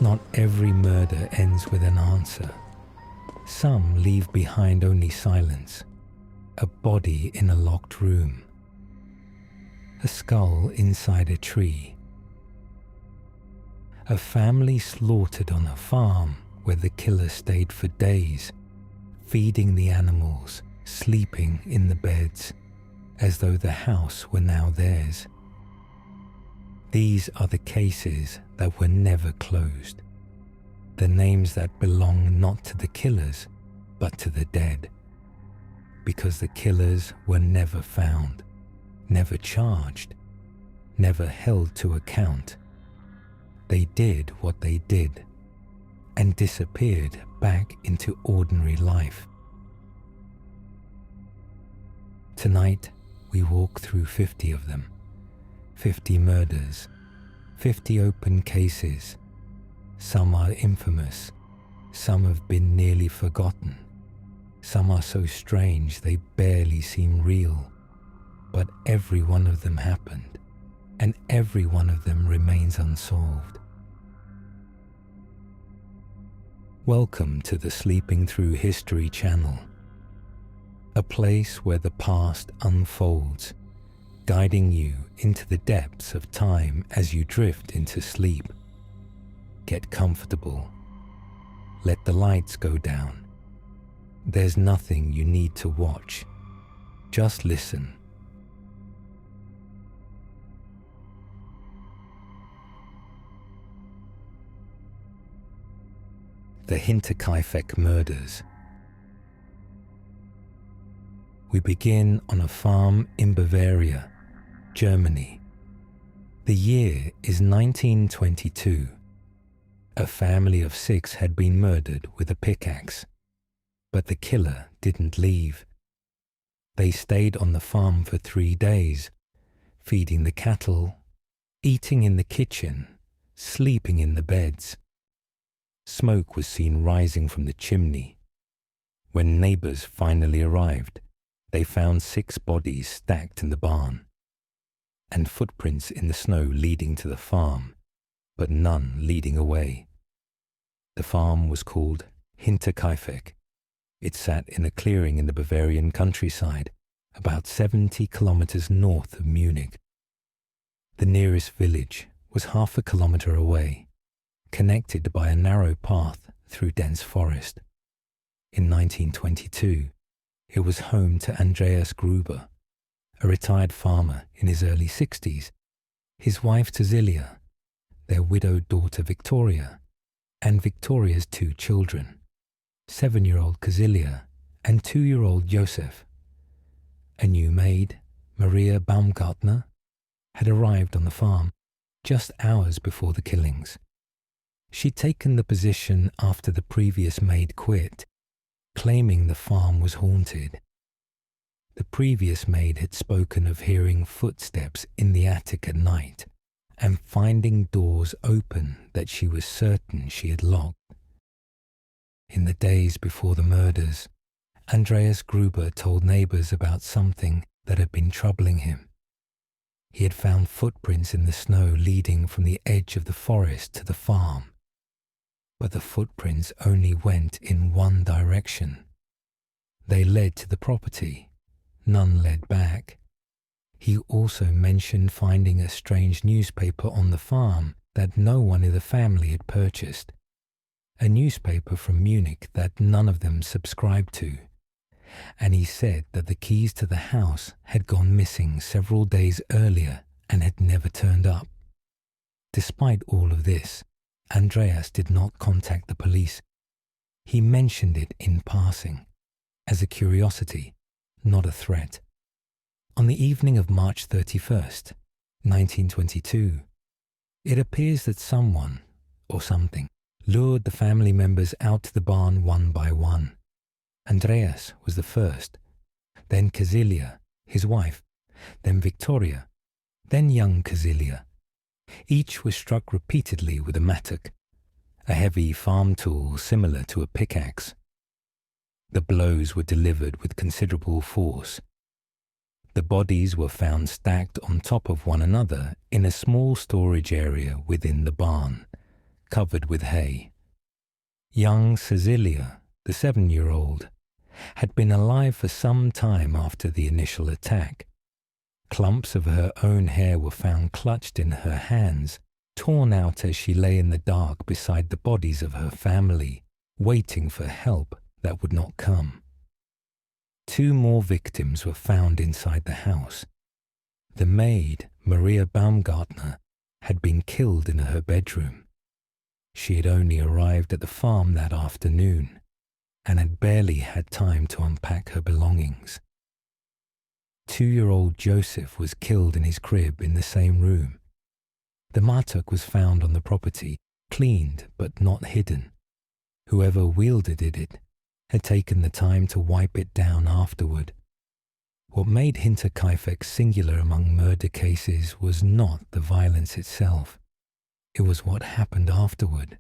Not every murder ends with an answer. Some leave behind only silence, a body in a locked room, a skull inside a tree, a family slaughtered on a farm where the killer stayed for days, feeding the animals, sleeping in the beds, as though the house were now theirs. These are the cases that were never closed, the names that belong not to the killers, but to the dead, because the killers were never found, never charged, never held to account. They did what they did and disappeared back into ordinary life. Tonight, we walk through 50 of them, 50 murders, 50 open cases. Some are infamous, some have been nearly forgotten, some are so strange they barely seem real, but every one of them happened, and every one of them remains unsolved. Welcome to the Sleeping Through History channel, a place where the past unfolds, guiding you into the depths of time as you drift into sleep. Get comfortable. Let the lights go down. There's nothing you need to watch. Just listen. The Hinterkaifeck Murders. We begin on a farm in Bavaria, Germany. The year is 1922. A family of 6 had been murdered with a pickaxe, but the killer didn't leave. They stayed on the farm for 3 days, feeding the cattle, eating in the kitchen, sleeping in the beds. Smoke was seen rising from the chimney. When neighbors finally arrived, they found 6 bodies stacked in the barn, and footprints in the snow leading to the farm, but none leading away. The farm was called Hinterkaifeck. It sat in a clearing in the Bavarian countryside, about 70 kilometers north of Munich. The nearest village was half a kilometer away, connected by a narrow path through dense forest. In 1922, it was home to Andreas Gruber, a retired farmer in his early 60s, his wife Cecilia, their widowed daughter Victoria, and Victoria's 2 children, 7-year-old Cecilia and 2-year-old Joseph. A new maid, Maria Baumgartner, had arrived on the farm just hours before the killings. She'd taken the position after the previous maid quit, claiming the farm was haunted. The previous maid had spoken of hearing footsteps in the attic at night and finding doors open that she was certain she had locked. In the days before the murders, Andreas Gruber told neighbors about something that had been troubling him. He had found footprints in the snow leading from the edge of the forest to the farm, but the footprints only went in one direction. They led to the property. None led back. He also mentioned finding a strange newspaper on the farm that no one in the family had purchased, a newspaper from Munich that none of them subscribed to, and he said that the keys to the house had gone missing several days earlier and had never turned up. Despite all of this, Andreas did not contact the police. He mentioned it in passing, as a curiosity, not a threat. On the evening of March 31st, 1922, it appears that someone, or something, lured the family members out to the barn one by one. Andreas was the first, then Cecilia, his wife, then Victoria, then young Cecilia. Each was struck repeatedly with a mattock, a heavy farm tool similar to a pickaxe. The blows were delivered with considerable force. The bodies were found stacked on top of one another in a small storage area within the barn, covered with hay. Young Cecilia, the 7-year-old, had been alive for some time after the initial attack. Clumps of her own hair were found clutched in her hands, torn out as she lay in the dark beside the bodies of her family, waiting for help that would not come. 2 more victims were found inside the house. The maid, Maria Baumgartner, had been killed in her bedroom. She had only arrived at the farm that afternoon and had barely had time to unpack her belongings. 2-year-old Joseph was killed in his crib in the same room. The matuk was found on the property, cleaned but not hidden. Whoever wielded it had taken the time to wipe it down afterward. What made Hinterkaifeck singular among murder cases was not the violence itself. It was what happened afterward.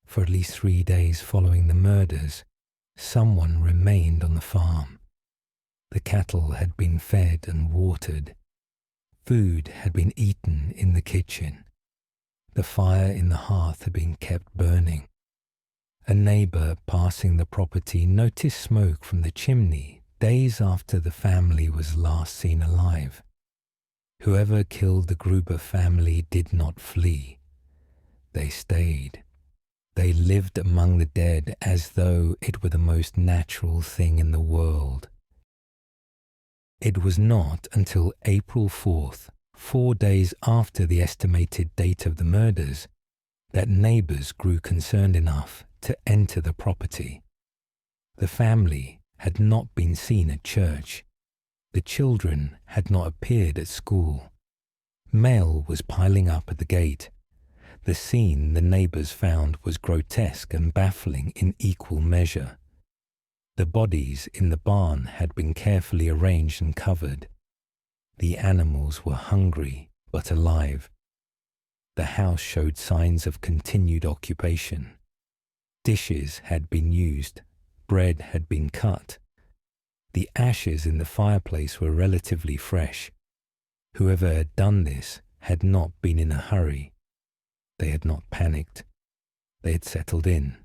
For at least 3 days following the murders, someone remained on the farm. The cattle had been fed and watered. Food had been eaten in the kitchen. The fire in the hearth had been kept burning. A neighbor passing the property noticed smoke from the chimney days after the family was last seen alive. Whoever killed the Gruber family did not flee. They stayed. They lived among the dead as though it were the most natural thing in the world. It was not until April 4th, 4 days after the estimated date of the murders, that neighbors grew concerned enough to enter the property. The family had not been seen at church. The children had not appeared at school. Mail was piling up at the gate. The scene the neighbors found was grotesque and baffling in equal measure. The bodies in the barn had been carefully arranged and covered. The animals were hungry but alive. The house showed signs of continued occupation. Dishes had been used. Bread had been cut. The ashes in the fireplace were relatively fresh. Whoever had done this had not been in a hurry. They had not panicked. They had settled in.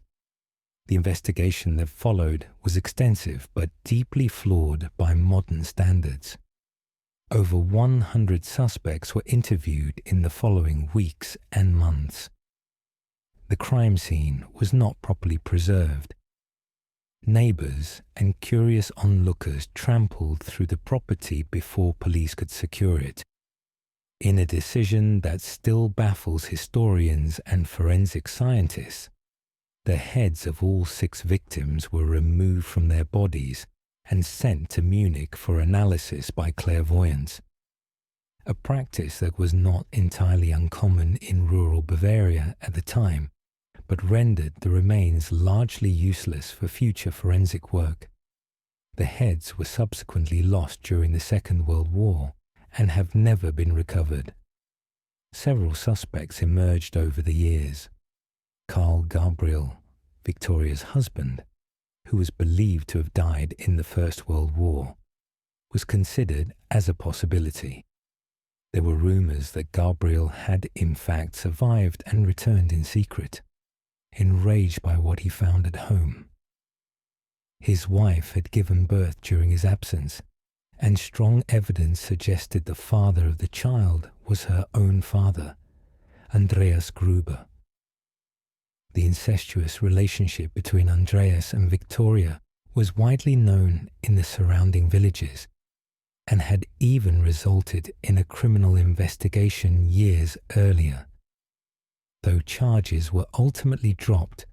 The investigation that followed was extensive but deeply flawed by modern standards. Over 100 suspects were interviewed in the following weeks and months. The crime scene was not properly preserved. Neighbors and curious onlookers trampled through the property before police could secure it. In a decision that still baffles historians and forensic scientists, the heads of all 6 victims were removed from their bodies and sent to Munich for analysis by clairvoyants, a practice that was not entirely uncommon in rural Bavaria at the time, but rendered the remains largely useless for future forensic work. The heads were subsequently lost during the Second World War and have never been recovered. Several suspects emerged over the years. Carl Gabriel, Victoria's husband, who was believed to have died in the First World War, was considered as a possibility. There were rumors that Gabriel had in fact survived and returned in secret, enraged by what he found at home. His wife had given birth during his absence, and strong evidence suggested the father of the child was her own father, Andreas Gruber. The incestuous relationship between Andreas and Victoria was widely known in the surrounding villages and had even resulted in a criminal investigation years earlier, though charges were ultimately dropped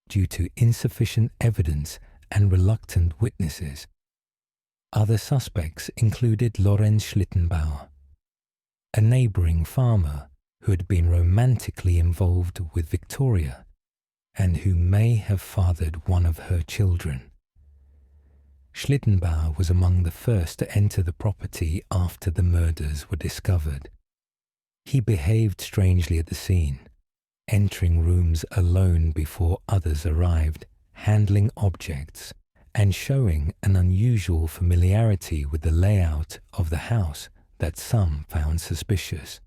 due to insufficient evidence and reluctant witnesses. Other suspects included Lorenz Schlittenbauer, a neighboring farmer who had been romantically involved with Victoria and who may have fathered one of her children. Schlittenbauer was among the first to enter the property after the murders were discovered. He behaved strangely at the scene, entering rooms alone before others arrived, handling objects, and showing an unusual familiarity with the layout of the house that some found suspicious.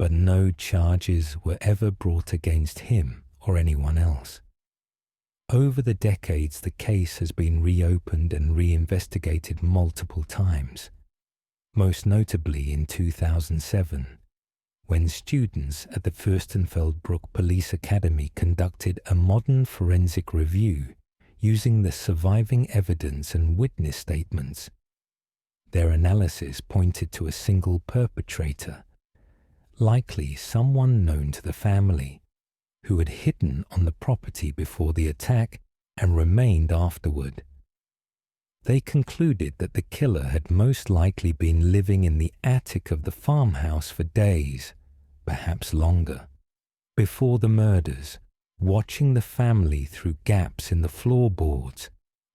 but no charges were ever brought against him or anyone else. Over the decades, the case has been reopened and reinvestigated multiple times, most notably in 2007, when students at the Fürstenfeldbruck Police Academy conducted a modern forensic review using the surviving evidence and witness statements. Their analysis pointed to a single perpetrator, likely someone known to the family, who had hidden on the property before the attack and remained afterward. They concluded that the killer had most likely been living in the attic of the farmhouse for days, perhaps longer, before the murders, watching the family through gaps in the floorboards,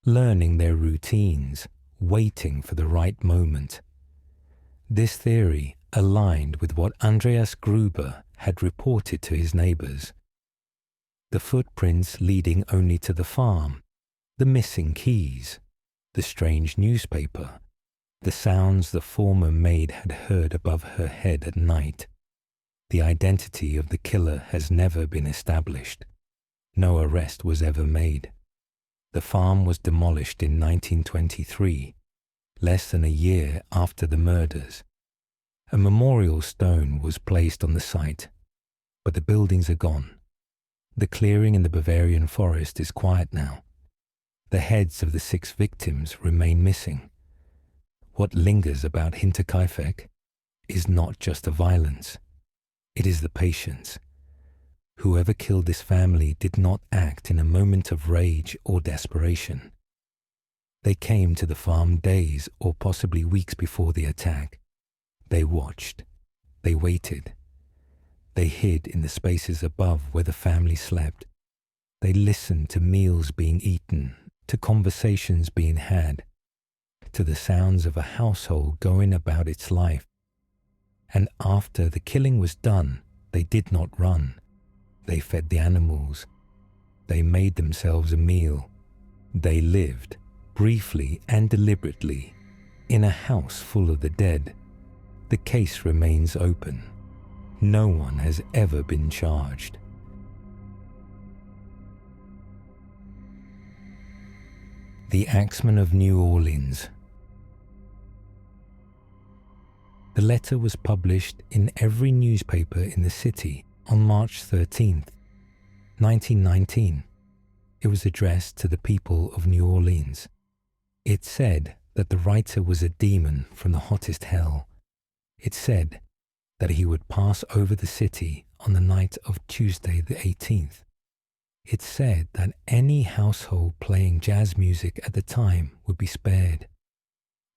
learning their routines, waiting for the right moment. This theory aligned with what Andreas Gruber had reported to his neighbors. The footprints leading only to the farm, the missing keys, the strange newspaper, the sounds the former maid had heard above her head at night. The identity of the killer has never been established. No arrest was ever made. The farm was demolished in 1923, less than a year after the murders. A memorial stone was placed on the site, but the buildings are gone. The clearing in the Bavarian forest is quiet now. The heads of the 6 victims remain missing. What lingers about Hinterkaifeck is not just the violence, it is the patience. Whoever killed this family did not act in a moment of rage or desperation. They came to the farm days or possibly weeks before the attack. They watched. They waited. They hid in the spaces above where the family slept. They listened to meals being eaten, to conversations being had, to the sounds of a household going about its life. And after the killing was done, they did not run. They fed the animals. They made themselves a meal. They lived, briefly and deliberately, in a house full of the dead. The case remains open. No one has ever been charged. The Axeman of New Orleans. The letter was published in every newspaper in the city on March 13th, 1919. It was addressed to the people of New Orleans. It said that the writer was a demon from the hottest hell. It said that he would pass over the city on the night of Tuesday the 18th. It said that any household playing jazz music at the time would be spared.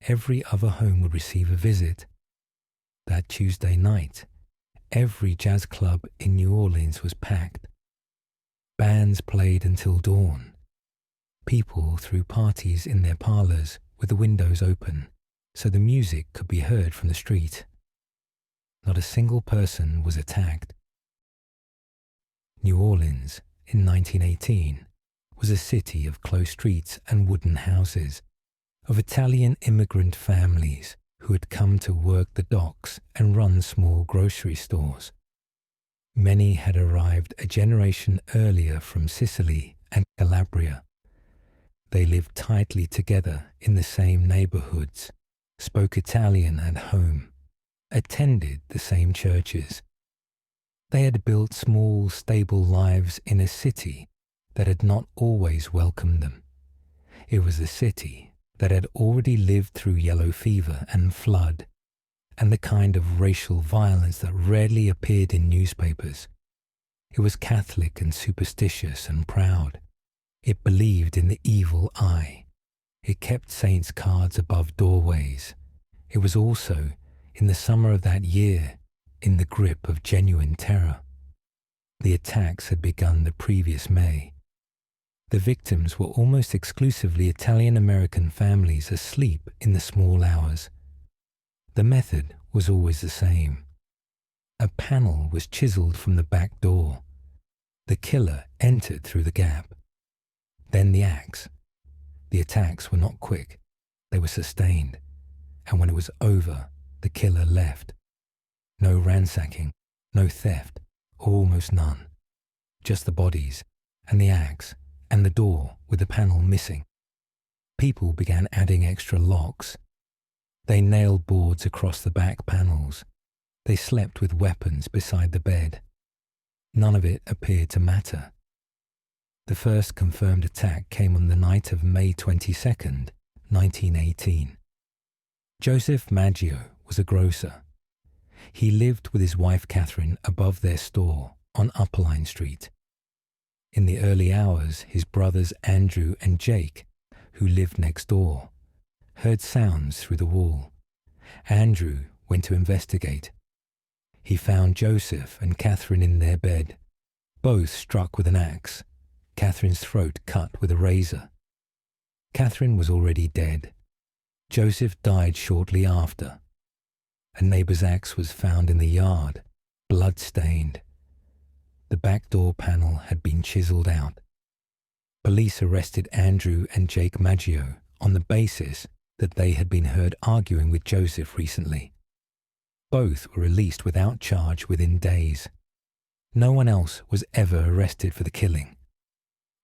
Every other home would receive a visit. That Tuesday night, every jazz club in New Orleans was packed. Bands played until dawn. People threw parties in their parlors with the windows open so the music could be heard from the street. Not a single person was attacked. New Orleans, in 1918, was a city of closed streets and wooden houses, of Italian immigrant families who had come to work the docks and run small grocery stores. Many had arrived a generation earlier from Sicily and Calabria. They lived tightly together in the same neighborhoods, spoke Italian at home, attended the same churches. They had built small, stable lives in a city that had not always welcomed them. It was a city that had already lived through yellow fever and flood, and the kind of racial violence that rarely appeared in newspapers. It was Catholic and superstitious and proud. It believed in the evil eye. It kept saints' cards above doorways. It was also, in the summer of that year, in the grip of genuine terror. The attacks had begun the previous May. The victims were almost exclusively Italian-American families asleep in the small hours. The method was always the same. A panel was chiseled from the back door. The killer entered through the gap. Then the axe. The attacks were not quick. They were sustained. And when it was over, the killer left. No ransacking, No theft, or almost none. Just the bodies, and the axe, and the door with the panel missing. People began adding extra locks. They nailed boards across the back panels. They slept with weapons beside the bed. None of it appeared to matter. The first confirmed attack came on the night of May 22nd, 1918. Joseph Maggio was a grocer. He lived with his wife Catherine above their store on Upperline Street. In the early hours, his brothers Andrew and Jake, who lived next door, heard sounds through the wall. Andrew went to investigate. He found Joseph and Catherine in their bed, both struck with an axe, Catherine's throat cut with a razor. Catherine was already dead. Joseph died shortly after. A neighbour's axe was found in the yard, blood-stained. The back door panel had been chiselled out. Police arrested Andrew and Jake Maggio on the basis that they had been heard arguing with Joseph recently. Both were released without charge within days. No one else was ever arrested for the killing.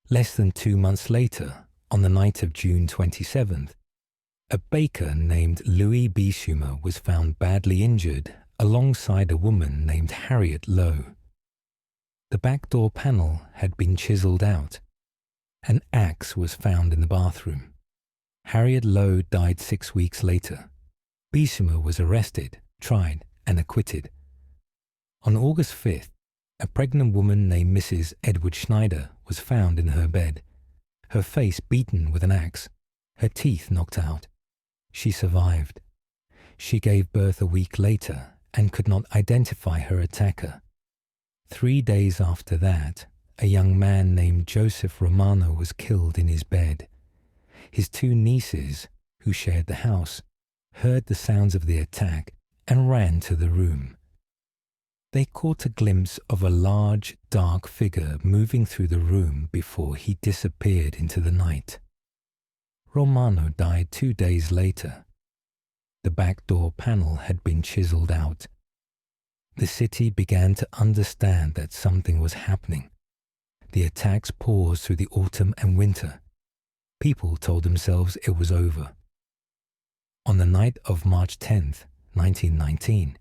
Less than 2 months later, on the night of June 27th, a baker named Louis Bissumer was found badly injured alongside a woman named Harriet Lowe. The back door panel had been chiselled out. An axe was found in the bathroom. Harriet Lowe died 6 weeks later. Bissumer was arrested, tried, and acquitted. On August 5th, a pregnant woman named Mrs. Edward Schneider was found in her bed, her face beaten with an axe, her teeth knocked out. She survived. She gave birth a week later and could not identify her attacker. 3 days after that, a young man named Joseph Romano was killed in his bed. His 2 nieces, who shared the house, heard the sounds of the attack and ran to the room. They caught a glimpse of a large, dark figure moving through the room before he disappeared into the night. Romano died 2 days later. The back door panel had been chiselled out. The city began to understand that something was happening. The attacks paused through the autumn and winter. People told themselves it was over. On the night of March 10th, 1919,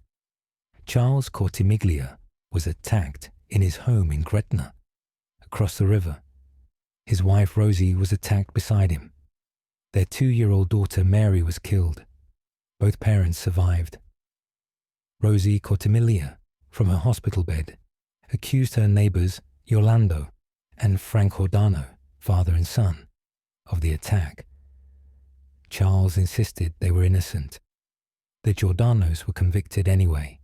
Charles Cortimiglia was attacked in his home in Gretna, across the river. His wife Rosie was attacked beside him. Their 2-year-old daughter Mary was killed. Both parents survived. Rosie Cortimiglia, from her hospital bed, accused her neighbours Yolando and Frank Hordano, father and son, of the attack. Charles insisted they were innocent. The Giordanos were convicted anyway.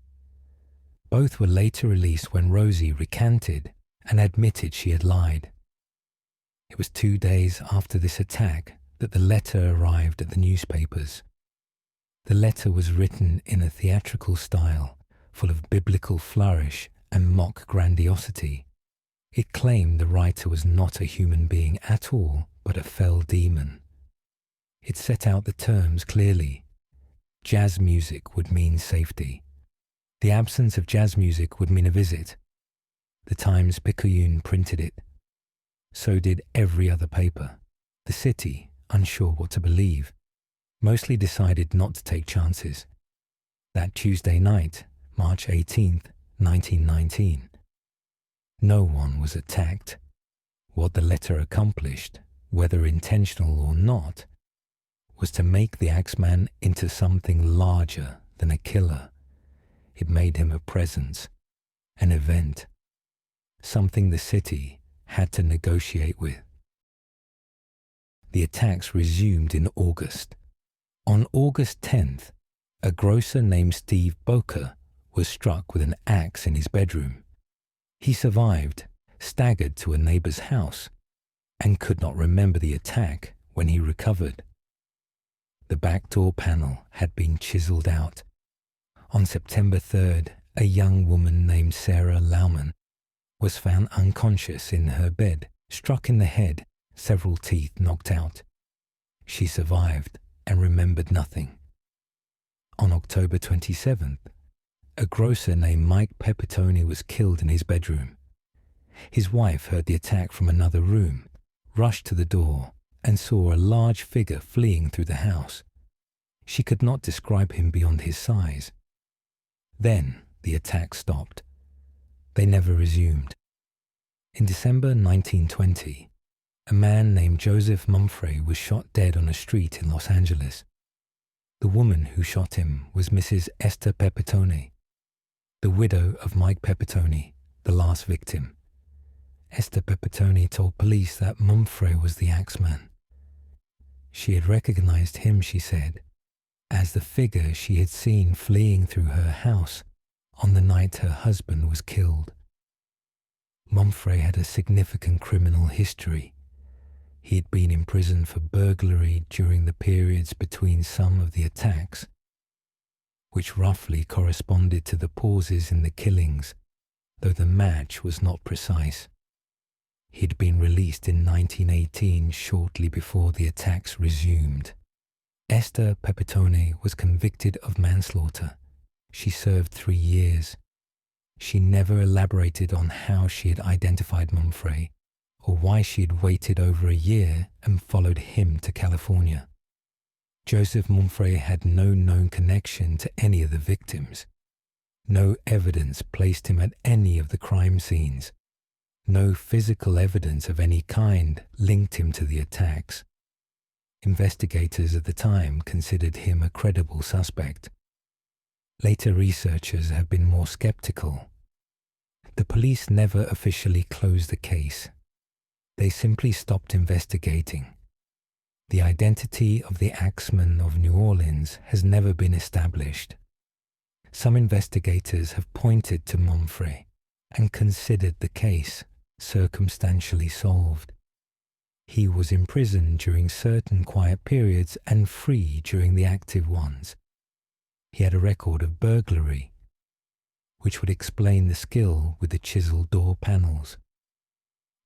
Both were later released when Rosie recanted and admitted she had lied. It was 2 days after this attack that the letter arrived at the newspapers. The letter was written in a theatrical style, full of biblical flourish and mock grandiosity. It claimed the writer was not a human being at all, but a fell demon. It set out the terms clearly. Jazz music would mean safety. The absence of jazz music would mean a visit. The Times-Picayune printed it. So did every other paper. The city, unsure what to believe, mostly decided not to take chances. That Tuesday night, March 18th, 1919, no one was attacked. What the letter accomplished, whether intentional or not, was to make the Axeman into something larger than a killer. It made him a presence, an event, something the city had to negotiate with. The attacks resumed in August. On August 10th, a grocer named Steve Boker was struck with an axe in his bedroom. He survived, staggered to a neighbour's house, and could not remember the attack when he recovered. The back door panel had been chiselled out. On September 3rd, a young woman named Sarah Lauman was found unconscious in her bed, struck in the head, several teeth knocked out. She survived and remembered nothing. On October 27th, a grocer named Mike Pepitone was killed in his bedroom. His wife heard the attack from another room, rushed to the door, and saw a large figure fleeing through the house. She could not describe him beyond his size. Then the attack stopped. They never resumed. In December 1920, a man named Joseph Mumfre was shot dead on a street in Los Angeles. The woman who shot him was Mrs. Esther Pepitone, the widow of Mike Pepitone, the last victim. Esther Pepitone told police that Mumfre was the Axeman. She had recognized him, she said, as the figure she had seen fleeing through her house on the night her husband was killed. Mumfre had a significant criminal history. He had been in prison for burglary during the periods between some of the attacks, which roughly corresponded to the pauses in the killings, though the match was not precise. He had been released in 1918, shortly before the attacks resumed. Esther Pepitone was convicted of manslaughter. She served 3 years. She never elaborated on how she had identified Mumfre, or why she had waited over a year and followed him to California. Joseph Mumfre had no known connection to any of the victims. No evidence placed him at any of the crime scenes. No physical evidence of any kind linked him to the attacks. Investigators at the time considered him a credible suspect. Later researchers have been more skeptical. The police never officially closed the case. They simply stopped investigating. The identity of the Axeman of New Orleans has never been established. Some investigators have pointed to Mumfre and considered the case circumstantially solved. He was imprisoned during certain quiet periods and free during the active ones. He had a record of burglary, which would explain the skill with the chiseled door panels.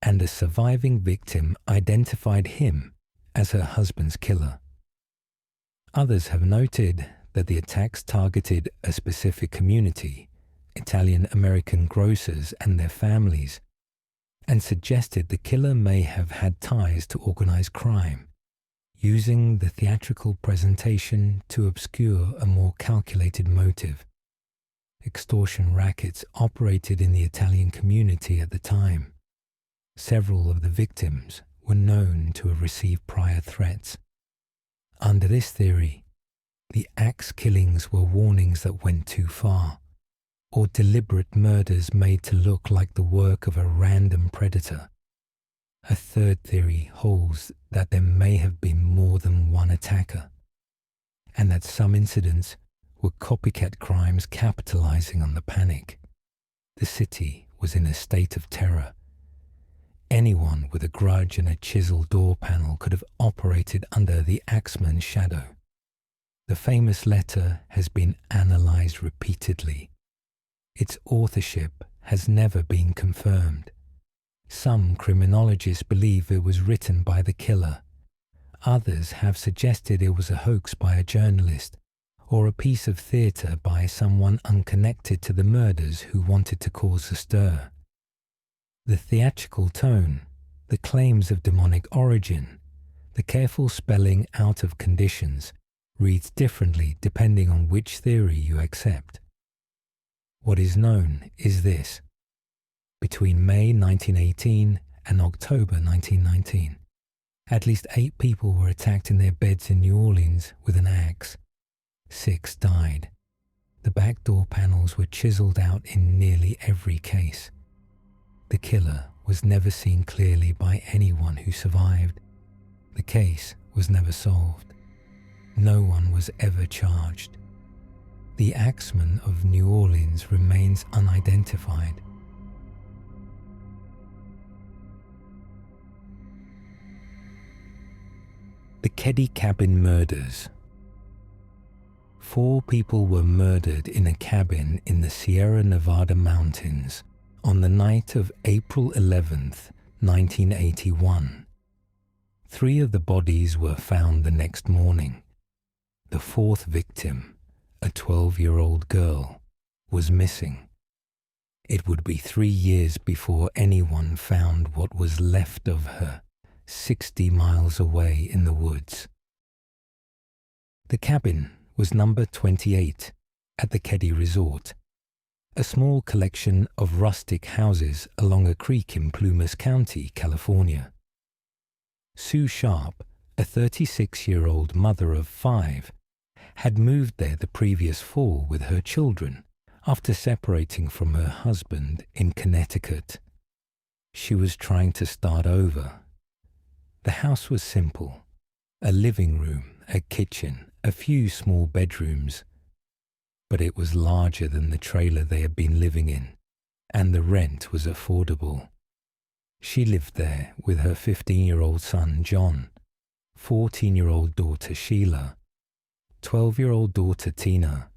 And a surviving victim identified him as her husband's killer. Others have noted that the attacks targeted a specific community, Italian-American grocers and their families, and suggested the killer may have had ties to organized crime, using the theatrical presentation to obscure a more calculated motive. Extortion rackets operated in the Italian community at the time. Several of the victims were known to have received prior threats. Under this theory, the axe killings were warnings that went too far, or deliberate murders made to look like the work of a random predator. A third theory holds that there may have been more than one attacker, and that some incidents were copycat crimes capitalizing on the panic. The city was in a state of terror. Anyone with a grudge and a chiseled door panel could have operated under the Axeman's shadow. The famous letter has been analyzed repeatedly. Its authorship has never been confirmed. Some criminologists believe it was written by the killer. Others have suggested it was a hoax by a journalist or a piece of theatre by someone unconnected to the murders who wanted to cause a stir. The theatrical tone, the claims of demonic origin, the careful spelling out of conditions reads differently depending on which theory you accept. What is known is this. Between May 1918 and October 1919, at least 8 people were attacked in their beds in New Orleans with an axe. 6 died. The back door panels were chiseled out in nearly every case. The killer was never seen clearly by anyone who survived. The case was never solved. No one was ever charged. The Axeman of New Orleans remains unidentified. The Keddie Cabin Murders. 4 people were murdered in a cabin in the Sierra Nevada mountains on the night of April 11th, 1981. 3 of the bodies were found the next morning. The 4th victim, a 12-year-old girl, was missing. It would be 3 years before anyone found what was left of her, 60 miles away in the woods. The cabin was number 28 at the Keddie Resort, a small collection of rustic houses along a creek in Plumas County, California. Sue Sharp, a 36-year-old mother of 5, had moved there the previous fall with her children after separating from her husband in Connecticut. She was trying to start over. The house was simple: a living room, a kitchen, a few small bedrooms. But it was larger than the trailer they had been living in, and the rent was affordable. She lived there with her 15-year-old son John, 14-year-old daughter Sheila, 12-year-old daughter Tina,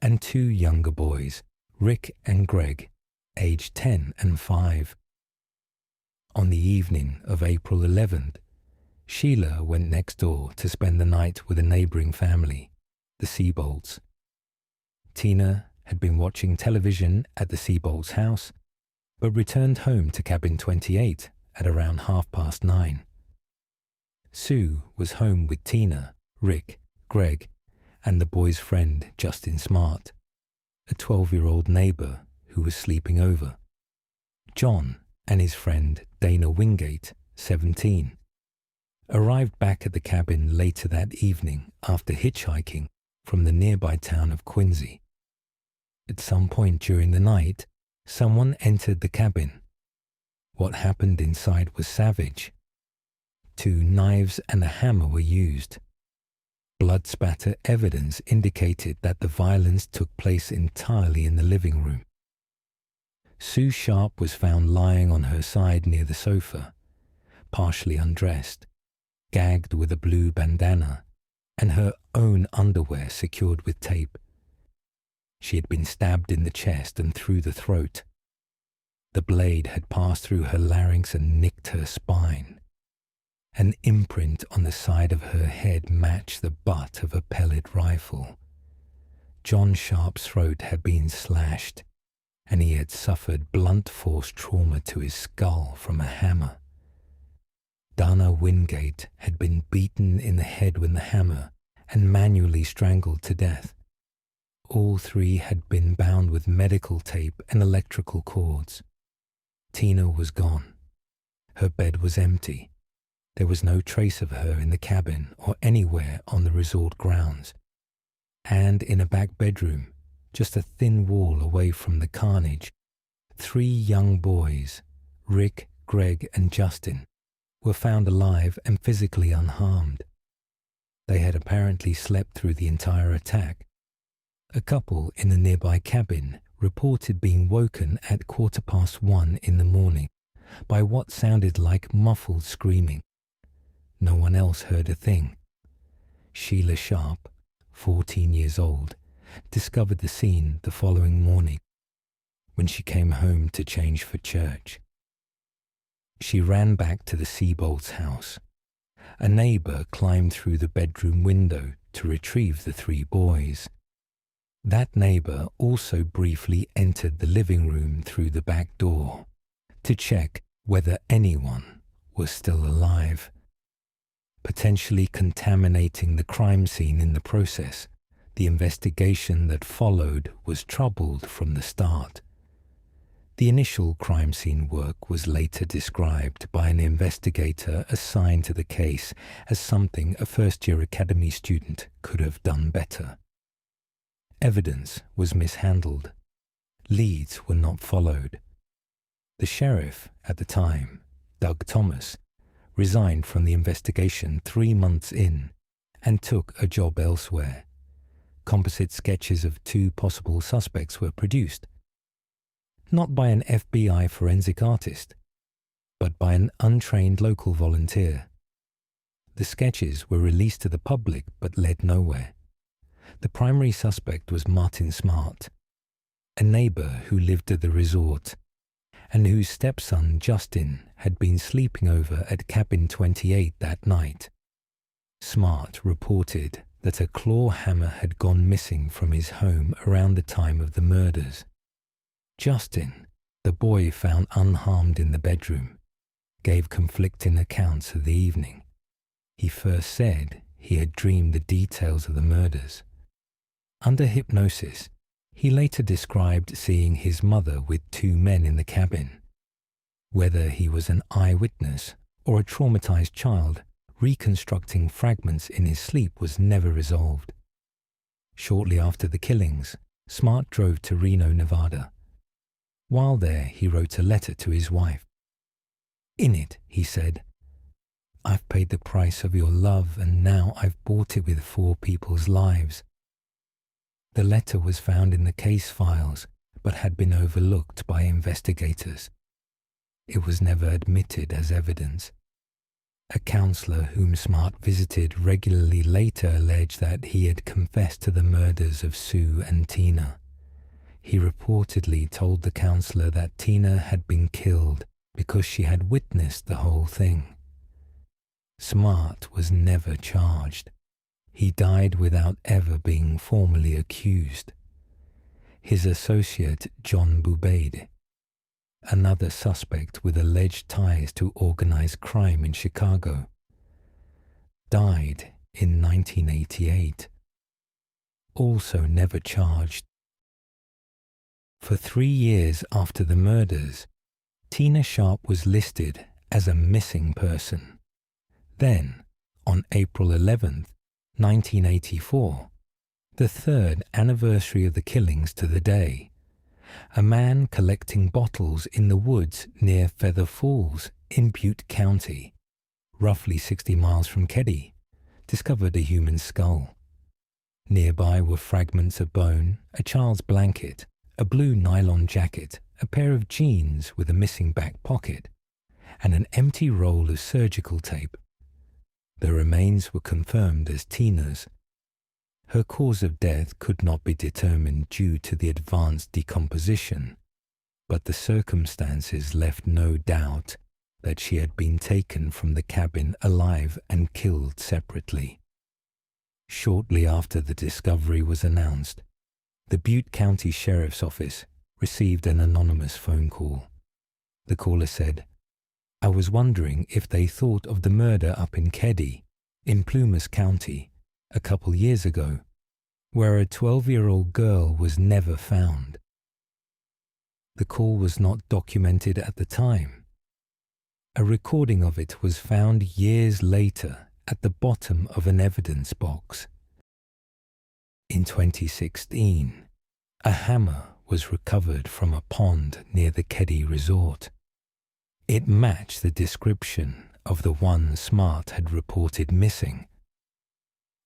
and 2 younger boys, Rick and Greg, aged 10 and 5. On the evening of April 11th, Sheila went next door to spend the night with a neighboring family, the Seabolts. Tina had been watching television at the Seabolts' house, but returned home to cabin 28 at around 9:30. Sue was home with Tina, Rick, Greg, and the boy's friend Justin Smart, a 12-year-old neighbor who was sleeping over. John and his friend Dana Wingate, 17, arrived back at the cabin later that evening after hitchhiking from the nearby town of Quincy. At some point during the night, someone entered the cabin. What happened inside was savage. 2 knives and a hammer were used. Blood spatter evidence indicated that the violence took place entirely in the living room. Sue Sharp was found lying on her side near the sofa, partially undressed, gagged with a blue bandana, and her own underwear secured with tape. She had been stabbed in the chest and through the throat. The blade had passed through her larynx and nicked her spine. An imprint on the side of her head matched the butt of a pellet rifle. John Sharp's throat had been slashed, and he had suffered blunt force trauma to his skull from a hammer. Dana Wingate had been beaten in the head with the hammer and manually strangled to death. All 3 had been bound with medical tape and electrical cords. Tina was gone. Her bed was empty. There was no trace of her in the cabin or anywhere on the resort grounds. And in a back bedroom, just a thin wall away from the carnage, 3 young boys, Rick, Greg, and Justin, were found alive and physically unharmed. They had apparently slept through the entire attack. A couple in the nearby cabin reported being woken at 1:15 in the morning by what sounded like muffled screaming. No one else heard a thing. Sheila Sharp, 14 years old, discovered the scene the following morning when she came home to change for church. She ran back to the Seabolts' house. A neighbor climbed through the bedroom window to retrieve the 3 boys. That neighbor also briefly entered the living room through the back door to check whether anyone was still alive, potentially contaminating the crime scene in the process. The investigation that followed was troubled from the start. The initial crime scene work was later described by an investigator assigned to the case as something a first-year academy student could have done better. Evidence was mishandled. Leads were not followed. The sheriff at the time, Doug Thomas, resigned from the investigation 3 months in and took a job elsewhere. Composite sketches of 2 possible suspects were produced, not by an FBI forensic artist, but by an untrained local volunteer. The sketches were released to the public but led nowhere. The primary suspect was Martin Smart, a neighbor who lived at the resort and whose stepson Justin had been sleeping over at cabin 28 that night. Smart reported that a claw hammer had gone missing from his home around the time of the murders. Justin, the boy found unharmed in the bedroom, gave conflicting accounts of the evening. He first said he had dreamed the details of the murders. Under hypnosis, he later described seeing his mother with two men in the cabin. Whether he was an eyewitness or a traumatized child, reconstructing fragments in his sleep was never resolved. Shortly after the killings, Smart drove to Reno, Nevada. While there, he wrote a letter to his wife. In it, he said, "I've paid the price of your love, and now I've bought it with 4 people's lives." The letter was found in the case files, but had been overlooked by investigators. It was never admitted as evidence. A counselor whom Smart visited regularly later alleged that he had confessed to the murders of Sue and Tina. He reportedly told the counselor that Tina had been killed because she had witnessed the whole thing. Smart was never charged. He died without ever being formally accused. His associate, John Bubaid, another suspect with alleged ties to organized crime in Chicago, died in 1988, also never charged. For 3 years after the murders, Tina Sharp was listed as a missing person. Then, on April 11th, 1984, the 3rd anniversary of the killings to the day, a man collecting bottles in the woods near Feather Falls in Butte County, roughly 60 miles from Keddie, discovered a human skull. Nearby were fragments of bone, a child's blanket, a blue nylon jacket, a pair of jeans with a missing back pocket, and an empty roll of surgical tape. The remains were confirmed as Tina's. Her cause of death could not be determined due to the advanced decomposition, but the circumstances left no doubt that she had been taken from the cabin alive and killed separately. Shortly after the discovery was announced, the Butte County Sheriff's Office received an anonymous phone call. The caller said, "I was wondering if they thought of the murder up in Keddie, in Plumas County, a couple years ago, where a 12-year-old girl was never found." The call was not documented at the time. A recording of it was found years later at the bottom of an evidence box. In 2016, a hammer was recovered from a pond near the Keddie resort. It matched the description of the one Smart had reported missing.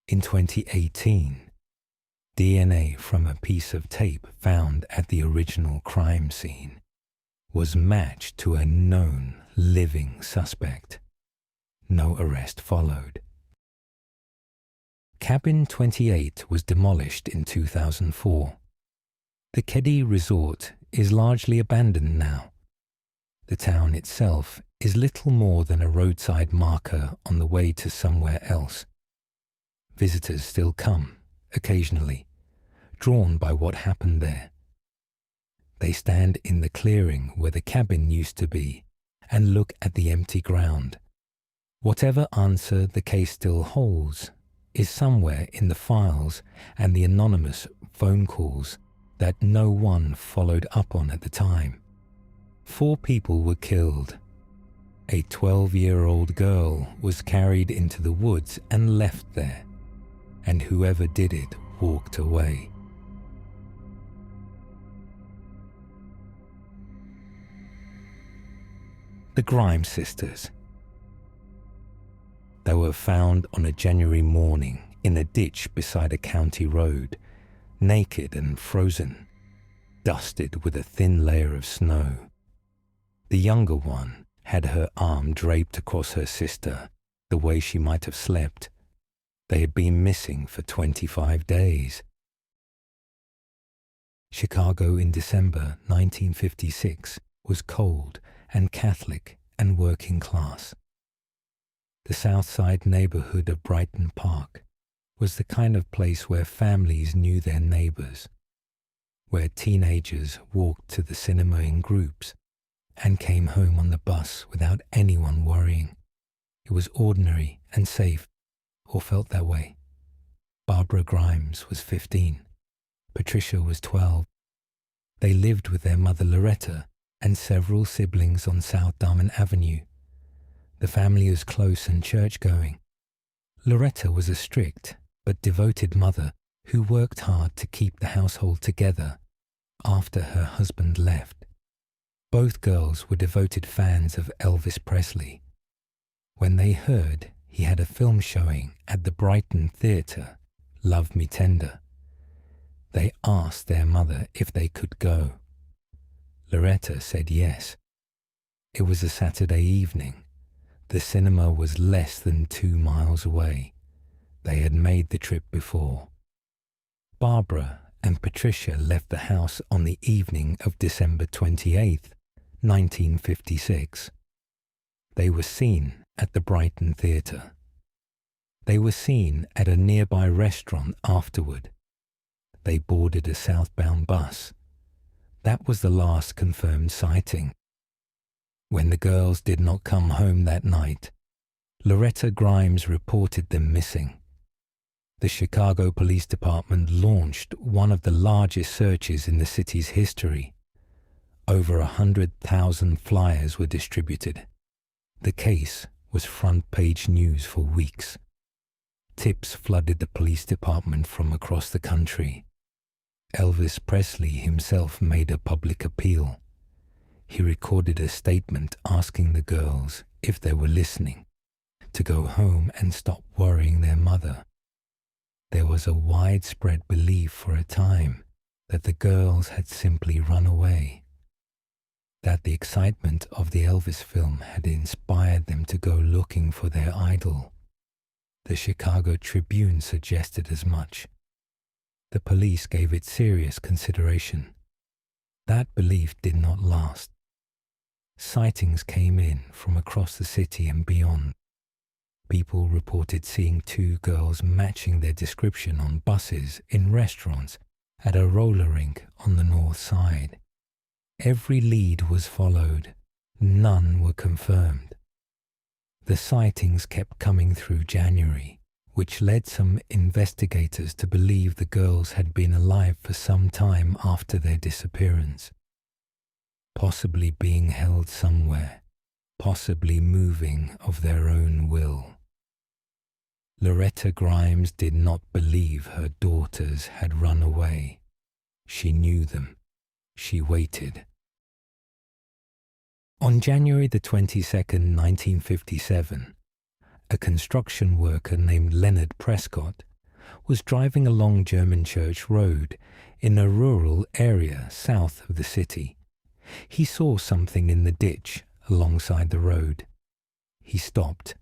In 2018, DNA from a piece of tape found at the original crime scene was matched to a known living suspect. No arrest followed. Cabin 28 was demolished in 2004. The Keddie resort is largely abandoned now. The town itself is little more than a roadside marker on the way to somewhere else. Visitors still come, occasionally, drawn by what happened there. They stand in the clearing where the cabin used to be and look at the empty ground. Whatever answer the case still holds is somewhere in the files and the anonymous phone calls that no one followed up on at the time. 4 people were killed. A 12-year-old girl was carried into the woods and left there, and whoever did it walked away. The Grimes sisters. They were found on a January morning in a ditch beside a county road, naked and frozen, dusted with a thin layer of snow. The younger one had her arm draped across her sister, the way she might have slept. They had been missing for 25 days. Chicago in December 1956 was cold and Catholic and working class. The South Side neighborhood of Brighton Park was the kind of place where families knew their neighbors, where teenagers walked to the cinema in groups and came home on the bus without anyone worrying. It was ordinary and safe, or felt that way. Barbara Grimes was 15. Patricia was 12. They lived with their mother Loretta and several siblings on South Darman Avenue. The family was close and church-going. Loretta was a strict but devoted mother who worked hard to keep the household together after her husband left. Both girls were devoted fans of Elvis Presley. When they heard he had a film showing at the Brighton Theatre, Love Me Tender, they asked their mother if they could go. Loretta said yes. It was a Saturday evening. The cinema was less than 2 miles away. They had made the trip before. Barbara and Patricia left the house on the evening of December 28th, 1956. They were seen at the Brighton Theatre. They were seen at a nearby restaurant afterward. They boarded a southbound bus. That was the last confirmed sighting. When the girls did not come home that night, Loretta Grimes reported them missing. The Chicago Police Department launched one of the largest searches in the city's history. Over 100,000 flyers were distributed. The case was front-page news for weeks. Tips flooded the police department from across the country. Elvis Presley himself made a public appeal. He recorded a statement asking the girls, if they were listening, to go home and stop worrying their mother. There was a widespread belief for a time that the girls had simply run away, that the excitement of the Elvis film had inspired them to go looking for their idol. The Chicago Tribune suggested as much. The police gave it serious consideration. That belief did not last. Sightings came in from across the city and beyond. People reported seeing 2 girls matching their description on buses, in restaurants, at a roller rink on the north side. Every lead was followed. None were confirmed. The sightings kept coming through January, which led some investigators to believe the girls had been alive for some time after their disappearance. Possibly being held somewhere, possibly moving of their own will. Loretta Grimes did not believe her daughters had run away. She knew them. She waited. On January the 22nd, 1957, a construction worker named Leonard Prescott was driving along German Church Road in a rural area south of the city. He saw something in the ditch alongside the road. He stopped.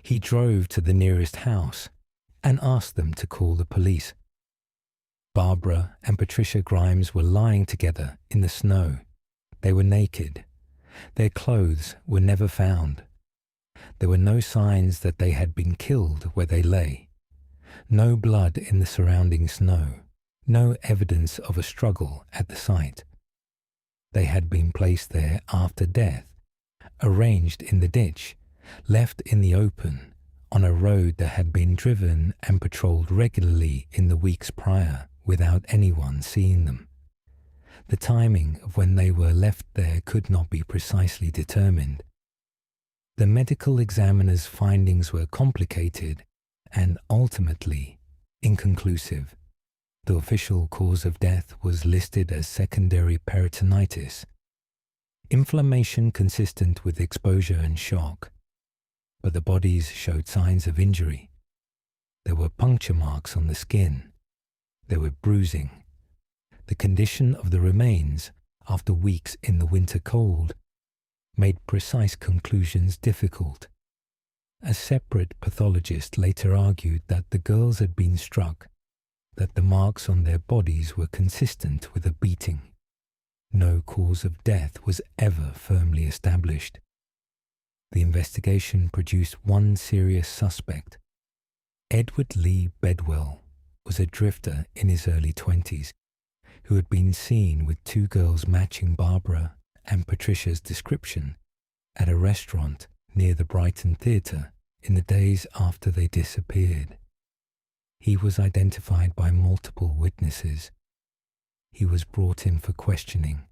He drove to the nearest house and asked them to call the police. Barbara and Patricia Grimes were lying together in the snow. They were naked. Their clothes were never found. There were no signs that they had been killed where they lay. No blood in the surrounding snow. No evidence of a struggle at the site. They had been placed there after death, arranged in the ditch, left in the open, on a road that had been driven and patrolled regularly in the weeks prior without anyone seeing them. The timing of when they were left there could not be precisely determined. The medical examiner's findings were complicated and ultimately inconclusive. The official cause of death was listed as secondary peritonitis, inflammation consistent with exposure and shock, but the bodies showed signs of injury. There were puncture marks on the skin. There were bruising. The condition of the remains, after weeks in the winter cold, made precise conclusions difficult. A separate pathologist later argued that the girls had been struck, that the marks on their bodies were consistent with a beating. No cause of death was ever firmly established. The investigation produced one serious suspect, Edward Lee Bedwell was a drifter in his early 20s who had been seen with two girls matching Barbara and Patricia's description at a restaurant near the Brighton Theatre in the days after they disappeared. He was identified by multiple witnesses. He was brought in for questioning.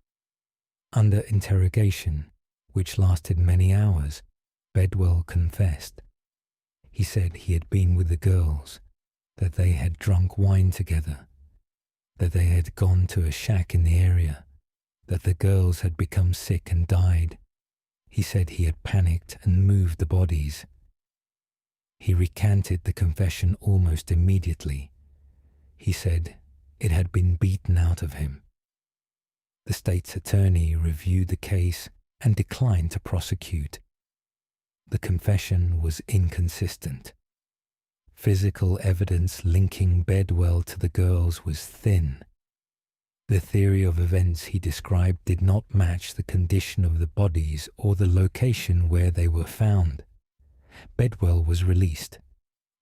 Under interrogation, which lasted many hours, Bedwell confessed. He said he had been with the girls, that they had drunk wine together, that they had gone to a shack in the area, that the girls had become sick and died. He said he had panicked and moved the bodies. He recanted the confession almost immediately. He said it had been beaten out of him. The state's attorney reviewed the case and declined to prosecute. The confession was inconsistent. Physical evidence linking Bedwell to the girls was thin. The theory of events he described did not match the condition of the bodies or the location where they were found. Bedwell was released.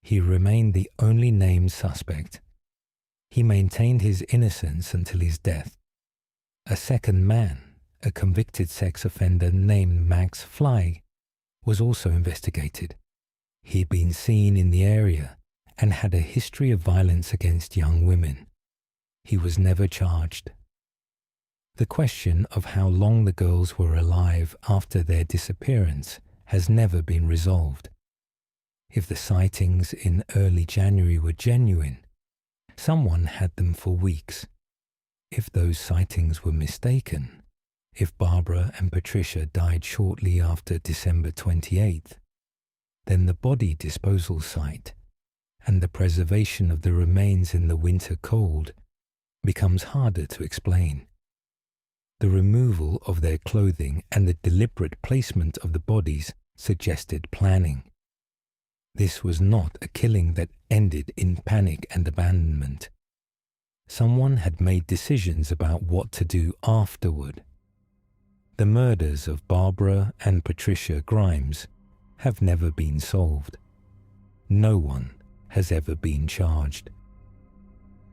He remained the only named suspect. He maintained his innocence until his death. A second man, a convicted sex offender named Max Fleig, was also investigated. He had been seen in the area and had a history of violence against young women. He was never charged. The question of how long the girls were alive after their disappearance has never been resolved. If the sightings in early January were genuine, someone had them for weeks. If those sightings were mistaken, if Barbara and Patricia died shortly after December 28th, then the body disposal site and the preservation of the remains in the winter cold becomes harder to explain. The removal of their clothing and the deliberate placement of the bodies suggested planning. This was not a killing that ended in panic and abandonment. Someone had made decisions about what to do afterward. The murders of Barbara and Patricia Grimes have never been solved. No one has ever been charged.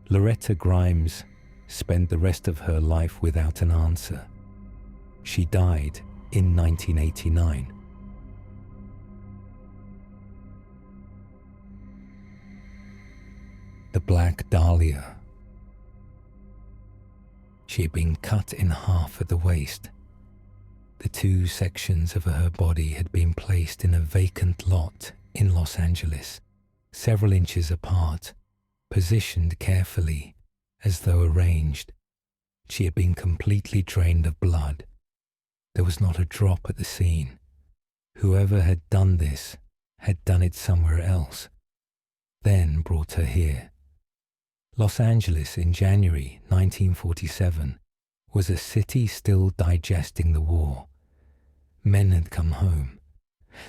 Loretta Grimes spent the rest of her life without an answer. She died in 1989. The Black Dahlia. She had been cut in half at the waist. The two sections of her body had been placed in a vacant lot in Los Angeles, several inches apart, positioned carefully, as though arranged. She had been completely drained of blood. There was not a drop at the scene. Whoever had done this had done it somewhere else, then brought her here. Los Angeles in January 1947 was a city still digesting the war. Men had come home.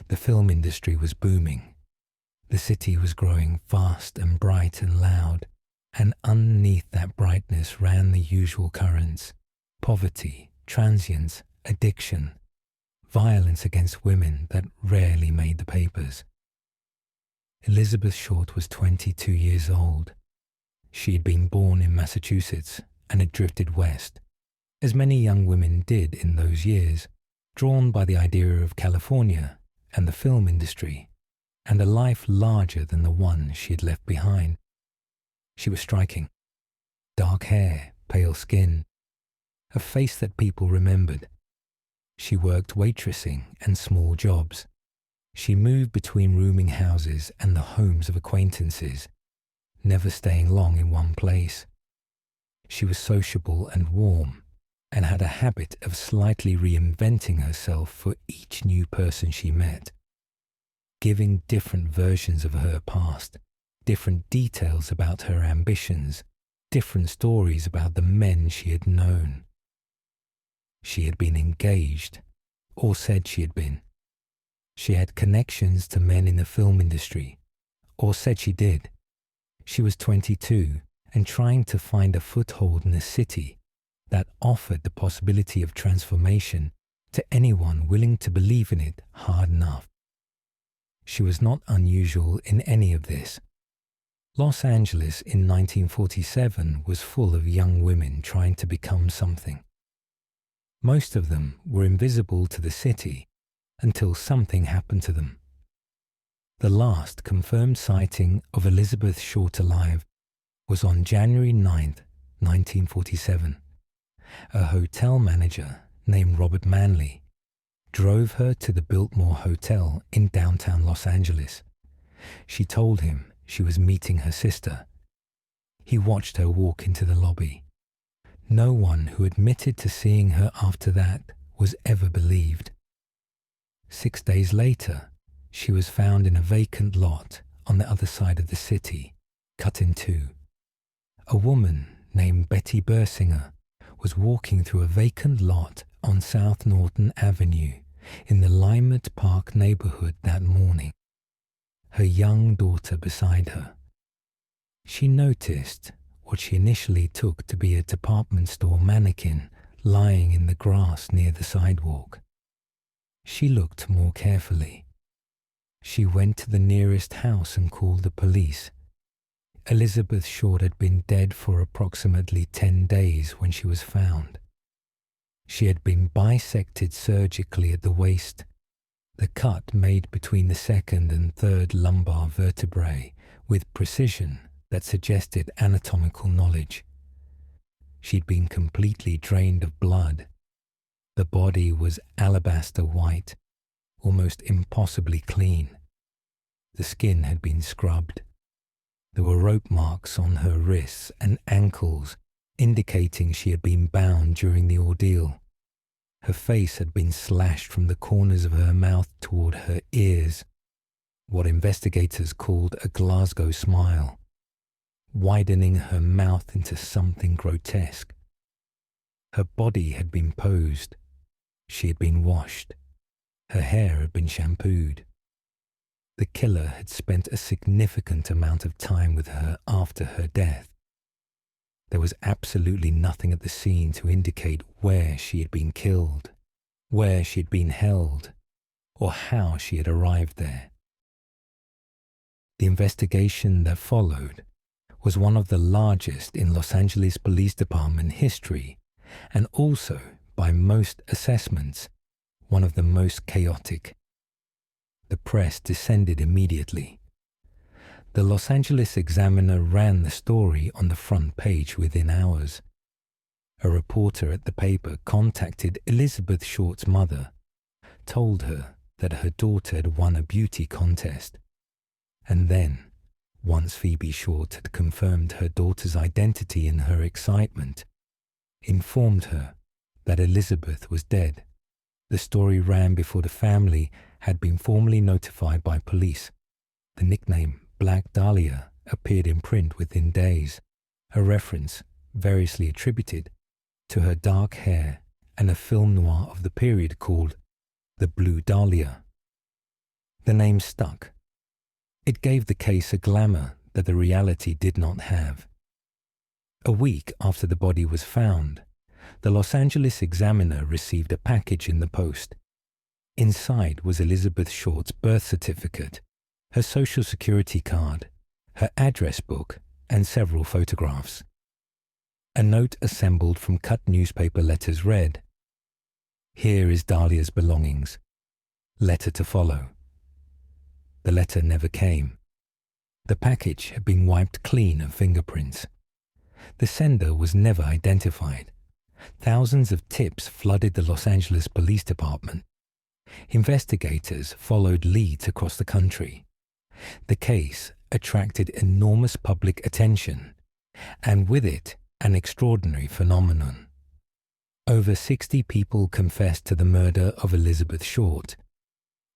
The film industry was booming. The city was growing fast and bright and loud, and underneath that brightness ran the usual currents: poverty, transience, addiction, violence against women that rarely made the papers. Elizabeth Short was 22 years old. She had been born in Massachusetts and had drifted west, as many young women did in those years, drawn by the idea of California and the film industry, and a life larger than the one she had left behind. She was striking. Dark hair, pale skin, a face that people remembered. She worked waitressing and small jobs. She moved between rooming houses and the homes of acquaintances, never staying long in one place. She was sociable and warm, and had a habit of slightly reinventing herself for each new person she met, giving different versions of her past, different details about her ambitions, different stories about the men she had known. She had been engaged, or said she had been. She had connections to men in the film industry, or said she did. She was 22 and trying to find a foothold in a city that offered the possibility of transformation to anyone willing to believe in it hard enough. She was not unusual in any of this. Los Angeles in 1947 was full of young women trying to become something. Most of them were invisible to the city until something happened to them. The last confirmed sighting of Elizabeth Short alive was on January 9th, 1947. A hotel manager named Robert Manley drove her to the Biltmore Hotel in downtown Los Angeles. She told him she was meeting her sister. He watched her walk into the lobby. No one who admitted to seeing her after that was ever believed. 6 days later, she was found in a vacant lot on the other side of the city, cut in two. A woman named Betty Bersinger was walking through a vacant lot on South Norton Avenue in the Limert Park neighborhood that morning, her young daughter beside her. She noticed what she initially took to be a department store mannequin lying in the grass near the sidewalk. She looked more carefully. She went to the nearest house and called the police. Elizabeth Short had been dead for approximately 10 days when she was found. She had been bisected surgically at the waist, the cut made between the second and third lumbar vertebrae with precision that suggested anatomical knowledge. She'd been completely drained of blood. The body was alabaster white, almost impossibly clean. The skin had been scrubbed. There were rope marks on her wrists and ankles, indicating she had been bound during the ordeal. Her face had been slashed from the corners of her mouth toward her ears, what investigators called a Glasgow smile, widening her mouth into something grotesque. Her body had been posed. She had been washed. Her hair had been shampooed. The killer had spent a significant amount of time with her after her death. There was absolutely nothing at the scene to indicate where she had been killed, where she had been held, or how she had arrived there. The investigation that followed was one of the largest in Los Angeles Police Department history, and also, by most assessments, one of the most chaotic. The press descended immediately. The Los Angeles Examiner ran the story on the front page within hours. A reporter at the paper contacted Elizabeth Short's mother, told her that her daughter had won a beauty contest, and then, once Phoebe Short had confirmed her daughter's identity in her excitement, informed her that Elizabeth was dead. The story ran before the family had been formally notified by police. The nickname Black Dahlia appeared in print within days, a reference variously attributed to her dark hair and a film noir of the period called The Blue Dahlia. The name stuck. It gave the case a glamour that the reality did not have. A week after the body was found, the Los Angeles Examiner received a package in the post. Inside was Elizabeth Short's birth certificate, her social security card, her address book, and several photographs. A note assembled from cut newspaper letters read, "Here is Dahlia's belongings. Letter to follow." The letter never came. The package had been wiped clean of fingerprints. The sender was never identified. Thousands of tips flooded the Los Angeles Police Department. Investigators followed leads across the country. The case attracted enormous public attention, and with it, an extraordinary phenomenon. Over 60 people confessed to the murder of Elizabeth Short.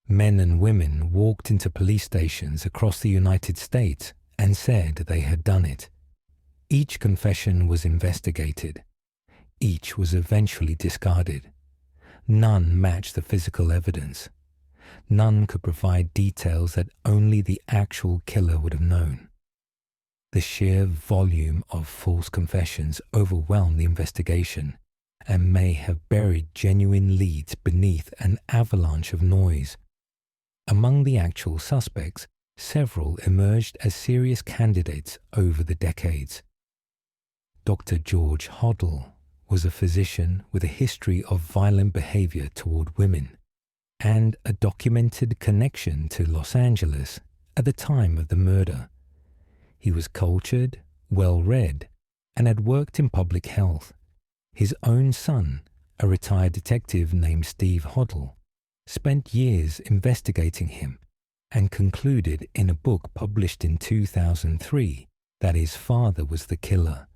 Men and women walked into police stations across the United States and said they had done it. Each confession was investigated. Each was eventually discarded. None matched the physical evidence. None could provide details that only the actual killer would have known. The sheer volume of false confessions overwhelmed the investigation and may have buried genuine leads beneath an avalanche of noise. Among the actual suspects, several emerged as serious candidates over the decades. Dr. George Hoddle was a physician with a history of violent behavior toward women and a documented connection to Los Angeles at the time of the murder. He was cultured, well-read, and had worked in public health. His own son, a retired detective named Steve Hoddle, spent years investigating him and concluded in a book published in 2003 that his father was the killer.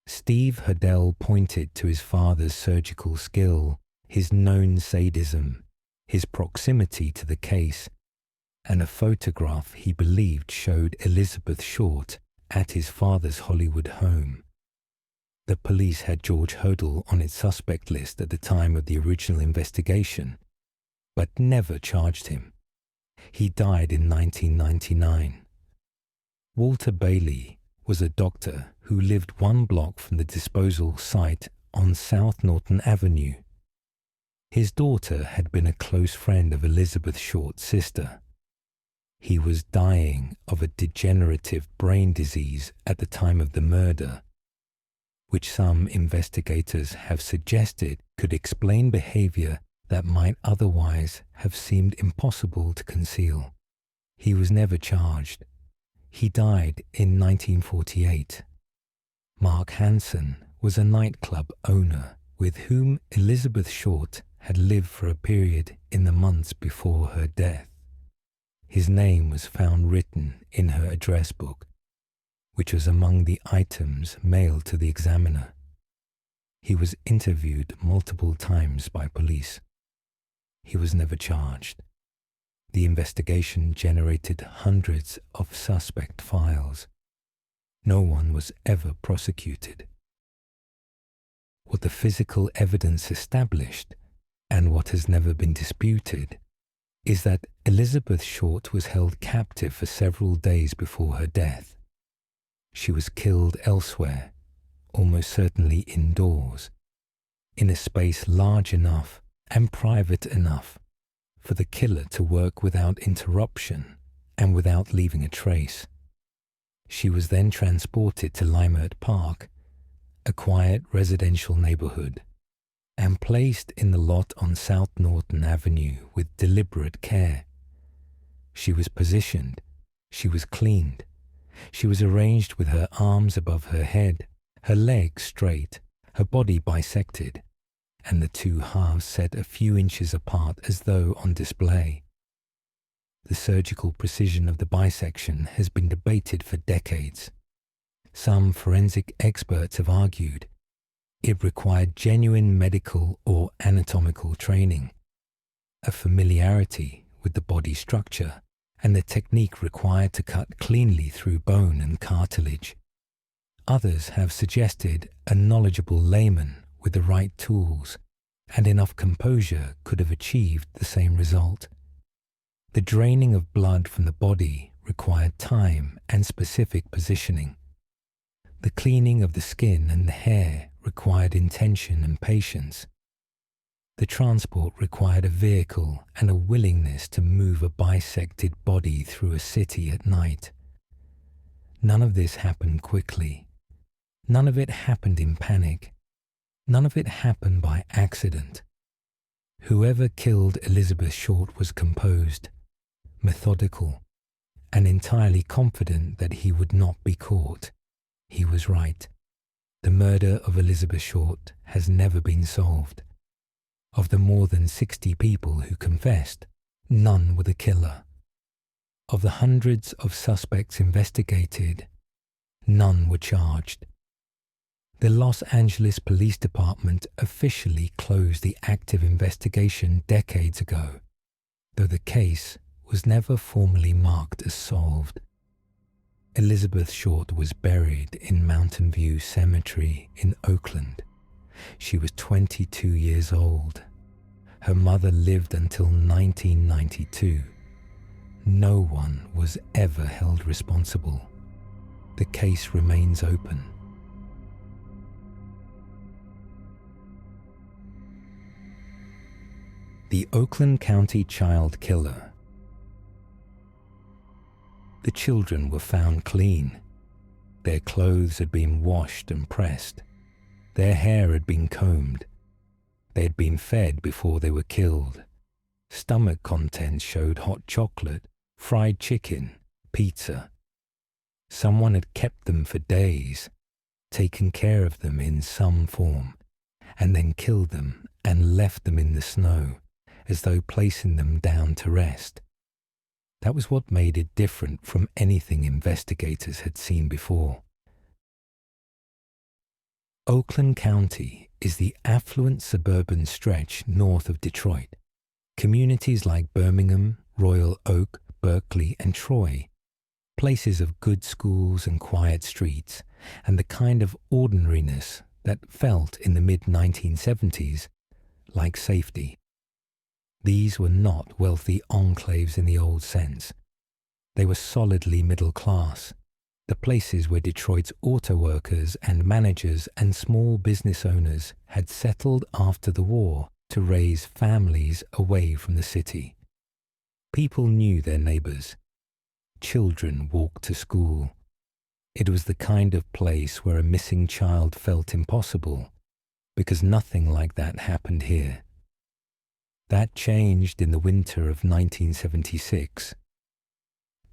Steve Hoddle pointed to his father's surgical skill, his known sadism, his proximity to the case, and a photograph he believed showed Elizabeth Short at his father's Hollywood home. The police had George Hoddle on its suspect list at the time of the original investigation, but never charged him. He died in 1999. Walter Bailey was a doctor who lived 1 block from the disposal site on South Norton Avenue. His daughter had been a close friend of Elizabeth Short's sister. He was dying of a degenerative brain disease at the time of the murder, which some investigators have suggested could explain behavior that might otherwise have seemed impossible to conceal. He was never charged. He died in 1948. Mark Hansen was a nightclub owner with whom Elizabeth Short had lived for a period in the months before her death. His name was found written in her address book, which was among the items mailed to the Examiner. He was interviewed multiple times by police. He was never charged. The investigation generated hundreds of suspect files. No one was ever prosecuted. What the physical evidence established, and what has never been disputed, is that Elizabeth Short was held captive for several days before her death. She was killed elsewhere, almost certainly indoors, in a space large enough and private enough for the killer to work without interruption and without leaving a trace. She was then transported to Limert Park, a quiet residential neighborhood, and placed in the lot on South Norton Avenue with deliberate care. She was positioned, she was cleaned, she was arranged with her arms above her head, her legs straight, her body bisected, and the two halves set a few inches apart as though on display. The surgical precision of the bisection has been debated for decades. Some forensic experts have argued it required genuine medical or anatomical training, a familiarity with the body structure, and the technique required to cut cleanly through bone and cartilage. Others have suggested a knowledgeable layman with the right tools and enough composure could have achieved the same result. The draining of blood from the body required time and specific positioning. The cleaning of the skin and the hair required intention and patience. The transport required a vehicle and a willingness to move a bisected body through a city at night. None of this happened quickly. None of it happened in panic. None of it happened by accident. Whoever killed Elizabeth Short was composed, methodical, and entirely confident that he would not be caught. He was right. The murder of Elizabeth Short has never been solved. Of the more than 60 people who confessed, none were the killer. Of the hundreds of suspects investigated, none were charged. The Los Angeles Police Department officially closed the active investigation decades ago, though the case was never formally marked as solved. Elizabeth Short was buried in Mountain View Cemetery in Oakland. She was 22 years old. Her mother lived until 1992. No one was ever held responsible. The case remains open. The Oakland County child killer. The children were found clean. Their clothes had been washed and pressed. Their hair had been combed. They had been fed before they were killed. Stomach contents showed hot chocolate, fried chicken, pizza. Someone had kept them for days, taken care of them in some form, and then killed them and left them in the snow, as though placing them down to rest. That was what made it different from anything investigators had seen before. Oakland County is the affluent suburban stretch north of Detroit. Communities like Birmingham, Royal Oak, Berkeley, and Troy, places of good schools and quiet streets, and the kind of ordinariness that felt in the mid-1970s like safety. These were not wealthy enclaves in the old sense. They were solidly middle class, the places where Detroit's auto workers and managers and small business owners had settled after the war to raise families away from the city. People knew their neighbors. Children walked to school. It was the kind of place where a missing child felt impossible, because nothing like that happened here. That changed in the winter of 1976.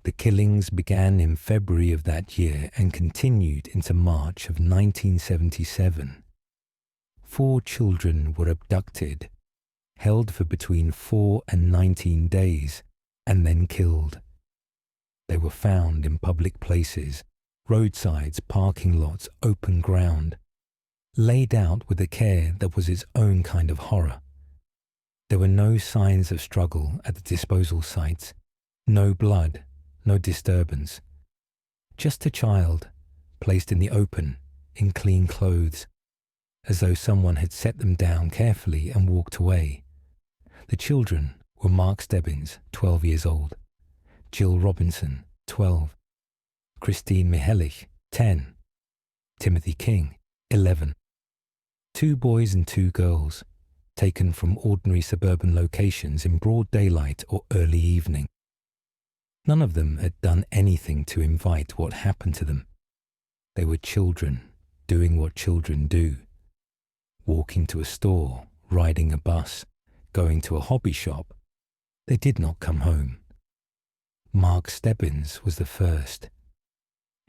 The killings began in February of that year and continued into March of 1977. 4 children were abducted, held for between 4 and 19 days, and then killed. They were found in public places, roadsides, parking lots, open ground, laid out with a care that was its own kind of horror. There were no signs of struggle at the disposal sites, no blood, no disturbance. Just a child, placed in the open, in clean clothes, as though someone had set them down carefully and walked away. The children were Mark Stebbins, 12 years old, Jill Robinson, 12, Christine Mihelich, 10, Timothy King, 11. 2 boys and 2 girls, taken from ordinary suburban locations in broad daylight or early evening. None of them had done anything to invite what happened to them. They were children doing what children do. Walking to a store, riding a bus, going to a hobby shop. They did not come home. Mark Stebbins was the first.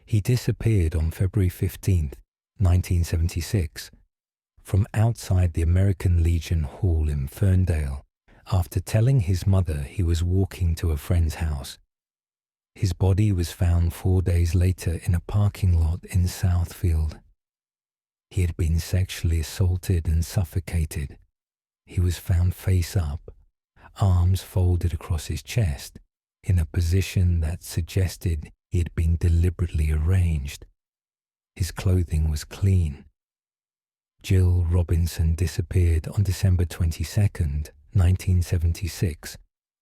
He disappeared on February 15th, 1976, from outside the American Legion Hall in Ferndale after telling his mother he was walking to a friend's house. His body was found 4 days later in a parking lot in Southfield. He had been sexually assaulted and suffocated. He was found face up, arms folded across his chest, in a position that suggested he had been deliberately arranged. His clothing was clean. Jill Robinson disappeared on December 22nd, 1976,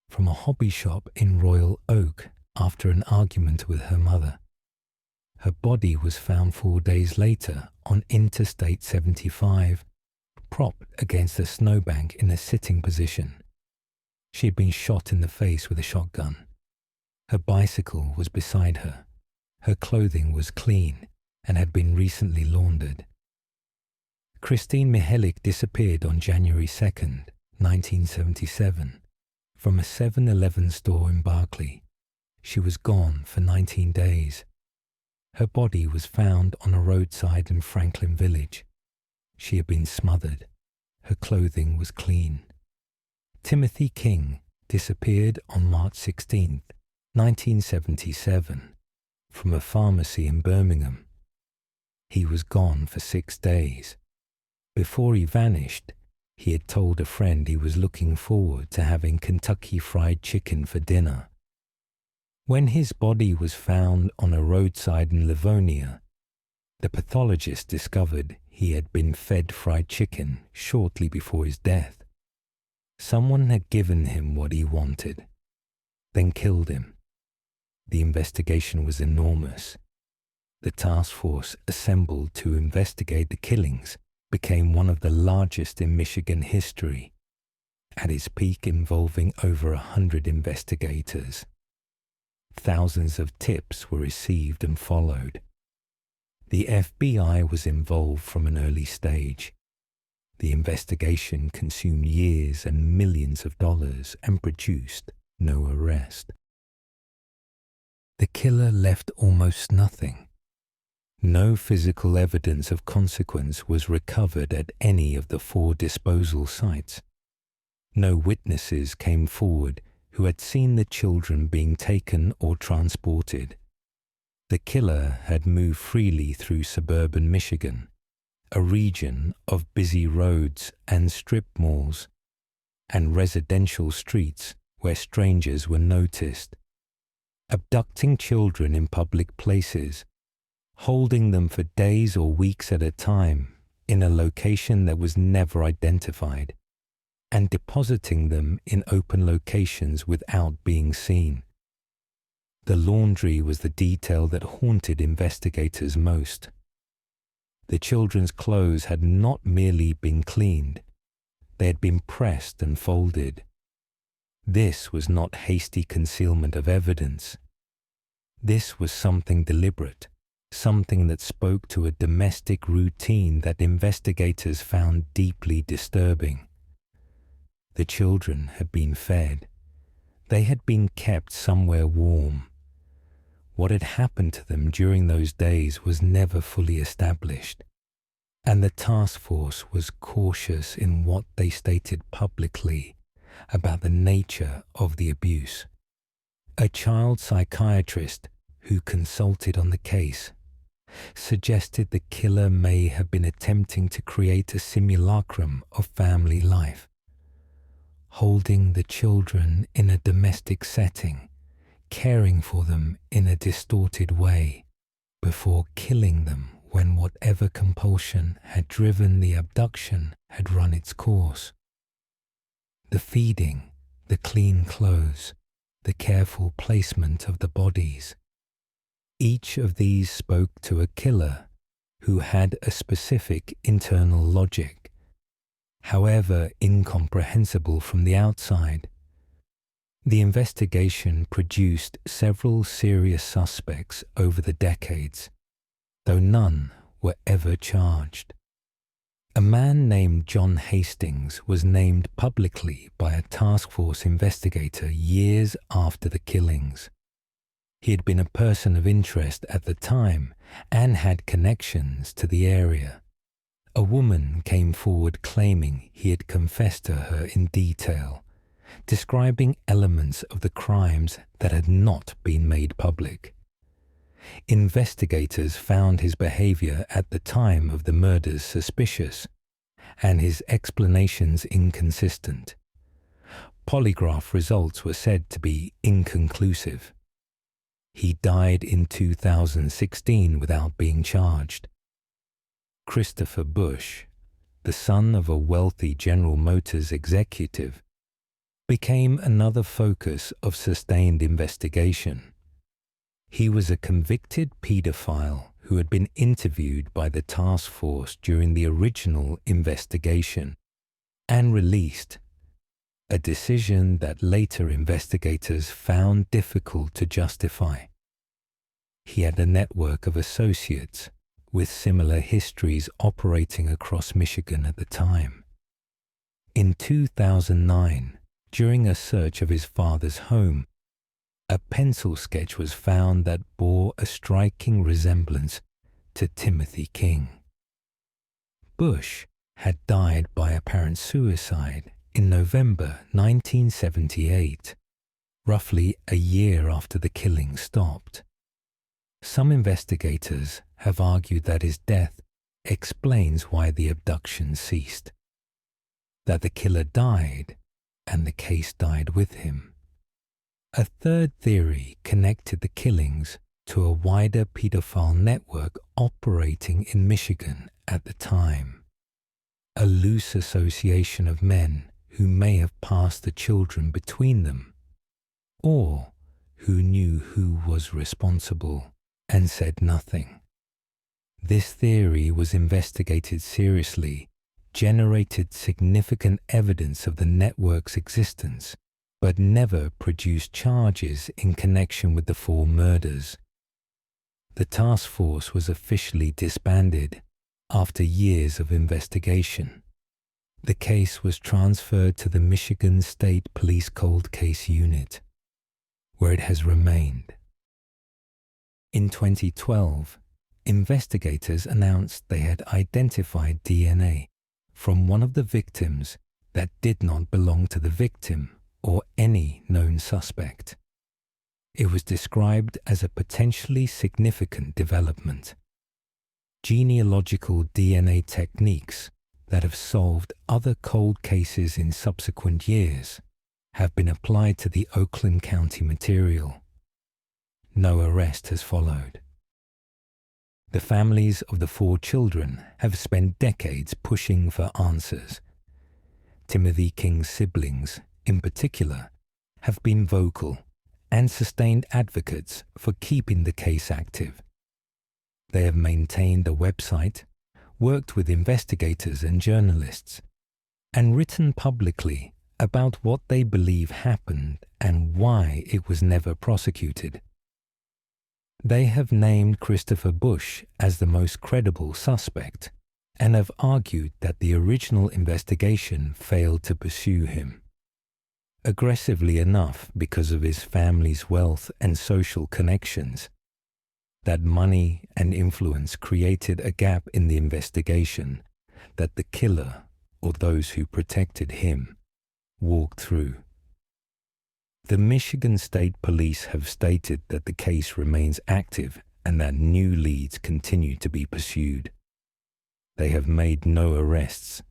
from a hobby shop in Royal Oak after an argument with her mother. Her body was found 4 days later on Interstate 75, propped against a snowbank in a sitting position. She had been shot in the face with a shotgun. Her bicycle was beside her. Her clothing was clean and had been recently laundered. Christine Mihelich disappeared on January 2nd, 1977, from a 7-Eleven store in Berkeley. She was gone for 19 days. Her body was found on a roadside in Franklin Village. She had been smothered. Her clothing was clean. Timothy King disappeared on March 16th, 1977, from a pharmacy in Birmingham. He was gone for 6 days. Before he vanished, he had told a friend he was looking forward to having Kentucky Fried Chicken for dinner. When his body was found on a roadside in Livonia, the pathologist discovered he had been fed fried chicken shortly before his death. Someone had given him what he wanted, then killed him. The investigation was enormous. The task force assembled to investigate the killings became one of the largest in Michigan history, at its peak involving over 100 investigators. thousands of tips were received and followed. The FBI was involved from an early stage. The investigation consumed years and millions of dollars and produced no arrest. The killer left almost nothing. No physical evidence of consequence was recovered at any of the 4 disposal sites. No witnesses came forward who had seen the children being taken or transported. The killer had moved freely through suburban Michigan, a region of busy roads and strip malls, and residential streets where strangers were noticed, abducting children in public places, holding them for days or weeks at a time in a location that was never identified, and depositing them in open locations without being seen. The laundry was the detail that haunted investigators most. The children's clothes had not merely been cleaned, they had been pressed and folded. This was not hasty concealment of evidence. This was something deliberate, something that spoke to a domestic routine that investigators found deeply disturbing. The children had been fed. They had been kept somewhere warm. What had happened to them during those days was never fully established, and the task force was cautious in what they stated publicly about the nature of the abuse. A child psychiatrist who consulted on the case suggested the killer may have been attempting to create a simulacrum of family life, holding the children in a domestic setting, caring for them in a distorted way, before killing them when whatever compulsion had driven the abduction had run its course. The feeding, the clean clothes, the careful placement of the bodies, each of these spoke to a killer who had a specific internal logic, however incomprehensible from the outside. The investigation produced several serious suspects over the decades, though none were ever charged. A man named John Hastings was named publicly by a task force investigator years after the killings. He had been a person of interest at the time and had connections to the area. A woman came forward claiming he had confessed to her in detail, describing elements of the crimes that had not been made public. Investigators found his behavior at the time of the murders suspicious, and his explanations inconsistent. Polygraph results were said to be inconclusive. He died in 2016 without being charged. Christopher Bush, the son of a wealthy General Motors executive, became another focus of sustained investigation. He was a convicted pedophile who had been interviewed by the task force during the original investigation and released, a decision that later investigators found difficult to justify. He had a network of associates with similar histories operating across Michigan at the time. In 2009, during a search of his father's home, a pencil sketch was found that bore a striking resemblance to Timothy King. Bush had died by apparent suicide in November 1978, roughly a year after the killing stopped. Some investigators have argued that his death explains why the abduction ceased, that the killer died and the case died with him. A third theory connected the killings to a wider pedophile network operating in Michigan at the time, a loose association of men who may have passed the children between them, or who knew who was responsible and said nothing. This theory was investigated seriously, generated significant evidence of the network's existence, but never produced charges in connection with the 4 murders. The task force was officially disbanded after years of investigation. The case was transferred to the Michigan State Police Cold Case Unit, where it has remained. In 2012, investigators announced they had identified DNA from one of the victims that did not belong to the victim or any known suspect. It was described as a potentially significant development. Genealogical DNA techniques that have solved other cold cases in subsequent years have been applied to the Oakland County material. No arrest has followed. The families of the 4 children have spent decades pushing for answers. Timothy King's siblings, in particular, have been vocal and sustained advocates for keeping the case active. They have maintained a website, worked with investigators and journalists, and written publicly about what they believe happened and why it was never prosecuted. They have named Christopher Bush as the most credible suspect and have argued that the original investigation failed to pursue him. Aggressively enough because of his family's wealth and social connections, that money and influence created a gap in the investigation that the killer, or those who protected him, walked through. The Michigan State Police have stated that the case remains active and that new leads continue to be pursued. They have made no arrests.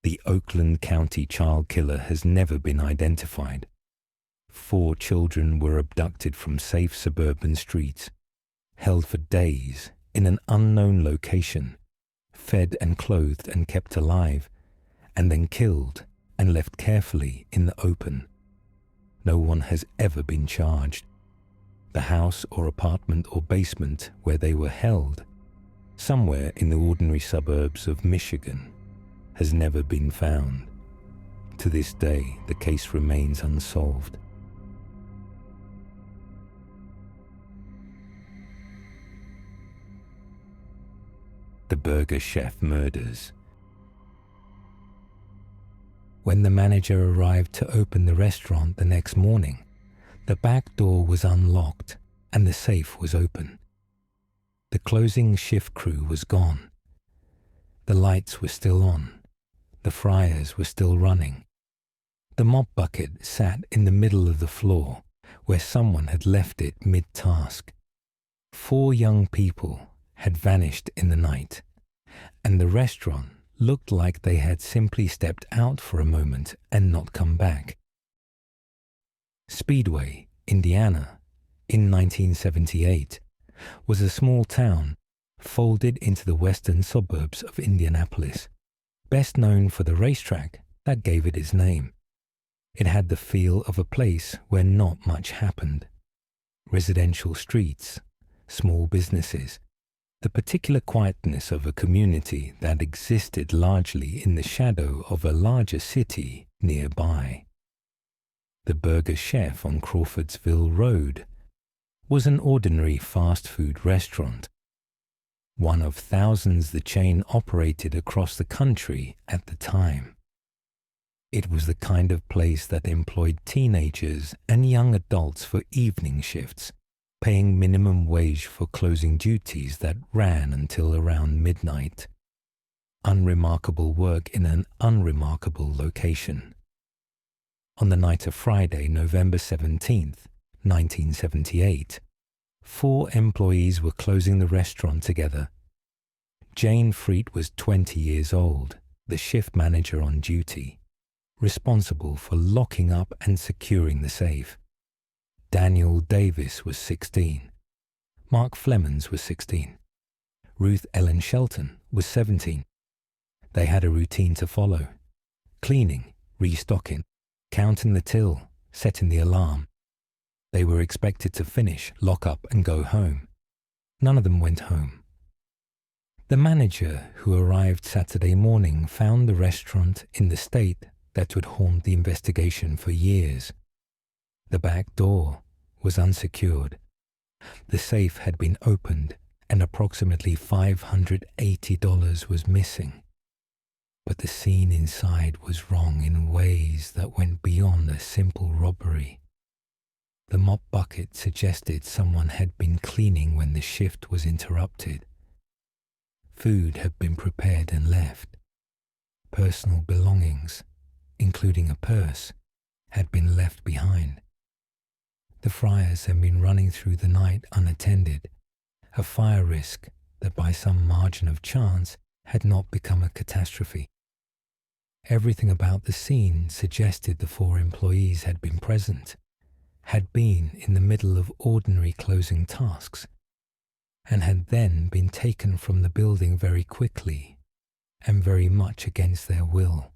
The Oakland County child killer has never been identified. 4 children were abducted from safe suburban streets, held for days in an unknown location, fed and clothed and kept alive, and then killed and left carefully in the open. No one has ever been charged. The house or apartment or basement where they were held, somewhere in the ordinary suburbs of Michigan, has never been found. To this day, the case remains unsolved. The Burger Chef Murders. When the manager arrived to open the restaurant the next morning, the back door was unlocked and the safe was open. The closing shift crew was gone. The lights were still on. The fryers were still running. The mop bucket sat in the middle of the floor where someone had left it mid-task. 4 young people had vanished in the night, and the restaurant looked like they had simply stepped out for a moment and not come back. Speedway, Indiana, in 1978, was a small town folded into the western suburbs of Indianapolis, best known for the racetrack that gave it its name. It had the feel of a place where not much happened. Residential streets, small businesses, the particular quietness of a community that existed largely in the shadow of a larger city nearby. The Burger Chef on Crawfordsville Road was an ordinary fast food restaurant, one of thousands the chain operated across the country at the time. It was the kind of place that employed teenagers and young adults for evening shifts, paying minimum wage for closing duties that ran until around midnight. Unremarkable work in an unremarkable location. On the night of Friday, November 17th, 1978, 4 employees were closing the restaurant together. Jane Freet was 20 years old, the shift manager on duty, responsible for locking up and securing the safe. Daniel Davis was 16. Mark Flemons was 16. Ruth Ellen Shelton was 17. They had a routine to follow: cleaning, restocking, counting the till, setting the alarm. They were expected to finish, lock up, and go home. None of them went home. The manager who arrived Saturday morning found the restaurant in the state that would haunt the investigation for years, The back door was unsecured. The safe had been opened and approximately $580 was missing. But the scene inside was wrong in ways that went beyond a simple robbery. The mop bucket suggested someone had been cleaning when the shift was interrupted. Food had been prepared and left. Personal belongings, including a purse, had been left behind. The friars had been running through the night unattended, a fire risk that by some margin of chance had not become a catastrophe. Everything about the scene suggested the 4 employees had been present, had been in the middle of ordinary closing tasks, and had then been taken from the building very quickly and very much against their will.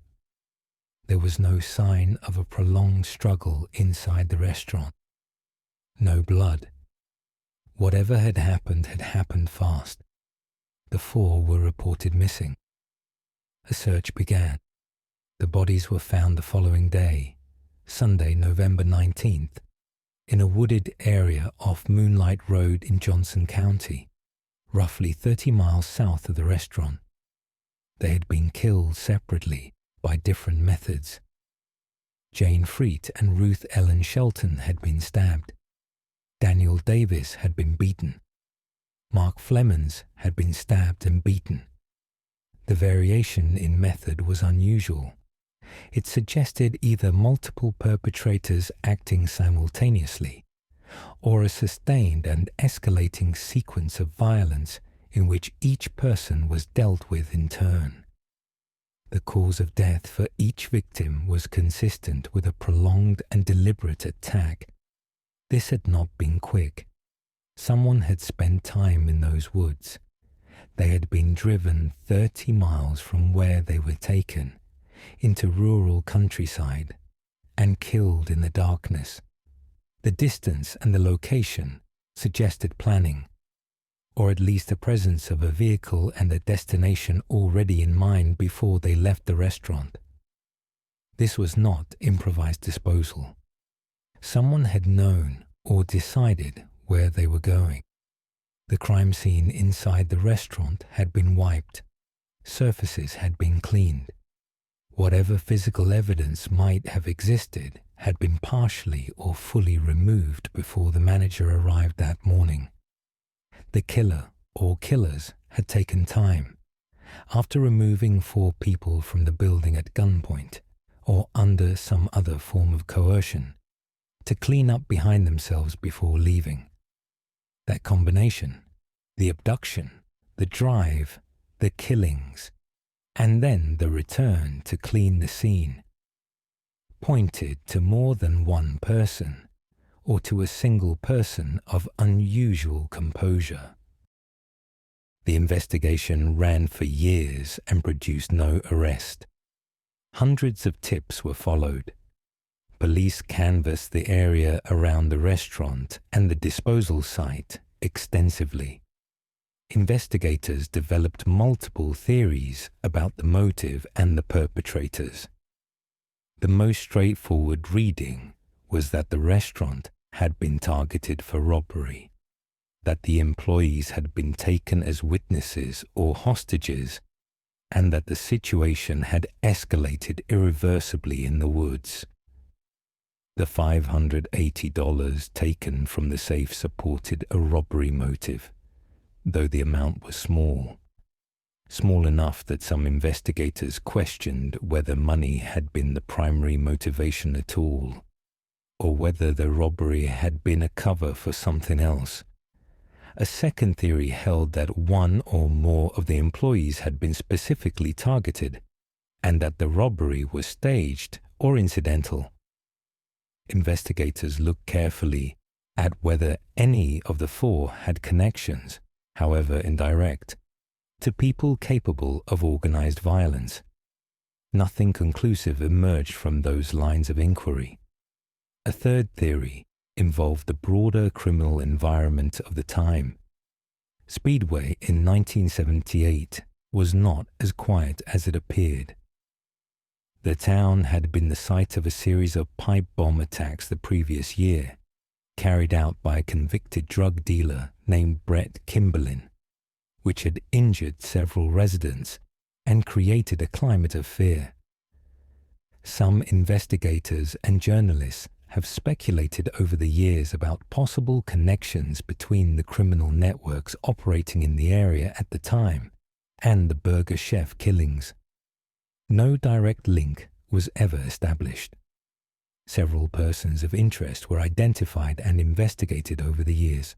There was no sign of a prolonged struggle inside the restaurant. No blood. Whatever had happened fast. The 4 were reported missing. A search began. The bodies were found the following day, Sunday, November 19th, in a wooded area off Moonlight Road in Johnson County, roughly 30 miles south of the restaurant. They had been killed separately by different methods. Jane Freet and Ruth Ellen Shelton had been stabbed. Daniel Davis had been beaten. Mark Flemons had been stabbed and beaten. The variation in method was unusual. It suggested either multiple perpetrators acting simultaneously, or a sustained and escalating sequence of violence in which each person was dealt with in turn. The cause of death for each victim was consistent with a prolonged and deliberate attack. This had not been quick. Someone had spent time in those woods. They had been driven 30 miles from where they were taken, into rural countryside, and killed in the darkness. The distance and the location suggested planning, or at least the presence of a vehicle and a destination already in mind before they left the restaurant. This was not improvised disposal. Someone had known or decided where they were going. The crime scene inside the restaurant had been wiped. Surfaces had been cleaned. Whatever physical evidence might have existed had been partially or fully removed before the manager arrived that morning. The killer or killers had taken time, after removing 4 people from the building at gunpoint or under some other form of coercion, to clean up behind themselves before leaving. That combination, the abduction, the drive, the killings, and then the return to clean the scene, pointed to more than one person, or to a single person of unusual composure. The investigation ran for years and produced no arrest. Hundreds of tips were followed. Police canvassed the area around the restaurant and the disposal site extensively. Investigators developed multiple theories about the motive and the perpetrators. The most straightforward reading was that the restaurant had been targeted for robbery, that the employees had been taken as witnesses or hostages, and that the situation had escalated irreversibly in the woods. The $580 taken from the safe supported a robbery motive, though the amount was small enough that some investigators questioned whether money had been the primary motivation at all, or whether the robbery had been a cover for something else. A second theory held that one or more of the employees had been specifically targeted, and that the robbery was staged or incidental. Investigators looked carefully at whether any of the 4 had connections, however indirect, to people capable of organized violence. Nothing conclusive emerged from those lines of inquiry. A third theory involved the broader criminal environment of the time. Speedway in 1978 was not as quiet as it appeared. The town had been the site of a series of pipe bomb attacks the previous year, carried out by a convicted drug dealer named Brett Kimberlin, which had injured several residents and created a climate of fear. Some investigators and journalists have speculated over the years about possible connections between the criminal networks operating in the area at the time and the burger chef killings. No direct link was ever established. Several persons of interest were identified and investigated over the years.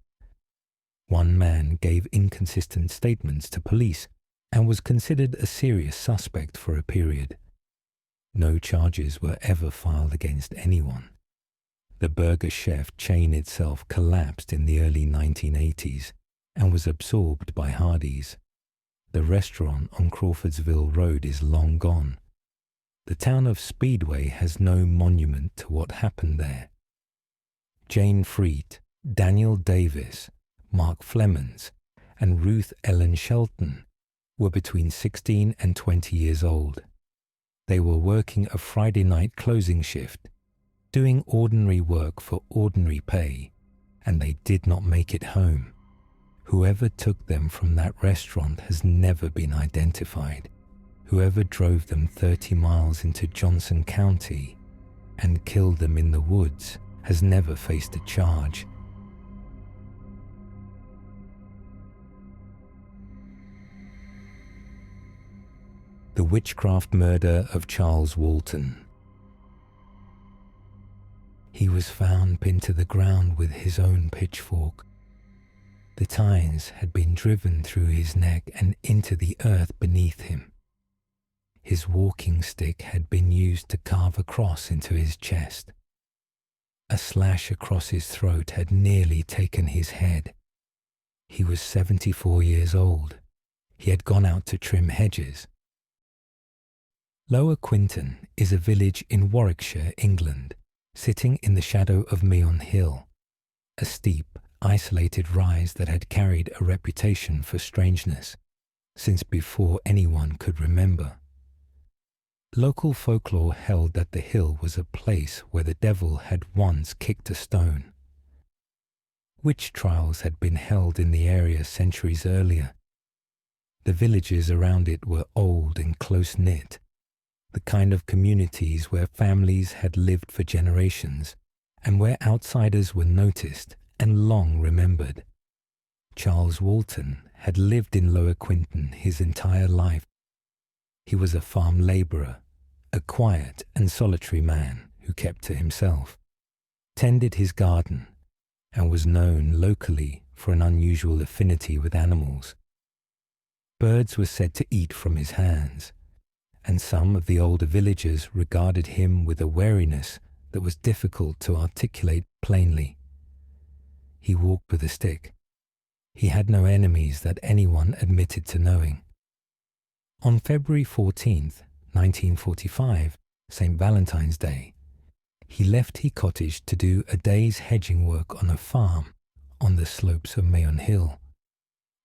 One man gave inconsistent statements to police and was considered a serious suspect for a period. No charges were ever filed against anyone. The burger chef chain itself collapsed in the early 1980s and was absorbed by Hardee's. The restaurant on Crawfordsville Road is long gone. The town of Speedway has no monument to what happened there. Jane Freet, Daniel Davis, Mark Flemons, and Ruth Ellen Shelton were between 16 and 20 years old. They were working a Friday night closing shift, doing ordinary work for ordinary pay, and they did not make it home. Whoever took them from that restaurant has never been identified. Whoever drove them 30 miles into Johnson County and killed them in the woods has never faced a charge. The Witchcraft murder of Charles Walton. He was found pinned to the ground with his own pitchfork. The tines had been driven through his neck and into the earth beneath him. His walking stick had been used to carve a cross into his chest. A slash across his throat had nearly taken his head. He was 74 years old. He had gone out to trim hedges. Lower Quinton is a village in Warwickshire, England, sitting in the shadow of Meon Hill, a steep, isolated rise that had carried a reputation for strangeness since before anyone could remember. Local folklore held that the hill was a place where the devil had once kicked a stone. Witch trials had been held in the area centuries earlier. The villages around it were old and close-knit, the kind of communities where families had lived for generations and where outsiders were noticed and long remembered. Charles Walton had lived in Lower Quinton his entire life. He was a farm labourer, a quiet and solitary man who kept to himself, tended his garden, and was known locally for an unusual affinity with animals. Birds were said to eat from his hands, and some of the older villagers regarded him with a wariness that was difficult to articulate plainly. He walked with a stick. He had no enemies that anyone admitted to knowing. On February 14th, 1945, St. Valentine's Day, he left his cottage to do a day's hedging work on a farm on the slopes of Meon Hill.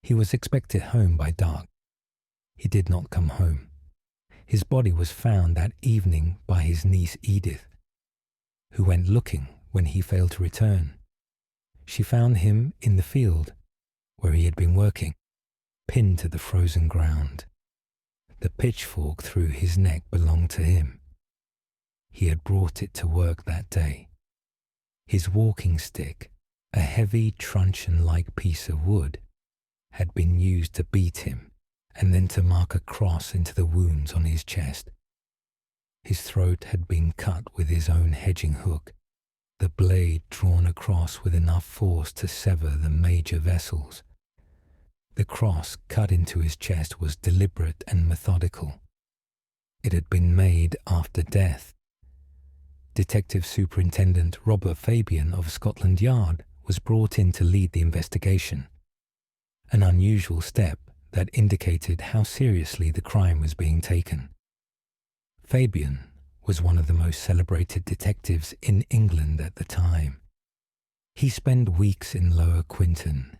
He was expected home by dark. He did not come home. His body was found that evening by his niece Edith, who went looking when he failed to return. She found him in the field where he had been working, pinned to the frozen ground. The pitchfork through his neck belonged to him. He had brought it to work that day. His walking stick, a heavy truncheon-like piece of wood, had been used to beat him and then to mark a cross into the wounds on his chest. His throat had been cut with his own hedging hook, the blade drawn across with enough force to sever the major vessels. The cross cut into his chest was deliberate and methodical. It had been made after death. Detective Superintendent Robert Fabian of Scotland Yard was brought in to lead the investigation, an unusual step that indicated how seriously the crime was being taken. Fabian was one of the most celebrated detectives in England at the time. He spent weeks in Lower Quinton,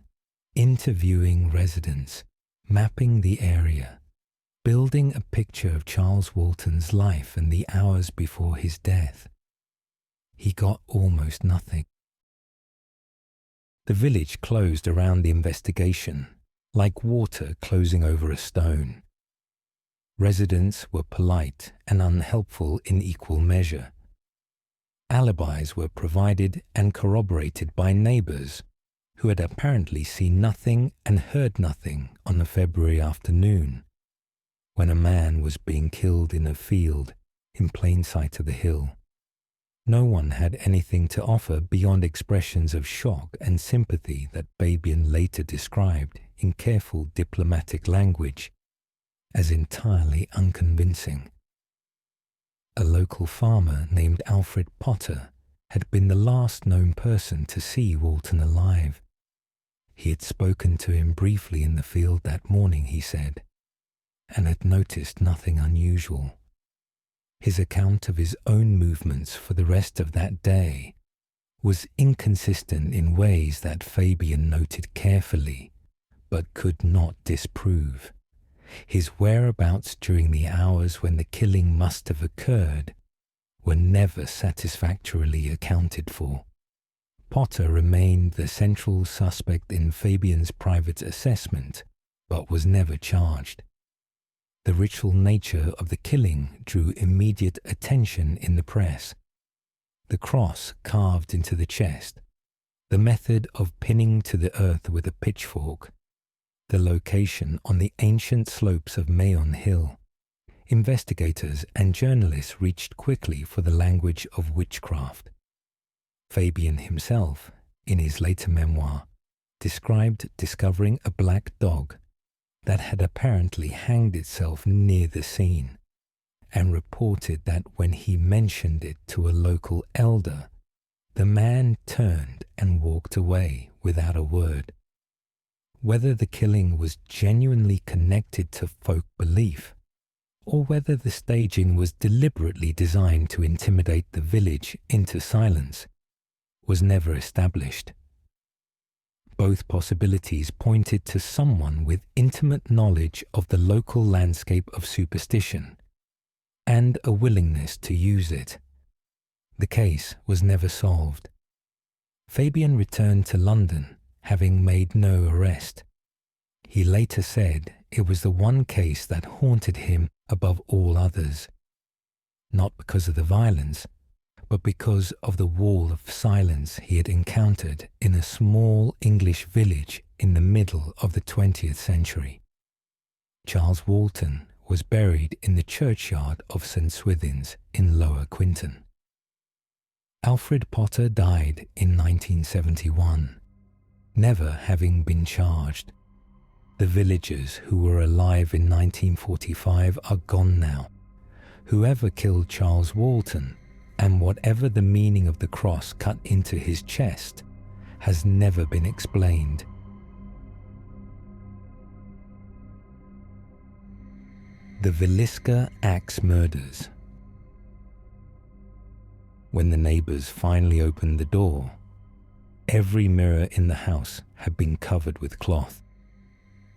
interviewing residents, mapping the area, building a picture of Charles Walton's life and the hours before his death. He got almost nothing. The village closed around the investigation, like water closing over a stone. Residents were polite and unhelpful in equal measure. Alibis were provided and corroborated by neighbours who had apparently seen nothing and heard nothing on a February afternoon when a man was being killed in a field in plain sight of the hill. No one had anything to offer beyond expressions of shock and sympathy that Fabian later described in careful diplomatic language as entirely unconvincing. A local farmer named Alfred Potter had been the last known person to see Walton alive. He had spoken to him briefly in the field that morning, he said, and had noticed nothing unusual. His account of his own movements for the rest of that day was inconsistent in ways that Fabian noted carefully, but could not disprove. His whereabouts during the hours when the killing must have occurred were never satisfactorily accounted for. Potter remained the central suspect in Fabian's private assessment, but was never charged. The ritual nature of the killing drew immediate attention in the press. The cross carved into the chest, the method of pinning to the earth with a pitchfork, the location on the ancient slopes of Mayon Hill. Investigators and journalists reached quickly for the language of witchcraft. Fabian himself, in his later memoir, described discovering a black dog that had apparently hanged itself near the scene, and reported that when he mentioned it to a local elder, the man turned and walked away without a word. Whether the killing was genuinely connected to folk belief, or whether the staging was deliberately designed to intimidate the village into silence, was never established. Both possibilities pointed to someone with intimate knowledge of the local landscape of superstition and a willingness to use it. The case was never solved. Fabian returned to London, having made no arrest. He later said it was the one case that haunted him above all others, not because of the violence, but because of the wall of silence he had encountered in a small English village in the middle of the 20th century. Charles Walton was buried in the churchyard of St. Swithin's in Lower Quinton. Alfred Potter died in 1971, never having been charged. The villagers who were alive in 1945 are gone now. Whoever killed Charles Walton, and whatever the meaning of the cross cut into his chest, has never been explained. The Villisca Axe Murders. When the neighbours finally opened the door, every mirror in the house had been covered with cloth.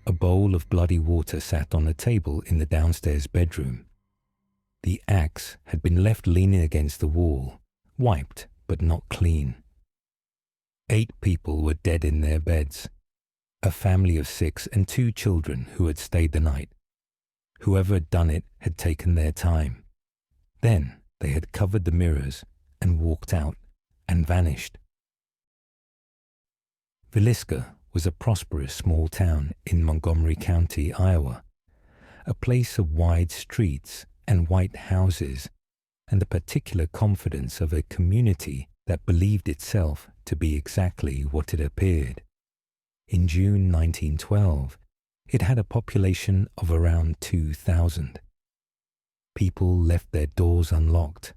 A bowl of bloody water sat on a table in the downstairs bedroom. The axe had been left leaning against the wall, wiped but not clean. 8 people were dead in their beds, a family of 6 and 2 children who had stayed the night. Whoever had done it had taken their time. Then they had covered the mirrors and walked out and vanished. Villisca was a prosperous small town in Montgomery County, Iowa, a place of wide streets and white houses, and the particular confidence of a community that believed itself to be exactly what it appeared. In June 1912, it had a population of around 2,000. People left their doors unlocked.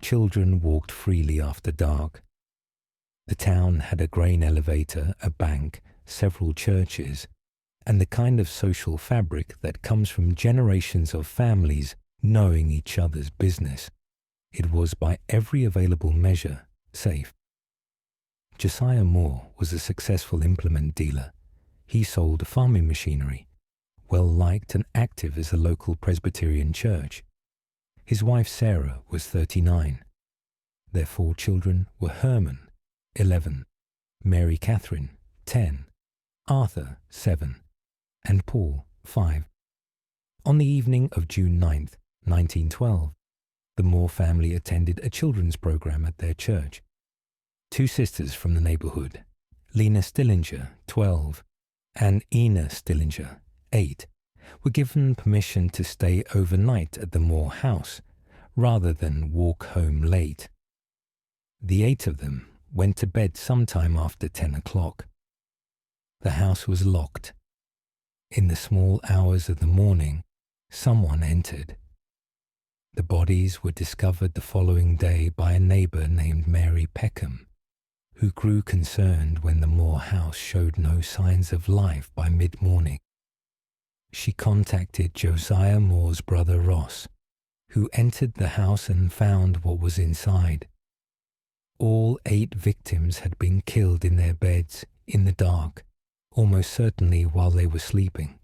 Children walked freely after dark. The town had a grain elevator, a bank, several churches, and the kind of social fabric that comes from generations of families knowing each other's business. It was by every available measure safe. Josiah Moore was a successful implement dealer. He sold farming machinery. well-liked and active as a local Presbyterian church. His wife Sarah was 39. Their 4 children were Herman, 11, Mary Catherine, 10, Arthur, 7, and Paul, 5. On the evening of June 9th, 1912, the Moore family attended a children's program at their church. 2 sisters from the neighborhood, Lena Stillinger, 12, and Ina Stillinger, 8, were given permission to stay overnight at the Moore house rather than walk home late. The 8 of them went to bed sometime after 10 o'clock. The house was locked. In the small hours of the morning, someone entered. The bodies were discovered the following day by a neighbor named Mary Peckham, who grew concerned when the Moore house showed no signs of life by mid-morning. She contacted Josiah Moore's brother Ross, who entered the house and found what was inside. All 8 victims had been killed in their beds, in the dark, almost certainly while they were sleeping.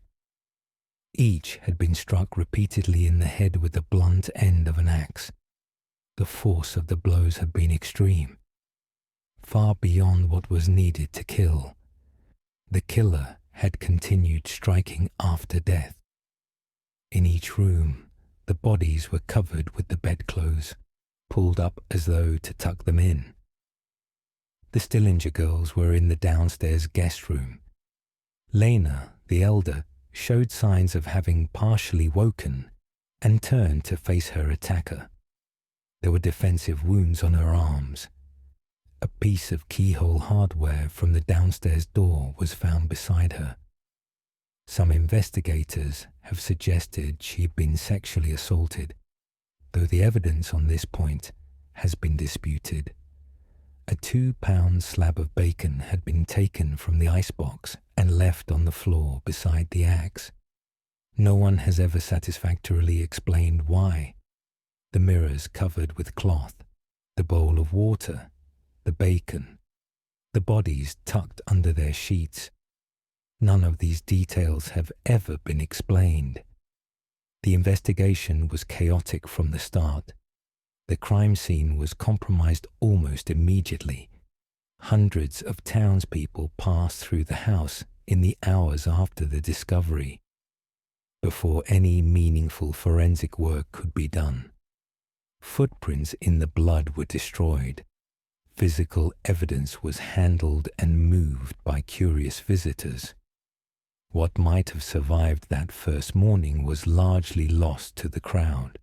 Each had been struck repeatedly in the head with the blunt end of an axe. The force of the blows had been extreme, far beyond what was needed to kill. The killer had continued striking after death. In each room, the bodies were covered with the bedclothes, pulled up as though to tuck them in. The Stillinger girls were in the downstairs guest room. Lena, the elder, showed signs of having partially woken and turned to face her attacker. There were defensive wounds on her arms. A piece of keyhole hardware from the downstairs door was found beside her. Some investigators have suggested she had been sexually assaulted, though the evidence on this point has been disputed. A 2-pound slab of bacon had been taken from the icebox and left on the floor beside the axe. No one has ever satisfactorily explained why. The mirrors covered with cloth, the bowl of water, the bacon, the bodies tucked under their sheets. None of these details have ever been explained. The investigation was chaotic from the start. The crime scene was compromised almost immediately. Hundreds of townspeople passed through the house in the hours after the discovery, before any meaningful forensic work could be done. Footprints in the blood were destroyed. Physical evidence was handled and moved by curious visitors. What might have survived that first morning was largely lost to the crowd.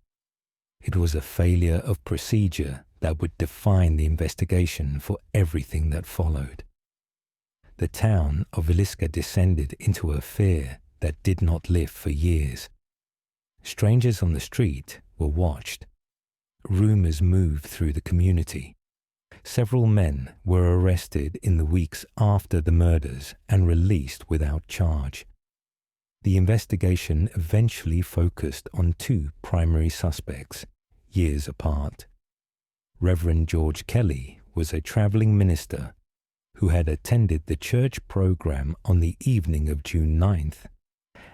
It was a failure of procedure that would define the investigation for everything that followed. The town of Villisca descended into a fear that did not lift for years. Strangers on the street were watched. Rumors moved through the community. Several men were arrested in the weeks after the murders and released without charge. The investigation eventually focused on 2 primary suspects, years apart. Reverend George Kelly was a traveling minister who had attended the church program on the evening of June 9th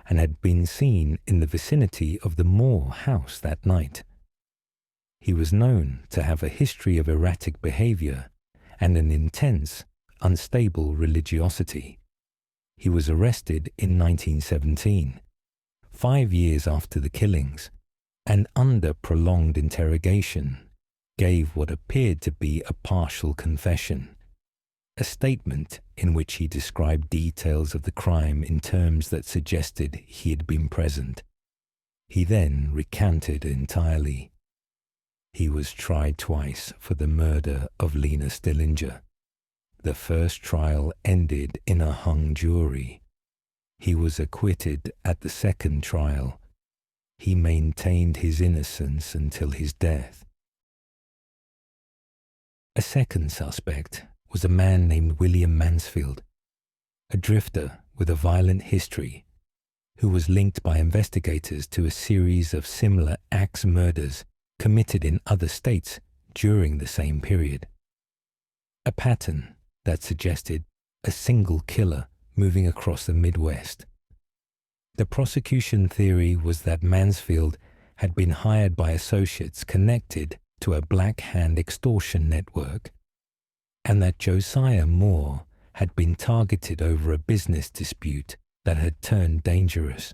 and had been seen in the vicinity of the Moore house that night. He was known to have a history of erratic behavior and an intense, unstable religiosity. He was arrested in 1917, 5 years after the killings, and under prolonged interrogation, gave what appeared to be a partial confession, a statement in which he described details of the crime in terms that suggested he had been present. He then recanted entirely. He was tried twice for the murder of Lena Stillinger. The first trial ended in a hung jury. He was acquitted at the second trial. He maintained his innocence until his death. A second suspect was a man named William Mansfield, a drifter with a violent history, who was linked by investigators to a series of similar axe murders committed in other states during the same period. A pattern that suggested a single killer moving across the Midwest. The prosecution theory was that Mansfield had been hired by associates connected to a Black Hand extortion network, and that Josiah Moore had been targeted over a business dispute that had turned dangerous.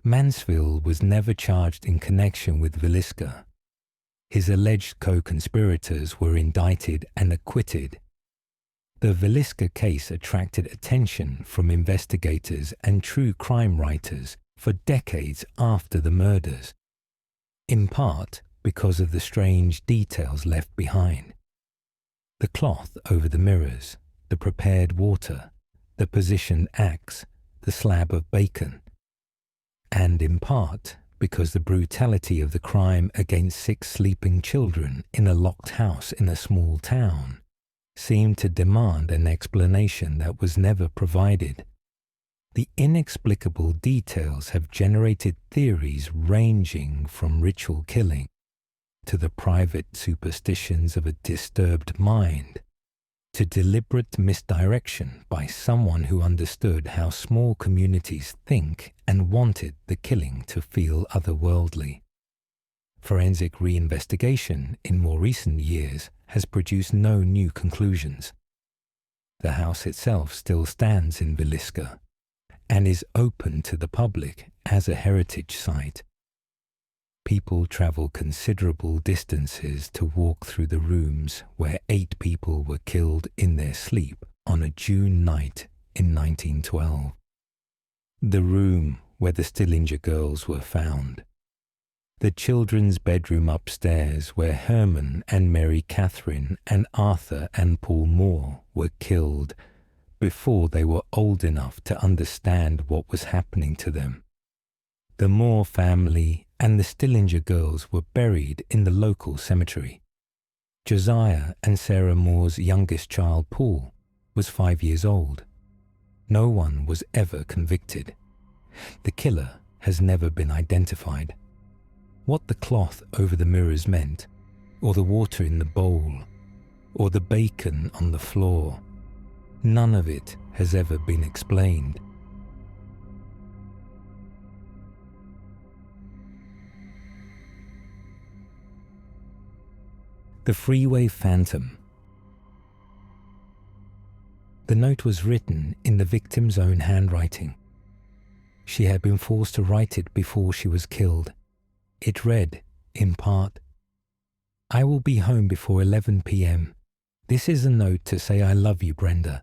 Mansfield was never charged in connection with Villisca. His alleged co-conspirators were indicted and acquitted. The Villisca case attracted attention from investigators and true crime writers for decades after the murders, in part because of the strange details left behind. The cloth over the mirrors, the prepared water, the positioned axe, the slab of bacon, and in part because the brutality of the crime against 6 sleeping children in a locked house in a small town seemed to demand an explanation that was never provided. The inexplicable details have generated theories ranging from ritual killing to the private superstitions of a disturbed mind, to deliberate misdirection by someone who understood how small communities think and wanted the killing to feel otherworldly. Forensic reinvestigation in more recent years has produced no new conclusions. The house itself still stands in Villisca and is open to the public as a heritage site. People travel considerable distances to walk through the rooms where 8 people were killed in their sleep on a June night in 1912. The room where the Stillinger girls were found. The children's bedroom upstairs where Herman and Mary Catherine and Arthur and Paul Moore were killed before they were old enough to understand what was happening to them. The Moore family and the Stillinger girls were buried in the local cemetery. Josiah and Sarah Moore's youngest child, Paul, was 5 years old. No one was ever convicted. The killer has never been identified. What the cloth over the mirrors meant, or the water in the bowl, or the bacon on the floor, none of it has ever been explained. The Freeway Phantom. The note was written in the victim's own handwriting. She had been forced to write it before she was killed. It read, in part, "I will be home before 11 p.m. This is a note to say I love you, Brenda.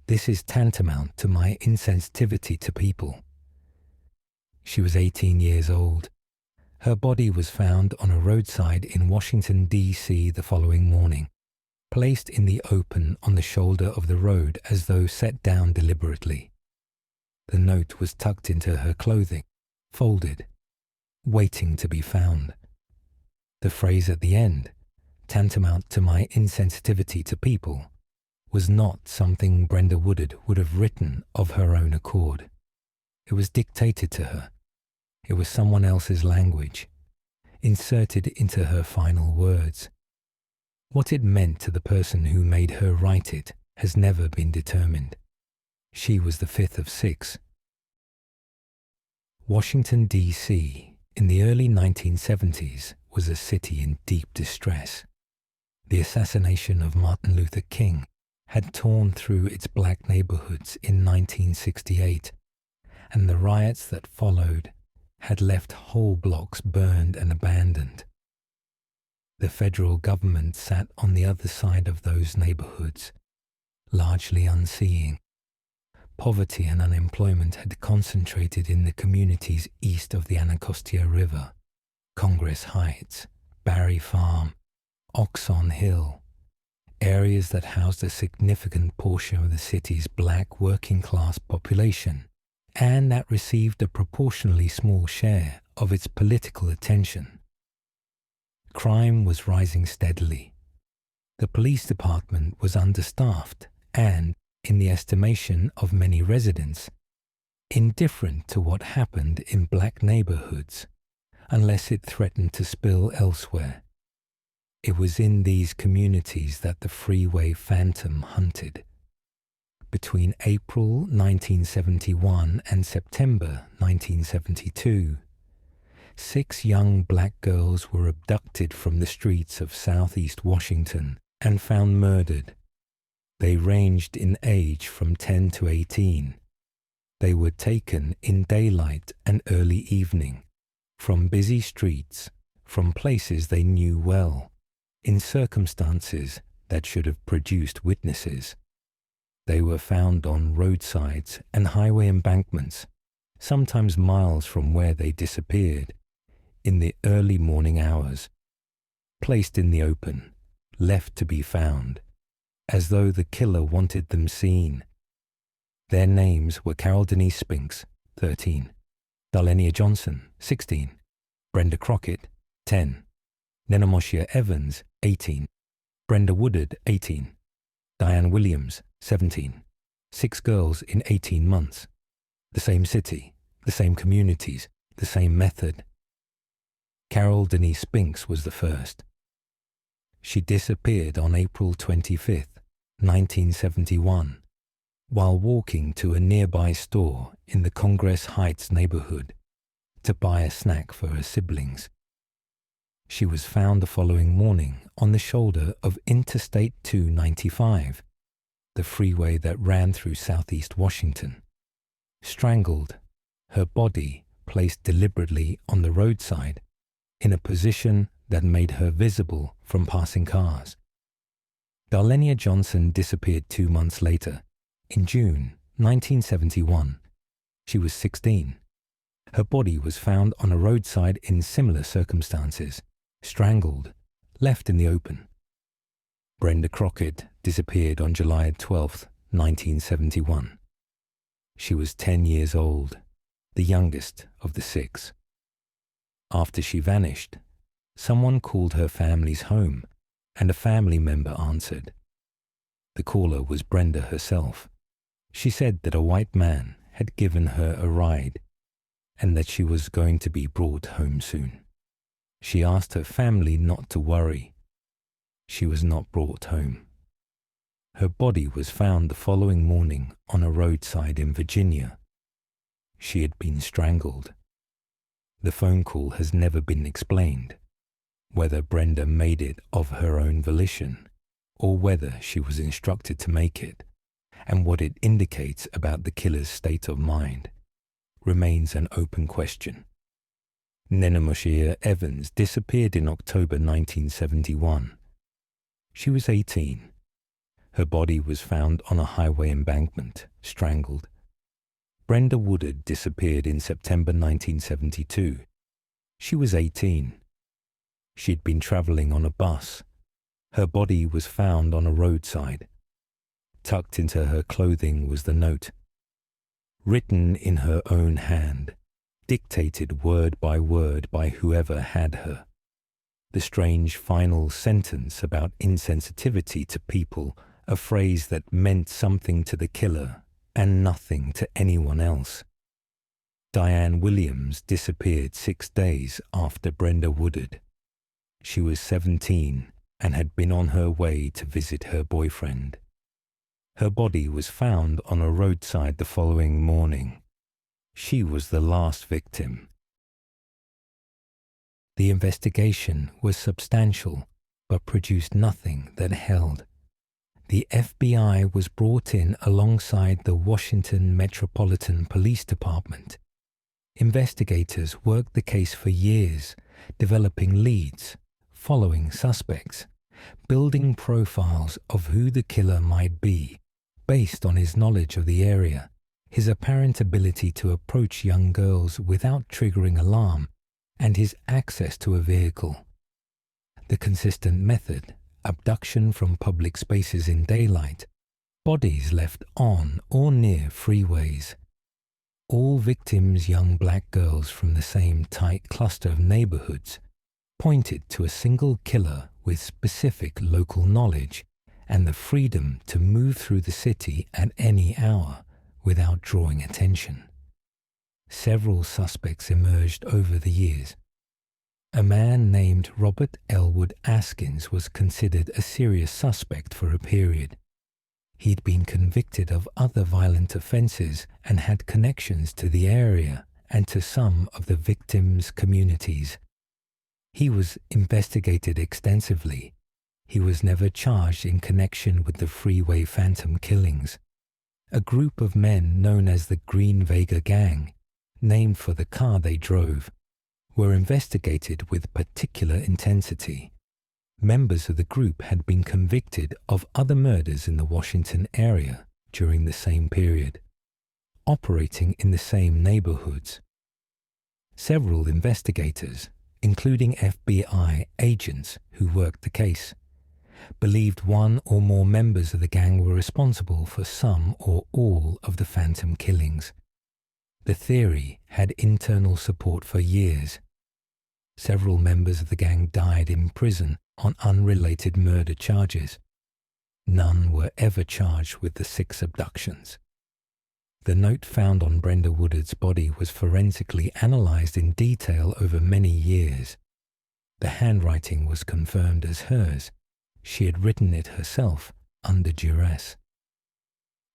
This is tantamount to my insensitivity to people." She was 18 years old. Her body was found on a roadside in Washington, D.C. the following morning, placed in the open on the shoulder of the road as though set down deliberately. The note was tucked into her clothing, folded, waiting to be found. The phrase at the end, tantamount to my insensitivity to people, was not something Brenda Woodard would have written of her own accord. It was dictated to her. It was someone else's language, inserted into her final words. What it meant to the person who made her write it has never been determined. She was the 5th of 6. Washington, D.C., in the early 1970s, was a city in deep distress. The assassination of Martin Luther King had torn through its black neighborhoods in 1968, and the riots that followed had left whole blocks burned and abandoned. The federal government sat on the other side of those neighborhoods, largely unseeing. Poverty and unemployment had concentrated in the communities east of the Anacostia River, Congress Heights, Barry Farm, Oxon Hill, areas that housed a significant portion of the city's black working-class population, and that received a proportionally small share of its political attention. Crime was rising steadily. The police department was understaffed and, in the estimation of many residents, indifferent to what happened in black neighborhoods, unless it threatened to spill elsewhere. It was in these communities that the Freeway Phantom hunted. between April 1971 and September 1972. 6 young black girls were abducted from the streets of southeast Washington and found murdered. They ranged in age from 10 to 18. They were taken in daylight and early evening, from busy streets, from places they knew well, in circumstances that should have produced witnesses. They were found on roadsides and highway embankments, sometimes miles from where they disappeared, in the early morning hours, placed in the open, left to be found, as though the killer wanted them seen. Their names were Carol Denise Spinks, 13, Darlenia Johnson, 16, Brenda Crockett, 10, Nenomoshia Evans, 18, Brenda Woodard, 18, Diane Williams, 17, 6 girls in 18 months, the same city, the same communities, the same method. Carol Denise Spinks was the first. She disappeared on April 25th, 1971, while walking to a nearby store in the Congress Heights neighborhood to buy a snack for her siblings. She was found the following morning on the shoulder of Interstate 295, the freeway that ran through southeast Washington. Strangled, her body placed deliberately on the roadside in a position that made her visible from passing cars. Darlenia Johnson disappeared 2 months later, in June 1971. She was 16. Her body was found on a roadside in similar circumstances, strangled, left in the open. Brenda Crockett disappeared on July 12, 1971. She was 10 years old, the youngest of the 6. After she vanished, someone called her family's home, and a family member answered. The caller was Brenda herself. She said that a white man had given her a ride, and that she was going to be brought home soon. She asked her family not to worry. She was not brought home. Her body was found the following morning on a roadside in Virginia. She had been strangled. The phone call has never been explained, whether Brenda made it of her own volition, or whether she was instructed to make it, and what it indicates about the killer's state of mind remains an open question. Nenomoshia Evans disappeared in October 1971. She was 18. Her body was found on a highway embankment, strangled. Brenda Woodard disappeared in September 1972. She was 18. She'd been traveling on a bus. Her body was found on a roadside. Tucked into her clothing was the note, written in her own hand, dictated word by whoever had her. The strange final sentence about insensitivity to people, a phrase that meant something to the killer and nothing to anyone else. Diane Williams disappeared 6 days after Brenda Woodard. She was 17 and had been on her way to visit her boyfriend. Her body was found on a roadside the following morning. She was the last victim. The investigation was substantial, but produced nothing that held. The FBI was brought in alongside the Washington Metropolitan Police Department. Investigators worked the case for years, developing leads, following suspects, building profiles of who the killer might be, based on his knowledge of the area, his apparent ability to approach young girls without triggering alarm, and his access to a vehicle. The consistent method: abduction from public spaces in daylight, bodies left on or near freeways. All victims young black girls from the same tight cluster of neighborhoods, pointed to a single killer with specific local knowledge and the freedom to move through the city at any hour without drawing attention. Several suspects emerged over the years. A man named Robert Elwood Askins was considered a serious suspect for a period. He'd been convicted of other violent offences and had connections to the area and to some of the victims' communities. He was investigated extensively. He was never charged in connection with the Freeway Phantom killings. A group of men known as the Green Vega Gang, named for the car they drove, were investigated with particular intensity. Members of the group had been convicted of other murders in the Washington area during the same period, operating in the same neighborhoods. Several investigators, including FBI agents who worked the case, believed one or more members of the gang were responsible for some or all of the Phantom killings. The theory had internal support for years. Several members of the gang died in prison on unrelated murder charges. None were ever charged with the 6 abductions. The note found on Brenda Woodard's body was forensically analysed in detail over many years. The handwriting was confirmed as hers. She had written it herself under duress.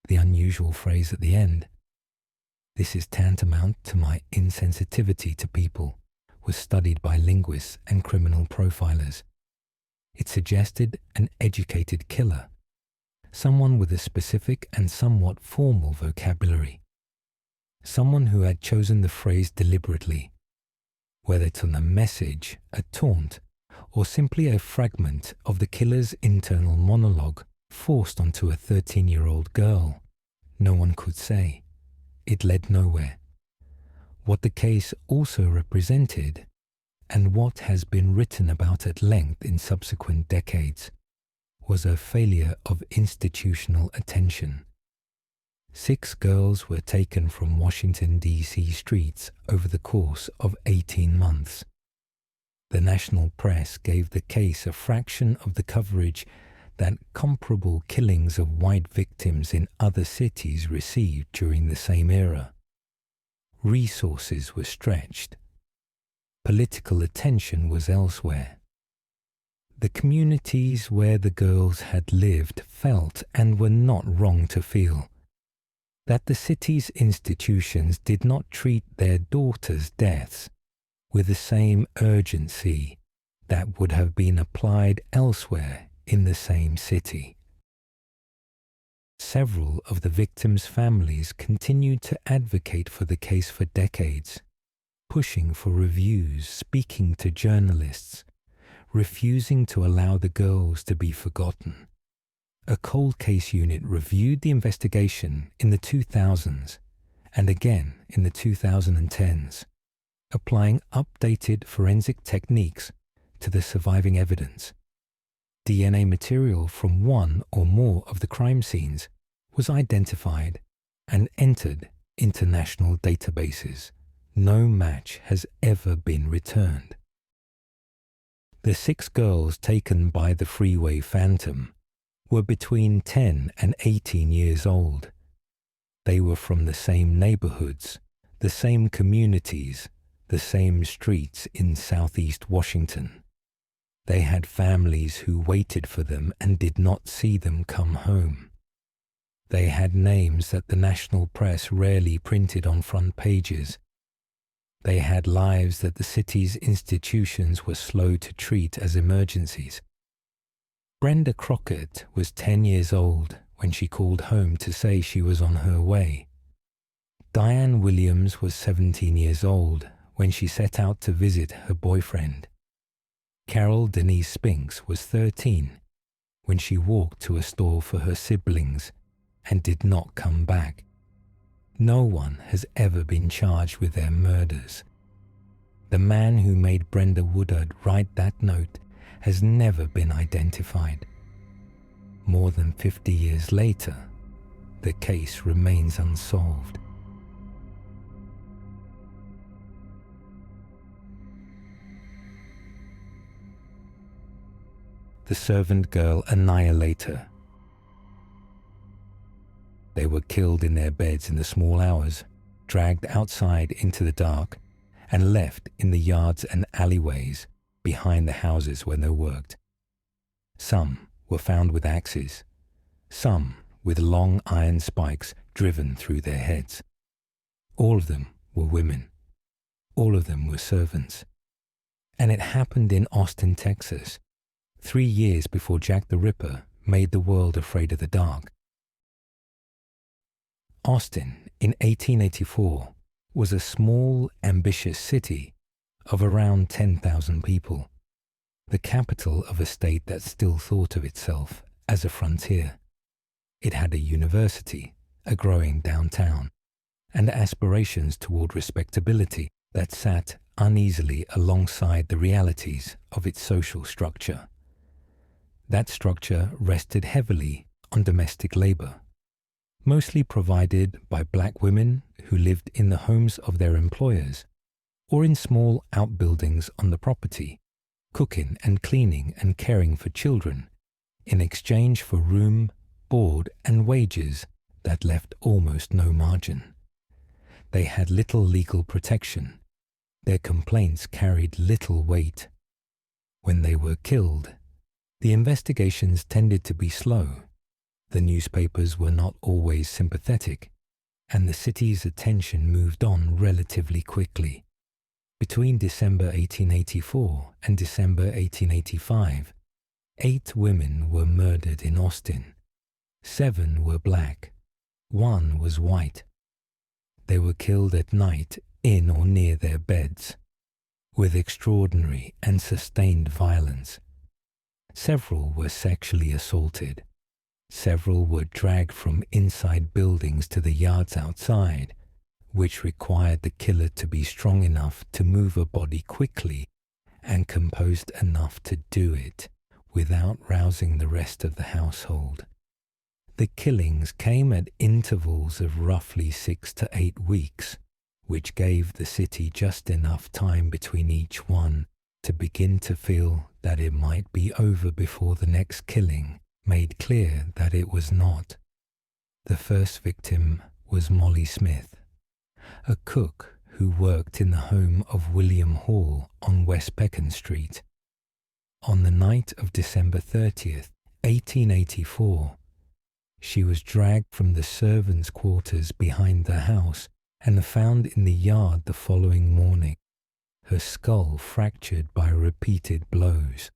The unusual phrase at the end, "This is tantamount to my insensitivity to people," was studied by linguists and criminal profilers. It suggested an educated killer, someone with a specific and somewhat formal vocabulary, someone who had chosen the phrase deliberately, whether it's on a message, a taunt, or simply a fragment of the killer's internal monologue forced onto a 13-year-old girl. No one could say. It led nowhere. What the case also represented, and what has been written about at length in subsequent decades, was a failure of institutional attention. 6 girls were taken from Washington, D.C. streets over the course of 18 months. The national press gave the case a fraction of the coverage that comparable killings of white victims in other cities received during the same era. Resources were stretched. Political attention was elsewhere. The communities where the girls had lived felt, and were not wrong to feel, that the city's institutions did not treat their daughters' deaths with the same urgency that would have been applied elsewhere in the same city. Several of the victims' families continued to advocate for the case for decades, pushing for reviews, speaking to journalists, refusing to allow the girls to be forgotten. A cold case unit reviewed the investigation in the 2000s and again in the 2010s, applying updated forensic techniques to the surviving evidence. DNA material from one or more of the crime scenes was identified and entered into national databases. No match has ever been returned. The 6 girls taken by the Freeway Phantom were between 10 and 18 years old. They were from the same neighborhoods, the same communities, the same streets in Southeast Washington. They had families who waited for them and did not see them come home. They had names that the national press rarely printed on front pages. They had lives that the city's institutions were slow to treat as emergencies. Brenda Crockett was 10 years old when she called home to say she was on her way. Diane Williams was 17 years old when she set out to visit her boyfriend. Carol Denise Spinks was 13 when she walked to a store for her siblings and did not come back. No one has ever been charged with their murders. The man who made Brenda Woodard write that note has never been identified. More than 50 years later, the case remains unsolved. The servant girl Annihilator. They were killed in their beds in the small hours, dragged outside into the dark, and left in the yards and alleyways behind the houses where they worked. Some were found with axes, some with long iron spikes driven through their heads. All of them were women. All of them were servants. And it happened in Austin, Texas, 3 years before Jack the Ripper made the world afraid of the dark. Austin, in 1884, was a small, ambitious city of around 10,000 people, the capital of a state that still thought of itself as a frontier. It had a university, a growing downtown, and aspirations toward respectability that sat uneasily alongside the realities of its social structure. That structure rested heavily on domestic labor, mostly provided by black women who lived in the homes of their employers or in small outbuildings on the property, cooking and cleaning and caring for children in exchange for room, board, and wages that left almost no margin. They had little legal protection. Their complaints carried little weight. When they were killed, the investigations tended to be slow. The newspapers were not always sympathetic, and the city's attention moved on relatively quickly. Between December 1884 and December 1885, 8 women were murdered in Austin. 7 were black. 1 was white. They were killed at night in or near their beds, with extraordinary and sustained violence. Several were sexually assaulted. Several were dragged from inside buildings to the yards outside, which required the killer to be strong enough to move a body quickly and composed enough to do it without rousing the rest of the household. The killings came at intervals of roughly 6 to 8 weeks, which gave the city just enough time between each one to begin to feel that it might be over before the next killing made clear that it was not. The first victim was Molly Smith, a cook who worked in the home of William Hall on West Pecan Street. On the night of December 30th, 1884, she was dragged from the servants' quarters behind the house and found in the yard the following morning, her skull fractured by repeated blows.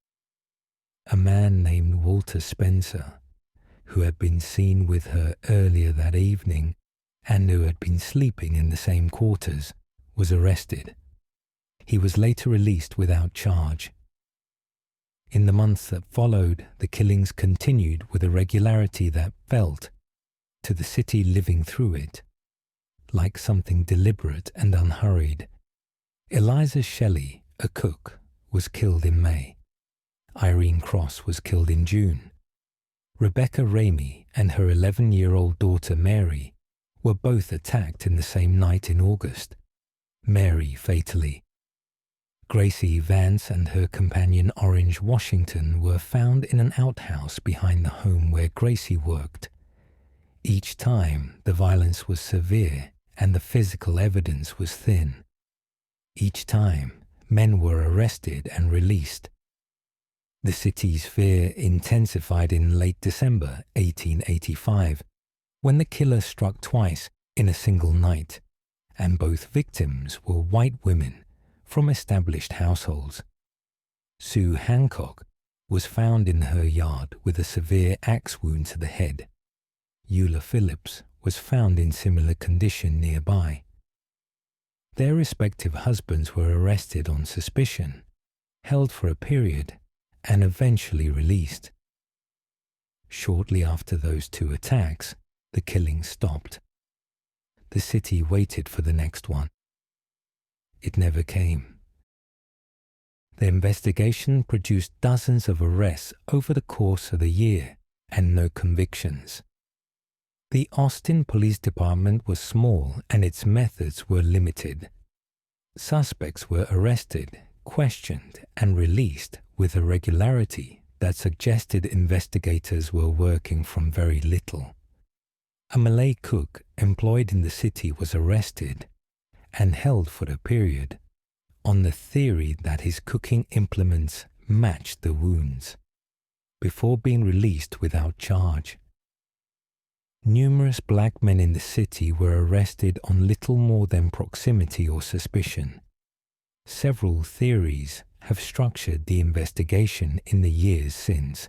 A man named Walter Spencer, who had been seen with her earlier that evening and who had been sleeping in the same quarters, was arrested. He was later released without charge. In the months that followed, the killings continued with a regularity that felt, to the city living through it, like something deliberate and unhurried. Eliza Shelley, a cook, was killed in May. Irene Cross was killed in June. Rebecca Ramey and her 11-year-old daughter Mary were both attacked in the same night in August, Mary fatally. Gracie Vance and her companion Orange Washington were found in an outhouse behind the home where Gracie worked. Each time, the violence was severe and the physical evidence was thin. Each time, men were arrested and released. The city's fear intensified in late December 1885, when the killer struck twice in a single night, and both victims were white women from established households. Sue Hancock was found in her yard with a severe axe wound to the head. Eula Phillips was found in similar condition nearby. Their respective husbands were arrested on suspicion, held for a period, and eventually released. Shortly after those 2 attacks, the killing stopped. The city waited for the next one. It never came. The investigation produced dozens of arrests over the course of the year and no convictions. The Austin Police Department was small and its methods were limited. Suspects were arrested, questioned, and released with a regularity that suggested investigators were working from very little. A Malay cook employed in the city was arrested and held for a period on the theory that his cooking implements matched the wounds, before being released without charge. numerous black men in the city were arrested on little more than proximity or suspicion. Several theories have structured the investigation in the years since.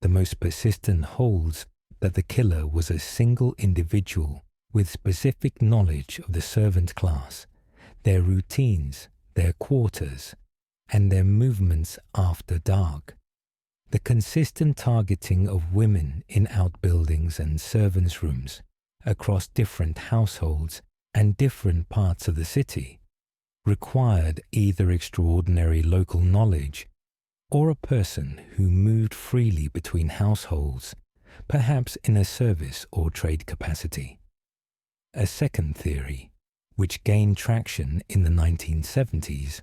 The most persistent holds that the killer was a single individual with specific knowledge of the servant class, their routines, their quarters, and their movements after dark. The consistent targeting of women in outbuildings and servants' rooms across different households and different parts of the city required either extraordinary local knowledge or a person who moved freely between households, perhaps in a service or trade capacity. A second theory, which gained traction in the 1970s,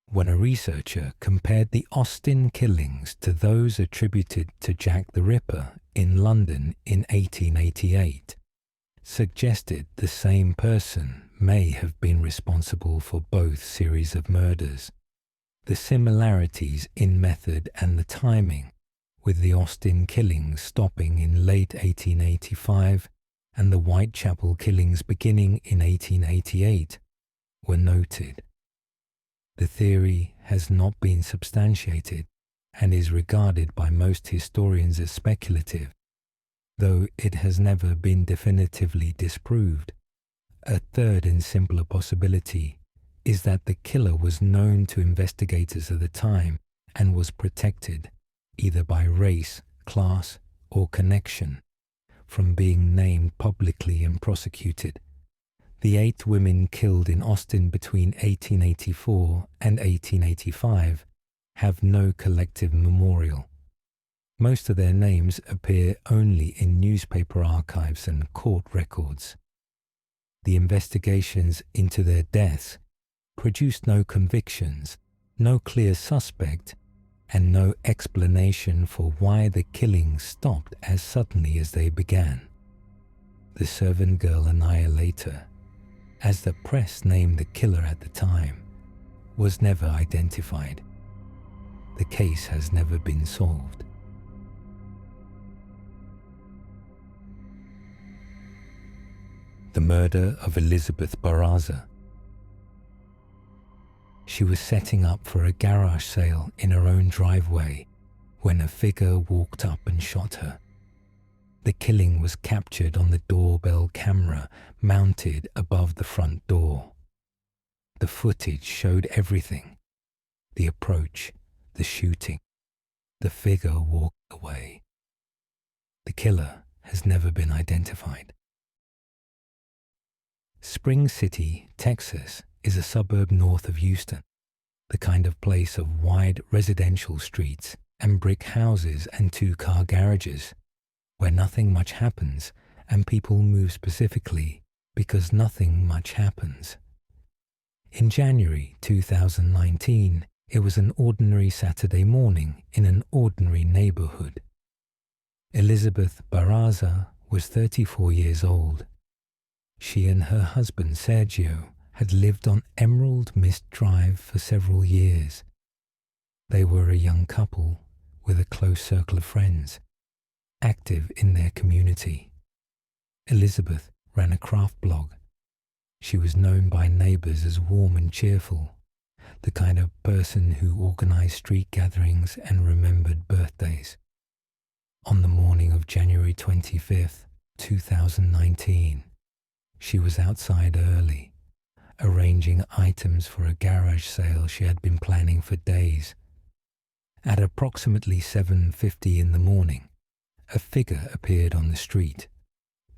when a researcher compared the Austin killings to those attributed to Jack the Ripper in London in 1888, suggested the same person may have been responsible for both series of murders. The similarities in method and the timing, with the Austin killings stopping in late 1885 and the Whitechapel killings beginning in 1888, were noted. The theory has not been substantiated and is regarded by most historians as speculative, though it has never been definitively disproved. A third and simpler possibility is that the killer was known to investigators at the time and was protected, either by race, class, or connection, from being named publicly and prosecuted. The 8 women killed in Austin between 1884 and 1885 have no collective memorial. Most of their names appear only in newspaper archives and court records. The investigations into their deaths produced no convictions, no clear suspect, and no explanation for why the killings stopped as suddenly as they began. The servant girl Annihilator, as the press named the killer at the time, was never identified. The case has never been solved. The murder of Elizabeth Barraza. She was setting up for a garage sale in her own driveway when a figure walked up and shot her. The killing was captured on the doorbell camera mounted above the front door. The footage showed everything: the approach, the shooting. The figure walked away. The killer has never been identified. Spring City, Texas, is a suburb north of Houston, the kind of place of wide residential streets and brick houses and 2-car garages, where nothing much happens and people move specifically because nothing much happens. In January 2019, it was an ordinary Saturday morning in an ordinary neighborhood. Elizabeth Barraza was 34 years old. She and her husband Sergio had lived on Emerald Mist Drive for several years. They were a young couple with a close circle of friends, active in their community. Elizabeth ran a craft blog. She was known by neighbors as warm and cheerful, the kind of person who organized street gatherings and remembered birthdays. On the morning of January 25th, 2019, she was outside early, arranging items for a garage sale she had been planning for days. At approximately 7:50 in the morning, a figure appeared on the street.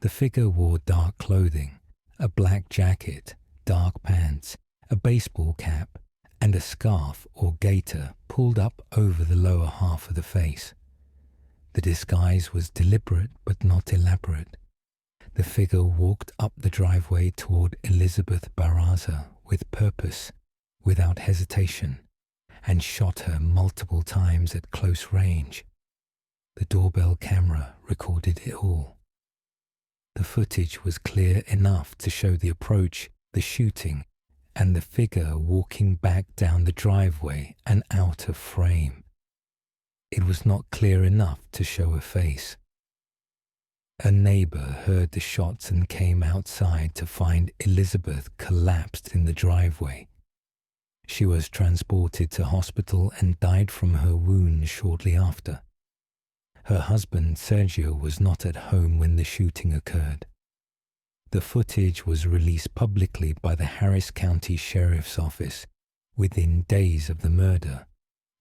The figure wore dark clothing, a black jacket, dark pants, a baseball cap, and a scarf or gaiter pulled up over the lower half of the face. The disguise was deliberate but not elaborate. The figure walked up the driveway toward Elizabeth Barraza with purpose, without hesitation, and shot her multiple times at close range. The doorbell camera recorded it all. The footage was clear enough to show the approach, the shooting, and the figure walking back down the driveway and out of frame. It was not clear enough to show a face. A neighbor heard the shots and came outside to find Elizabeth collapsed in the driveway. She was transported to hospital and died from her wounds shortly after. Her husband, Sergio, was not at home when the shooting occurred. The footage was released publicly by the Harris County Sheriff's Office within days of the murder,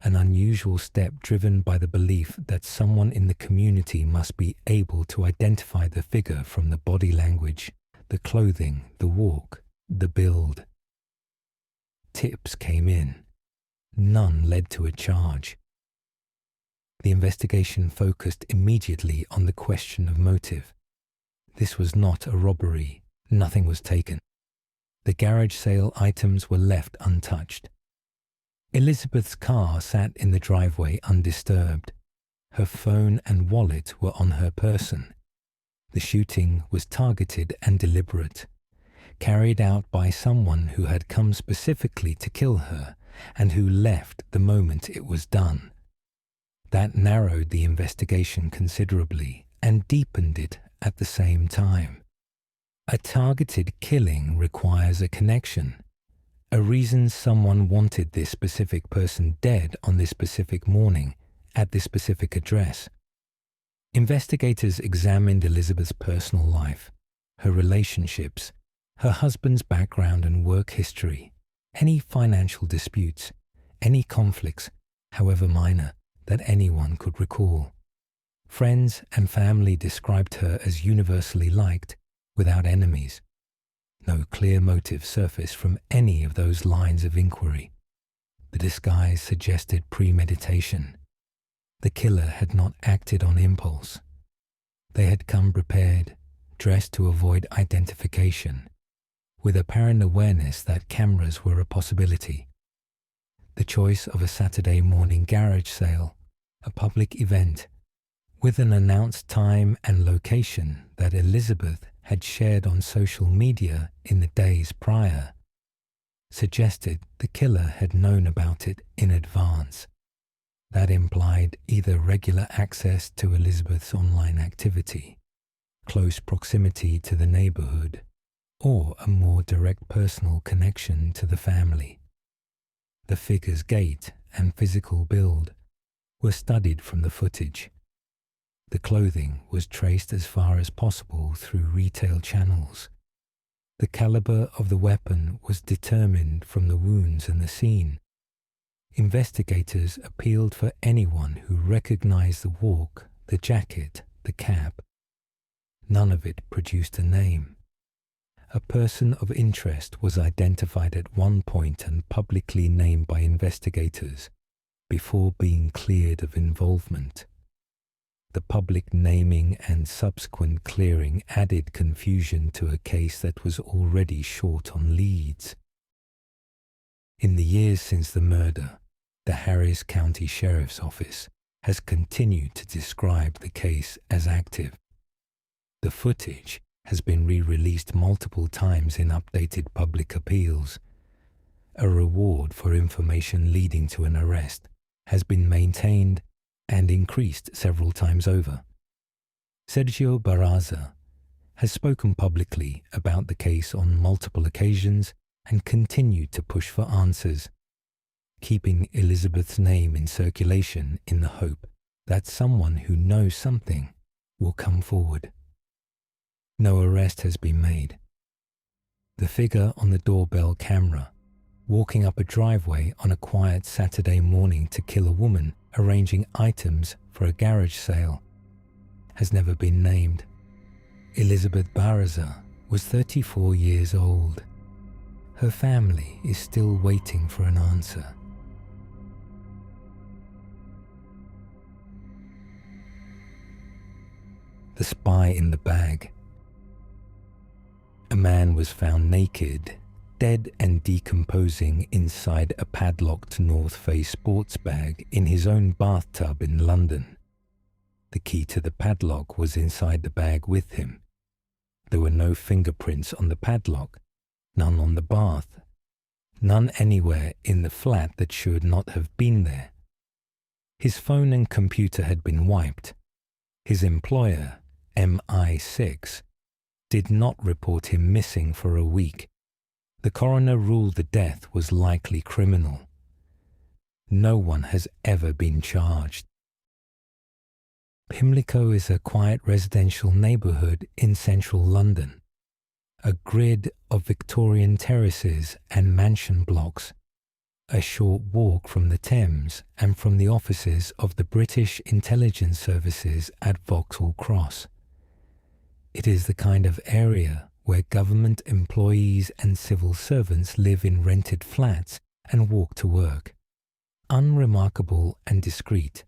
an unusual step driven by the belief that someone in the community must be able to identify the figure from the body language, the clothing, the walk, the build. Tips came in. None led to a charge. The investigation focused immediately on the question of motive. This was not a robbery. Nothing was taken. The garage sale items were left untouched. Elizabeth's car sat in the driveway undisturbed. Her phone and wallet were on her person. The shooting was targeted and deliberate, carried out by someone who had come specifically to kill her and who left the moment it was done. That narrowed the investigation considerably and deepened it at the same time. A targeted killing requires a connection, a reason someone wanted this specific person dead on this specific morning at this specific address. Investigators examined Elizabeth's personal life, her relationships, her husband's background and work history, any financial disputes, any conflicts, however minor, that anyone could recall. Friends and family described her as universally liked, without enemies. No clear motive surfaced from any of those lines of inquiry. The disguise suggested premeditation. The killer had not acted on impulse. They had come prepared, dressed to avoid identification, with apparent awareness that cameras were a possibility. The choice of a Saturday morning garage sale, a public event, with an announced time and location that Elizabeth had shared on social media in the days prior, suggested the killer had known about it in advance. That implied either regular access to Elizabeth's online activity, close proximity to the neighborhood, or a more direct personal connection to the family. The figure's gait and physical build were studied from the footage. The clothing was traced as far as possible through retail channels. The caliber of the weapon was determined from the wounds and the scene. Investigators appealed for anyone who recognized the walk, the jacket, the cap. None of it produced a name. A person of interest was identified at one point and publicly named by investigators before being cleared of involvement. The public naming and subsequent clearing added confusion to a case that was already short on leads. In the years since the murder, the Harris County Sheriff's Office has continued to describe the case as active. The footage has been re-released multiple times in updated public appeals. A reward for information leading to an arrest has been maintained and increased several times over. Sergio Barraza has spoken publicly about the case on multiple occasions and continued to push for answers, keeping Elizabeth's name in circulation in the hope that someone who knows something will come forward. No arrest has been made. The figure on the doorbell camera, walking up a driveway on a quiet Saturday morning to kill a woman arranging items for a garage sale, has never been named. Elizabeth Barraza was 34 years old. Her family is still waiting for an answer. The spy in the bag. A man was found naked, dead and decomposing inside a padlocked North Face sports bag in his own bathtub in London. The key to the padlock was inside the bag with him. There were no fingerprints on the padlock, none on the bath, none anywhere in the flat that should not have been there. His phone and computer had been wiped. His employer, MI6, did not report him missing for a week. The coroner ruled the death was likely criminal. No one has ever been charged. Pimlico is a quiet residential neighbourhood in central London, a grid of Victorian terraces and mansion blocks, a short walk from the Thames and from the offices of the British Intelligence Services at Vauxhall Cross. It is the kind of area where government employees and civil servants live in rented flats and walk to work. Unremarkable and discreet,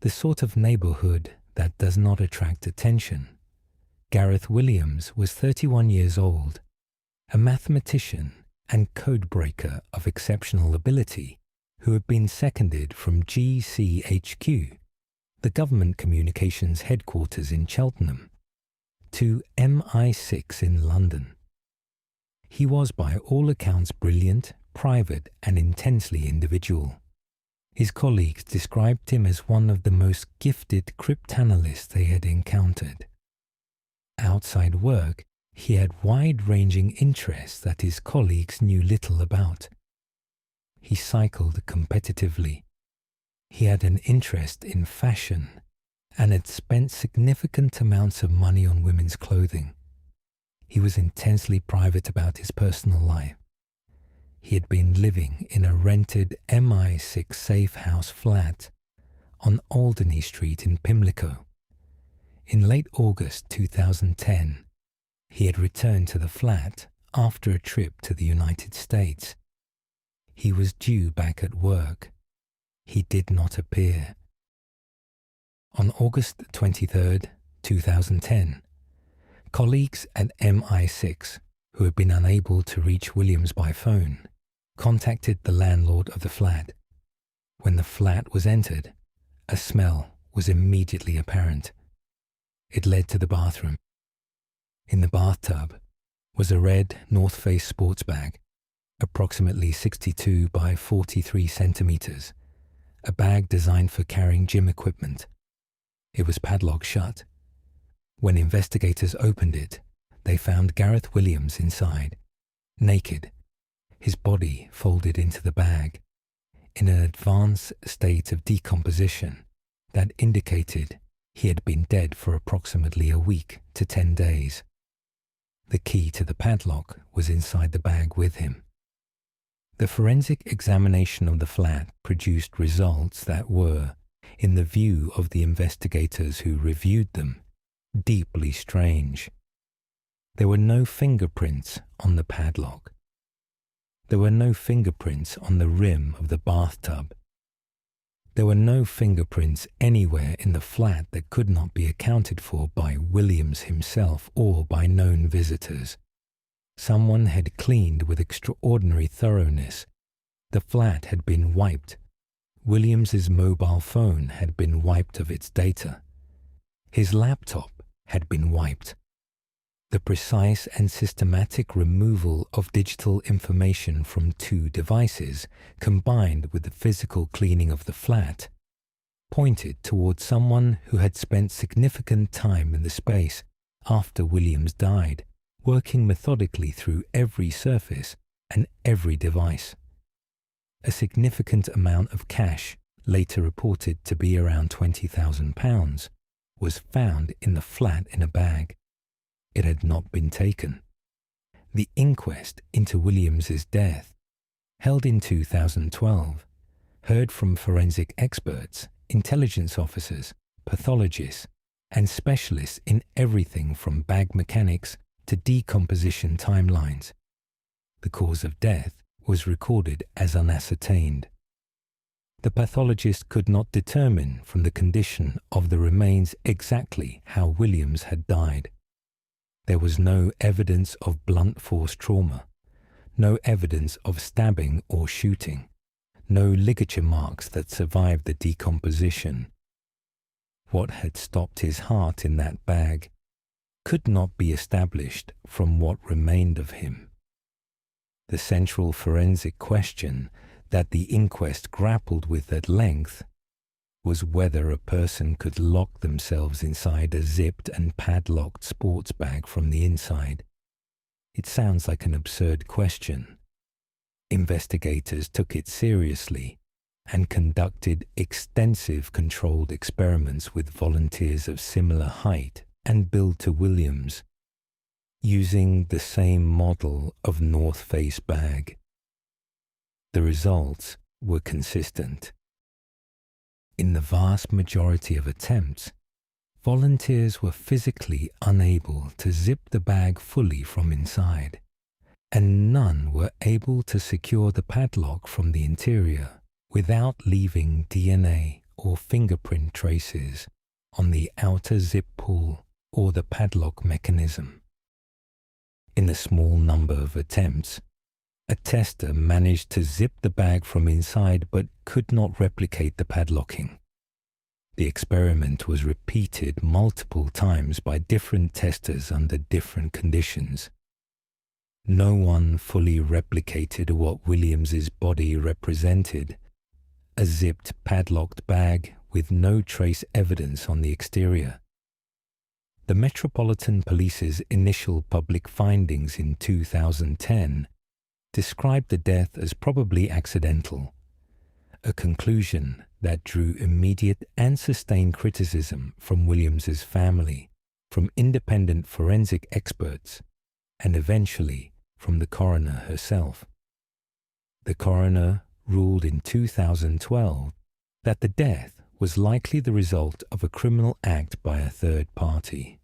the sort of neighbourhood that does not attract attention. Gareth Williams was 31 years old, a mathematician and codebreaker of exceptional ability who had been seconded from GCHQ, the government communications headquarters in Cheltenham, to MI6 in London. He was by all accounts brilliant, private and intensely individual. His colleagues described him as one of the most gifted cryptanalysts they had encountered. Outside work, he had wide-ranging interests that his colleagues knew little about. He cycled competitively. He had an interest in fashion and had spent significant amounts of money on women's clothing. He was intensely private about his personal life. He had been living in a rented MI6 safe house flat on Alderney Street in Pimlico. In late August 2010, he had returned to the flat after a trip to the United States. He was due back at work. He did not appear. On August 23, 2010, colleagues at MI6, who had been unable to reach Williams by phone, contacted the landlord of the flat. When the flat was entered, a smell was immediately apparent. It led to the bathroom. In the bathtub was a red North Face sports bag, approximately 62 by 43 centimeters, a bag designed for carrying gym equipment. It was padlocked shut. When investigators opened it, they found Gareth Williams inside, naked, his body folded into the bag, in an advanced state of decomposition that indicated he had been dead for approximately a week to 10 days. The key to the padlock was inside the bag with him. The forensic examination of the flat produced results that were, in the view of the investigators who reviewed them, deeply strange. There were no fingerprints on the padlock. There were no fingerprints on the rim of the bathtub. There were no fingerprints anywhere in the flat that could not be accounted for by Williams himself or by known visitors. Someone had cleaned with extraordinary thoroughness. The flat had been wiped. Williams's mobile phone had been wiped of its data. His laptop had been wiped. The precise and systematic removal of digital information from two devices, combined with the physical cleaning of the flat, pointed towards someone who had spent significant time in the space after Williams died, working methodically through every surface and every device. A significant amount of cash, later reported to be around £20,000, was found in the flat in a bag. It had not been taken. The inquest into Williams's death, held in 2012, heard from forensic experts, intelligence officers, pathologists, and specialists in everything from bag mechanics to decomposition timelines. The cause of death was recorded as unascertained. The pathologist could not determine from the condition of the remains exactly how Williams had died. There was no evidence of blunt force trauma, no evidence of stabbing or shooting, no ligature marks that survived the decomposition. What had stopped his heart in that bag could not be established from what remained of him. The central forensic question that the inquest grappled with at length was whether a person could lock themselves inside a zipped and padlocked sports bag from the inside. It sounds like an absurd question. Investigators took it seriously and conducted extensive controlled experiments with volunteers of similar height and build to Williams, using the same model of North Face bag. The results were consistent. In the vast majority of attempts, volunteers were physically unable to zip the bag fully from inside, and none were able to secure the padlock from the interior without leaving DNA or fingerprint traces on the outer zip pull or the padlock mechanism. In a small number of attempts, a tester managed to zip the bag from inside but could not replicate the padlocking. The experiment was repeated multiple times by different testers under different conditions. No one fully replicated what Williams's body represented: a zipped, padlocked bag with no trace evidence on the exterior. The Metropolitan Police's initial public findings in 2010 described the death as probably accidental, a conclusion that drew immediate and sustained criticism from Williams's family, from independent forensic experts, and eventually from the coroner herself. The coroner ruled in 2012 that the death was likely the result of a criminal act by a third party.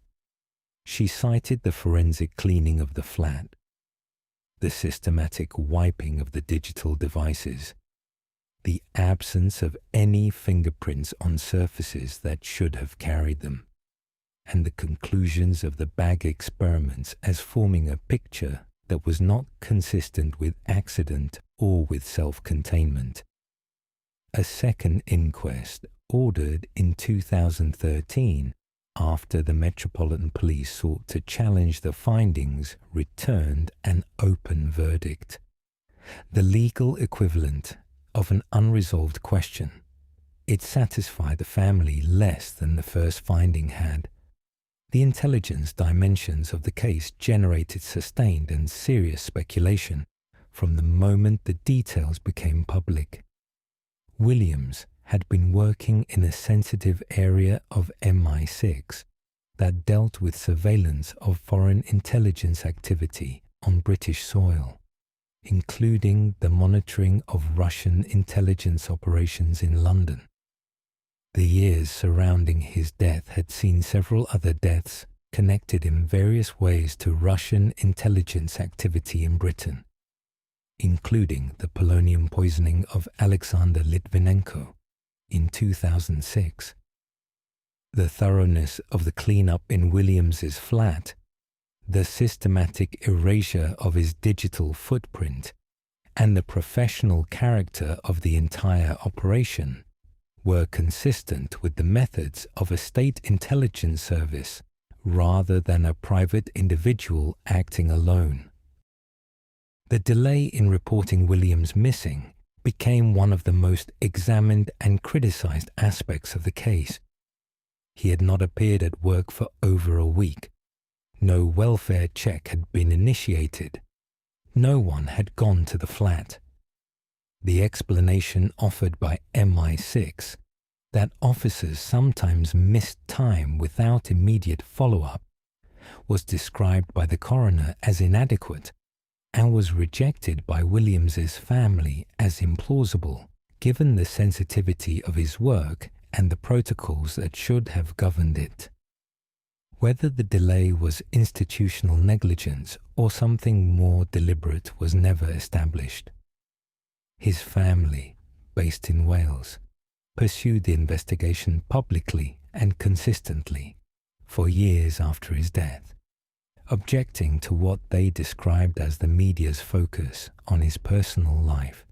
She cited the forensic cleaning of the flat, the systematic wiping of the digital devices, the absence of any fingerprints on surfaces that should have carried them, and the conclusions of the bag experiments as forming a picture that was not consistent with accident or with self-containment. A second inquest, ordered in 2013 after the Metropolitan Police sought to challenge the findings, returned an open verdict, the legal equivalent of an unresolved question. It satisfied the family less than the first finding had. The intelligence dimensions of the case generated sustained and serious speculation from the moment the details became public. Williams had been working in a sensitive area of MI6 that dealt with surveillance of foreign intelligence activity on British soil, including the monitoring of Russian intelligence operations in London. The years surrounding his death had seen several other deaths connected in various ways to Russian intelligence activity in Britain, including the polonium poisoning of Alexander Litvinenko in 2006. The thoroughness of the cleanup in Williams's flat, the systematic erasure of his digital footprint, and the professional character of the entire operation were consistent with the methods of a state intelligence service rather than a private individual acting alone. The delay in reporting Williams missing became one of the most examined and criticized aspects of the case. He had not appeared at work for over a week. No welfare check had been initiated. No one had gone to the flat. The explanation offered by MI6 that officers sometimes missed time without immediate follow-up was described by the coroner as inadequate and was rejected by Williams's family as implausible, given the sensitivity of his work and the protocols that should have governed it. Whether the delay was institutional negligence or something more deliberate was never established. His family, based in Wales, pursued the investigation publicly and consistently for years after his death, objecting to what they described as the media's focus on his personal life,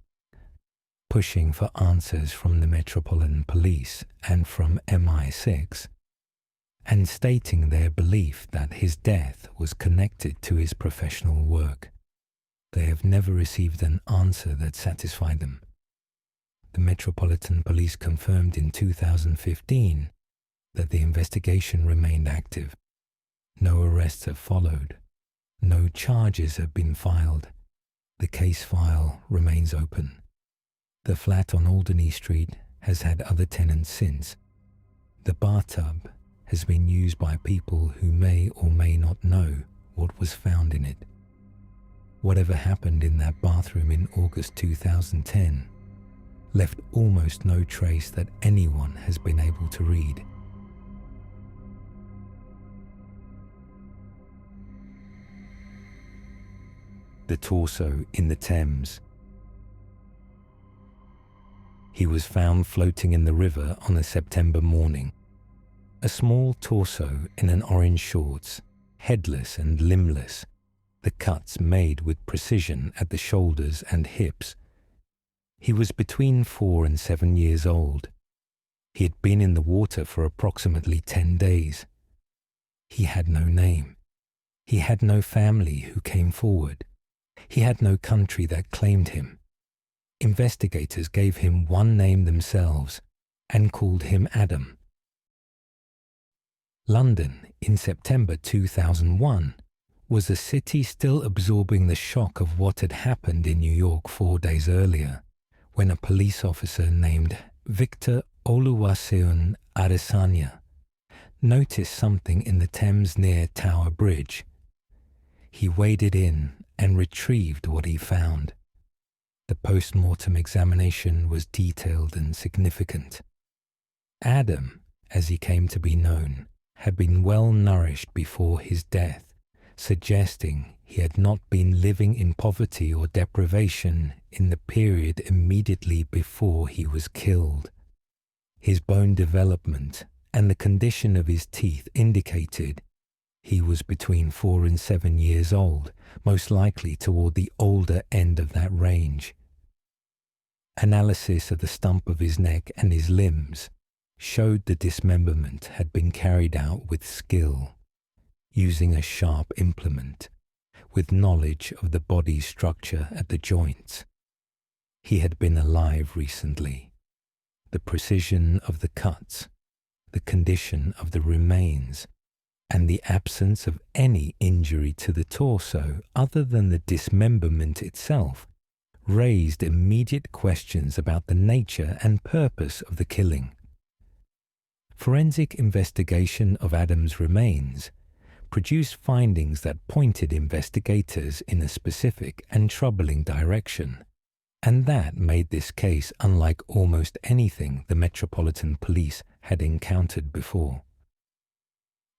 pushing for answers from the Metropolitan Police and from MI6, and stating their belief that his death was connected to his professional work. They have never received an answer that satisfied them. The Metropolitan Police confirmed in 2015 that the investigation remained active. No arrests have followed. No charges have been filed. The case file remains open. The flat on Alderney Street has had other tenants since. The bathtub has been used by people who may or may not know what was found in it. Whatever happened in that bathroom in August 2010 left almost no trace that anyone has been able to read. The torso in the Thames. He was found floating in the river on a September morning. A small torso in an orange shorts, headless and limbless, the cuts made with precision at the shoulders and hips. He was between 4 and 7 years old. He had been in the water for approximately 10 days. He had no name. He had no family who came forward. He had no country that claimed him. Investigators gave him one name themselves and called him Adam. London, in September 2001, was a city still absorbing the shock of what had happened in New York 4 days earlier, when a police officer named Victor Oluwaseun Adesanya noticed something in the Thames near Tower Bridge. He waded in and retrieved what he found. The post-mortem examination was detailed and significant. Adam, as he came to be known, had been well nourished before his death, suggesting he had not been living in poverty or deprivation in the period immediately before he was killed. His bone development and the condition of his teeth indicated he was between 4 and 7 years old, most likely toward the older end of that range. Analysis of the stump of his neck and his limbs showed the dismemberment had been carried out with skill, using a sharp implement, with knowledge of the body's structure at the joints. He had been alive recently. The precision of the cuts, the condition of the remains, and the absence of any injury to the torso other than the dismemberment itself raised immediate questions about the nature and purpose of the killing. Forensic investigation of Adam's remains produced findings that pointed investigators in a specific and troubling direction, and that made this case unlike almost anything the Metropolitan Police had encountered before.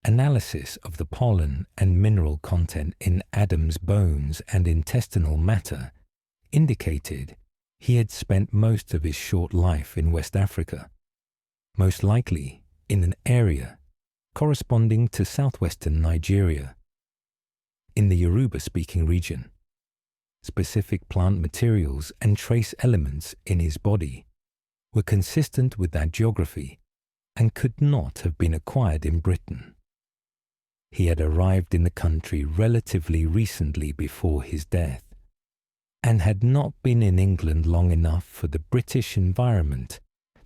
Analysis of the pollen and mineral content in Adam's bones and intestinal matter indicated he had spent most of his short life in West Africa, most likely in an area corresponding to southwestern Nigeria. In the Yoruba-speaking region, specific plant materials and trace elements in his body were consistent with that geography and could not have been acquired in Britain. He had arrived in the country relatively recently before his death, and had not been in England long enough for the British environment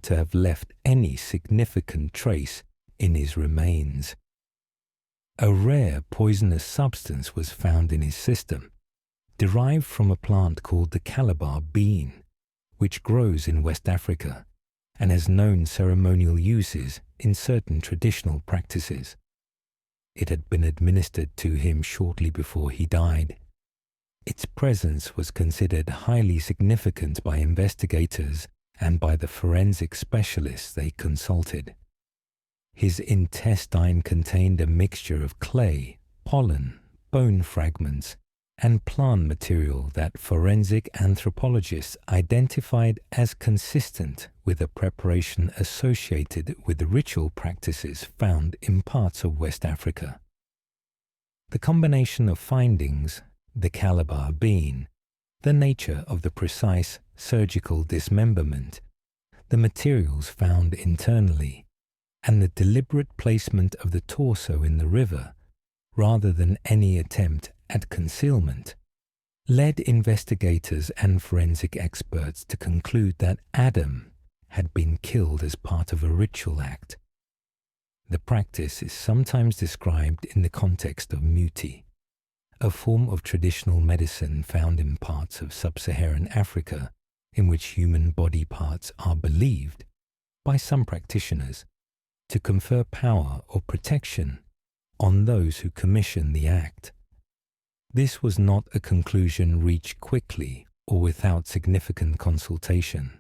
to have left any significant trace in his remains. A rare poisonous substance was found in his system, derived from a plant called the Calabar bean, which grows in West Africa and has known ceremonial uses in certain traditional practices. It had been administered to him shortly before he died. Its presence was considered highly significant by investigators and by the forensic specialists they consulted. His intestine contained a mixture of clay, pollen, bone fragments, and plant material that forensic anthropologists identified as consistent with a preparation associated with the ritual practices found in parts of West Africa. The combination of findings, the Calabar bean, the nature of the precise surgical dismemberment, the materials found internally, and the deliberate placement of the torso in the river, rather than any attempt at concealment, led investigators and forensic experts to conclude that Adam had been killed as part of a ritual act. The practice is sometimes described in the context of muti, a form of traditional medicine found in parts of sub-Saharan Africa in which human body parts are believed, by some practitioners, to confer power or protection on those who commission the act. This was not a conclusion reached quickly or without significant consultation.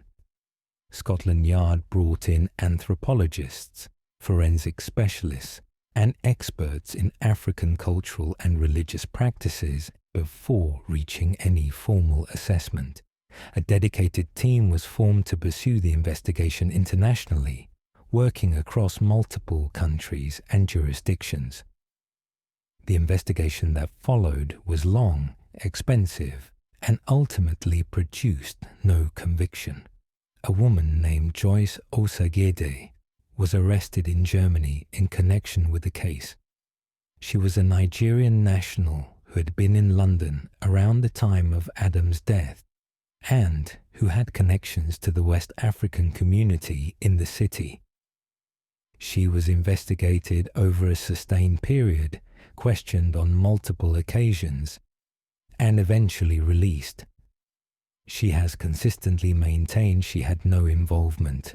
Scotland Yard brought in anthropologists, forensic specialists, and experts in African cultural and religious practices before reaching any formal assessment. A dedicated team was formed to pursue the investigation internationally, working across multiple countries and jurisdictions. The investigation that followed was long, expensive, and ultimately produced no conviction. A woman named Joyce Osagede was arrested in Germany in connection with the case. She was a Nigerian national who had been in London around the time of Adam's death and who had connections to the West African community in the city. She was investigated over a sustained period, questioned on multiple occasions, and eventually released. She has consistently maintained she had no involvement.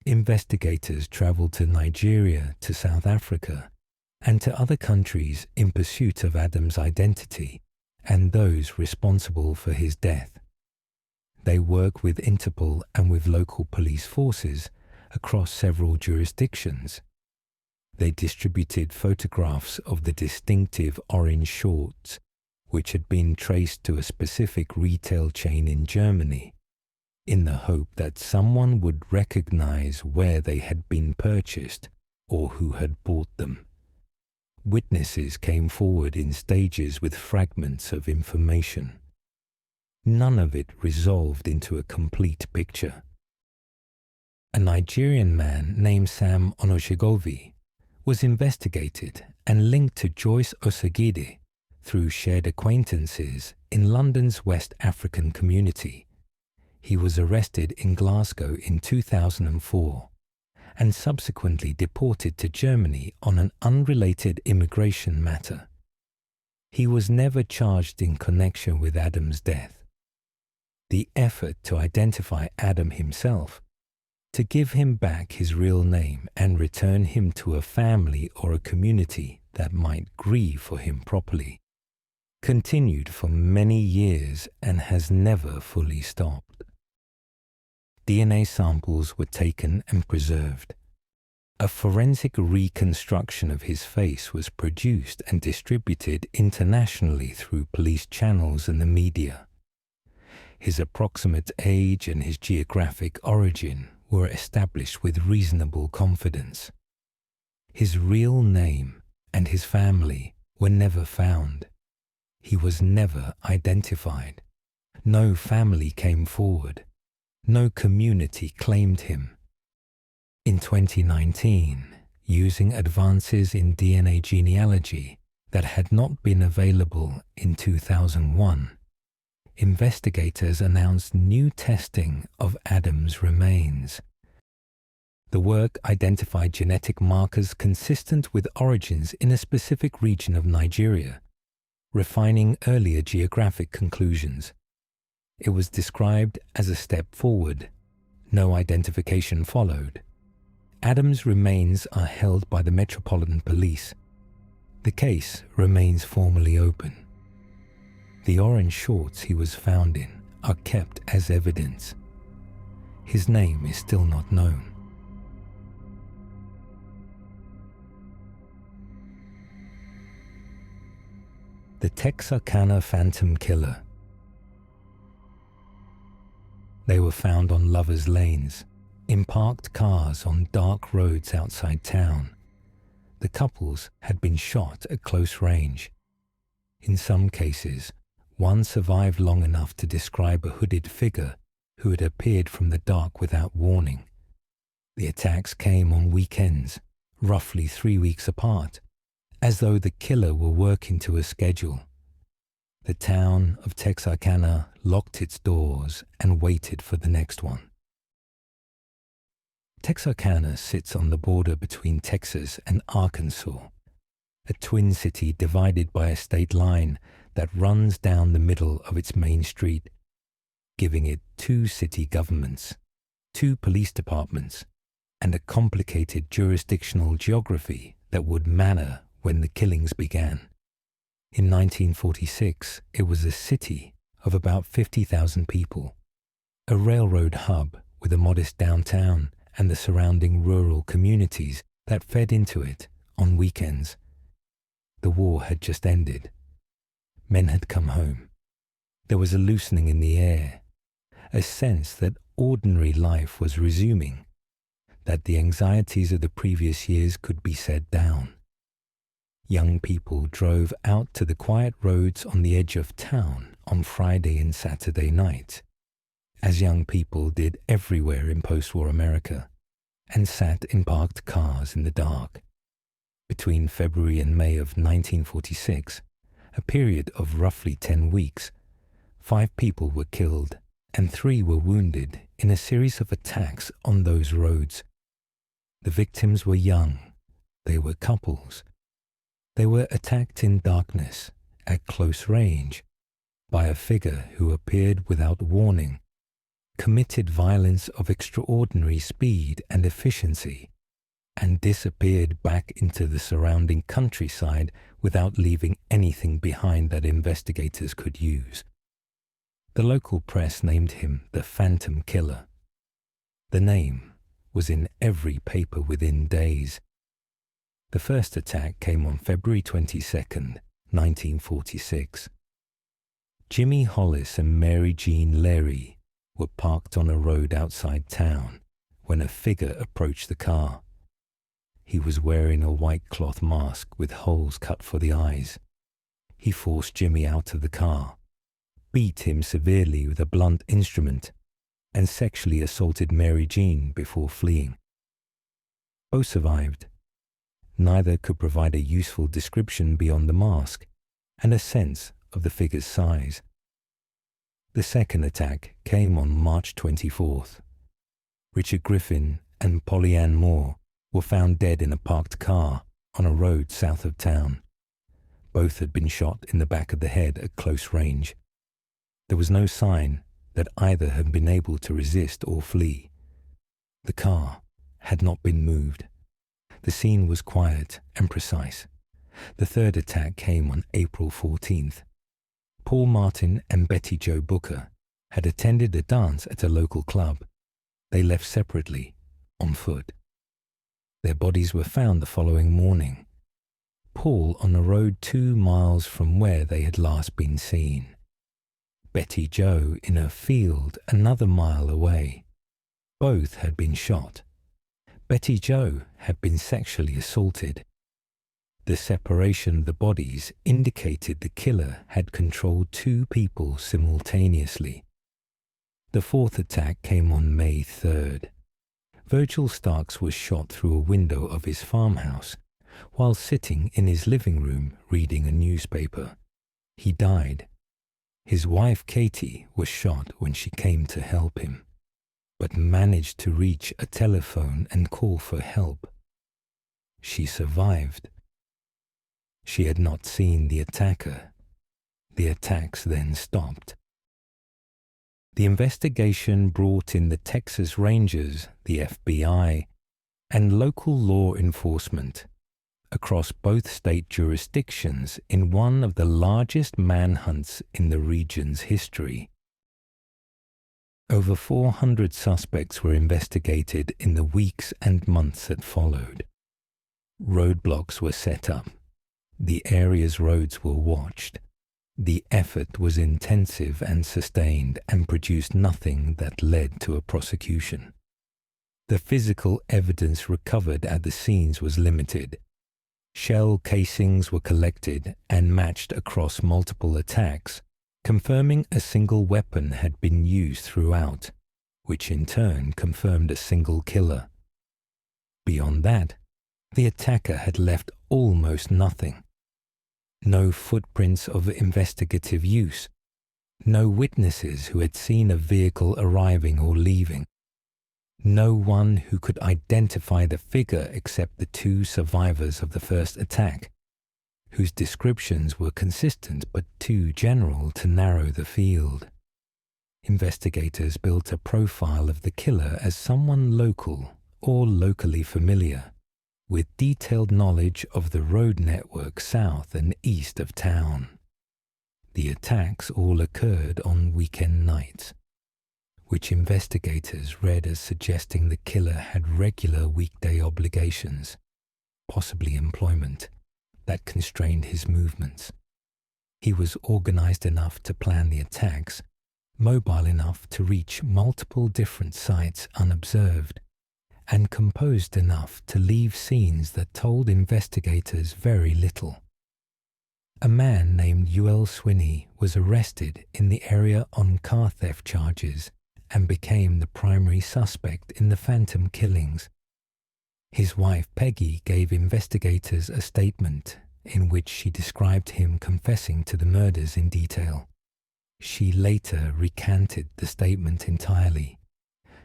Investigators traveled to Nigeria, to South Africa, and to other countries in pursuit of Adam's identity and those responsible for his death. They work with Interpol and with local police forces across several jurisdictions. They distributed photographs of the distinctive orange shorts, which had been traced to a specific retail chain in Germany, in the hope that someone would recognize where they had been purchased or who had bought them. Witnesses came forward in stages with fragments of information. None of it resolved into a complete picture. A Nigerian man named Sam Onoshigovi was investigated and linked to Joyce Osagide through shared acquaintances in London's West African community. He was arrested in Glasgow in 2004 and subsequently deported to Germany on an unrelated immigration matter. He was never charged in connection with Adam's death. The effort to identify Adam himself, to give him back his real name and return him to a family or a community that might grieve for him properly, continued for many years and has never fully stopped. DNA samples were taken and preserved. A forensic reconstruction of his face was produced and distributed internationally through police channels and the media. His approximate age and his geographic origin were established with reasonable confidence. His real name and his family were never found. He was never identified. No family came forward. No community claimed him. In 2019, using advances in DNA genealogy that had not been available in 2001, investigators announced new testing of Adam's remains. The work identified genetic markers consistent with origins in a specific region of Nigeria, refining earlier geographic conclusions. It was described as a step forward. No identification followed. Adam's remains are held by the Metropolitan Police. The case remains formally open. The orange shorts he was found in are kept as evidence. His name is still not known. The Texarkana Phantom Killer. They were found on lovers' lanes, in parked cars on dark roads outside town. The couples had been shot at close range. In some cases, one survived long enough to describe a hooded figure who had appeared from the dark without warning. The attacks came on weekends, roughly 3 weeks apart, as though the killer were working to a schedule. The town of Texarkana locked its doors and waited for the next one. Texarkana sits on the border between Texas and Arkansas, a twin city divided by a state line that runs down the middle of its main street, giving it 2 city governments, 2 police departments, and a complicated jurisdictional geography that would matter when the killings began. In 1946, it was a city of about 50,000 people, a railroad hub with a modest downtown and the surrounding rural communities that fed into it on weekends. The war had just ended. Men had come home. There was a loosening in the air, a sense that ordinary life was resuming, that the anxieties of the previous years could be set down. Young people drove out to the quiet roads on the edge of town on Friday and Saturday night, as young people did everywhere in post-war America, and sat in parked cars in the dark. Between February and May of 1946, a period of roughly 10 weeks, 5 people were killed and 3 were wounded in a series of attacks on those roads. The victims were young. They were couples. They were attacked in darkness, at close range, by a figure who appeared without warning, committed violence of extraordinary speed and efficiency, and disappeared back into the surrounding countryside without leaving anything behind that investigators could use. The local press named him the Phantom Killer. The name was in every paper within days. The first attack came on February 22nd, 1946. Jimmy Hollis and Mary Jean Leary were parked on a road outside town when a figure approached the car. He was wearing a white cloth mask with holes cut for the eyes. He forced Jimmy out of the car, beat him severely with a blunt instrument, and sexually assaulted Mary Jean before fleeing. Both survived. Neither could provide a useful description beyond the mask and a sense of the figure's size. The second attack came on March 24th. Richard Griffin and Polly Ann Moore were found dead in a parked car on a road south of town. Both had been shot in the back of the head at close range. There was no sign that either had been able to resist or flee. The car had not been moved. The scene was quiet and precise. The third attack came on April 14th. Paul Martin and Betty Jo Booker had attended a dance at a local club. They left separately, on foot. Their bodies were found the following morning. Paul on a road 2 miles from where they had last been seen. Betty Jo in a field another mile away. Both had been shot. Betty Jo had been sexually assaulted. The separation of the bodies indicated the killer had controlled 2 people simultaneously. The fourth attack came on May 3rd. Virgil Starks was shot through a window of his farmhouse while sitting in his living room reading a newspaper. He died. His wife Cathy was shot when she came to help him, but managed to reach a telephone and call for help. She survived. She had not seen the attacker. The attacks then stopped. The investigation brought in the Texas Rangers, the FBI, and local law enforcement across both state jurisdictions in one of the largest manhunts in the region's history. Over 400 suspects were investigated in the weeks and months that followed. Roadblocks were set up. The area's roads were watched. The effort was intensive and sustained and produced nothing that led to a prosecution. The physical evidence recovered at the scenes was limited. Shell casings were collected and matched across multiple attacks, confirming a single weapon had been used throughout, which in turn confirmed a single killer. Beyond that, the attacker had left almost nothing. No footprints of investigative use. No witnesses who had seen a vehicle arriving or leaving. No one who could identify the figure except the two survivors of the first attack, whose descriptions were consistent but too general to narrow the field. Investigators built a profile of the killer as someone local or locally familiar, with detailed knowledge of the road network south and east of town. The attacks all occurred on weekend nights, which investigators read as suggesting the killer had regular weekday obligations, possibly employment, that constrained his movements. He was organized enough to plan the attacks, mobile enough to reach multiple different sites unobserved, and composed enough to leave scenes that told investigators very little. A man named Ewell Swinney was arrested in the area on car theft charges and became the primary suspect in the Phantom killings. His wife Peggy gave investigators a statement in which she described him confessing to the murders in detail. She later recanted the statement entirely.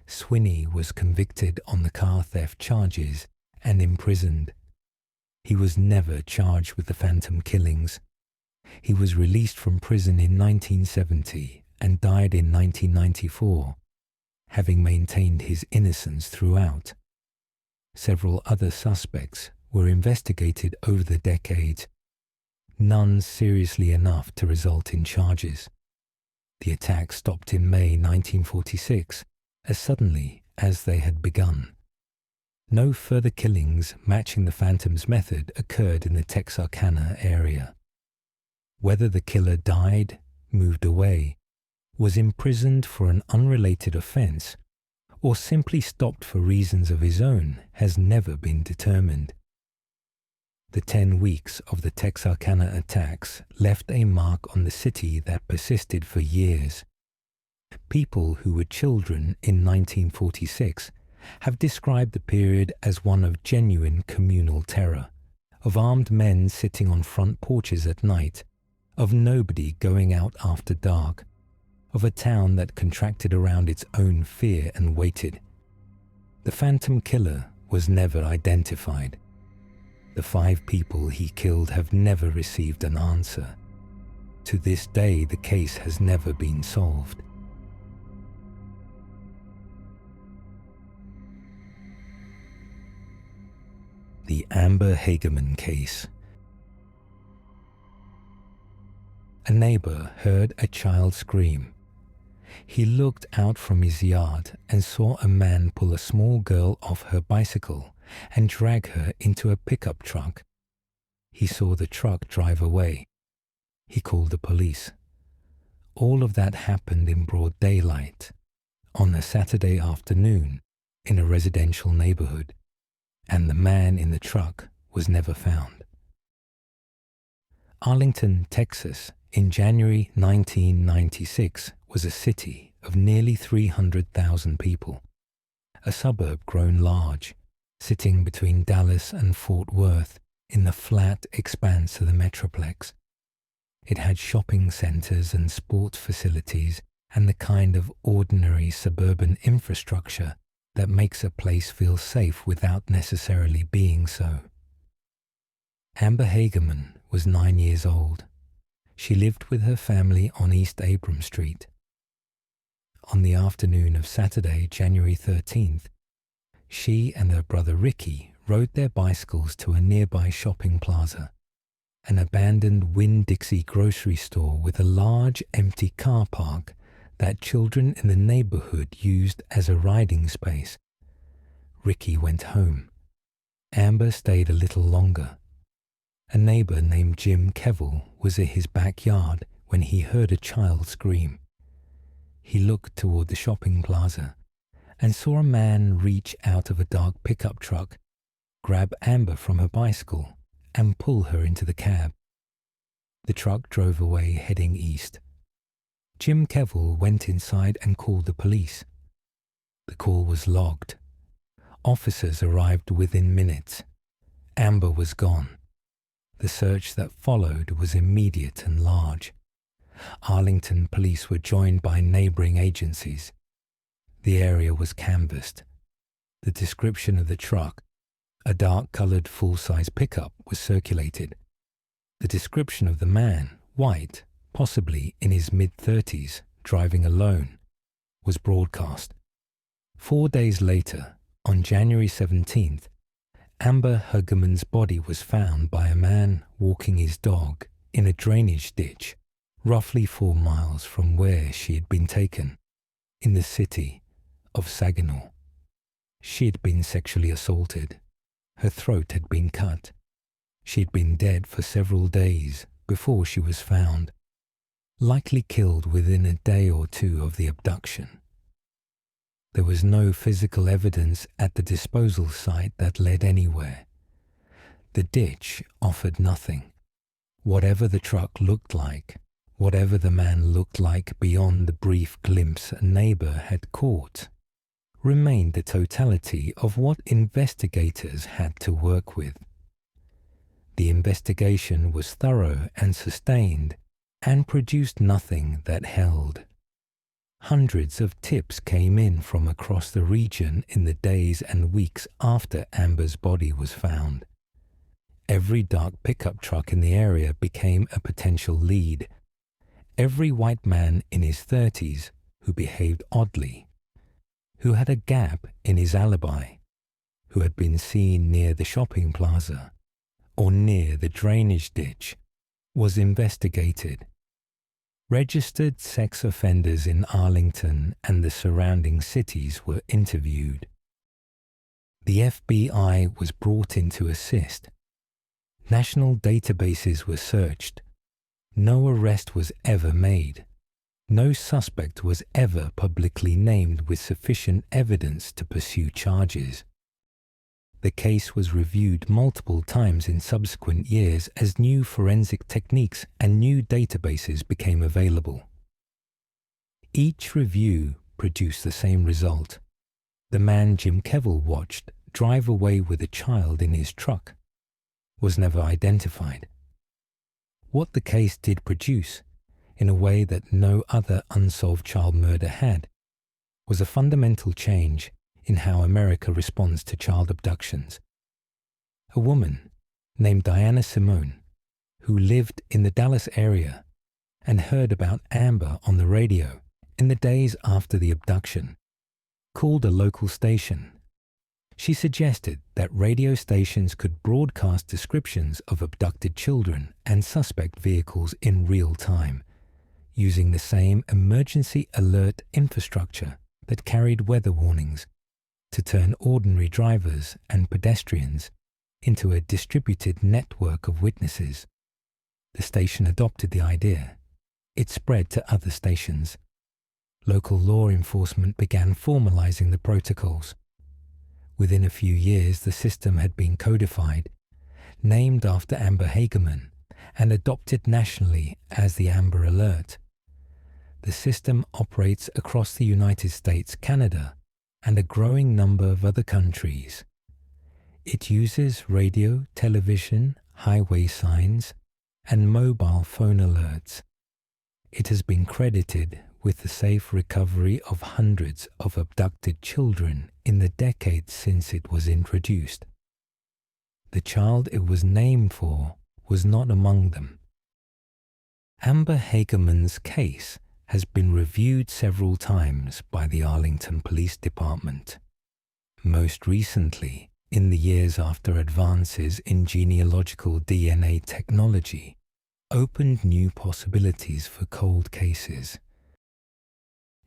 Swinney was convicted on the car theft charges and imprisoned. He was never charged with the Phantom killings. He was released from prison in 1970 and died in 1994, having maintained his innocence throughout. Several other suspects were investigated over the decades, none seriously enough to result in charges. The attack stopped in May 1946, as suddenly as they had begun. No further killings matching the Phantom's method occurred in the Texarkana area. Whether the killer died, moved away, was imprisoned for an unrelated offense, or simply stopped for reasons of his own has never been determined. The 10 weeks of the Texarkana attacks left a mark on the city that persisted for years. People who were children in 1946 have described the period as one of genuine communal terror, of armed men sitting on front porches at night, of nobody going out after dark, of a town that contracted around its own fear and waited. The Phantom killer was never identified. The 5 people he killed have never received an answer. To this day, the case has never been solved. The Amber Hagerman case. A neighbor heard a child scream. He looked out from his yard and saw a man pull a small girl off her bicycle and drag her into a pickup truck. He saw the truck drive away. He called the police. All of that happened in broad daylight, on a Saturday afternoon, in a residential neighborhood, and the man in the truck was never found. Arlington, Texas, in January 1996, was a city of nearly 300,000 people, a suburb grown large, sitting between Dallas and Fort Worth in the flat expanse of the Metroplex. It had shopping centers and sports facilities and the kind of ordinary suburban infrastructure that makes a place feel safe without necessarily being so. Amber Hagerman was 9 years old. She lived with her family on East Abram Street. On the afternoon of Saturday, January 13th, she and her brother Ricky rode their bicycles to a nearby shopping plaza, an abandoned Winn-Dixie grocery store with a large empty car park that children in the neighborhood used as a riding space. Ricky went home. Amber stayed a little longer. A neighbor named Jim Kevill was in his backyard when he heard a child scream. He looked toward the shopping plaza and saw a man reach out of a dark pickup truck, grab Amber from her bicycle, and pull her into the cab. The truck drove away heading east. Jim Kevill went inside and called the police. The call was logged. Officers arrived within minutes. Amber was gone. The search that followed was immediate and large. Arlington police were joined by neighbouring agencies. The area was canvassed. The description of the truck, a dark-coloured full-size pickup, was circulated. The description of the man, white, possibly in his mid-30s, driving alone, was broadcast. 4 days later, on January 17th, Amber Hagerman's body was found by a man walking his dog in a drainage ditch roughly 4 miles from where she had been taken, in the city of Saginaw. She had been sexually assaulted. Her throat had been cut. She had been dead for several days before she was found, likely killed within a day or two of the abduction. There was no physical evidence at the disposal site that led anywhere. The ditch offered nothing. Whatever the truck looked like, whatever the man looked like beyond the brief glimpse a neighbour had caught, remained the totality of what investigators had to work with. The investigation was thorough and sustained, and produced nothing that held. Hundreds of tips came in from across the region in the days and weeks after Amber's body was found. Every dark pickup truck in the area became a potential lead. Every white man in his 30s who behaved oddly, who had a gap in his alibi, who had been seen near the shopping plaza or near the drainage ditch, was investigated. Registered sex offenders in Arlington and the surrounding cities were interviewed. The FBI was brought in to assist. National databases were searched. No arrest was ever made. No suspect was ever publicly named with sufficient evidence to pursue charges. The case was reviewed multiple times in subsequent years as new forensic techniques and new databases became available. Each review produced the same result. The man Jim Kevill watched drive away with a child in his truck was never identified. What the case did produce, in a way that no other unsolved child murder had, was a fundamental change in how America responds to child abductions. A woman named Diana Simone, who lived in the Dallas area and heard about Amber on the radio in the days after the abduction, called a local station. She suggested that radio stations could broadcast descriptions of abducted children and suspect vehicles in real time, using the same emergency alert infrastructure that carried weather warnings, to turn ordinary drivers and pedestrians into a distributed network of witnesses. The station adopted the idea. It spread to other stations. Local law enforcement began formalizing the protocols. Within a few years, the system had been codified, named after Amber Hagerman, and adopted nationally as the Amber Alert. The system operates across the United States, Canada, and a growing number of other countries. It uses radio, television, highway signs, and mobile phone alerts. It has been credited with the safe recovery of hundreds of abducted children in the decades since it was introduced. The child it was named for was not among them. Amber Hagerman's case has been reviewed several times by the Arlington Police Department. Most recently, in the years after advances in genealogical DNA technology opened new possibilities for cold cases.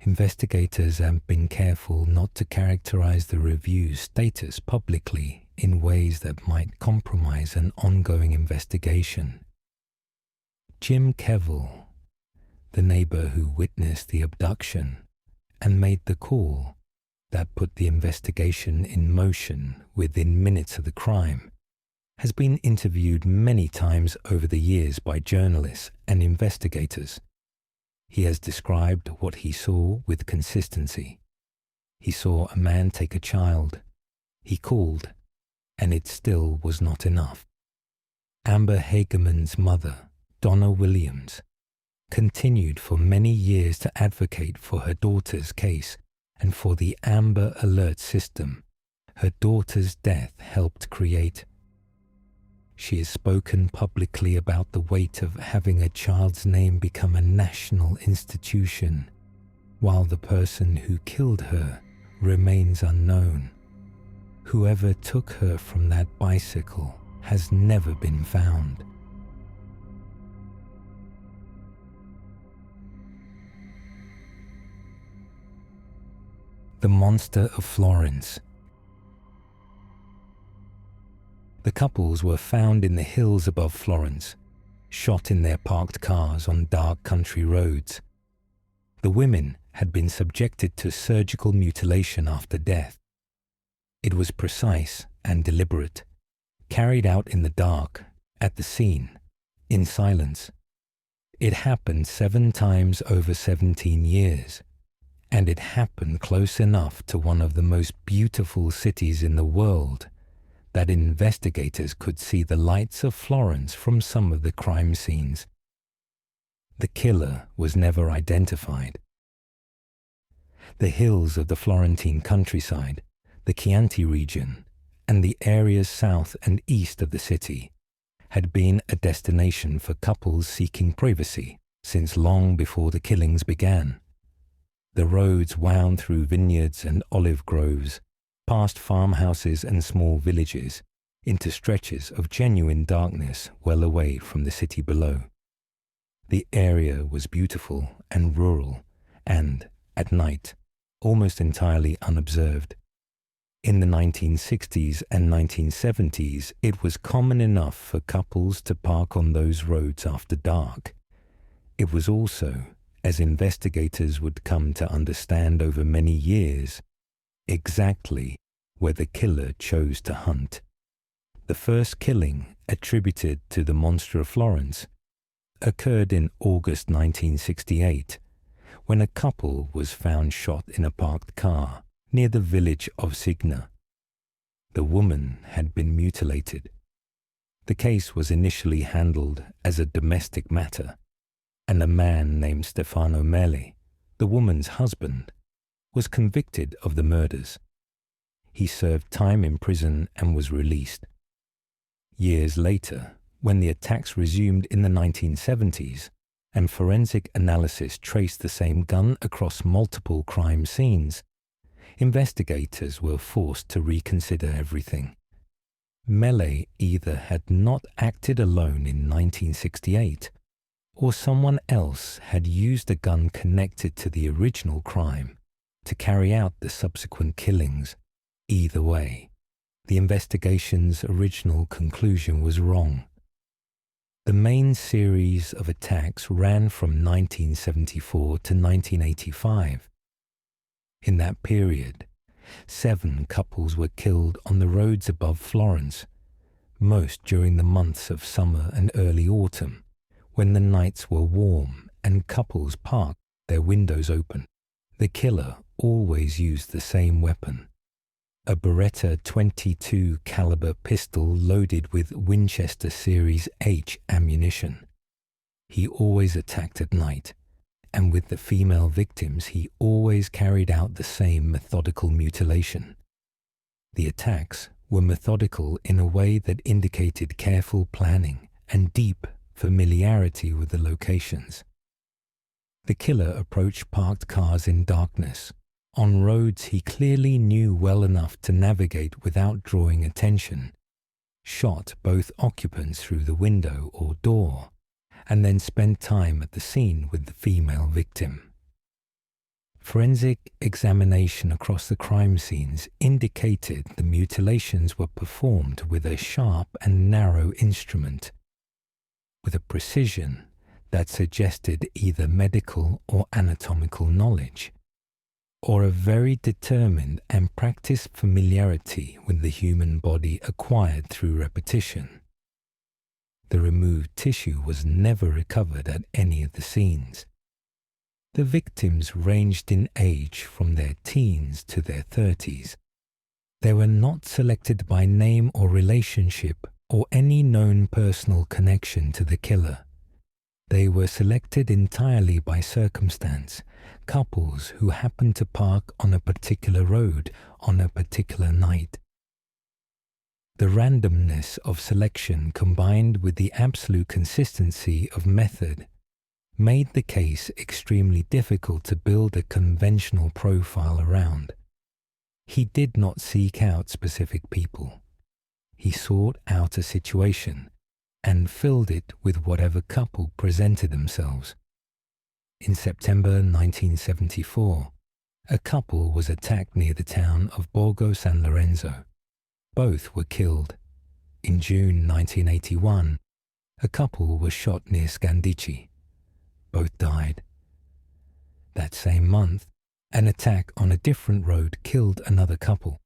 Investigators have been careful not to characterize the review's status publicly in ways that might compromise an ongoing investigation. Jim Kevill, the neighbor who witnessed the abduction and made the call that put the investigation in motion within minutes of the crime, has been interviewed many times over the years by journalists and investigators. He has described what he saw with consistency. He saw a man take a child. He called, and it still was not enough. Amber Hagerman's mother, Donna Williams, continued for many years to advocate for her daughter's case and for the Amber Alert system her daughter's death helped create. She has spoken publicly about the weight of having a child's name become a national institution, while the person who killed her remains unknown. Whoever took her from that bicycle has never been found. The Monster of Florence. The couples were found in the hills above Florence, shot in their parked cars on dark country roads. The women had been subjected to surgical mutilation after death. It was precise and deliberate, carried out in the dark, at the scene, in silence. It happened 7 times over 17 years, and it happened close enough to one of the most beautiful cities in the world that investigators could see the lights of Florence from some of the crime scenes. The killer was never identified. The hills of the Florentine countryside, the Chianti region, and the areas south and east of the city had been a destination for couples seeking privacy since long before the killings began. The roads wound through vineyards and olive groves, past farmhouses and small villages, into stretches of genuine darkness well away from the city below. The area was beautiful and rural, and, at night, almost entirely unobserved. In the 1960s and 1970s, it was common enough for couples to park on those roads after dark. It was also, as investigators would come to understand over many years, exactly where the killer chose to hunt. The first killing, attributed to the Monster of Florence, occurred in August 1968, when a couple was found shot in a parked car near the village of Signa. The woman had been mutilated. The case was initially handled as a domestic matter, and a man named Stefano Mele, the woman's husband, was convicted of the murders. He served time in prison and was released. Years later, when the attacks resumed in the 1970s, and forensic analysis traced the same gun across multiple crime scenes, investigators were forced to reconsider everything. Mele either had not acted alone in 1968, or someone else had used a gun connected to the original crime to carry out the subsequent killings. Either way, the investigation's original conclusion was wrong. The main series of attacks ran from 1974 to 1985. In that period, 7 couples were killed on the roads above Florence, most during the months of summer and early autumn, when the nights were warm and couples parked their windows open. The killer always used the same weapon, a Beretta .22 caliber pistol loaded with Winchester Series H ammunition. He always attacked at night, and with the female victims he always carried out the same methodical mutilation. The attacks were methodical in a way that indicated careful planning and deep familiarity with the locations. The killer approached parked cars in darkness, on roads he clearly knew well enough to navigate without drawing attention, shot both occupants through the window or door, and then spent time at the scene with the female victim. Forensic examination across the crime scenes indicated the mutilations were performed with a sharp and narrow instrument, with a precision that suggested either medical or anatomical knowledge, or a very determined and practiced familiarity with the human body acquired through repetition. The removed tissue was never recovered at any of the scenes. The victims ranged in age from their teens to their 30s. They were not selected by name or relationship, or any known personal connection to the killer. They were selected entirely by circumstance, couples who happened to park on a particular road on a particular night. The randomness of selection combined with the absolute consistency of method made the case extremely difficult to build a conventional profile around. He did not seek out specific people. He sought out a situation and filled it with whatever couple presented themselves. In September 1974, a couple was attacked near the town of Borgo San Lorenzo. Both were killed. In June 1981, a couple was shot near Scandicci. Both died. That same month, an attack on a different road killed another couple.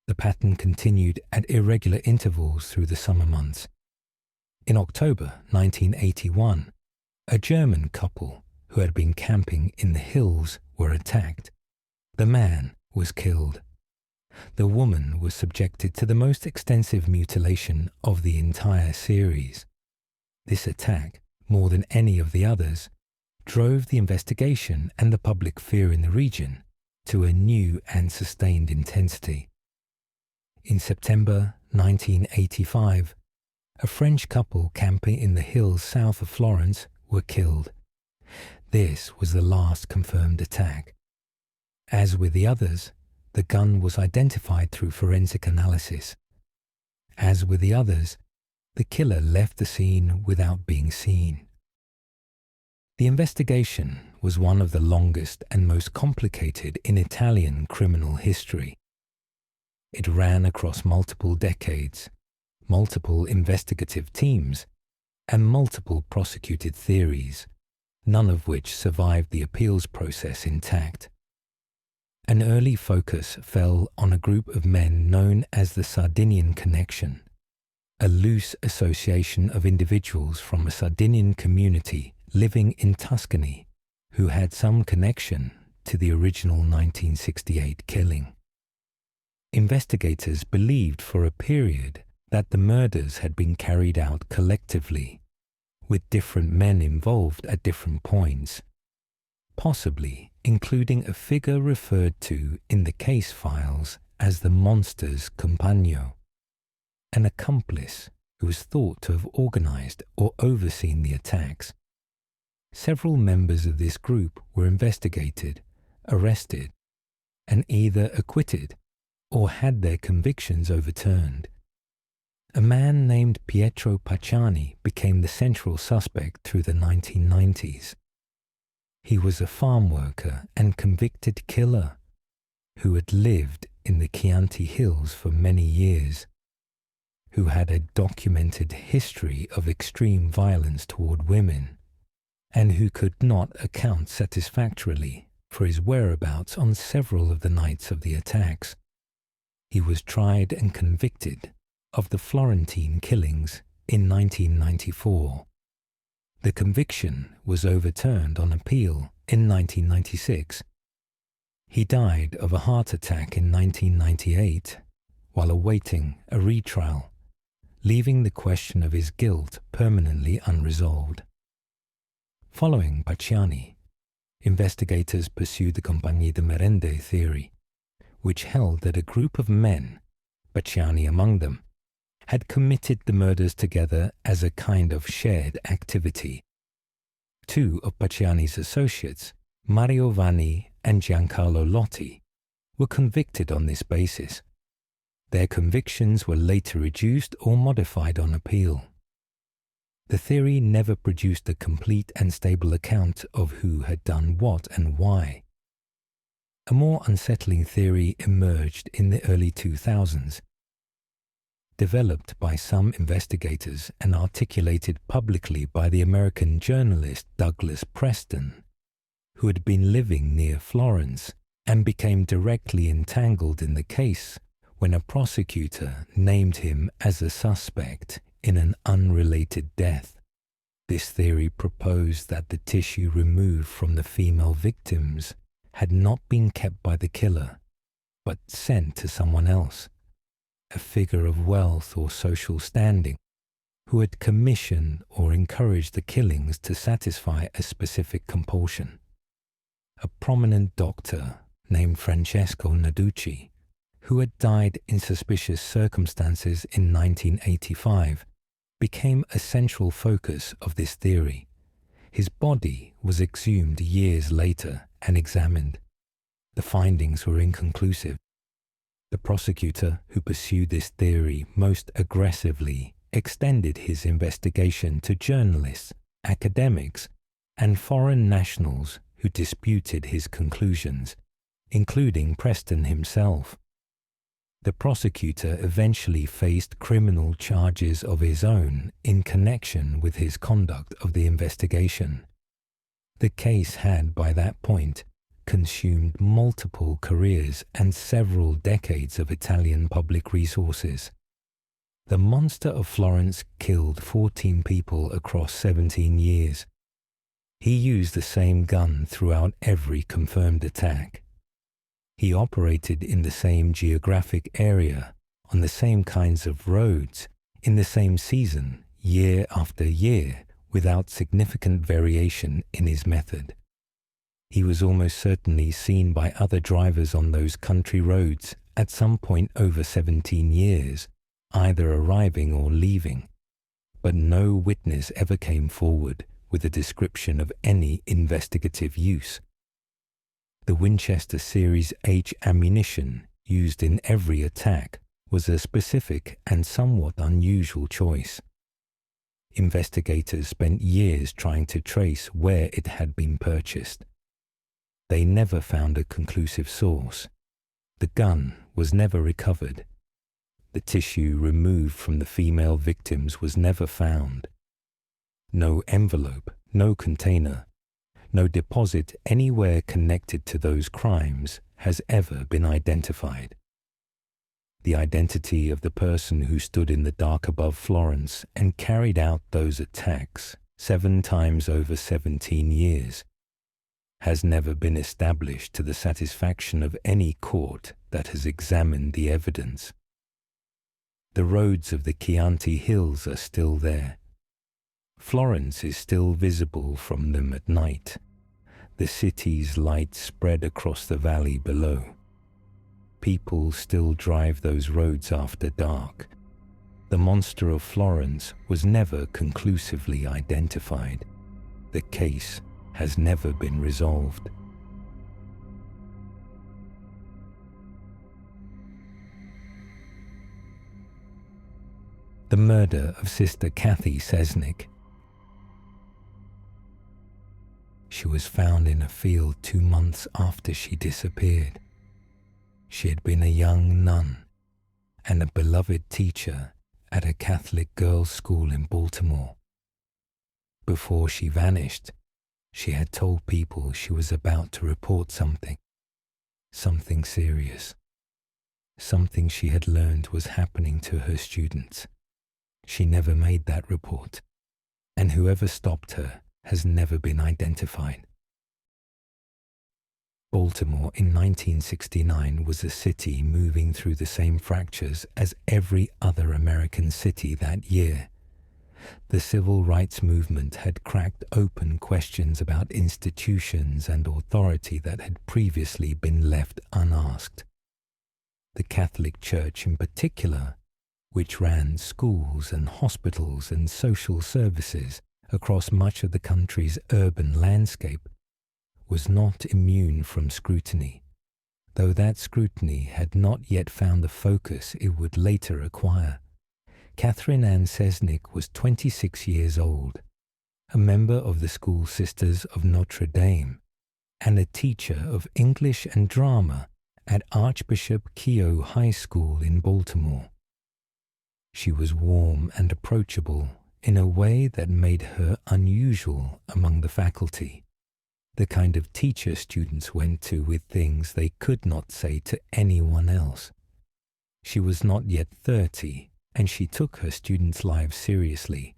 The pattern continued at irregular intervals through the summer months. In October 1981, a German couple who had been camping in the hills were attacked. The man was killed. The woman was subjected to the most extensive mutilation of the entire series. This attack, more than any of the others, drove the investigation and the public fear in the region to a new and sustained intensity. In September 1985, a French couple camping in the hills south of Florence were killed. This was the last confirmed attack. As with the others, the gun was identified through forensic analysis. As with the others, the killer left the scene without being seen. The investigation was one of the longest and most complicated in Italian criminal history. It ran across multiple decades, multiple investigative teams, and multiple prosecuted theories, none of which survived the appeals process intact. An early focus fell on a group of men known as the Sardinian Connection, a loose association of individuals from a Sardinian community living in Tuscany who had some connection to the original 1968 killing. Investigators believed for a period that the murders had been carried out collectively, with different men involved at different points, possibly including a figure referred to in the case files as the monster's compagno, an accomplice who was thought to have organized or overseen the attacks. Several members of this group were investigated, arrested, and either acquitted or had their convictions overturned. A man named Pietro Pacciani became the central suspect through the 1990s. He was a farm worker and convicted killer who had lived in the Chianti Hills for many years, who had a documented history of extreme violence toward women, and who could not account satisfactorily for his whereabouts on several of the nights of the attacks. He was tried and convicted of the Florentine killings in 1994. The conviction was overturned on appeal in 1996. He died of a heart attack in 1998 while awaiting a retrial, leaving the question of his guilt permanently unresolved. Following Pacciani, investigators pursued the Compagnie de Merende theory, which held that a group of men, Pacciani among them, had committed the murders together as a kind of shared activity. Two of Pacciani's associates, Mario Vanni and Giancarlo Lotti, were convicted on this basis. Their convictions were later reduced or modified on appeal. The theory never produced a complete and stable account of who had done what and why. A more unsettling theory emerged in the early 2000s, developed by some investigators and articulated publicly by the American journalist Douglas Preston, who had been living near Florence and became directly entangled in the case when a prosecutor named him as a suspect in an unrelated death. This theory proposed that the tissue removed from the female victims had not been kept by the killer, but sent to someone else, a figure of wealth or social standing, who had commissioned or encouraged the killings to satisfy a specific compulsion. A prominent doctor named Francesco Narducci, who had died in suspicious circumstances in 1985, became a central focus of this theory. His body was exhumed years later and examined. The findings were inconclusive. The prosecutor who pursued this theory most aggressively extended his investigation to journalists, academics, and foreign nationals who disputed his conclusions, including Preston himself. The prosecutor eventually faced criminal charges of his own in connection with his conduct of the investigation. The case had, by that point, consumed multiple careers and several decades of Italian public resources. The monster of Florence killed 14 people across 17 years. He used the same gun throughout every confirmed attack. He operated in the same geographic area, on the same kinds of roads, in the same season, year after year, without significant variation in his method. He was almost certainly seen by other drivers on those country roads at some point over 17 years, either arriving or leaving, but no witness ever came forward with a description of any investigative use. The Winchester Series H ammunition used in every attack was a specific and somewhat unusual choice. Investigators spent years trying to trace where it had been purchased. They never found a conclusive source. The gun was never recovered. The tissue removed from the female victims was never found. No envelope, no container, no deposit anywhere connected to those crimes has ever been identified. The identity of the person who stood in the dark above Florence and carried out those attacks 7 times over 17 years has never been established to the satisfaction of any court that has examined the evidence. The roads of the Chianti Hills are still there. Florence is still visible from them at night. The city's lights spread across the valley below. People still drive those roads after dark. The monster of Florence was never conclusively identified. The case has never been resolved. The murder of Sister Cathy Cesnik. She was found in a field 2 months after she disappeared. She had been a young nun and a beloved teacher at a Catholic girls' school in Baltimore. Before she vanished, she had told people she was about to report something serious, something she had learned was happening to her students. She never made that report, and whoever stopped her has never been identified. Baltimore in 1969 was a city moving through the same fractures as every other American city that year. The civil rights movement had cracked open questions about institutions and authority that had previously been left unasked. The Catholic Church in particular, which ran schools and hospitals and social services across much of the country's urban landscape, was not immune from scrutiny, though that scrutiny had not yet found the focus it would later acquire. Catherine Ann Cesnik was 26 years old, a member of the School Sisters of Notre Dame, and a teacher of English and drama at Archbishop Keough High School in Baltimore. She was warm and approachable in a way that made her unusual among the faculty, the kind of teacher students went to with things they could not say to anyone else. She was not yet 30, and she took her students' lives seriously.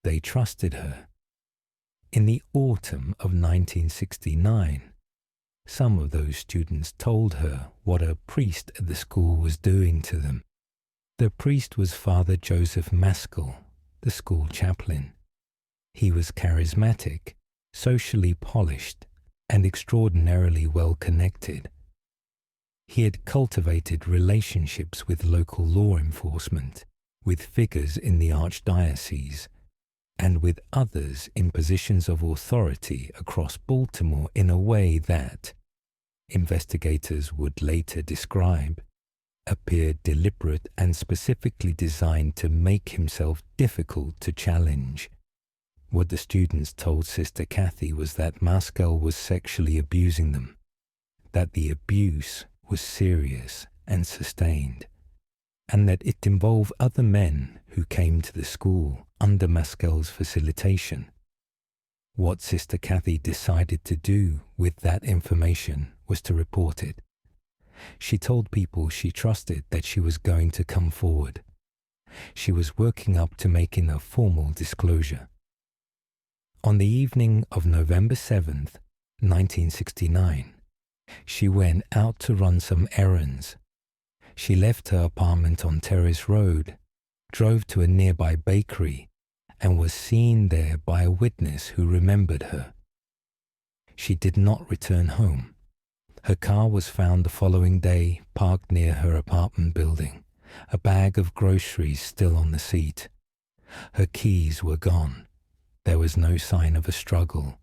They trusted her. In the autumn of 1969, some of those students told her what a priest at the school was doing to them. The priest was Father Joseph Maskell, the school chaplain. He was charismatic, socially polished, and extraordinarily well connected. He had cultivated relationships with local law enforcement, with figures in the archdiocese, and with others in positions of authority across Baltimore in a way that, investigators would later describe, appeared deliberate and specifically designed to make himself difficult to challenge. What the students told Sister Cathy was that Maskell was sexually abusing them, that the abuse was serious and sustained, and that it involved other men who came to the school under Maskell's facilitation. What Sister Cathy decided to do with that information was to report it. She told people she trusted that she was going to come forward. She was working up to making a formal disclosure. On the evening of November 7th, 1969, she went out to run some errands. She left her apartment on Terrace Road, drove to a nearby bakery, and was seen there by a witness who remembered her. She did not return home. Her car was found the following day parked near her apartment building, a bag of groceries still on the seat. Her keys were gone. There was no sign of a struggle.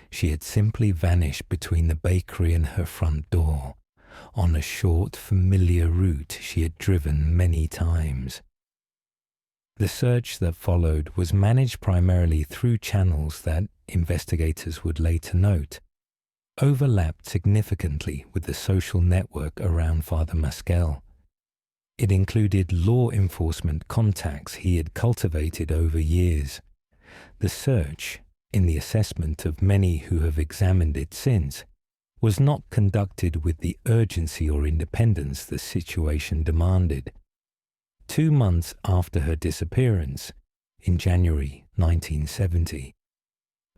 She had simply vanished between the bakery and her front door, on a short, familiar route she had driven many times. The search that followed was managed primarily through channels that, investigators would later note, overlapped significantly with the social network around Father Maskell. It included law enforcement contacts he had cultivated over years. The search, in the assessment of many who have examined it since, was not conducted with the urgency or independence the situation demanded. 2 months after her disappearance, in January 1970,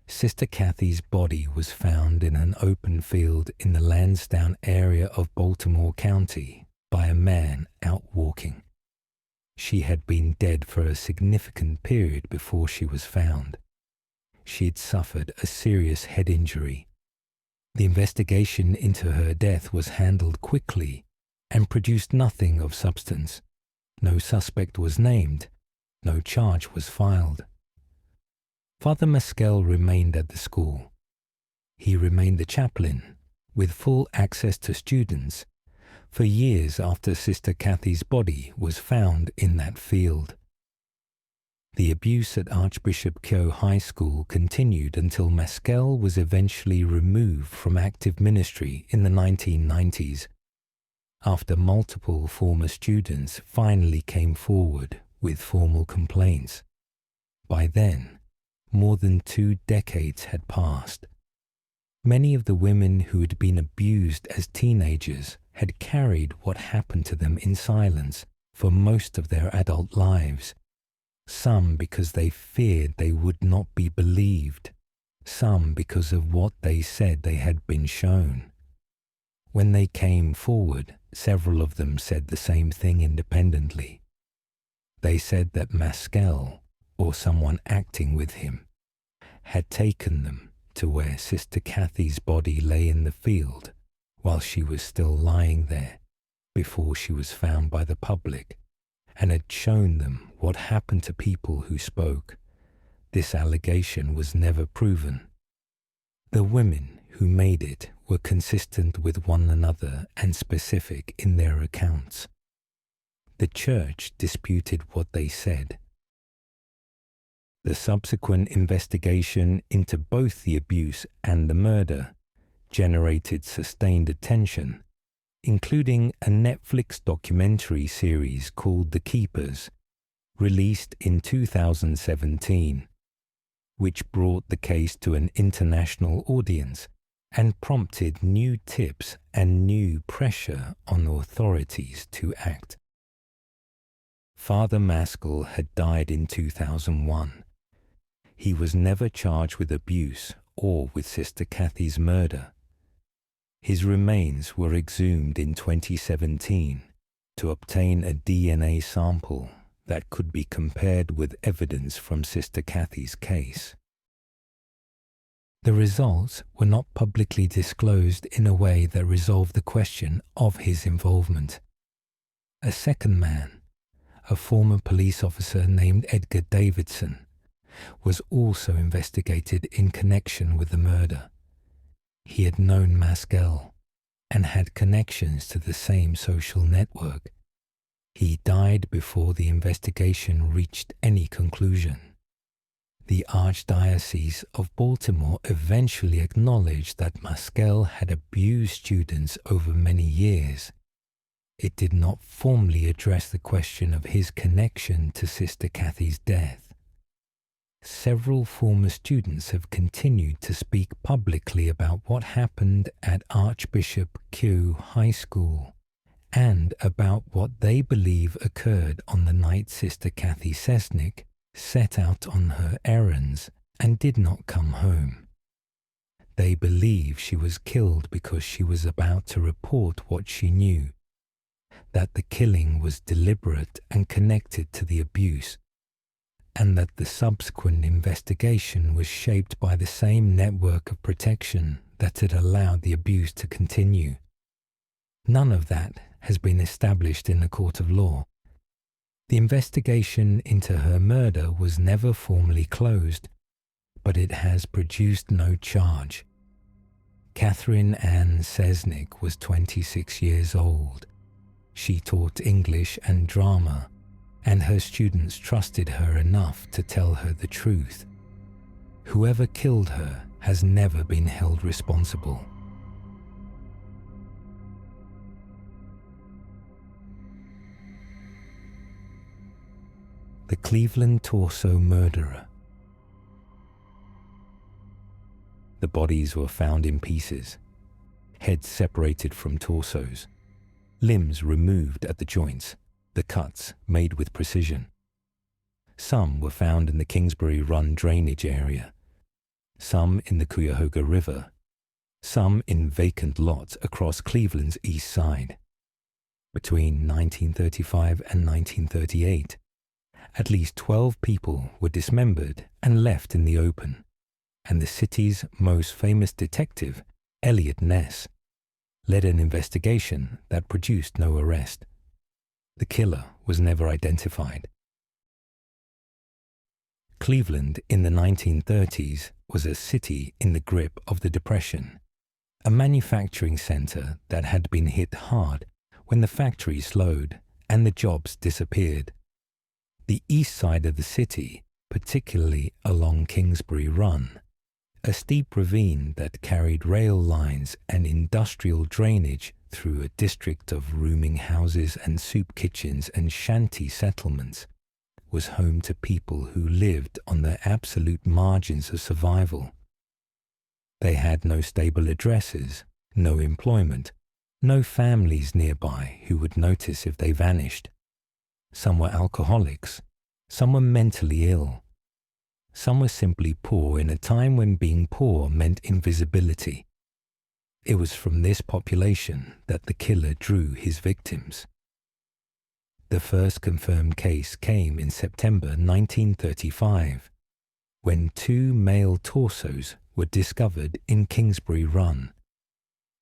Sister Cathy's body was found in an open field in the Lansdowne area of Baltimore County by a man out walking. She had been dead for a significant period before she was found. She had suffered a serious head injury. The investigation into her death was handled quickly and produced nothing of substance. No suspect was named. No charge was filed. Father Maskell remained at the school. He remained the chaplain, with full access to students, for years after Sister Cathy's body was found in that field. The abuse at Archbishop Keogh High School continued until Maskell was eventually removed from active ministry in the 1990s, after multiple former students finally came forward with formal complaints. By then, more than 2 decades had passed. Many of the women who had been abused as teenagers had carried what happened to them in silence for most of their adult lives. Some because they feared they would not be believed, some because of what they said they had been shown. When they came forward, several of them said the same thing independently. They said that Maskell, or someone acting with him, had taken them to where Sister Cathy's body lay in the field while she was still lying there before she was found by the public, and had shown them what happened to people who spoke. This allegation was never proven. The women who made it were consistent with one another and specific in their accounts. The church disputed what they said. The subsequent investigation into both the abuse and the murder generated sustained attention, including a Netflix documentary series called The Keepers, released in 2017, which brought the case to an international audience and prompted new tips and new pressure on authorities to act. Father Maskell had died in 2001. He was never charged with abuse or with Sister Cathy's murder. His remains were exhumed in 2017 to obtain a DNA sample that could be compared with evidence from Sister Cathy's case. The results were not publicly disclosed in a way that resolved the question of his involvement. A second man, a former police officer named Edgar Davidson, was also investigated in connection with the murder. He had known Maskell and had connections to the same social network. He died before the investigation reached any conclusion. The Archdiocese of Baltimore eventually acknowledged that Maskell had abused students over many years. It did not formally address the question of his connection to Sister Cathy's death. Several former students have continued to speak publicly about what happened at Archbishop Q High School and about what they believe occurred on the night Sister Cathy Cesnik set out on her errands and did not come home. They believe she was killed because she was about to report what she knew, that the killing was deliberate and connected to the abuse, and that the subsequent investigation was shaped by the same network of protection that had allowed the abuse to continue. None of that has been established in a court of law. The investigation into her murder was never formally closed, but it has produced no charge. Catherine Ann Cesnik was 26 years old. She taught English and drama, and her students trusted her enough to tell her the truth. Whoever killed her has never been held responsible. The Cleveland Torso Murderer. The bodies were found in pieces, heads separated from torsos, limbs removed at the joints, the cuts made with precision. Some were found in the Kingsbury Run drainage area, some in the Cuyahoga River, some in vacant lots across Cleveland's east side. Between 1935 and 1938, at least 12 people were dismembered and left in the open, and the city's most famous detective, Elliot Ness, led an investigation that produced no arrest. The killer was never identified. Cleveland in the 1930s was a city in the grip of the Depression, a manufacturing center that had been hit hard when the factory slowed and the jobs disappeared. The east side of the city, particularly along Kingsbury Run, a steep ravine that carried rail lines and industrial drainage through a district of rooming houses and soup kitchens and shanty settlements, was home to people who lived on the absolute margins of survival. They had no stable addresses, no employment, no families nearby who would notice if they vanished. Some were alcoholics, some were mentally ill. Some were simply poor in a time when being poor meant invisibility. It was from this population that the killer drew his victims. The first confirmed case came in September 1935, when 2 male torsos were discovered in Kingsbury Run,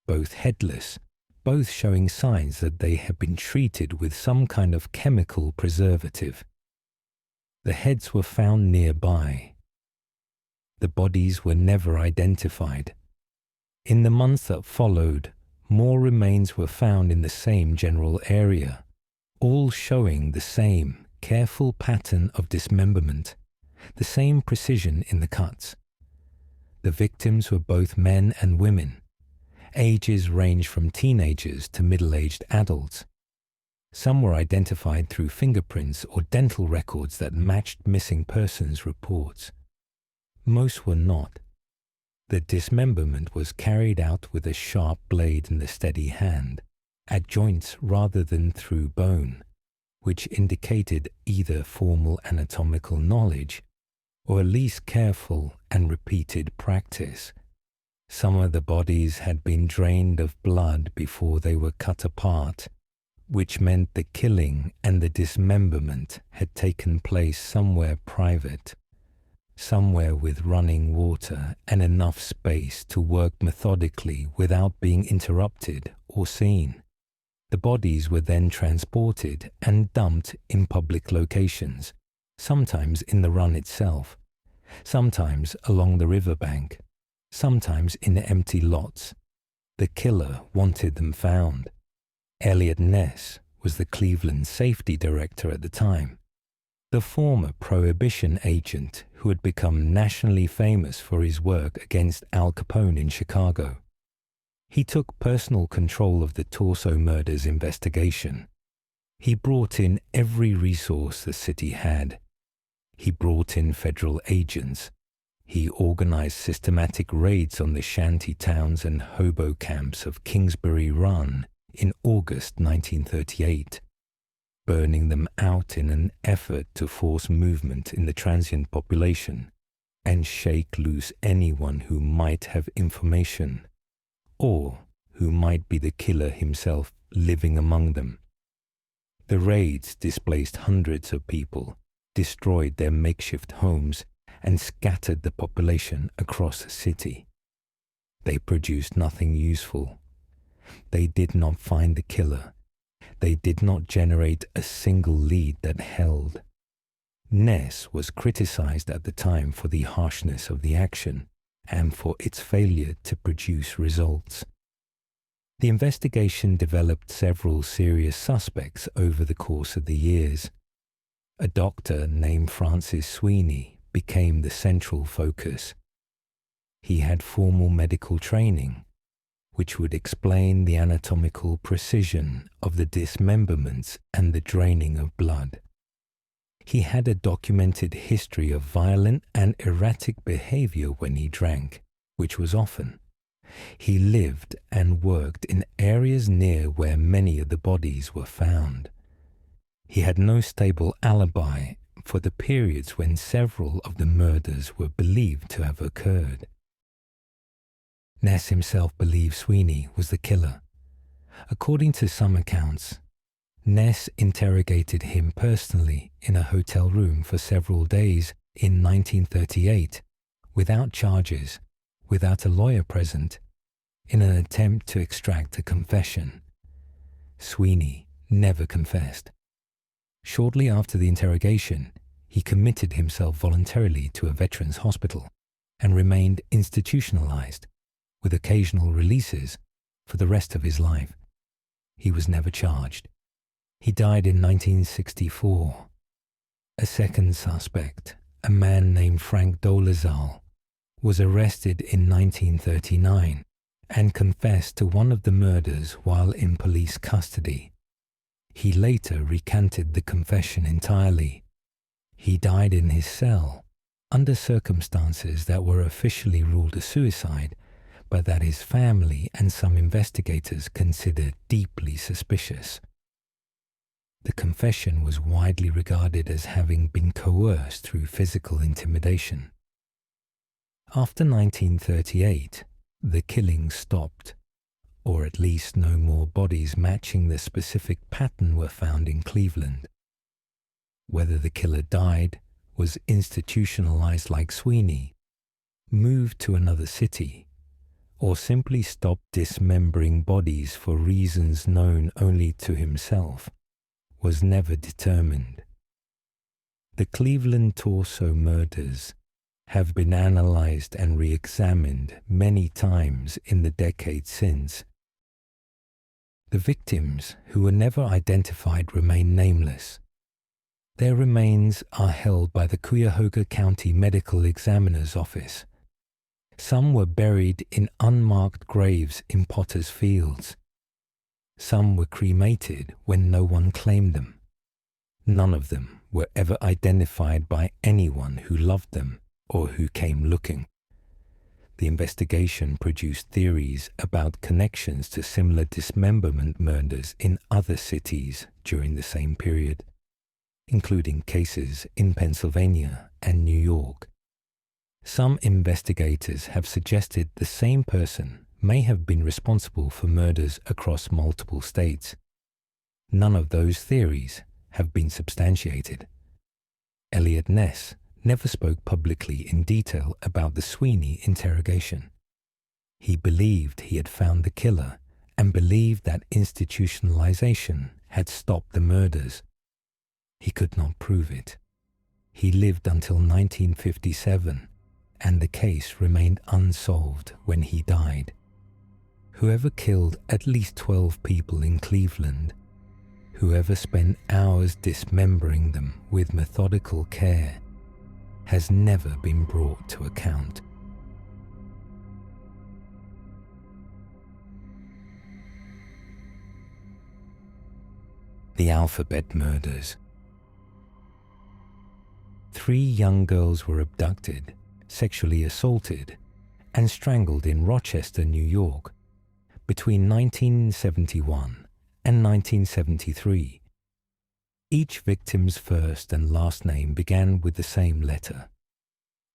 both headless, both showing signs that they had been treated with some kind of chemical preservative. The heads were found nearby. The bodies were never identified. In the months that followed, more remains were found in the same general area, all showing the same careful pattern of dismemberment, the same precision in the cuts. The victims were both men and women. Ages range from teenagers to middle-aged adults. Some were identified through fingerprints or dental records that matched missing persons reports. Most were not. The dismemberment was carried out with a sharp blade in the steady hand, at joints rather than through bone, which indicated either formal anatomical knowledge or at least careful and repeated practice. Some of the bodies had been drained of blood before they were cut apart, which meant the killing and the dismemberment had taken place somewhere private, somewhere with running water and enough space to work methodically without being interrupted or seen. The bodies were then transported and dumped in public locations, sometimes in the run itself, sometimes along the riverbank, sometimes in empty lots. The killer wanted them found. Elliot Ness was the Cleveland safety director at the time, the former Prohibition agent who had become nationally famous for his work against Al Capone in Chicago. He took personal control of the Torso Murders investigation. He brought in every resource the city had. He brought in federal agents. He organized systematic raids on the shanty towns and hobo camps of Kingsbury Run in August 1938, burning them out in an effort to force movement in the transient population and shake loose anyone who might have information or who might be the killer himself living among them. The raids displaced hundreds of people, destroyed their makeshift homes, and scattered the population across the city. They produced nothing useful. They did not find the killer. They did not generate a single lead that held. Ness was criticized at the time for the harshness of the action and for its failure to produce results. The investigation developed several serious suspects over the course of the years. A doctor named Francis Sweeney became the central focus. He had formal medical training, which would explain the anatomical precision of the dismemberments and the draining of blood. He had a documented history of violent and erratic behavior when he drank, which was often. He lived and worked in areas near where many of the bodies were found. He had no stable alibi for the periods when several of the murders were believed to have occurred. Ness himself believed Sweeney was the killer. According to some accounts, Ness interrogated him personally in a hotel room for several days in 1938, without charges, without a lawyer present, in an attempt to extract a confession. Sweeney never confessed. Shortly after the interrogation, he committed himself voluntarily to a veterans' hospital and remained institutionalized, with occasional releases, for the rest of his life. He was never charged. He died in 1964. A second suspect, a man named Frank Dolezal, was arrested in 1939 and confessed to one of the murders while in police custody. He later recanted the confession entirely. He died in his cell, under circumstances that were officially ruled a suicide, but that his family and some investigators considered deeply suspicious. The confession was widely regarded as having been coerced through physical intimidation. After 1938, the killings stopped, or at least no more bodies matching the specific pattern were found in Cleveland. Whether the killer died, was institutionalized like Sweeney, moved to another city, or simply stopped dismembering bodies for reasons known only to himself, was never determined. The Cleveland Torso Murders have been analyzed and re-examined many times in the decades since. The victims, who were never identified, remain nameless. Their remains are held by the Cuyahoga County Medical Examiner's Office. Some were buried in unmarked graves in Potter's Fields. Some were cremated when no one claimed them. None of them were ever identified by anyone who loved them or who came looking. The investigation produced theories about connections to similar dismemberment murders in other cities during the same period, including cases in Pennsylvania and New York. Some investigators have suggested the same person may have been responsible for murders across multiple states. None of those theories have been substantiated. Elliot Ness never spoke publicly in detail about the Sweeney interrogation. He believed he had found the killer and believed that institutionalization had stopped the murders. He could not prove it. He lived until 1957, and the case remained unsolved when he died. Whoever killed at least 12 people in Cleveland, whoever spent hours dismembering them with methodical care, has never been brought to account. The Alphabet Murders. 3 young girls were abducted, sexually assaulted, and strangled in Rochester, New York, between 1971 and 1973. Each victim's first and last name began with the same letter.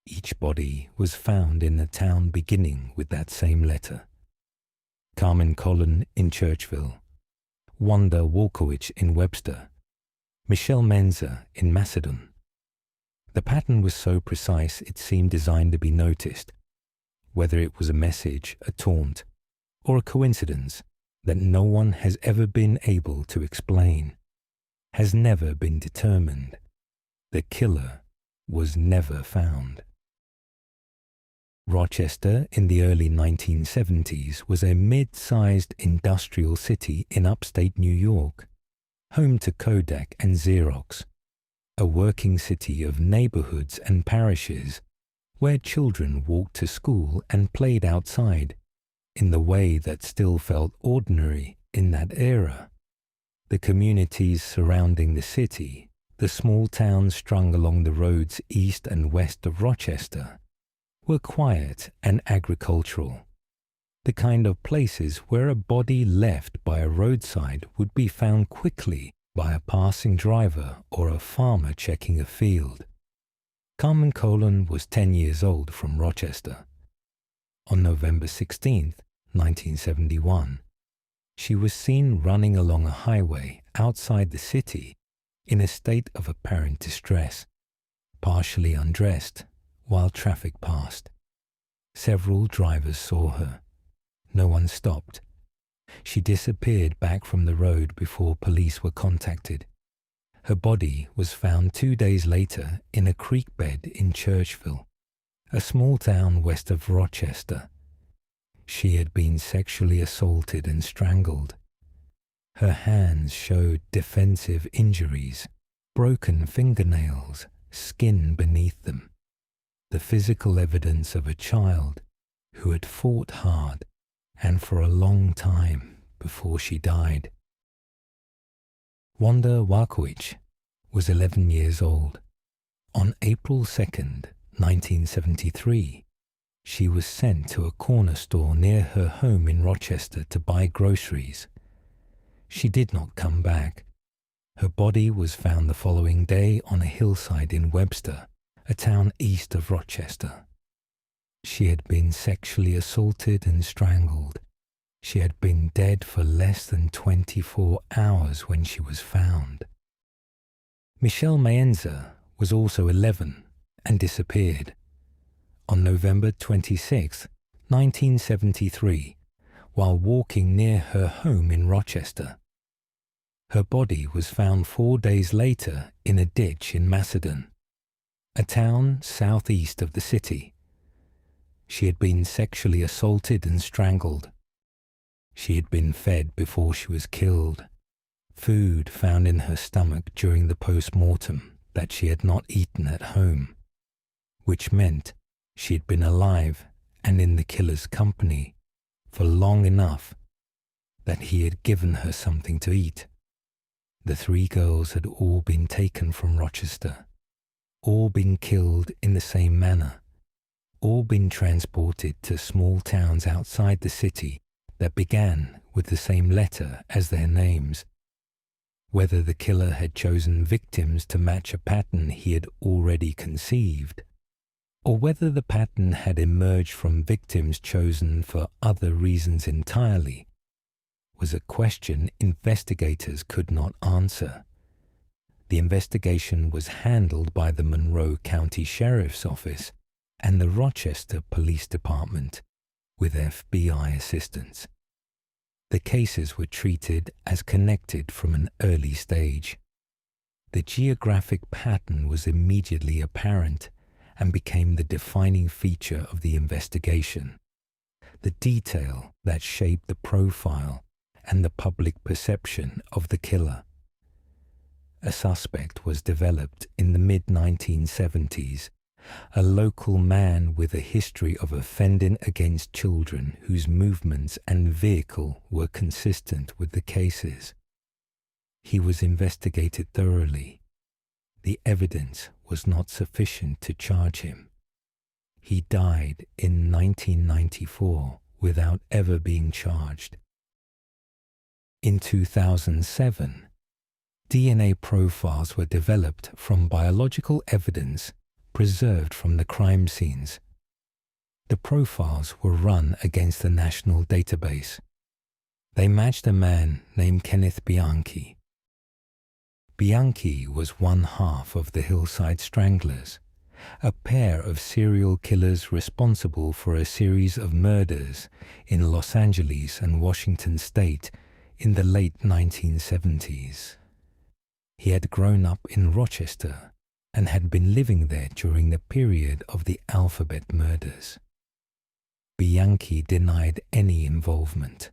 Each body was found in a town beginning with that same letter. Carmen Collin in Churchville, Wanda Wolkowicz in Webster, Michelle Menzer in Macedon. The pattern was so precise it seemed designed to be noticed, whether it was a message, a taunt, or a coincidence that no one has ever been able to explain, has never been determined. The killer was never found. Rochester in the early 1970s was a mid-sized industrial city in upstate New York, home to Kodak and Xerox, a working city of neighborhoods and parishes where children walked to school and played outside in the way that still felt ordinary in that era. The communities surrounding the city, the small towns strung along the roads east and west of Rochester, were quiet and agricultural, the kind of places where a body left by a roadside would be found quickly by a passing driver or a farmer checking a field. Carmen Collin was 10 years old from Rochester. On November 16, 1971, she was seen running along a highway outside the city in a state of apparent distress, partially undressed, while traffic passed. Several drivers saw her. No one stopped. She disappeared back from the road before police were contacted. Her body was found 2 days later in a creek bed in Churchville, a small town west of Rochester. She had been sexually assaulted and strangled. Her hands showed defensive injuries, broken fingernails, skin beneath them, the physical evidence of a child who had fought hard and for a long time before she died. Wanda Wolkowicz was 11 years old. On April 2nd, 1973, she was sent to a corner store near her home in Rochester to buy groceries. She did not come back. Her body was found the following day on a hillside in Webster, a town east of Rochester. She had been sexually assaulted and strangled. She had been dead for less than 24 hours when she was found. Michelle Menzer was also 11 and disappeared. On November 26, 1973, while walking near her home in Rochester. Her body was found 4 days later in a ditch in Macedon, a town southeast of the city. She had been sexually assaulted and strangled. She had been fed before she was killed, food found in her stomach during the post-mortem that she had not eaten at home, which meant she had been alive and in the killer's company for long enough that he had given her something to eat. The 3 girls had all been taken from Rochester, all been killed in the same manner, all been transported to small towns outside the city that began with the same letter as their names. Whether the killer had chosen victims to match a pattern he had already conceived, or whether the pattern had emerged from victims chosen for other reasons entirely, was a question investigators could not answer. The investigation was handled by the Monroe County Sheriff's Office and the Rochester Police Department with FBI assistance. The cases were treated as connected from an early stage. The geographic pattern was immediately apparent and became the defining feature of the investigation. The detail that shaped the profile and the public perception of the killer. A suspect was developed in the mid-1970s, a local man with a history of offending against children whose movements and vehicle were consistent with the cases. He was investigated thoroughly. The evidence was not sufficient to charge him. He died in 1994 without ever being charged. In 2007, DNA profiles were developed from biological evidence preserved from the crime scenes. The profiles were run against the national database. They matched a man named Kenneth Bianchi. Bianchi was one half of the Hillside Stranglers, a pair of serial killers responsible for a series of murders in Los Angeles and Washington State in the late 1970s. He had grown up in Rochester and had been living there during the period of the Alphabet murders. Bianchi denied any involvement.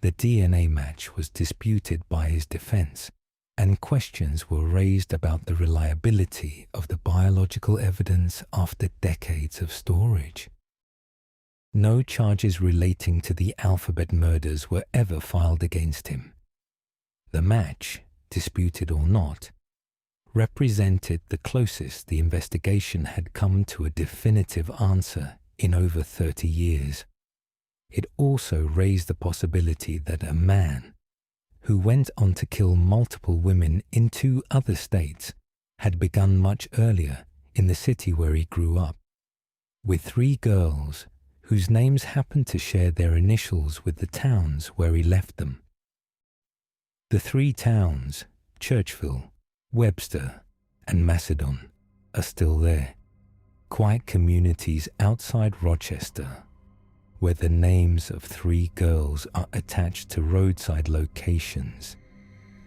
The DNA match was disputed by his defense, and questions were raised about the reliability of the biological evidence after decades of storage. No charges relating to the Alphabet murders were ever filed against him. The match, disputed or not, represented the closest the investigation had come to a definitive answer in over 30 years. It also raised the possibility that a man, who went on to kill multiple women in 2 other states, had begun much earlier in the city where he grew up, with 3 girls whose names happened to share their initials with the towns where he left them. The 3 towns, Churchville, Webster, and Macedon, are still there, quiet communities outside Rochester, where the names of 3 girls are attached to roadside locations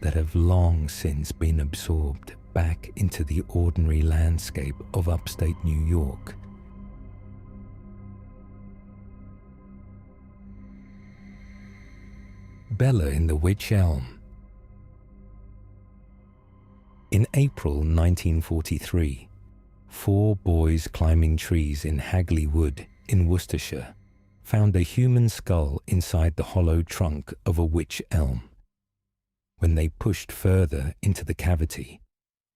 that have long since been absorbed back into the ordinary landscape of upstate New York. Bella in the Wych Elm. In April 1943, 4 boys climbing trees in Hagley Wood in Worcestershire found a human skull inside the hollow trunk of a wych elm. When they pushed further into the cavity,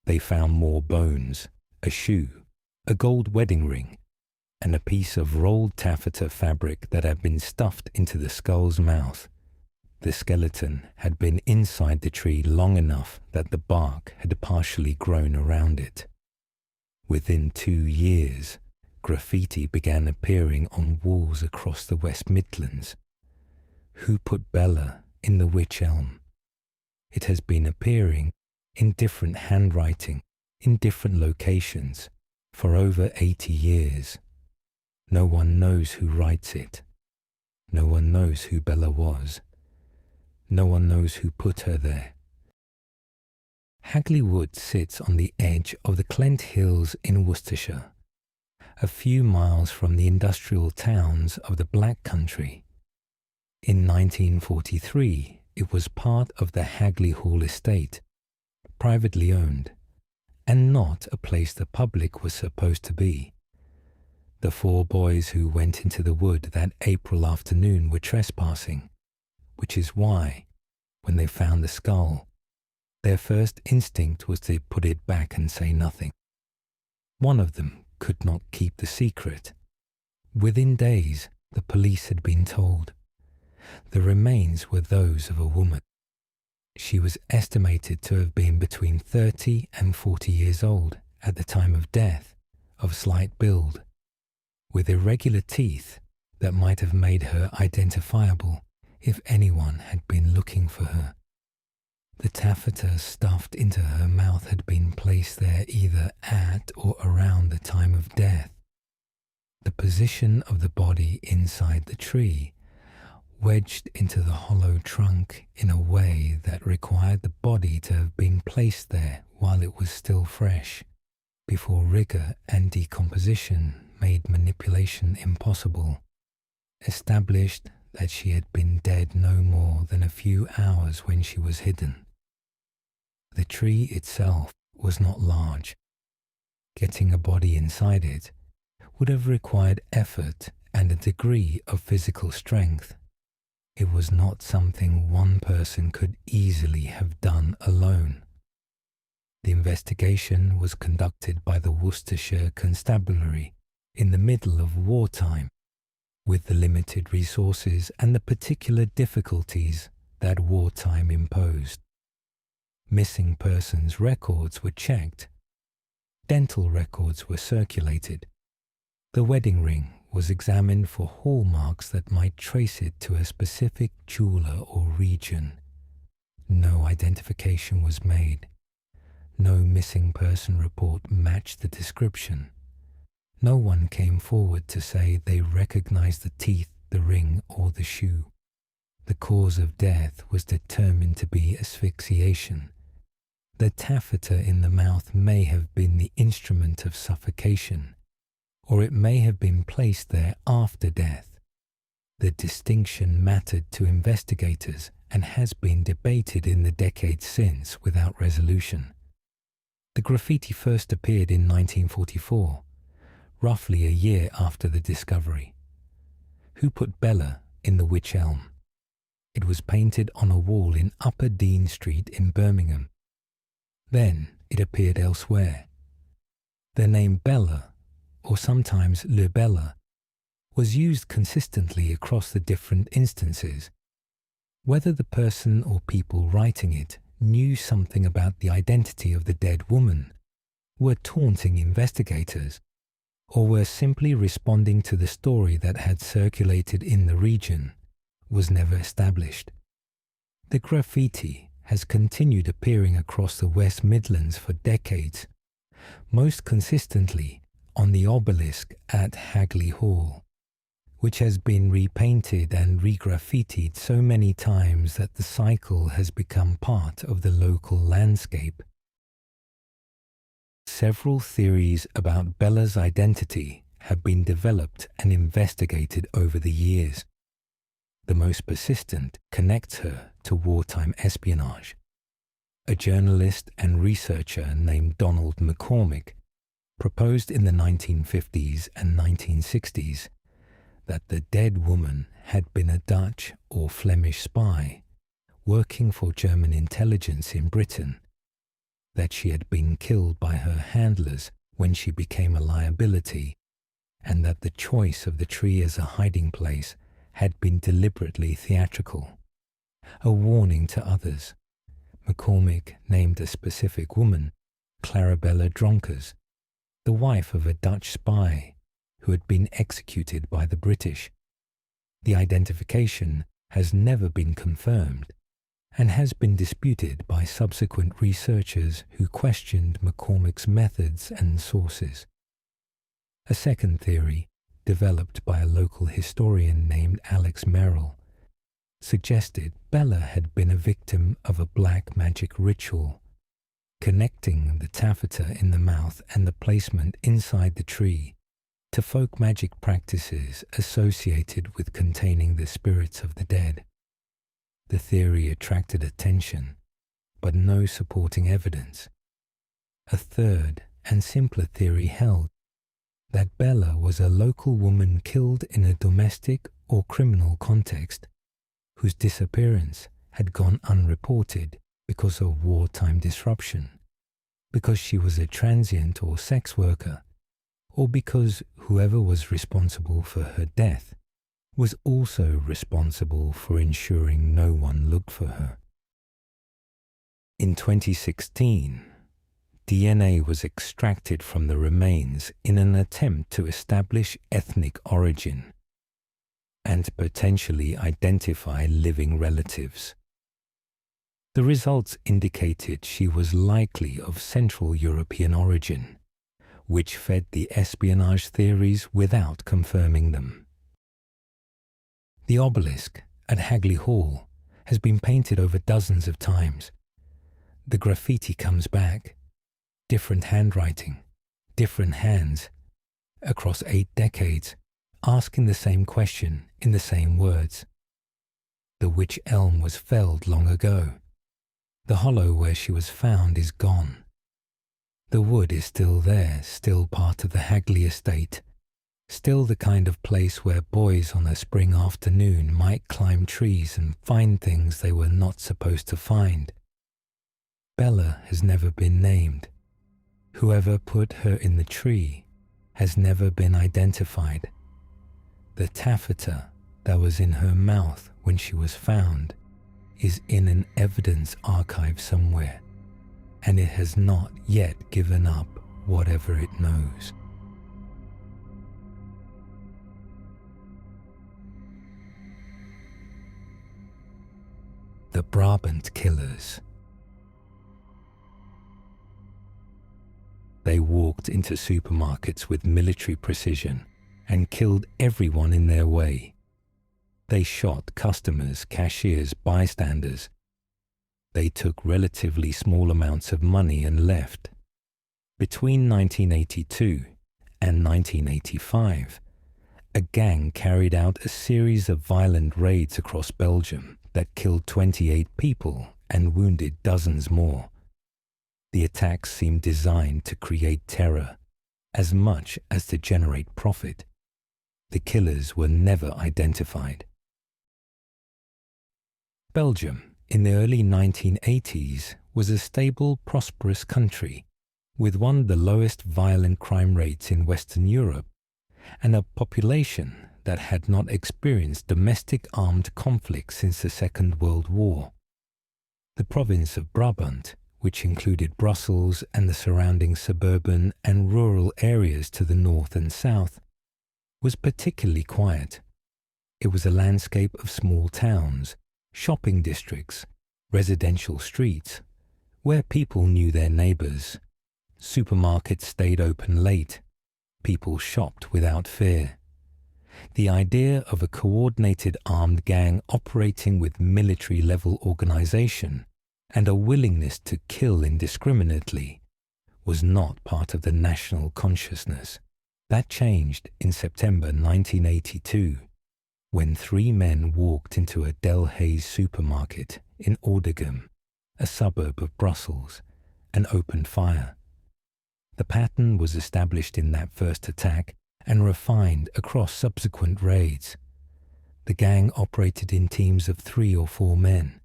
they found more bones, a shoe, a gold wedding ring, and a piece of rolled taffeta fabric that had been stuffed into the skull's mouth. The skeleton had been inside the tree long enough that the bark had partially grown around it. Within 2 years, graffiti began appearing on walls across the West Midlands. Who put Bella in the wych elm? It has been appearing in different handwriting, in different locations, for over 80 years. No one knows who writes it. No one knows who Bella was. No one knows who put her there. Hagley Wood sits on the edge of the Clent Hills in Worcestershire, a few miles from the industrial towns of the Black Country. In 1943, it was part of the Hagley Hall estate, privately owned, and not a place the public was supposed to be. The 4 boys who went into the wood that April afternoon were trespassing, which is why, when they found the skull, their first instinct was to put it back and say nothing. One of them could not keep the secret. Within days, the police had been told. The remains were those of a woman. She was estimated to have been between 30 and 40 years old at the time of death, of slight build, with irregular teeth that might have made her identifiable if anyone had been looking for her. The taffeta stuffed into her mouth had been placed there either at or around the time of death. The position of the body inside the tree, wedged into the hollow trunk in a way that required the body to have been placed there while it was still fresh, before rigor and decomposition made manipulation impossible, established that she had been dead no more than a few hours when she was hidden. The tree itself was not large. Getting a body inside it would have required effort and a degree of physical strength. It was not something one person could easily have done alone. The investigation was conducted by the Worcestershire Constabulary in the middle of wartime, with the limited resources and the particular difficulties that wartime imposed. Missing persons records were checked. Dental records were circulated. The wedding ring was examined for hallmarks that might trace it to a specific jeweler or region. No identification was made. No missing person report matched the description. No one came forward to say they recognized the teeth, the ring, or the shoe. The cause of death was determined to be asphyxiation. The taffeta in the mouth may have been the instrument of suffocation, or it may have been placed there after death. The distinction mattered to investigators and has been debated in the decades since without resolution. The graffiti first appeared in 1944, roughly a year after the discovery. Who put Bella in the Wych Elm? It was painted on a wall in Upper Dean Street in Birmingham. Then it appeared elsewhere. The name Bella, or sometimes Le Bella, was used consistently across the different instances. Whether the person or people writing it knew something about the identity of the dead woman, were taunting investigators, or were simply responding to the story that had circulated in the region, was never established. The graffiti has continued appearing across the West Midlands for decades, most consistently on the obelisk at Hagley Hall, which has been repainted and regraffitied so many times that the cycle has become part of the local landscape. Several theories about Bella's identity have been developed and investigated over the years. The most persistent connects her to wartime espionage. A journalist and researcher named Donald McCormick proposed in the 1950s and 1960s that the dead woman had been a Dutch or Flemish spy working for German intelligence in Britain, that she had been killed by her handlers when she became a liability, and that the choice of the tree as a hiding place had been deliberately theatrical. A warning to others. McCormick named a specific woman, Clarabella Dronkers, the wife of a Dutch spy who had been executed by the British. The identification has never been confirmed and has been disputed by subsequent researchers who questioned McCormick's methods and sources. A second theory, developed by a local historian named Alex Merrill, suggested Bella had been a victim of a black magic ritual, connecting the taffeta in the mouth and the placement inside the tree to folk magic practices associated with containing the spirits of the dead. The theory attracted attention, but no supporting evidence. A third and simpler theory held that Bella was a local woman killed in a domestic or criminal context, whose disappearance had gone unreported because of wartime disruption, because she was a transient or sex worker, or because whoever was responsible for her death was also responsible for ensuring no one looked for her. In 2016, DNA was extracted from the remains in an attempt to establish ethnic origin. and potentially identify living relatives. The results indicated she was likely of Central European origin, which fed the espionage theories without confirming them. The obelisk at Hagley Hall has been painted over dozens of times. The graffiti comes back, different handwriting, different hands, across 8 decades, asking the same question in the same words. The wych elm was felled long ago. The hollow where she was found is gone. The wood is still there, still part of the Hagley estate, still the kind of place where boys on a spring afternoon might climb trees and find things they were not supposed to find. Bella has never been named. Whoever put her in the tree has never been identified. The taffeta that was in her mouth when she was found is in an evidence archive somewhere, and it has not yet given up whatever it knows. The Brabant Killers. They walked into supermarkets with military precision and killed everyone in their way. They shot customers, cashiers, bystanders. They took relatively small amounts of money and left. Between 1982 and 1985, a gang carried out a series of violent raids across Belgium that killed 28 people and wounded dozens more. The attacks seemed designed to create terror, as much as to generate profit. The killers were never identified. Belgium, in the early 1980s, was a stable, prosperous country, with one of the lowest violent crime rates in Western Europe, and a population that had not experienced domestic armed conflict since the Second World War. The province of Brabant, which included Brussels and the surrounding suburban and rural areas to the north and south, was particularly quiet. It was a landscape of small towns, shopping districts, residential streets, where people knew their neighbors. Supermarkets stayed open late. People shopped without fear. The idea of a coordinated armed gang operating with military-level organization and a willingness to kill indiscriminately was not part of the national consciousness. That changed in September 1982, when 3 men walked into a Delhaize supermarket in Oudegem, a suburb of Brussels, and opened fire. The pattern was established in that first attack and refined across subsequent raids. The gang operated in teams of 3 or 4 men.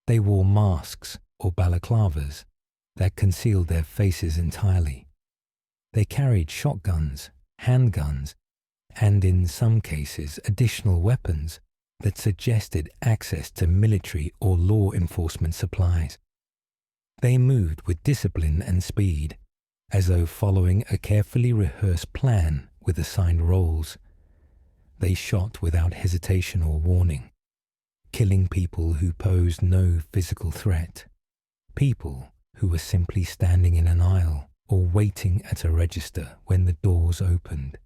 They wore masks or balaclavas that concealed their faces entirely. They carried shotguns, handguns, and in some cases additional weapons that suggested access to military or law enforcement supplies. They moved with discipline and speed, as though following a carefully rehearsed plan with assigned roles. They shot without hesitation or warning, killing people who posed no physical threat, people who were simply standing in an aisle or waiting at a register when the doors opened.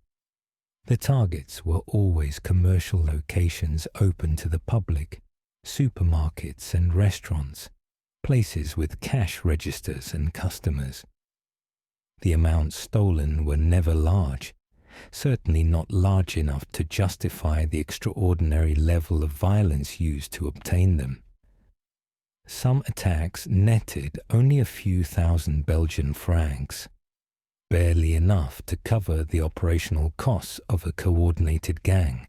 The targets were always commercial locations open to the public, supermarkets and restaurants, places with cash registers and customers. The amounts stolen were never large, certainly not large enough to justify the extraordinary level of violence used to obtain them. Some attacks netted only a few thousand Belgian francs, barely enough to cover the operational costs of a coordinated gang.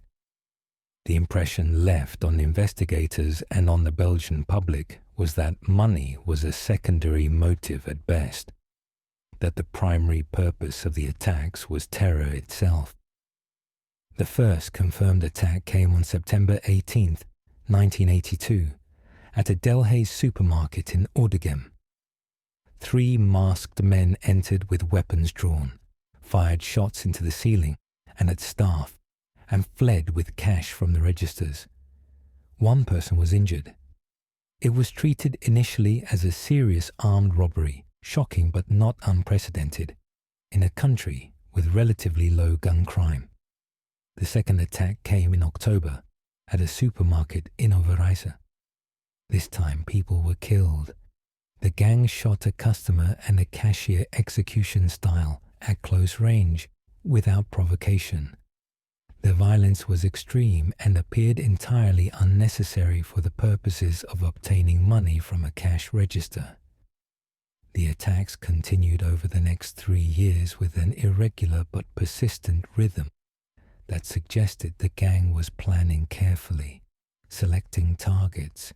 The impression left on investigators and on the Belgian public was that money was a secondary motive at best, that the primary purpose of the attacks was terror itself. The first confirmed attack came on September 18, 1982, at a Delhaize supermarket in Oudegem. 3 masked men entered with weapons drawn, fired shots into the ceiling and at staff, and fled with cash from the registers. One person was injured. It was treated initially as a serious armed robbery, shocking but not unprecedented, in a country with relatively low gun crime. The second attack came in October at a supermarket in Barraza. This time people were killed. The gang shot a customer and a cashier execution style at close range, without provocation. The violence was extreme and appeared entirely unnecessary for the purposes of obtaining money from a cash register. The attacks continued over the next 3 years with an irregular but persistent rhythm that suggested the gang was planning carefully, selecting targets,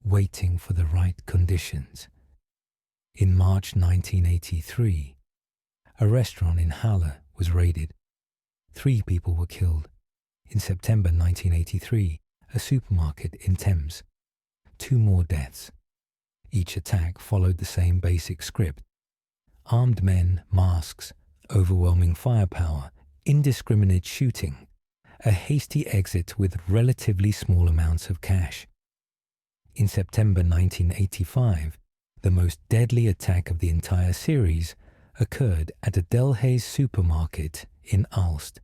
waiting for the right conditions. In March 1983, a restaurant in Halle was raided. 3 people were killed. In September 1983, a supermarket in Thames. 2 more deaths. Each attack followed the same basic script. Armed men, masks, overwhelming firepower, indiscriminate shooting, a hasty exit with relatively small amounts of cash. In September 1985, the most deadly attack of the entire series occurred at a Delhaize supermarket in Aalst.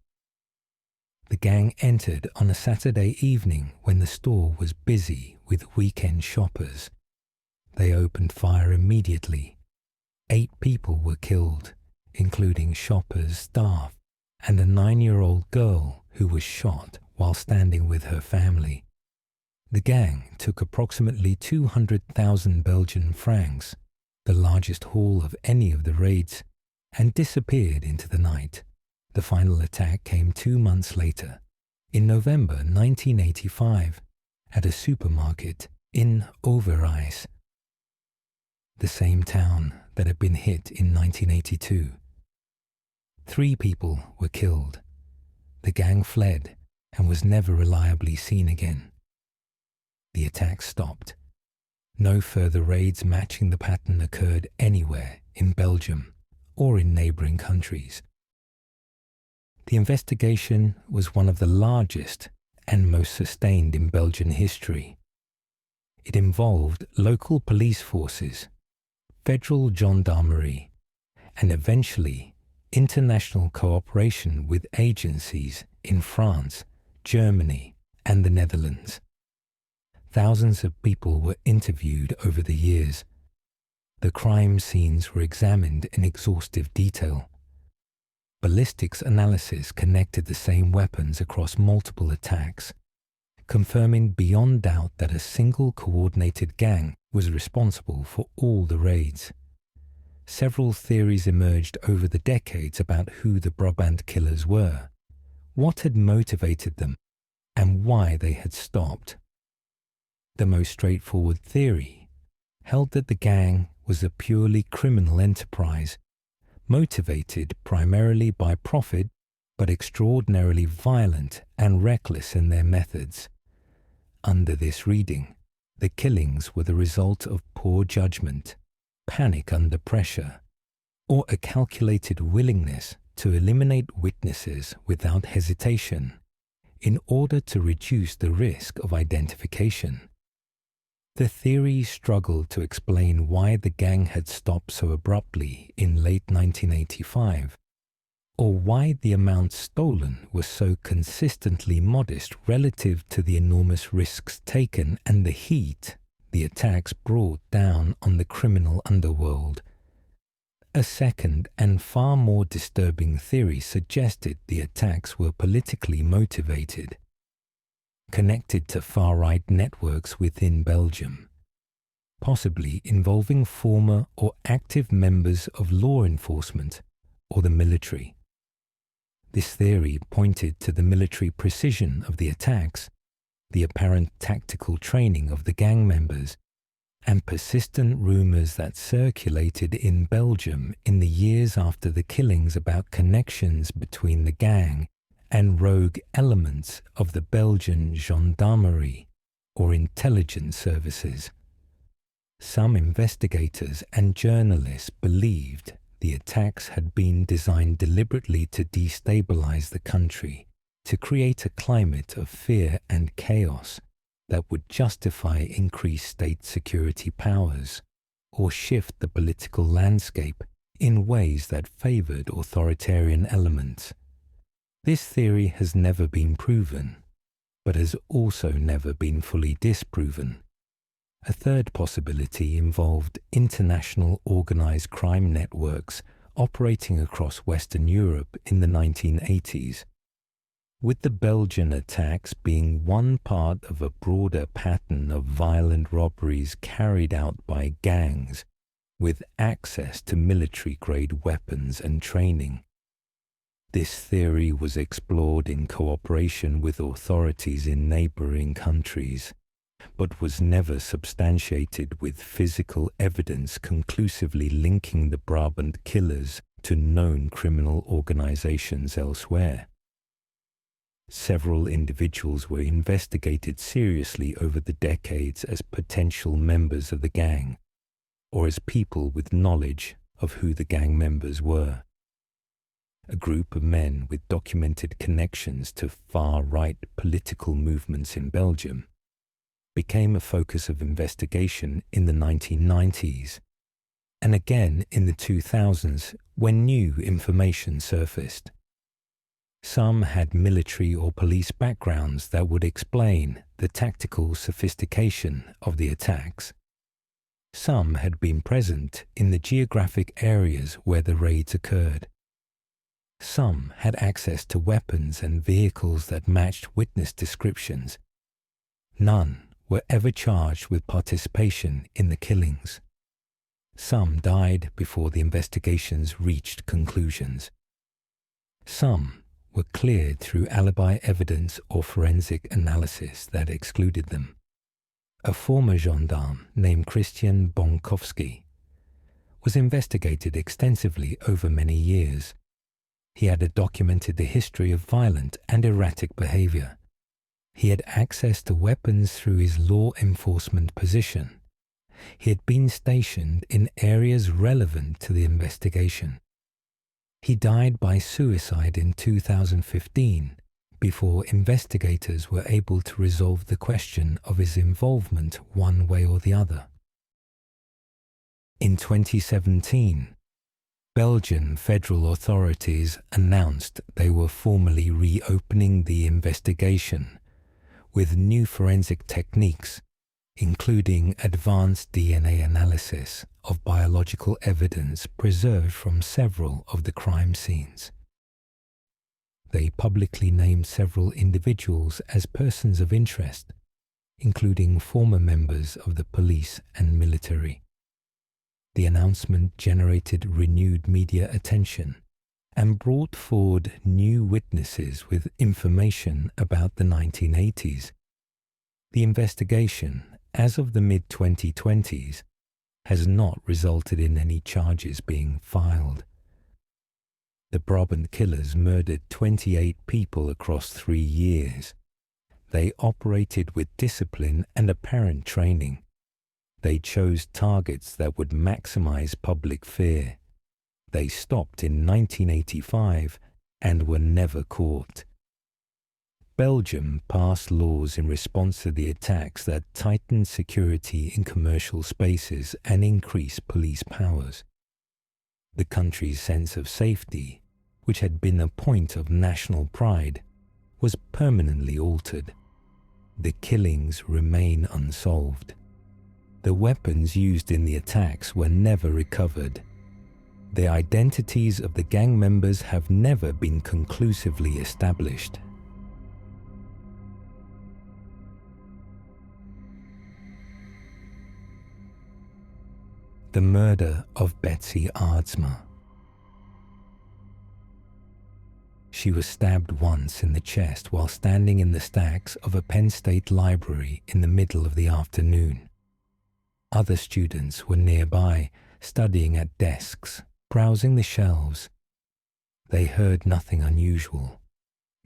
The gang entered on a Saturday evening when the store was busy with weekend shoppers. They opened fire immediately. 8 people were killed, including shoppers, staff, and a 9-year-old girl who was shot while standing with her family. The gang took approximately 200,000 Belgian francs, the largest haul of any of the raids, and disappeared into the night. The final attack came 2 months later, in November 1985, at a supermarket in Overijse, the same town that had been hit in 1982. 3 people were killed. The gang fled and was never reliably seen again. The attack stopped. No further raids matching the pattern occurred anywhere in Belgium or in neighboring countries. The investigation was one of the largest and most sustained in Belgian history. It involved local police forces, federal gendarmerie, and eventually international cooperation with agencies in France, Germany, and the Netherlands. Thousands of people were interviewed over the years. The crime scenes were examined in exhaustive detail. Ballistics analysis connected the same weapons across multiple attacks, confirming beyond doubt that a single coordinated gang was responsible for all the raids. Several theories emerged over the decades about who the Brabant killers were, what had motivated them, and why they had stopped. The most straightforward theory held that the gang was a purely criminal enterprise, motivated primarily by profit, but extraordinarily violent and reckless in their methods. Under this reading, the killings were the result of poor judgment, panic under pressure, or a calculated willingness to eliminate witnesses without hesitation in order to reduce the risk of identification. The theory struggled to explain why the gang had stopped so abruptly in late 1985, or why the amount stolen was so consistently modest relative to the enormous risks taken and the heat the attacks brought down on the criminal underworld. A second and far more disturbing theory suggested the attacks were politically motivated, connected to far-right networks within Belgium, possibly involving former or active members of law enforcement or the military. This theory pointed to the military precision of the attacks, the apparent tactical training of the gang members, and persistent rumors that circulated in Belgium in the years after the killings about connections between the gang and rogue elements of the Belgian gendarmerie or intelligence services. Some investigators and journalists believed the attacks had been designed deliberately to destabilize the country, to create a climate of fear and chaos that would justify increased state security powers or shift the political landscape in ways that favored authoritarian elements. This theory has never been proven, but has also never been fully disproven. A third possibility involved international organized crime networks operating across Western Europe in the 1980s, with the Belgian attacks being one part of a broader pattern of violent robberies carried out by gangs with access to military-grade weapons and training. This theory was explored in cooperation with authorities in neighboring countries, but was never substantiated with physical evidence conclusively linking the Brabant killers to known criminal organizations elsewhere. Several individuals were investigated seriously over the decades as potential members of the gang, or as people with knowledge of who the gang members were. A group of men with documented connections to far-right political movements in Belgium became a focus of investigation in the 1990s, and again in the 2000s when new information surfaced. Some had military or police backgrounds that would explain the tactical sophistication of the attacks. Some had been present in the geographic areas where the raids occurred. Some had access to weapons and vehicles that matched witness descriptions. None were ever charged with participation in the killings. Some died before the investigations reached conclusions. Some were cleared through alibi evidence or forensic analysis that excluded them. A former gendarme named Christian Bonkowski was investigated extensively over many years. He had documented the history of violent and erratic behavior. He had access to weapons through his law enforcement position. He had been stationed in areas relevant to the investigation. He died by suicide in 2015 before investigators were able to resolve the question of his involvement one way or the other. In 2017, Belgian federal authorities announced they were formally reopening the investigation with new forensic techniques, including advanced DNA analysis of biological evidence preserved from several of the crime scenes. They publicly named several individuals as persons of interest, including former members of the police and military. The announcement generated renewed media attention and brought forward new witnesses with information about the 1980s. The investigation, as of the mid-2020s, has not resulted in any charges being filed. The Brabant killers murdered 28 people across 3 years. They operated with discipline and apparent training. They chose targets that would maximize public fear. They stopped in 1985 and were never caught. Belgium passed laws in response to the attacks that tightened security in commercial spaces and increased police powers. The country's sense of safety, which had been a point of national pride, was permanently altered. The killings remain unsolved. The weapons used in the attacks were never recovered. The identities of the gang members have never been conclusively established. The murder of Betsy Aardsma. She was stabbed once in the chest while standing in the stacks of a Penn State library in the middle of the afternoon. Other students were nearby, studying at desks, browsing the shelves. They heard nothing unusual.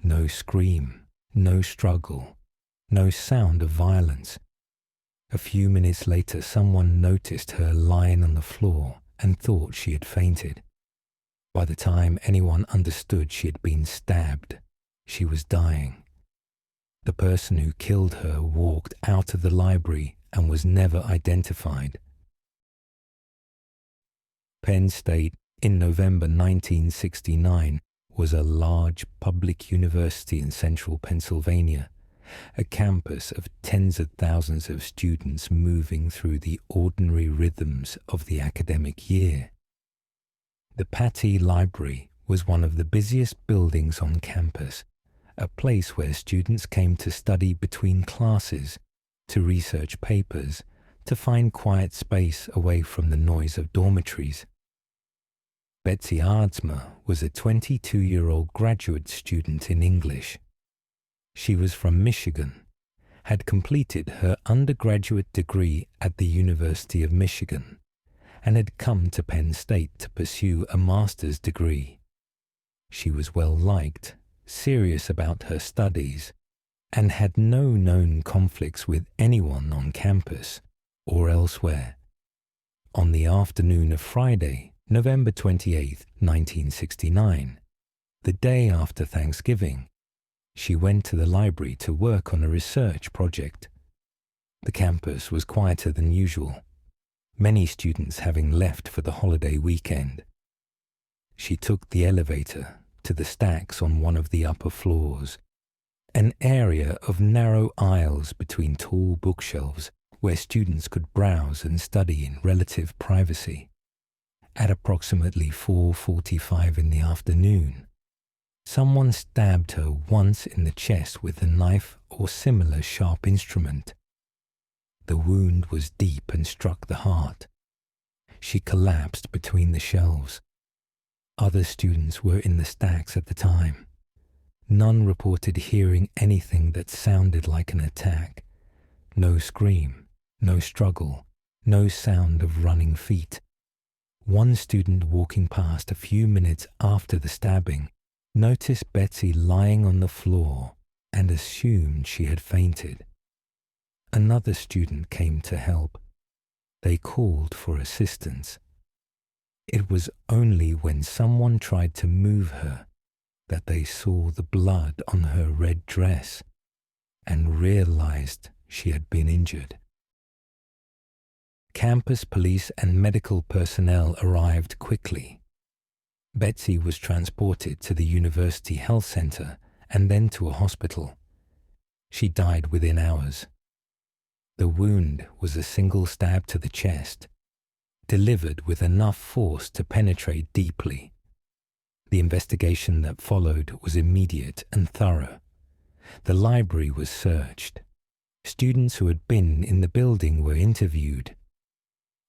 No scream, no struggle, no sound of violence. A few minutes later, someone noticed her lying on the floor and thought she had fainted. By the time anyone understood she had been stabbed, She was dying. The person who killed her walked out of the library and was never identified. Penn State, in November 1969, was a large public university in central Pennsylvania, a campus of tens of thousands of students moving through the ordinary rhythms of the academic year. The Patty Library was one of the busiest buildings on campus, a place where students came to study between classes, to research papers, to find quiet space away from the noise of dormitories. Betsy Aardsma was a 22-year-old graduate student in English. She was from Michigan, had completed her undergraduate degree at the University of Michigan, and had come to Penn State to pursue a master's degree. She was well liked, serious about her studies, and had no known conflicts with anyone on campus or elsewhere. On the afternoon of Friday, November 28, 1969, the day after Thanksgiving, she went to the library to work on a research project. The campus was quieter than usual, many students having left for the holiday weekend. She took the elevator to the stacks on one of the upper floors, an area of narrow aisles between tall bookshelves where students could browse and study in relative privacy. At approximately 4:45 in the afternoon, someone stabbed her once in the chest with a knife or similar sharp instrument. The wound was deep and struck the heart. She collapsed between the shelves. Other students were in the stacks at the time. None reported hearing anything that sounded like an attack. No scream, no struggle, no sound of running feet. One student walking past a few minutes after the stabbing noticed Betsy lying on the floor and assumed she had fainted. Another student came to help. They called for assistance. It was only when someone tried to move her that they saw the blood on her red dress and realized she had been injured. Campus police and medical personnel arrived quickly. Betsy was transported to the University Health Center and then to a hospital. She died within hours. The wound was a single stab to the chest, delivered with enough force to penetrate deeply. The investigation that followed was immediate and thorough. The library was searched. Students who had been in the building were interviewed.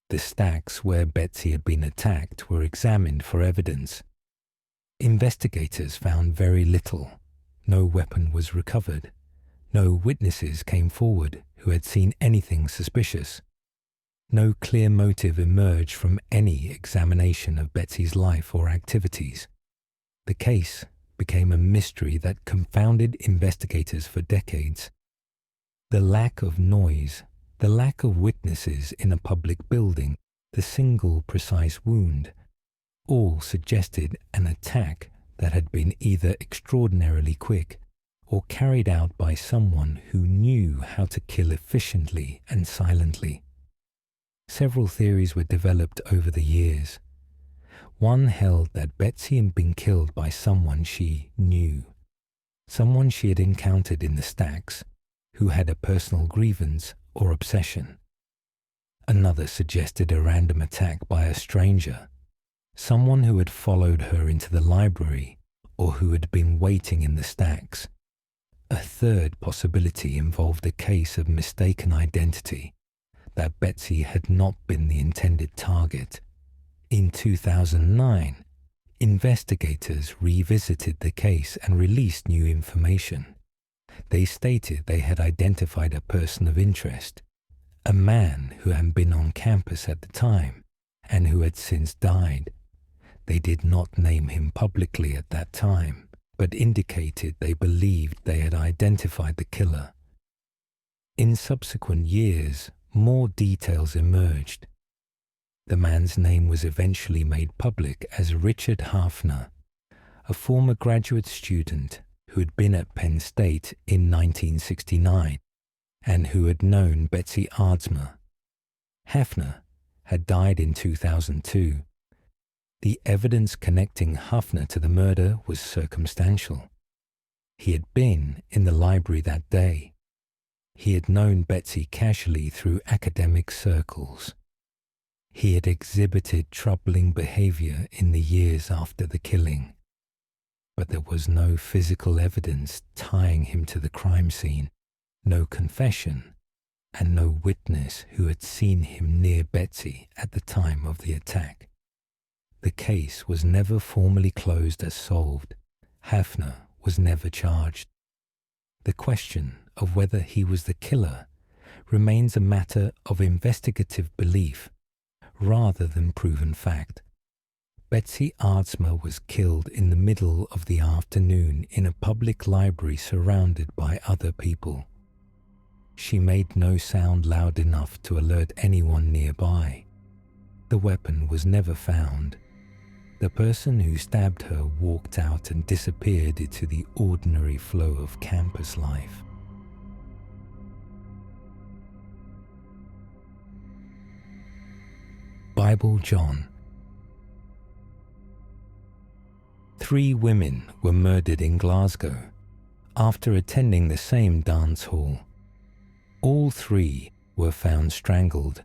The stacks where Betsy had been attacked were examined for evidence. Investigators found very little. No weapon was recovered. No witnesses came forward who had seen anything suspicious. No clear motive emerged from any examination of Betsy's life or activities. The case became a mystery that confounded investigators for decades. The lack of noise, the lack of witnesses in a public building, the single precise wound, all suggested an attack that had been either extraordinarily quick or carried out by someone who knew how to kill efficiently and silently. Several theories were developed over the years. One held that Betsy had been killed by someone she knew, someone she had encountered in the stacks, who had a personal grievance or obsession. Another suggested a random attack by a stranger, someone who had followed her into the library or who had been waiting in the stacks. A third possibility involved a case of mistaken identity, that Betsy had not been the intended target. In 2009, investigators revisited the case and released new information. They stated they had identified a person of interest, a man who had been on campus at the time and who had since died. They did not name him publicly at that time, but indicated they believed they had identified the killer. In subsequent years, more details emerged. The man's name was eventually made public as Richard Hafner, a former graduate student who had been at Penn State in 1969 and who had known Betsy Aardsma. Hefner had died in 2002. The evidence connecting Hefner to the murder was circumstantial. He had been in the library that day. He had known Betsy casually through academic circles. He had exhibited troubling behavior in the years after the killing. But there was no physical evidence tying him to the crime scene, no confession, and no witness who had seen him near Betsy at the time of the attack. The case was never formally closed as solved. Hefner was never charged. The question of whether he was the killer remains a matter of investigative belief rather than proven fact. Betsy Aardsma was killed in the middle of the afternoon in a public library surrounded by other people. She made no sound loud enough to alert anyone nearby. The weapon was never found. The person who stabbed her walked out and disappeared into the ordinary flow of campus life. Bible John. 3 women were murdered in Glasgow after attending the same dance hall. All 3 were found strangled.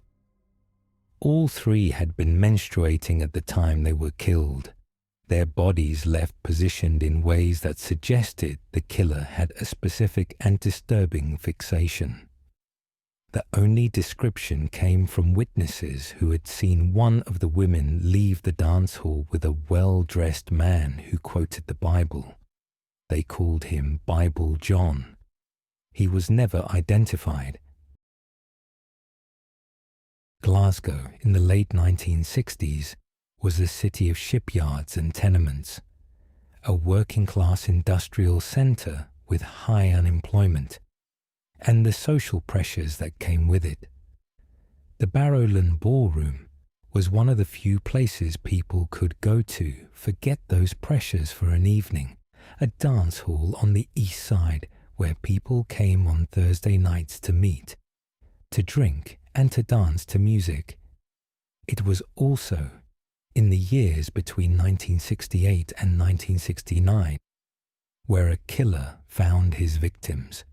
All 3 had been menstruating at the time they were killed, their bodies left positioned in ways that suggested the killer had a specific and disturbing fixation. The only description came from witnesses who had seen one of the women leave the dance hall with a well-dressed man who quoted the Bible. They called him Bible John. He was never identified. Glasgow in the late 1960s was a city of shipyards and tenements, a working-class industrial centre with high unemployment, and the social pressures that came with it. The Barrowland Ballroom was one of the few places people could go to forget those pressures for an evening, a dance hall on the east side where people came on Thursday nights to meet, to drink and to dance to music. It was also, in the years between 1968 and 1969, where a killer found his victims.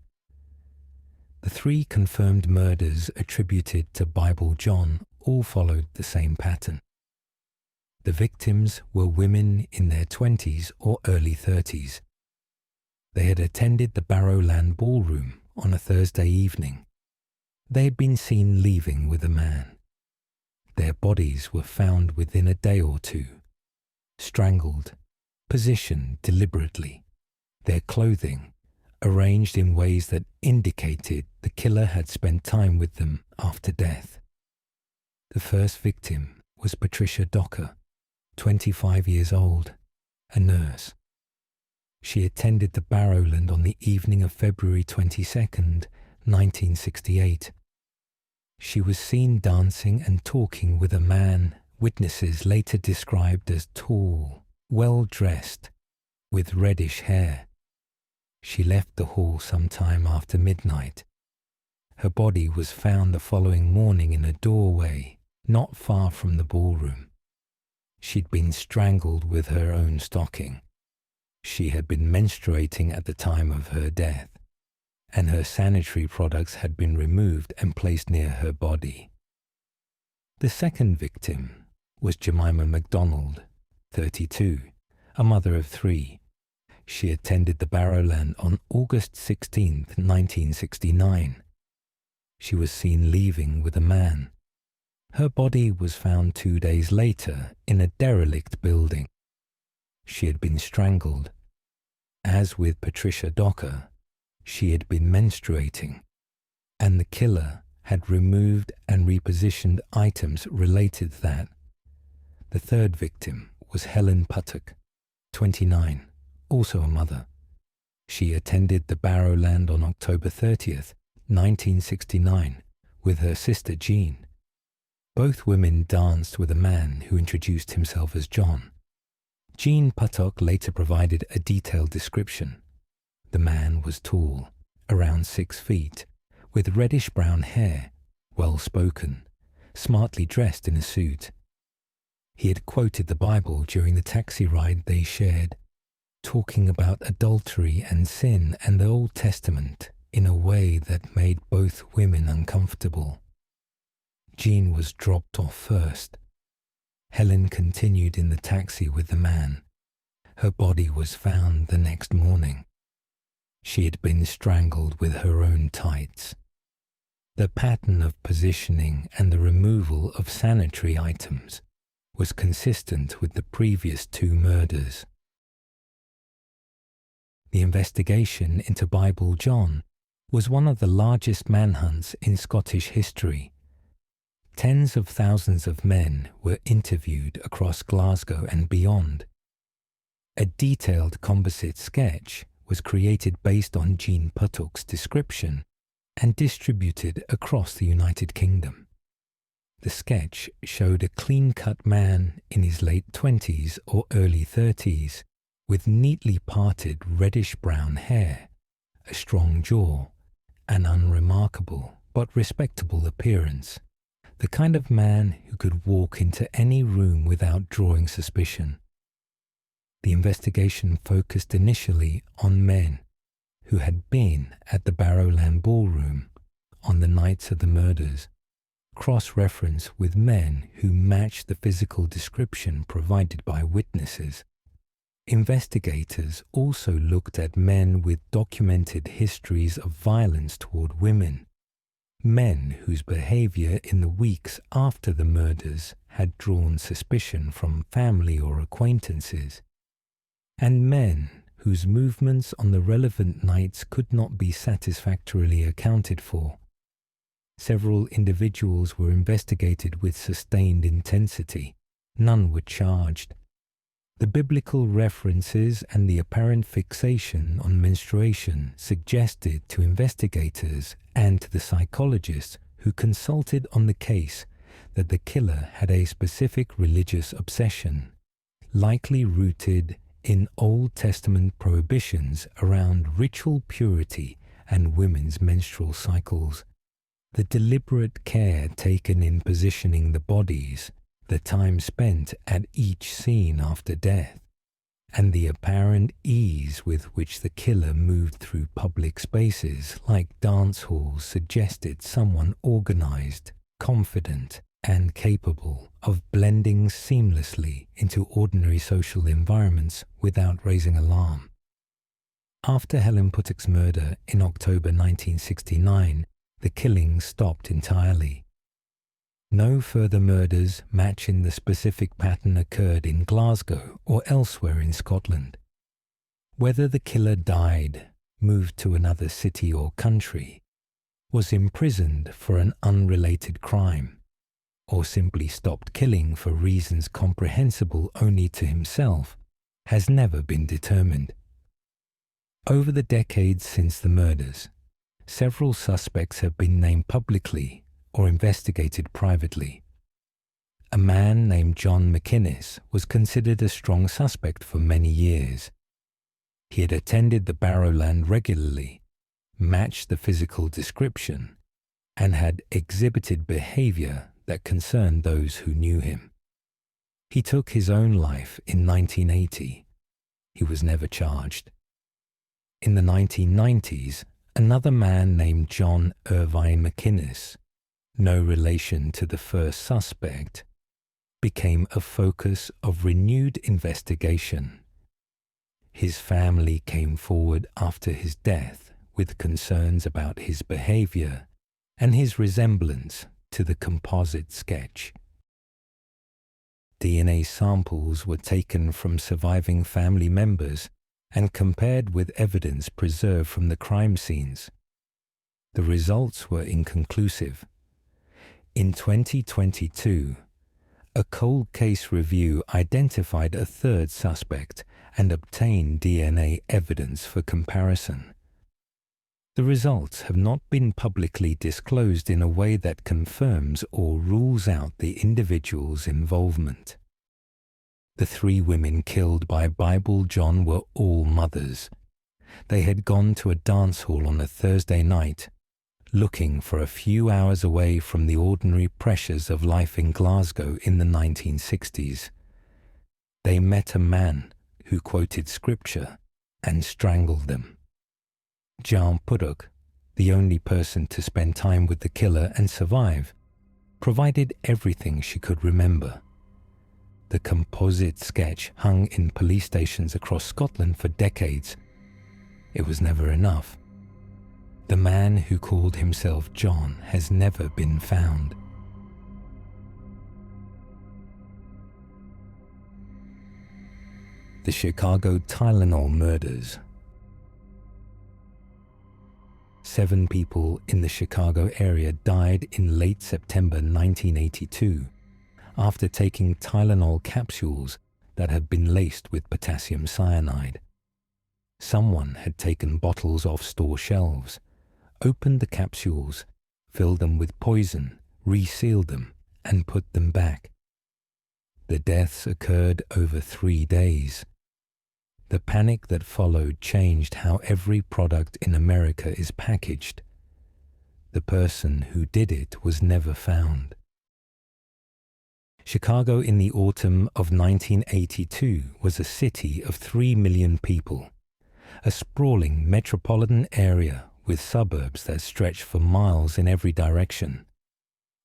The 3 confirmed murders attributed to Bible John all followed the same pattern. The victims were women in their 20s or early 30s. They had attended the Barrowland Ballroom on a Thursday evening. They had been seen leaving with a man. Their bodies were found within a day or 2, strangled, positioned deliberately, their clothing arranged in ways that indicated the killer had spent time with them after death. The first victim was Patricia Docker, 25 years old, a nurse. She attended the Barrowland on the evening of February 22nd, 1968. She was seen dancing and talking with a man witnesses later described as tall, well-dressed, with reddish hair. She left the hall sometime after midnight. Her body was found the following morning in a doorway not far from the ballroom. She'd been strangled with her own stocking. She had been menstruating at the time of her death, and her sanitary products had been removed and placed near her body. The second victim was Jemima MacDonald, 32, a mother of 3. She attended the Barrowland on August 16, 1969. She was seen leaving with a man. Her body was found 2 days later in a derelict building. She had been strangled. As with Patricia Docker, she had been menstruating, and the killer had removed and repositioned items related to that. The third victim was Helen Puttock, 29, also a mother. She attended the Barrowland on October 30th, 1969, with her sister Jean. Both women danced with a man who introduced himself as John. Jean Puttock later provided a detailed description. The man was tall, around 6 feet, with reddish-brown hair, well-spoken, smartly dressed in a suit. He had quoted the Bible during the taxi ride they shared, talking about adultery and sin and the Old Testament in a way that made both women uncomfortable. Jean was dropped off first. Helen continued in the taxi with the man. Her body was found the next morning. She had been strangled with her own tights. The pattern of positioning and the removal of sanitary items was consistent with the previous 2 murders. The investigation into Bible John was one of the largest manhunts in Scottish history. Tens of thousands of men were interviewed across Glasgow and beyond. A detailed composite sketch was created based on Jean Puttock's description and distributed across the United Kingdom. The sketch showed a clean-cut man in his late 20s or early 30s with neatly parted reddish-brown hair, a strong jaw, an unremarkable but respectable appearance, the kind of man who could walk into any room without drawing suspicion. The investigation focused initially on men who had been at the Barrowland Ballroom on the nights of the murders, cross-reference with men who matched the physical description provided by witnesses. Investigators also looked at men with documented histories of violence toward women, men whose behavior in the weeks after the murders had drawn suspicion from family or acquaintances, and men whose movements on the relevant nights could not be satisfactorily accounted for. Several individuals were investigated with sustained intensity. None were charged. The biblical references and the apparent fixation on menstruation suggested to investigators and to the psychologists who consulted on the case that the killer had a specific religious obsession, likely rooted in Old Testament prohibitions around ritual purity and women's menstrual cycles. The deliberate care taken in positioning the bodies, the time spent at each scene after death, and the apparent ease with which the killer moved through public spaces like dance halls suggested someone organized, confident, and capable of blending seamlessly into ordinary social environments without raising alarm. After Helen Puttock's murder in October 1969, the killings stopped entirely. No further murders matching the specific pattern occurred in Glasgow or elsewhere in Scotland. Whether the killer died, moved to another city or country, was imprisoned for an unrelated crime, or simply stopped killing for reasons comprehensible only to himself, has never been determined. Over the decades since the murders, several suspects have been named publicly or investigated privately. A man named John McInnes was considered a strong suspect for many years. He had attended the Barrowland regularly, matched the physical description, and had exhibited behavior that concerned those who knew him. He took his own life in 1980. He was never charged. In the 1990s, another man named John Irvine McInnes, no relation to the first suspect, became a focus of renewed investigation. His family came forward after his death with concerns about his behavior and his resemblance to the composite sketch. DNA samples were taken from surviving family members and compared with evidence preserved from the crime scenes. The results were inconclusive. In 2022, a cold case review identified a third suspect and obtained DNA evidence for comparison. The results have not been publicly disclosed in a way that confirms or rules out the individual's involvement. The 3 women killed by Bible John were all mothers. They had gone to a dance hall on a Thursday night, looking for a few hours away from the ordinary pressures of life in Glasgow in the 1960s. They met a man who quoted scripture and strangled them. Jean Puddock, the only person to spend time with the killer and survive, provided everything she could remember. The composite sketch hung in police stations across Scotland for decades. It was never enough. The man who called himself John has never been found. The Chicago Tylenol Murders. 7 people in the Chicago area died in late September 1982 after taking Tylenol capsules that had been laced with potassium cyanide. Someone had taken bottles off store shelves, opened the capsules, filled them with poison, resealed them, and put them back. The deaths occurred over 3 days. The panic that followed changed how every product in America is packaged. The person who did it was never found. Chicago in the autumn of 1982 was a city of 3 million people, a sprawling metropolitan area with suburbs that stretched for miles in every direction.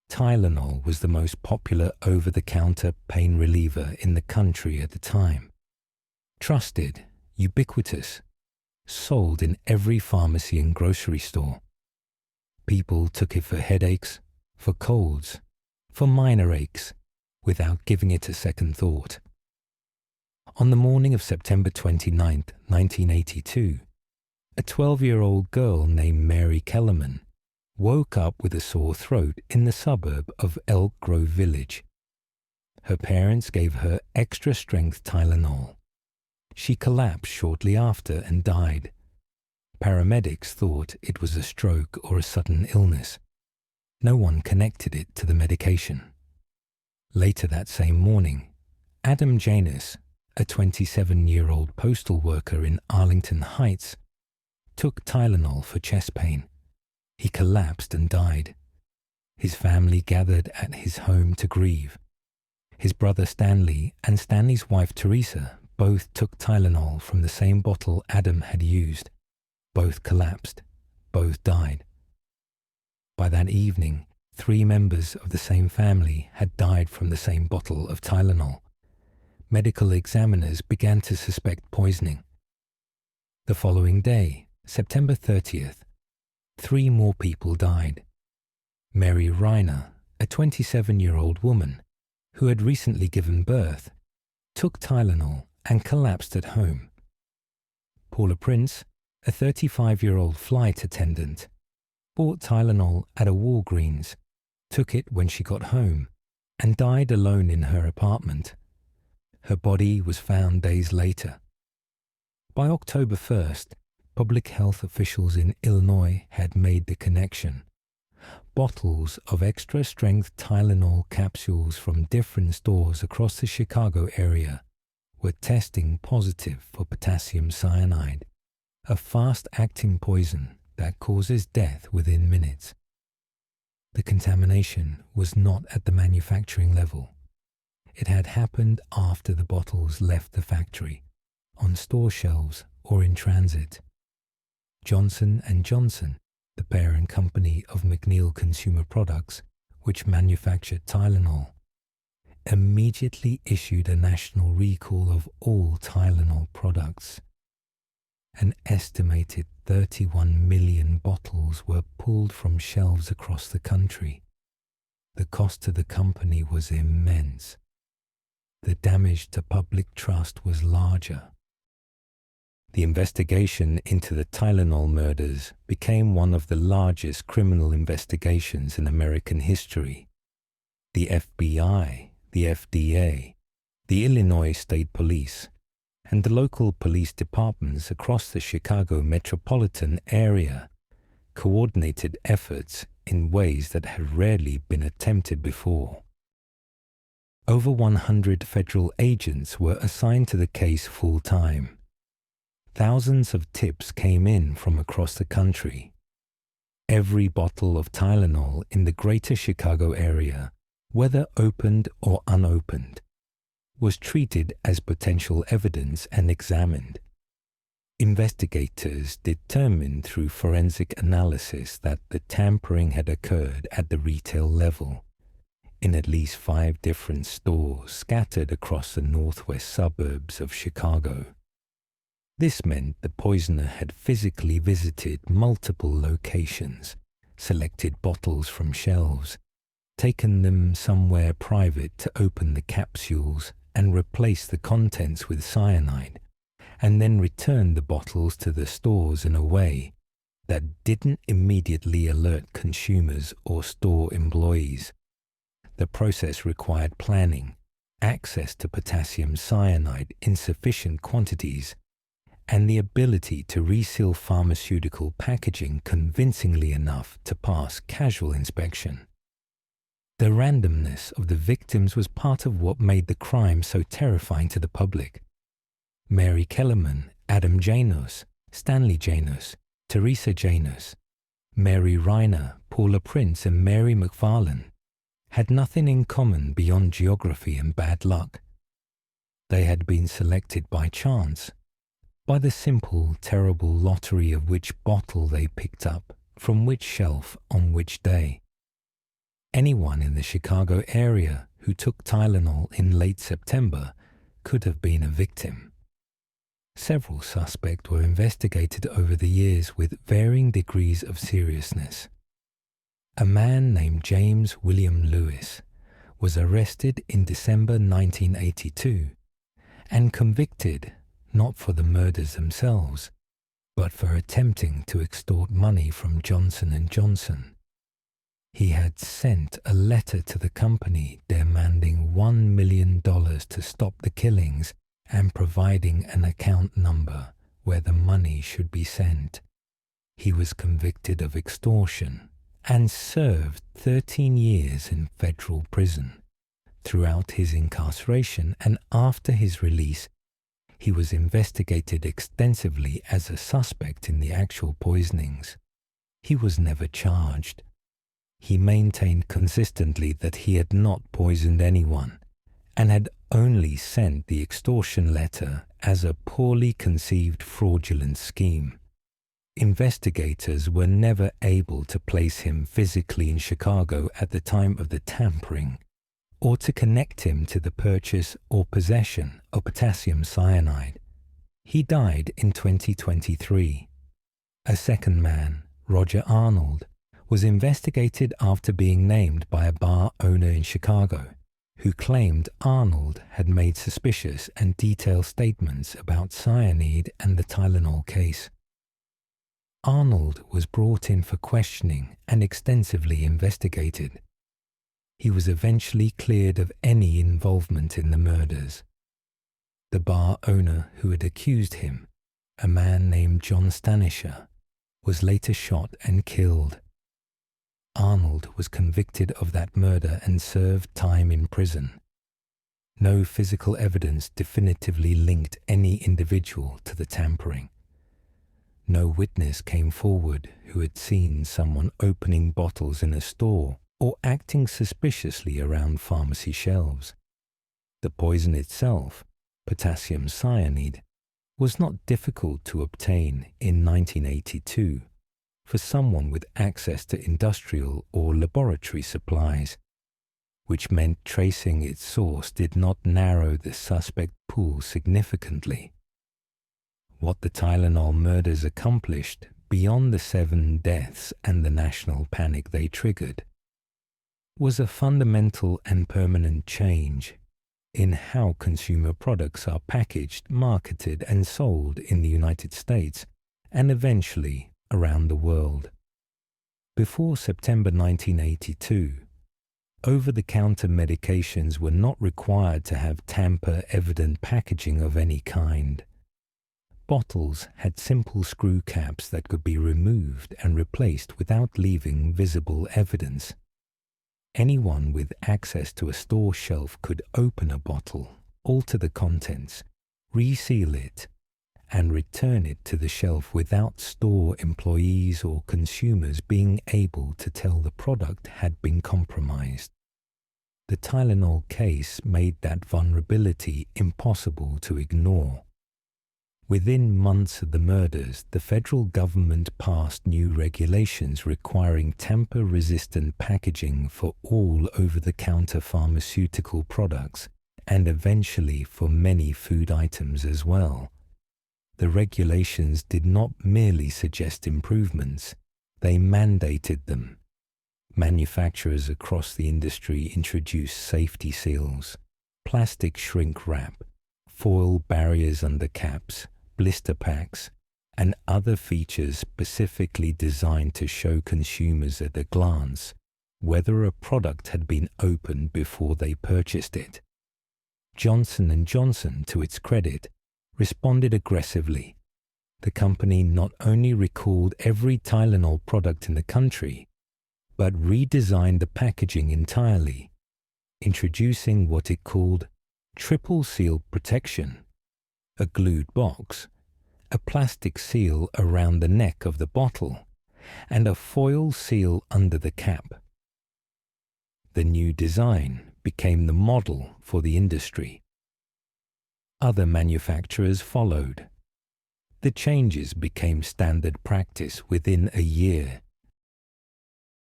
Tylenol was the most popular over-the-counter pain reliever in the country at the time. Trusted, ubiquitous, sold in every pharmacy and grocery store. People took it for headaches, for colds, for minor aches, without giving it a second thought. On the morning of September 29, 1982, a 12-year-old girl named Mary Kellerman woke up with a sore throat in the suburb of Elk Grove Village. Her parents gave her extra-strength Tylenol. She collapsed shortly after and died. Paramedics thought it was a stroke or a sudden illness. No one connected it to the medication. Later that same morning, Adam Janus, a 27-year-old postal worker in Arlington Heights, took Tylenol for chest pain. He collapsed and died. His family gathered at his home to grieve. His brother Stanley and Stanley's wife Teresa both took Tylenol from the same bottle Adam had used. Both collapsed. Both died. By that evening, 3 members of the same family had died from the same bottle of Tylenol. Medical examiners began to suspect poisoning. The following day, September 30th, 3 more people died. Mary Reiner, a 27-year-old woman who had recently given birth, took Tylenol and collapsed at home. Paula Prince, a 35-year-old flight attendant, bought Tylenol at a Walgreens, took it when she got home, and died alone in her apartment. Her body was found days later. By October 1st, public health officials in Illinois had made the connection. Bottles of extra-strength Tylenol capsules from different stores across the Chicago area were testing positive for potassium cyanide, a fast-acting poison that causes death within minutes. The contamination was not at the manufacturing level. It had happened after the bottles left the factory, on store shelves or in transit. Johnson & Johnson, the parent company of McNeil Consumer Products, which manufactured Tylenol, immediately issued a national recall of all Tylenol products. An estimated 31 million bottles were pulled from shelves across the country. The cost to the company was immense. The damage to public trust was larger. The investigation into the Tylenol murders became one of the largest criminal investigations in American history. The FBI, the FDA, the Illinois State Police, and the local police departments across the Chicago metropolitan area coordinated efforts in ways that had rarely been attempted before. Over 100 federal agents were assigned to the case full-time. thousands of tips came in from across the country. Every bottle of Tylenol in the greater Chicago area, whether opened or unopened, was treated as potential evidence and examined. Investigators determined through forensic analysis that the tampering had occurred at the retail level, in at least 5 different stores scattered across the northwest suburbs of Chicago. This meant the poisoner had physically visited multiple locations, selected bottles from shelves, taken them somewhere private to open the capsules and replace the contents with cyanide, and then returned the bottles to the stores in a way that didn't immediately alert consumers or store employees. The process required planning, access to potassium cyanide in sufficient quantities, and the ability to reseal pharmaceutical packaging convincingly enough to pass casual inspection. The randomness of the victims was part of what made the crime so terrifying to the public. Mary Kellerman, Adam Janos, Stanley Janos, Teresa Janos, Mary Reiner, Paula Prince, and Mary McFarlane had nothing in common beyond geography and bad luck. They had been selected by chance, by the simple, terrible lottery of which bottle they picked up from which shelf on which day. Anyone in the Chicago area who took Tylenol in late September could have been a victim. Several suspects were investigated over the years with varying degrees of seriousness. A man named James William Lewis was arrested in December 1982 and convicted not for the murders themselves, but for attempting to extort money from Johnson & Johnson. He had sent a letter to the company demanding $1 million to stop the killings and providing an account number where the money should be sent. He was convicted of extortion and served 13 years in federal prison. Throughout his incarceration and after his release, he was investigated extensively as a suspect in the actual poisonings. He was never charged. He maintained consistently that he had not poisoned anyone and had only sent the extortion letter as a poorly conceived fraudulent scheme. Investigators were never able to place him physically in Chicago at the time of the tampering, or to connect him to the purchase or possession of potassium cyanide. He died in 2023. A second man, Roger Arnold, was investigated after being named by a bar owner in Chicago, who claimed Arnold had made suspicious and detailed statements about cyanide and the Tylenol case. Arnold was brought in for questioning and extensively investigated. He was eventually cleared of any involvement in the murders. The bar owner who had accused him, a man named John Stanisher, was later shot and killed. Arnold was convicted of that murder and served time in prison. No physical evidence definitively linked any individual to the tampering. No witness came forward who had seen someone opening bottles in a store or acting suspiciously around pharmacy shelves. The poison itself, potassium cyanide, was not difficult to obtain in 1982 for someone with access to industrial or laboratory supplies, which meant tracing its source did not narrow the suspect pool significantly. What the Tylenol murders accomplished, beyond the 7 deaths and the national panic they triggered, was a fundamental and permanent change in how consumer products are packaged, marketed, and sold in the United States and eventually around the world. Before September 1982, over-the-counter medications were not required to have tamper-evident packaging of any kind. Bottles had simple screw caps that could be removed and replaced without leaving visible evidence. Anyone with access to a store shelf could open a bottle, alter the contents, reseal it, and return it to the shelf without store employees or consumers being able to tell the product had been compromised. The Tylenol case made that vulnerability impossible to ignore. Within months of the murders, the federal government passed new regulations requiring tamper-resistant packaging for all over-the-counter pharmaceutical products, and eventually for many food items as well. The regulations did not merely suggest improvements, they mandated them. Manufacturers across the industry introduced safety seals, plastic shrink wrap, foil barriers under caps, blister packs, and other features specifically designed to show consumers at a glance whether a product had been opened before they purchased it. Johnson & Johnson, to its credit, responded aggressively. The company not only recalled every Tylenol product in the country, but redesigned the packaging entirely, introducing what it called triple seal protection, a glued box, a plastic seal around the neck of the bottle, and a foil seal under the cap. The new design became the model for the industry. Other manufacturers followed. The changes became standard practice within a year.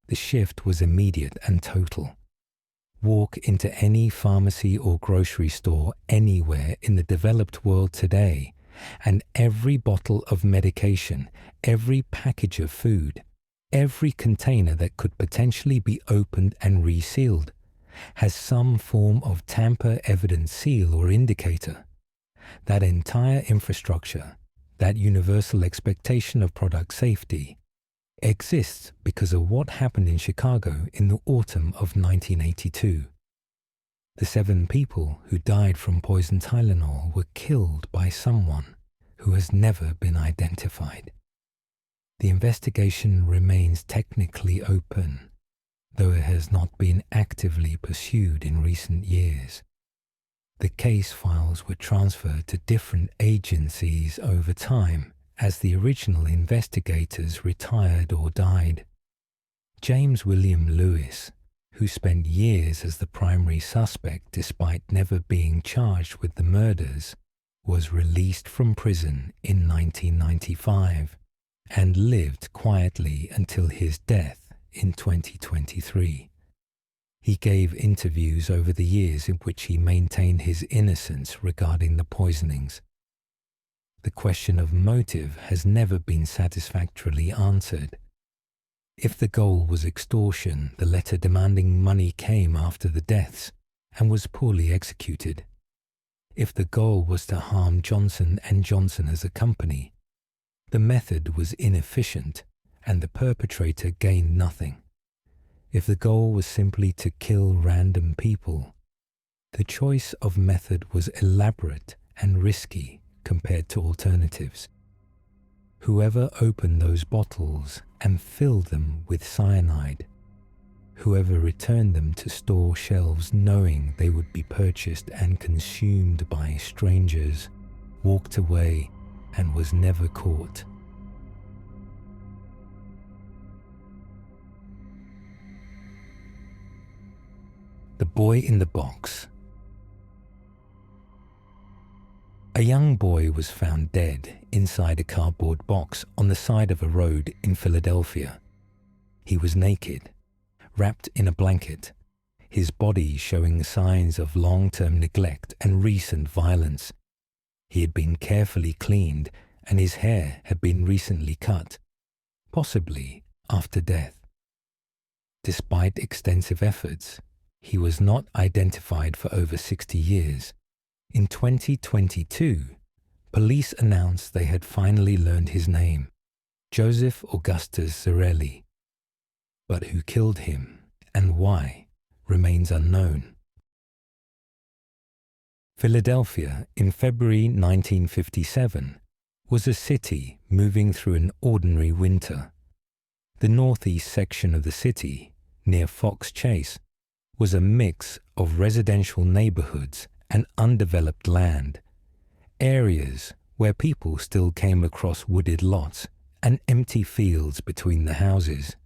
The shift was immediate and total. Walk into any pharmacy or grocery store anywhere in the developed world today, and every bottle of medication, every package of food, every container that could potentially be opened and resealed has some form of tamper-evident seal or indicator. That entire infrastructure, that universal expectation of product safety, exists because of what happened in Chicago in the autumn of 1982. The 7 people who died from poison Tylenol were killed by someone who has never been identified. The investigation remains technically open, though it has not been actively pursued in recent years. The case files were transferred to different agencies over time as the original investigators retired or died. James William Lewis, who spent years as the primary suspect despite never being charged with the murders, was released from prison in 1995 and lived quietly until his death in 2023. He gave interviews over the years in which he maintained his innocence regarding the poisonings. The question of motive has never been satisfactorily answered. If the goal was extortion, the letter demanding money came after the deaths and was poorly executed. If the goal was to harm Johnson & Johnson as a company, the method was inefficient and the perpetrator gained nothing. If the goal was simply to kill random people, the choice of method was elaborate and risky compared to alternatives. Whoever opened those bottles and filled them with cyanide, whoever returned them to store shelves knowing they would be purchased and consumed by strangers, walked away and was never caught. The Boy in the Box. A young boy was found dead inside a cardboard box on the side of a road in Philadelphia. He was naked, wrapped in a blanket, his body showing signs of long-term neglect and recent violence. He had been carefully cleaned and his hair had been recently cut, possibly after death. Despite extensive efforts, he was not identified for over 60 years. In 2022, police announced they had finally learned his name, Joseph Augustus Zarelli. But who killed him and why remains unknown. Philadelphia in February 1957 was a city moving through an ordinary winter. The northeast section of the city, near Fox Chase, was a mix of residential neighborhoods and undeveloped land, areas where people still came across wooded lots and empty fields between the houses.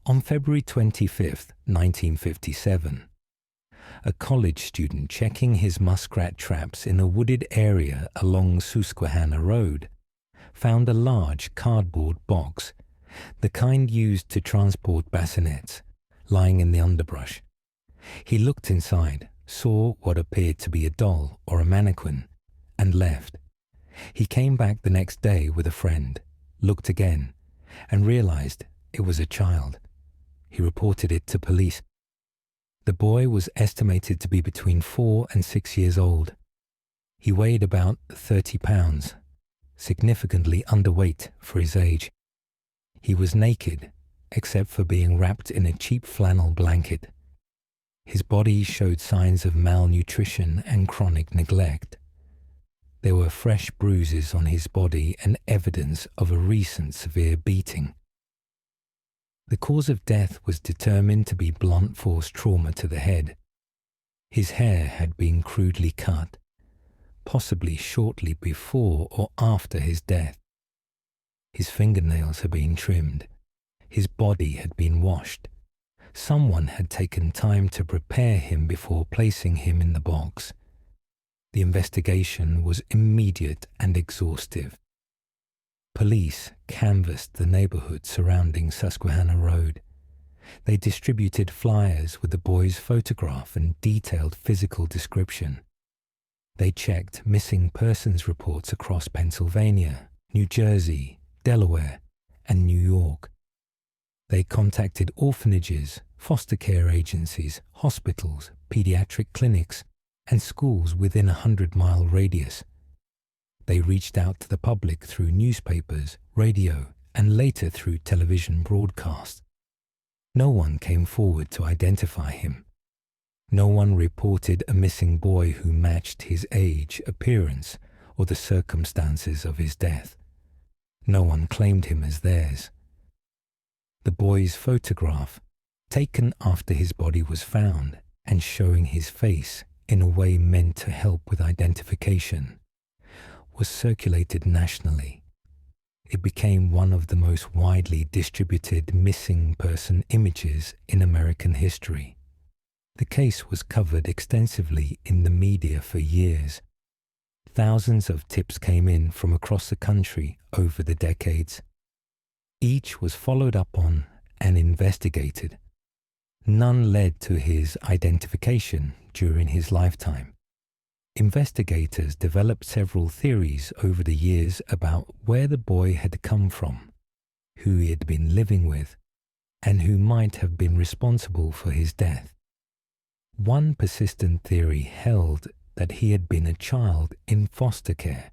On February 25, 1957, a college student checking his muskrat traps in a wooded area along Susquehanna Road found a large cardboard box, the kind used to transport bassinets, lying in the underbrush. He looked inside, saw what appeared to be a doll or a mannequin, and left. He came back the next day with a friend, looked again, and realized it was a child. He reported it to police. The boy was estimated to be between 4 and 6 years old. He weighed about 30 pounds, significantly underweight for his age. He was naked, except for being wrapped in a cheap flannel blanket. His body showed signs of malnutrition and chronic neglect. There were fresh bruises on his body and evidence of a recent severe beating. The cause of death was determined to be blunt force trauma to the head. His hair had been crudely cut, possibly shortly before or after his death. His fingernails had been trimmed. His body had been washed. Someone had taken time to prepare him before placing him in the box. The investigation was immediate and exhaustive. Police canvassed the neighborhood surrounding Susquehanna Road. They distributed flyers with the boy's photograph and detailed physical description. They checked missing persons reports across Pennsylvania, New Jersey, Delaware, and New York. They contacted orphanages, foster care agencies, hospitals, pediatric clinics, and schools within a 100-mile radius. They reached out to the public through newspapers, radio, and later through television broadcasts. No one came forward to identify him. No one reported a missing boy who matched his age, appearance, or the circumstances of his death. No one claimed him as theirs. The boy's photograph, taken after his body was found and showing his face in a way meant to help with identification, was circulated nationally. It became one of the most widely distributed missing person images in American history. The case was covered extensively in the media for years. Thousands of tips came in from across the country over the decades. Each was followed up on and investigated. None led to his identification during his lifetime. Investigators developed several theories over the years about where the boy had come from, who he had been living with, and who might have been responsible for his death. One persistent theory held that he had been a child in foster care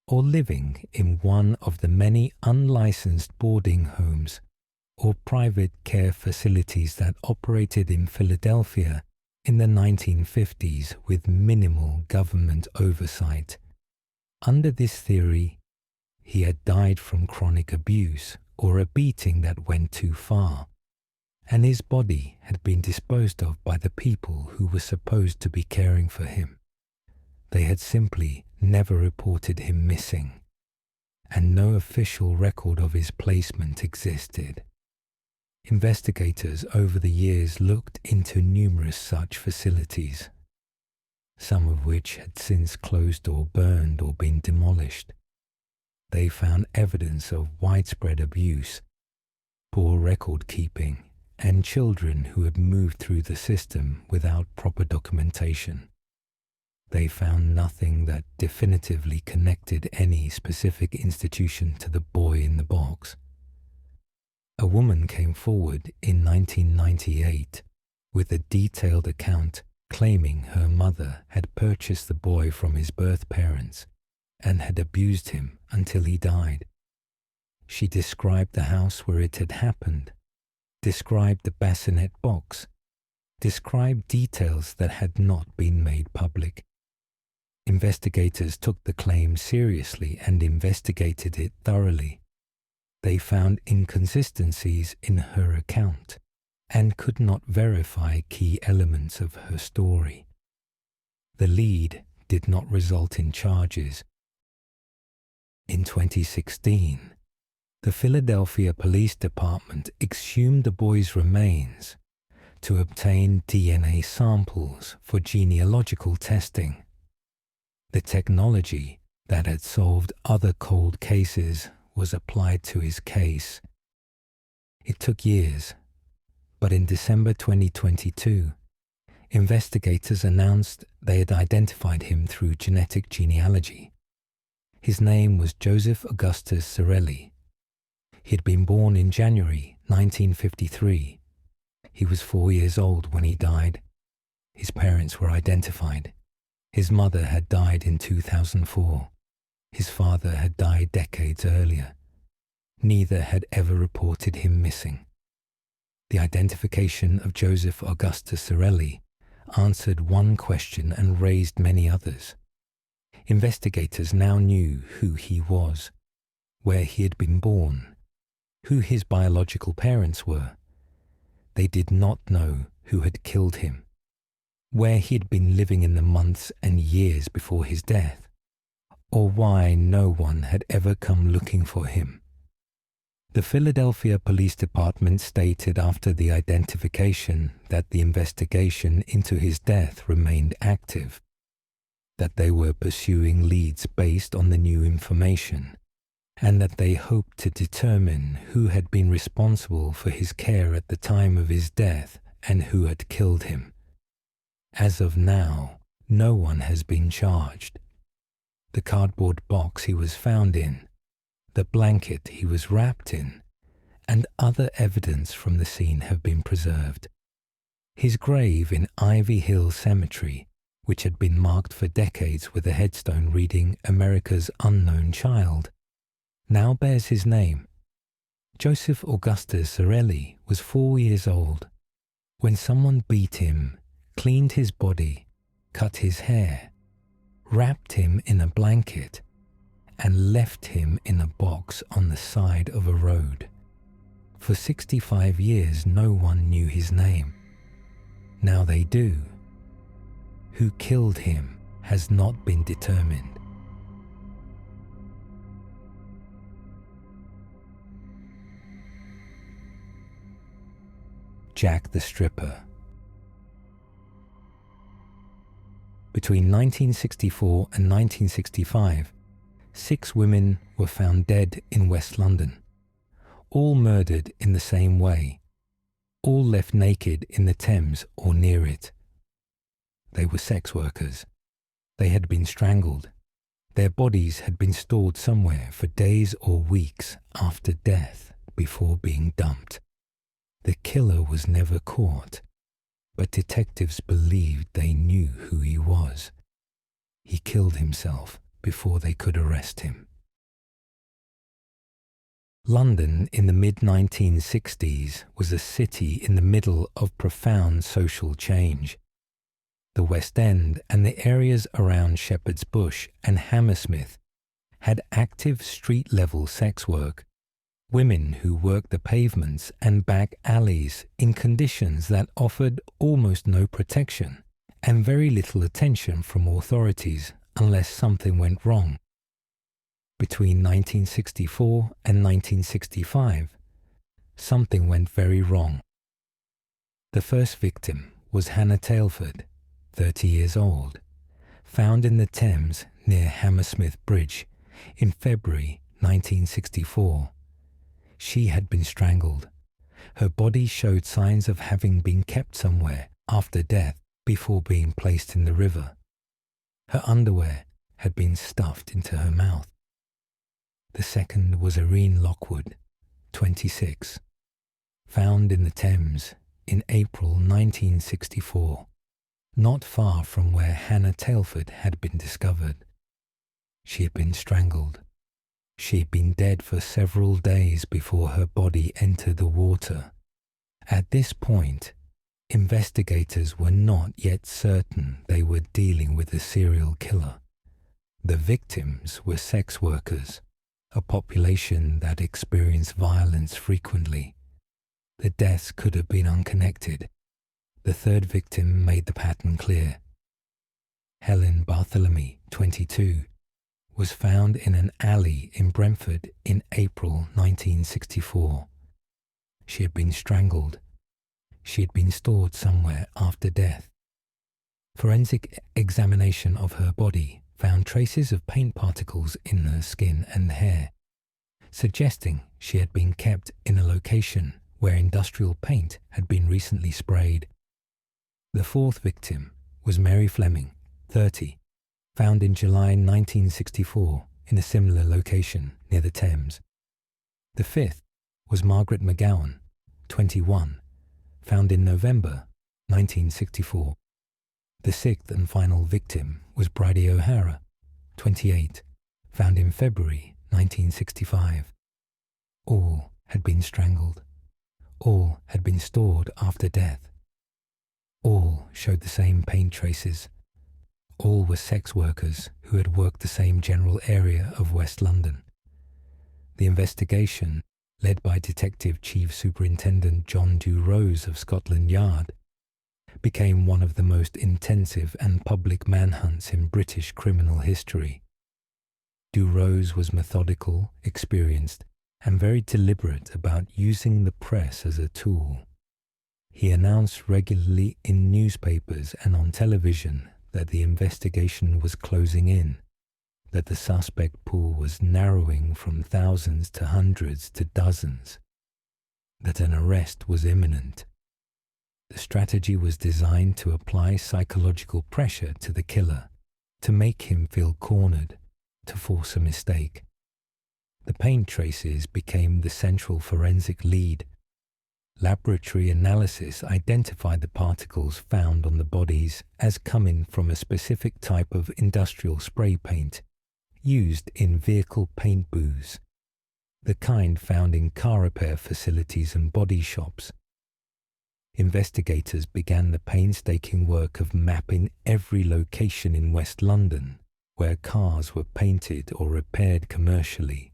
or living in one of the many unlicensed boarding homes or private care facilities that operated in Philadelphia in the 1950s with minimal government oversight. Under this theory, he had died from chronic abuse or a beating that went too far, and his body had been disposed of by the people who were supposed to be caring for him. They had simply never reported him missing, and no official record of his placement existed. Investigators over the years looked into numerous such facilities, some of which had since closed or burned or been demolished. They found evidence of widespread abuse, poor record keeping, and children who had moved through the system without proper documentation. They found nothing that definitively connected any specific institution to the boy in the box. A woman came forward in 1998 with a detailed account claiming her mother had purchased the boy from his birth parents and had abused him until he died. She described the house where it had happened, described the bassinet box, described details that had not been made public. Investigators took the claim seriously and investigated it thoroughly. They found inconsistencies in her account and could not verify key elements of her story. The lead did not result in charges. In 2016, the Philadelphia Police Department exhumed the boy's remains to obtain DNA samples for genealogical testing. The technology that had solved other cold cases was applied to his case. It took years, but in December 2022, investigators announced they had identified him through genetic genealogy. His name was Joseph Augustus Sorelli. He had been born in January 1953. He was 4 years old when he died. His parents were identified. His mother had died in 2004. His father had died decades earlier. Neither had ever reported him missing. The identification of Joseph Augustus Sorelli answered one question and raised many others. Investigators now knew who he was, where he had been born, who his biological parents were. They did not know who had killed him, where he had been living in the months and years before his death, or why no one had ever come looking for him. The Philadelphia Police Department stated after the identification that the investigation into his death remained active, that they were pursuing leads based on the new information, and that they hoped to determine who had been responsible for his care at the time of his death and who had killed him. As of now, no one has been charged. The cardboard box he was found in, the blanket he was wrapped in, and other evidence from the scene have been preserved. His grave in Ivy Hill Cemetery, which had been marked for decades with a headstone reading America's Unknown Child, now bears his name. Joseph Augustus Sorelli was 4 years old when someone beat him, cleaned his body, cut his hair, wrapped him in a blanket, and left him in a box on the side of a road. For 65 years, no one knew his name. Now they do. Who killed him has not been determined. Jack the Stripper. Between 1964 and 1965, 6 women were found dead in West London, all murdered in the same way, all left naked in the Thames or near it. They were sex workers. They had been strangled. Their bodies had been stored somewhere for days or weeks after death before being dumped. The killer was never caught, but detectives believed they knew who he was. He killed himself before they could arrest him. London in the mid-1960s was a city in the middle of profound social change. The West End and the areas around Shepherd's Bush and Hammersmith had active street-level sex work, women who worked the pavements and back alleys in conditions that offered almost no protection and very little attention from authorities unless something went wrong. Between 1964 and 1965, something went very wrong. The first victim was Hannah Tailford, 30 years old, found in the Thames near Hammersmith Bridge in February 1964. She had been strangled. Her body showed signs of having been kept somewhere after death before being placed in the river. Her underwear had been stuffed into her mouth. The second was Irene Lockwood, 26, found in the Thames in April 1964, not far from where Hannah Tailford had been discovered. She had been strangled. She had been dead for several days before her body entered the water. At this point, investigators were not yet certain they were dealing with a serial killer. The victims were sex workers, a population that experienced violence frequently. The deaths could have been unconnected. The third victim made the pattern clear. Helen Bartholomew, 22, was found in an alley in Brentford in April 1964. She had been strangled. She had been stored somewhere after death. Forensic examination of her body found traces of paint particles in her skin and hair, suggesting she had been kept in a location where industrial paint had been recently sprayed. The fourth victim was Mary Fleming, 30, found in July 1964 in a similar location near the Thames. The fifth was Margaret McGowan, 21, found in November 1964. The sixth and final victim was Bridie O'Hara, 28, found in February 1965. All had been strangled. All had been stored after death. All showed the same paint traces. All were sex workers who had worked the same general area of West London. The investigation, led by Detective Chief Superintendent John Dewrose of Scotland Yard, became one of the most intensive and public manhunts in British criminal history. Dewrose was methodical, experienced, and very deliberate about using the press as a tool. He announced regularly in newspapers and on television that the investigation was closing in, that the suspect pool was narrowing from thousands to hundreds to dozens, that an arrest was imminent. The strategy was designed to apply psychological pressure to the killer, to make him feel cornered, to force a mistake. The paint traces became the central forensic lead. Laboratory analysis identified the particles found on the bodies as coming from a specific type of industrial spray paint used in vehicle paint booths, the kind found in car repair facilities and body shops. Investigators began the painstaking work of mapping every location in West London where cars were painted or repaired commercially,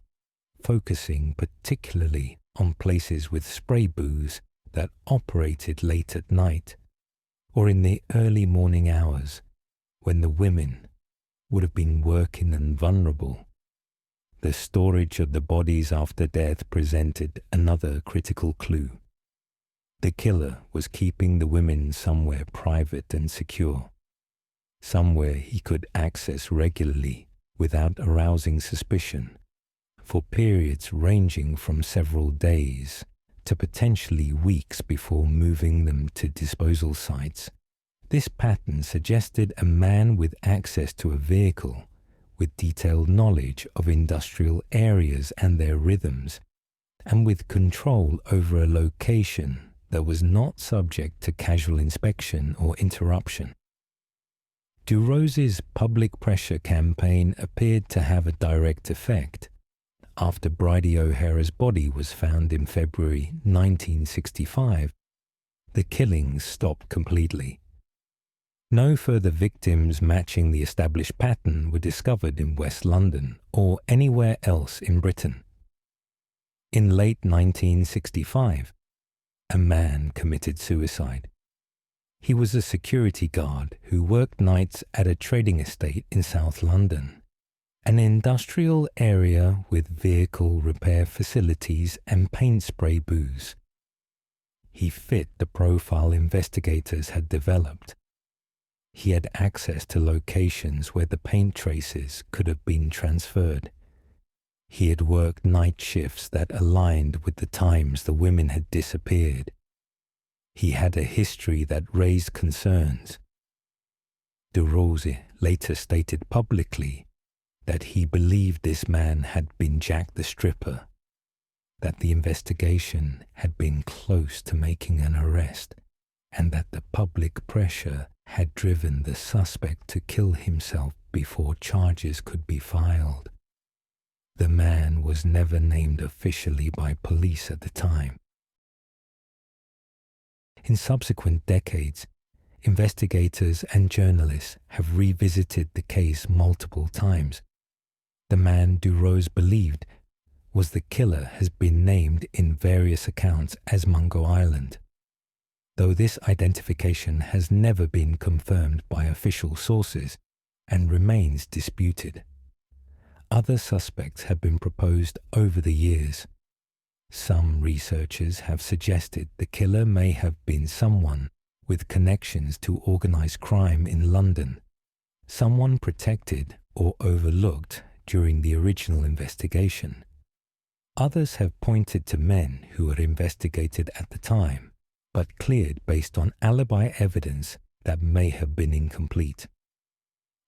focusing particularly on places with spray booths that operated late at night or in the early morning hours when the women would have been working and vulnerable. The storage of the bodies after death presented another critical clue. The killer was keeping the women somewhere private and secure, somewhere he could access regularly without arousing suspicion, for periods ranging from several days to potentially weeks before moving them to disposal sites. This pattern suggested a man with access to a vehicle, with detailed knowledge of industrial areas and their rhythms, and with control over a location that was not subject to casual inspection or interruption. Dewrose's public pressure campaign appeared to have a direct effect. After Bridie O'Hara's body was found in February 1965, the killings stopped completely. No further victims matching the established pattern were discovered in West London or anywhere else in Britain. In late 1965, a man committed suicide. He was a security guard who worked nights at a trading estate in South London, an industrial area with vehicle repair facilities and paint spray booths. He fit the profile investigators had developed. He had access to locations where the paint traces could have been transferred. He had worked night shifts that aligned with the times the women had disappeared. He had a history that raised concerns. Dewrose later stated publicly that he believed this man had been Jack the Stripper, that the investigation had been close to making an arrest, and that the public pressure had driven the suspect to kill himself before charges could be filed. The man was never named officially by police at the time. In subsequent decades, investigators and journalists have revisited the case multiple times. The man Dewrose believed was the killer has been named in various accounts as Mungo Island, though this identification has never been confirmed by official sources and remains disputed. other suspects have been proposed over the years. Some researchers have suggested the killer may have been someone with connections to organized crime in London, someone protected or overlooked during the original investigation. Others have pointed to men who were investigated at the time, but cleared based on alibi evidence that may have been incomplete.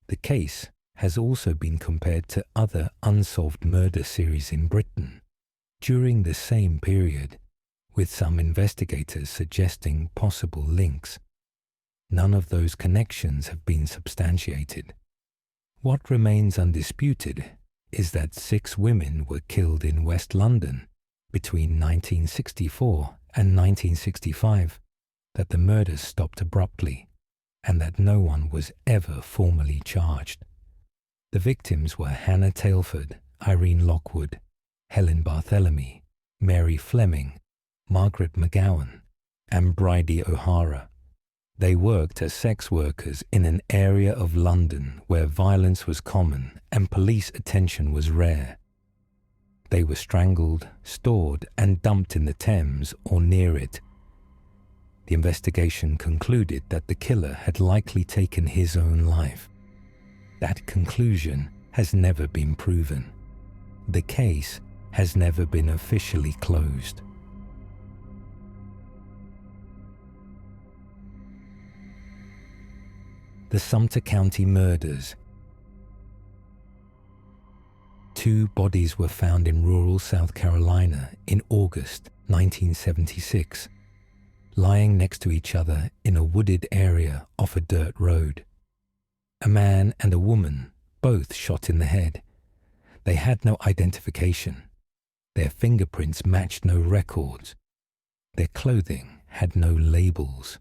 The case has also been compared to other unsolved murder series in Britain during the same period, with some investigators suggesting possible links. None of those connections have been substantiated. What remains undisputed is that 6 women were killed in West London between 1964 and 1965, that the murders stopped abruptly, and that no one was ever formally charged. The victims were Hannah Tailford, Irene Lockwood, Helen Barthélemy, Mary Fleming, Margaret McGowan, and Bridie O'Hara. They worked as sex workers in an area of London where violence was common and police attention was rare. They were strangled, stored, and dumped in the Thames or near it. The investigation concluded that the killer had likely taken his own life. That conclusion has never been proven. The case has never been officially closed. The Sumter County Murders. 2 bodies were found in rural South Carolina in August 1976, lying next to each other in a wooded area off a dirt road. A man and a woman, both shot in the head. They had no identification. Their fingerprints matched no records. Their clothing had no labels.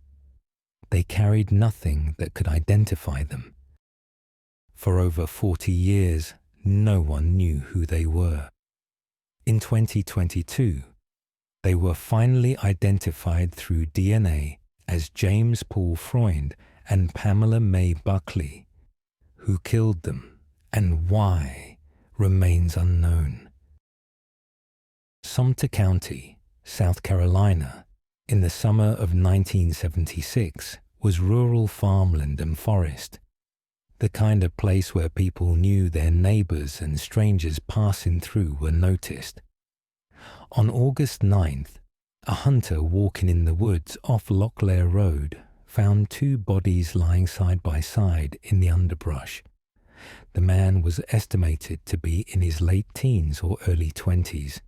They carried nothing that could identify them. For over 40 years, no one knew who they were. In 2022, they were finally identified through DNA as James Paul Freund and Pamela Mae Buckley. Who killed them and why remains unknown. Sumter County, South Carolina, in the summer of 1976 was rural farmland and forest, the kind of place where people knew their neighbors and strangers passing through were noticed. On August 9th, a hunter walking in the woods off Locklear Road found 2 bodies lying side by side in the underbrush. The man was estimated to be in his late teens or early 20s.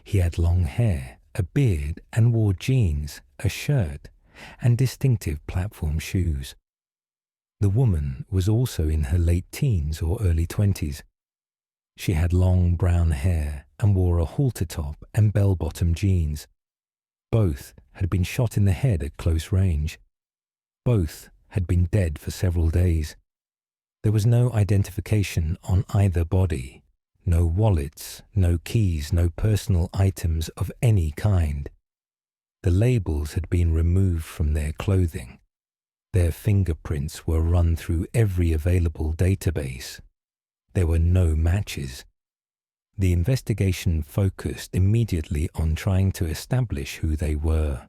He had long hair, a beard, and wore jeans, a shirt, and distinctive platform shoes. The woman was also in her late teens or early 20s. She had long brown hair and wore a halter top and bell-bottom jeans. Both had been shot in the head at close range. Both had been dead for several days. There was no identification on either body. No wallets, no keys, no personal items of any kind. The labels had been removed from their clothing. Their fingerprints were run through every available database. There were no matches. The investigation focused immediately on trying to establish who they were.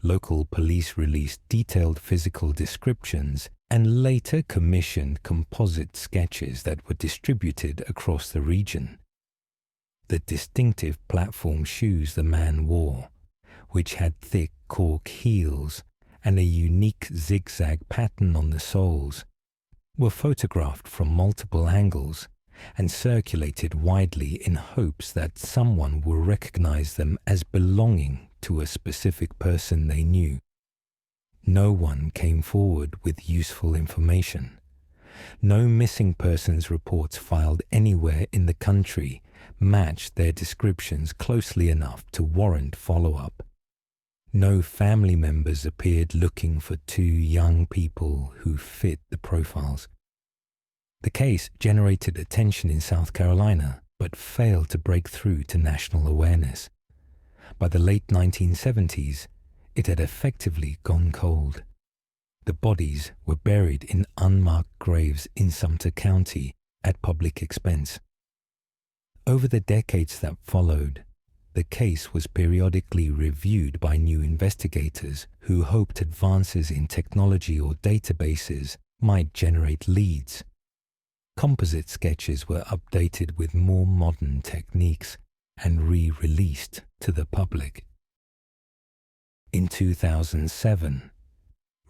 Local police released detailed physical descriptions and later commissioned composite sketches that were distributed across the region. The distinctive platform shoes the man wore, which had thick cork heels and a unique zigzag pattern on the soles, were photographed from multiple angles and circulated widely in hopes that someone would recognize them as belonging to a specific person they knew. No one came forward with useful information. No missing persons reports filed anywhere in the country matched their descriptions closely enough to warrant follow-up. No family members appeared looking for 2 young people who fit the profiles. The case generated attention in South Carolina, but failed to break through to national awareness. By the late 1970s, it had effectively gone cold. The bodies were buried in unmarked graves in Sumter County at public expense. Over the decades that followed, the case was periodically reviewed by new investigators who hoped advances in technology or databases might generate leads. Composite sketches were updated with more modern techniques and re-released to the public. In 2007,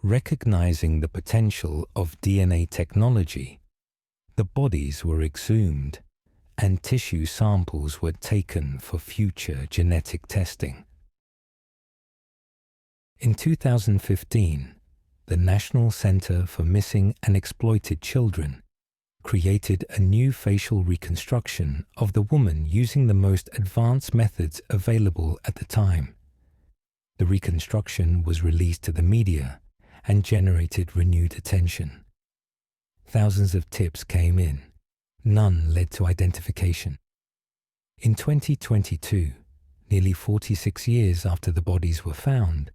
recognizing the potential of DNA technology, the bodies were exhumed and tissue samples were taken for future genetic testing. In 2015, the National Center for Missing and Exploited Children created a new facial reconstruction of the woman using the most advanced methods available at the time. The reconstruction was released to the media and generated renewed attention. Thousands of tips came in. None led to identification. In 2022, nearly 46 years after the bodies were found,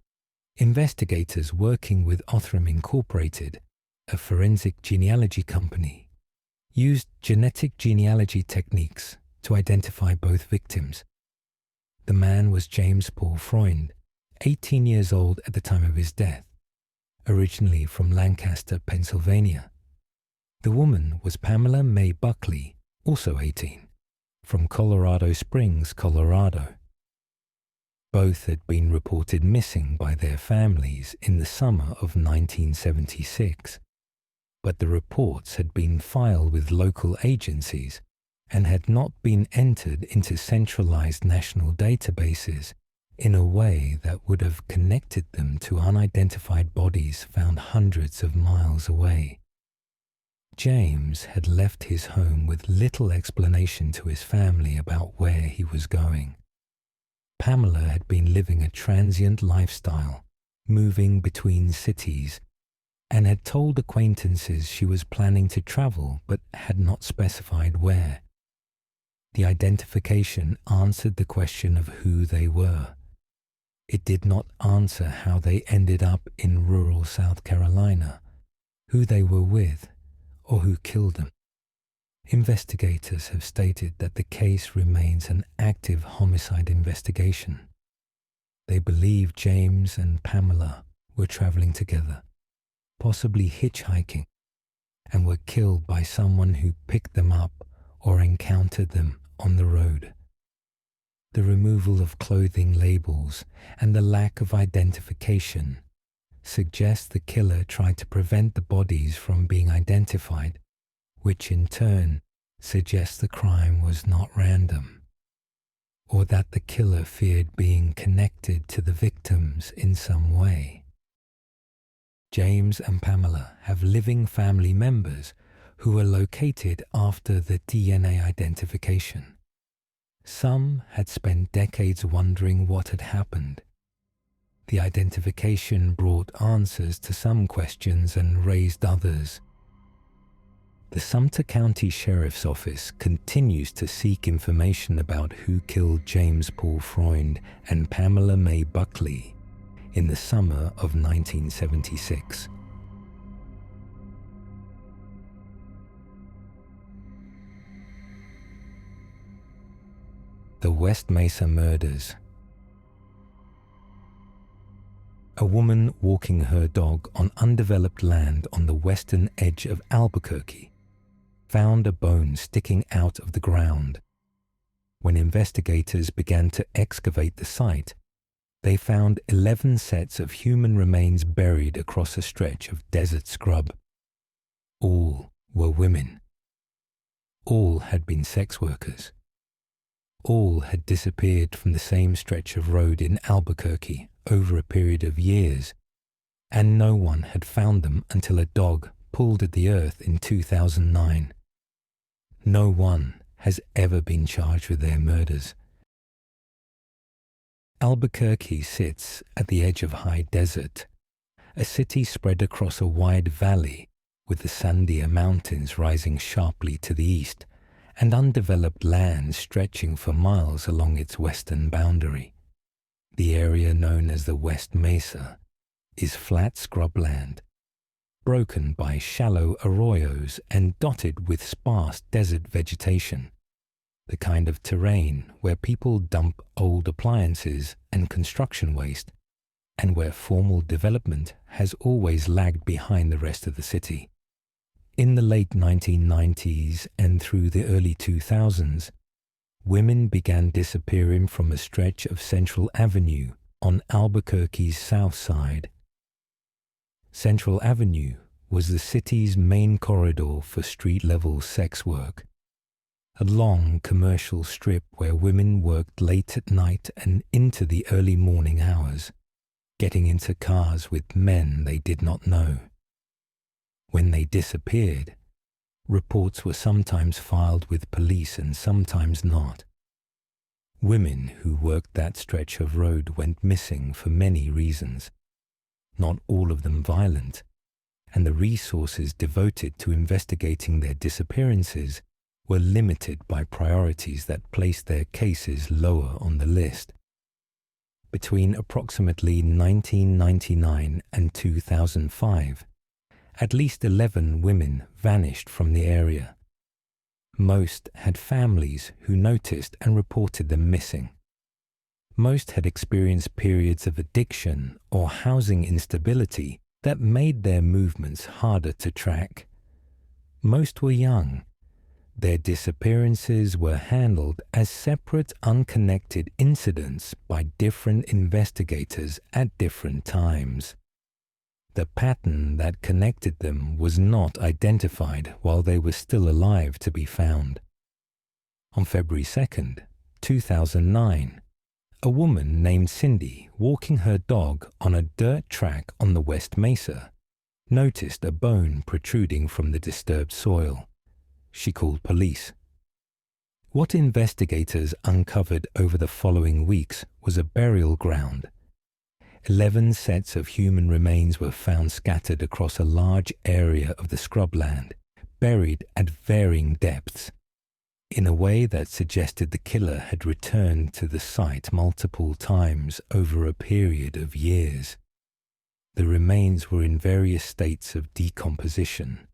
investigators working with Othram Incorporated, a forensic genealogy company, used genetic genealogy techniques to identify both victims. The man was James Paul Freund, 18 years old at the time of his death, originally from Lancaster, Pennsylvania. The woman was Pamela May Buckley, also 18, from Colorado Springs, Colorado. Both had been reported missing by their families in the summer of 1976, but the reports had been filed with local agencies and had not been entered into centralized national databases in a way that would have connected them to unidentified bodies found hundreds of miles away. James had left his home with little explanation to his family about where he was going. Pamela had been living a transient lifestyle, moving between cities, and had told acquaintances she was planning to travel but had not specified where. The identification answered the question of who they were. It did not answer how they ended up in rural South Carolina, who they were with, or who killed them. Investigators have stated that the case remains an active homicide investigation. They believe James and Pamela were traveling together, possibly hitchhiking, and were killed by someone who picked them up or encountered them on the road. The removal of clothing labels and the lack of identification suggests the killer tried to prevent the bodies from being identified, which in turn suggests the crime was not random, or that the killer feared being connected to the victims in some way. James and Pamela have living family members who were located after the DNA identification. Some had spent decades wondering what had happened. The identification brought answers to some questions and raised others. The Sumter County Sheriff's Office continues to seek information about who killed James Paul Freund and Pamela May Buckley in the summer of 1976. The West Mesa Murders. A woman walking her dog on undeveloped land on the western edge of Albuquerque found a bone sticking out of the ground. When investigators began to excavate the site, they found 11 sets of human remains buried across a stretch of desert scrub. All were women. All had been sex workers. All had disappeared from the same stretch of road in Albuquerque over a period of years, and no one had found them until a dog pulled at the earth in 2009. No one has ever been charged with their murders. Albuquerque sits at the edge of high desert, a city spread across a wide valley with the Sandia Mountains rising sharply to the east and undeveloped land stretching for miles along its western boundary. The area known as the West Mesa is flat scrubland. broken by shallow arroyos and dotted with sparse desert vegetation, the kind of terrain where people dump old appliances and construction waste, and where formal development has always lagged behind the rest of the city. In the late 1990s and through the early 2000s, women began disappearing from a stretch of Central Avenue on Albuquerque's south side. Central Avenue was the city's main corridor for street-level sex work, a long commercial strip where women worked late at night and into the early morning hours, getting into cars with men they did not know. When they disappeared, reports were sometimes filed with police and sometimes not. Women who worked that stretch of road went missing for many reasons, not all of them violent, and the resources devoted to investigating their disappearances were limited by priorities that placed their cases lower on the list. Between approximately 1999 and 2005, at least 11 women vanished from the area. Most had families who noticed and reported them missing. Most had experienced periods of addiction or housing instability that made their movements harder to track. Most were young. Their disappearances were handled as separate, unconnected incidents by different investigators at different times. The pattern that connected them was not identified while they were still alive to be found. On February 2nd, 2009, a woman named Cindy, walking her dog on a dirt track on the West Mesa, noticed a bone protruding from the disturbed soil. She called police. What investigators uncovered over the following weeks was a burial ground. 11 sets of human remains were found scattered across a large area of the scrubland, buried at varying depths, in a way that suggested the killer had returned to the site multiple times over a period of years. The remains were in various states of decomposition.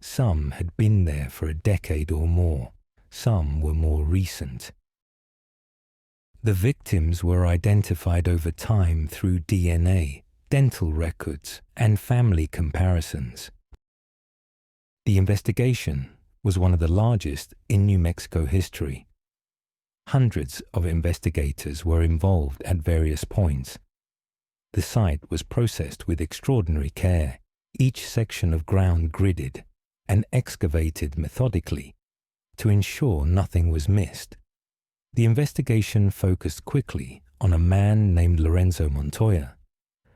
Some had been there for a decade or more, some were more recent. The victims were identified over time through DNA, dental records, and family comparisons. The investigation was one of the largest in New Mexico history. Hundreds of investigators were involved at various points. The site was processed with extraordinary care, each section of ground gridded and excavated methodically to ensure nothing was missed. The investigation focused quickly on a man named Lorenzo Montoya,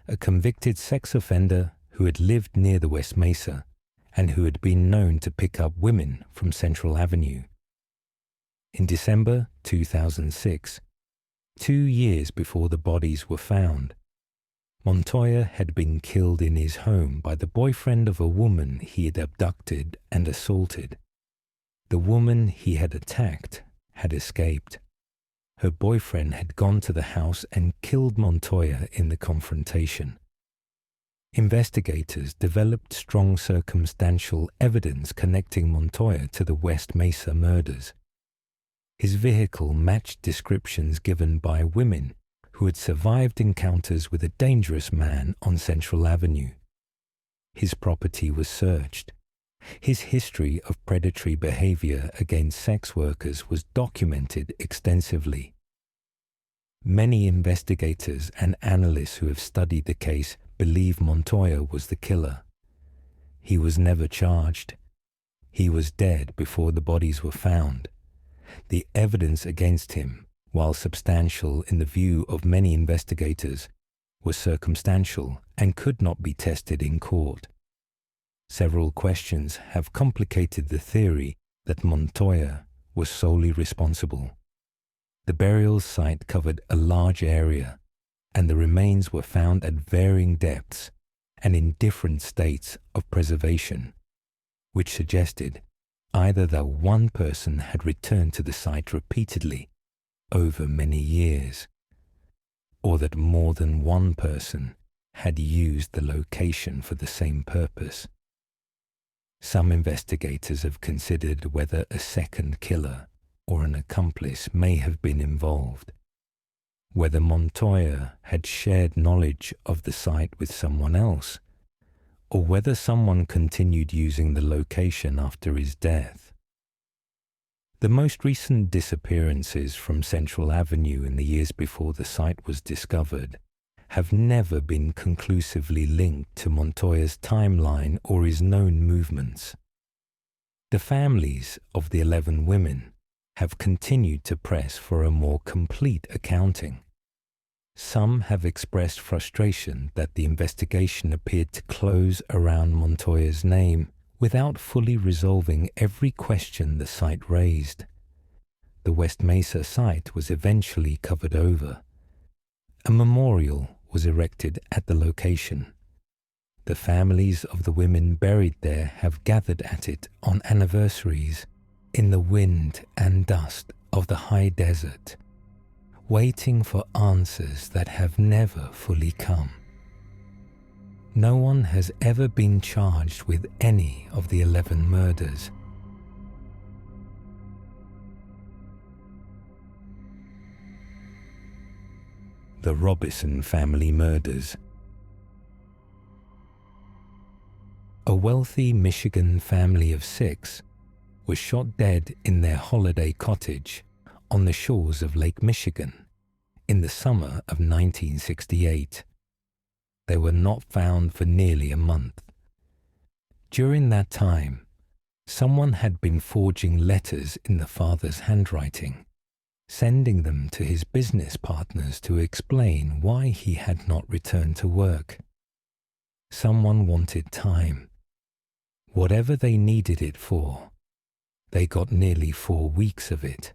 a convicted sex offender who had lived near the West Mesa and who had been known to pick up women from Central Avenue. In December 2006, 2 years before the bodies were found, Montoya had been killed in his home by the boyfriend of a woman he had abducted and assaulted. The woman he had attacked had escaped. Her boyfriend had gone to the house and killed Montoya in the confrontation. Investigators developed strong circumstantial evidence connecting Montoya to the West Mesa murders. His vehicle matched descriptions given by women who had survived encounters with a dangerous man on Central Avenue. His property was searched. His history of predatory behavior against sex workers was documented extensively. Many investigators and analysts who have studied the case believe Montoya was the killer. He was never charged. He was dead before the bodies were found. The evidence against him, while substantial in the view of many investigators, was circumstantial and could not be tested in court. Several questions have complicated the theory that Montoya was solely responsible. The burial site covered a large area, and the remains were found at varying depths and in different states of preservation, which suggested either that one person had returned to the site repeatedly over many years, or that more than one person had used the location for the same purpose. Some investigators have considered whether a second killer or an accomplice may have been involved, whether Montoya had shared knowledge of the site with someone else, or whether someone continued using the location after his death. The most recent disappearances from Central Avenue in the years before the site was discovered have never been conclusively linked to Montoya's timeline or his known movements. The families of the 11 women have continued to press for a more complete accounting. Some have expressed frustration that the investigation appeared to close around Montoya's name without fully resolving every question the site raised. The West Mesa site was eventually covered over. A memorial was erected at the location. The families of the women buried there have gathered at it on anniversaries in the wind and dust of the high desert, waiting for answers that have never fully come. No one has ever been charged with any of the 11 murders. The Robinson family murders. A wealthy Michigan family of 6 was shot dead in their holiday cottage on the shores of Lake Michigan in the summer of 1968. They were not found for nearly a month. During that time, someone had been forging letters in the father's handwriting, sending them to his business partners to explain why he had not returned to work. Someone wanted time. Whatever they needed it for, they got nearly 4 weeks of it.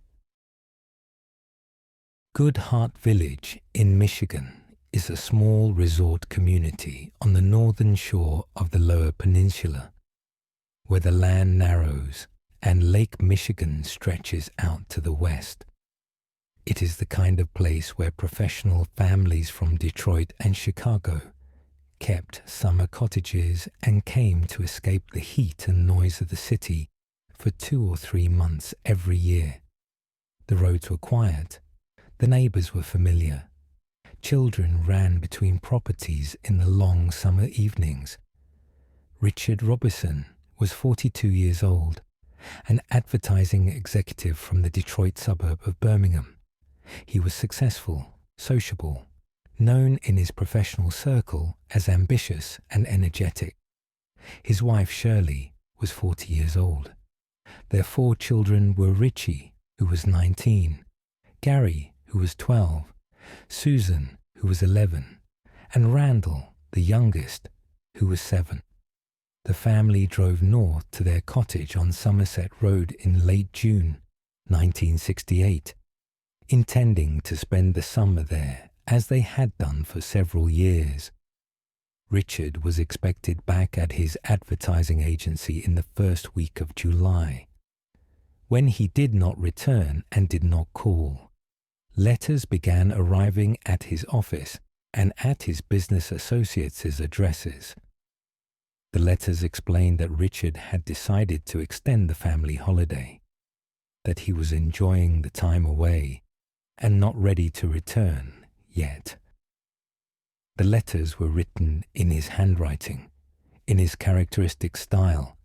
Good Heart Village in Michigan is a small resort community on the northern shore of the Lower Peninsula, where the land narrows and Lake Michigan stretches out to the west. It is the kind of place where professional families from Detroit and Chicago kept summer cottages and came to escape the heat and noise of the city for 2 or 3 months every year. The roads were quiet. The neighbors were familiar. Children ran between properties in the long summer evenings. Richard Robinson was 42 years old, an advertising executive from the Detroit suburb of Birmingham. He was successful, sociable, known in his professional circle as ambitious and energetic. His wife Shirley was 40 years old. Their 4 children were Richie, who was 19, Gary, who was 12, Susan, who was 11, and Randall, the youngest, who was 7. The family drove north to their cottage on Somerset Road in late June 1968, intending to spend the summer there as they had done for several years. Richard was expected back at his advertising agency in the first week of July. When he did not return and did not call, letters began arriving at his office and at his business associates' addresses. The letters explained that Richard had decided to extend the family holiday, that he was enjoying the time away and not ready to return yet. The letters were written in his handwriting, in his characteristic style,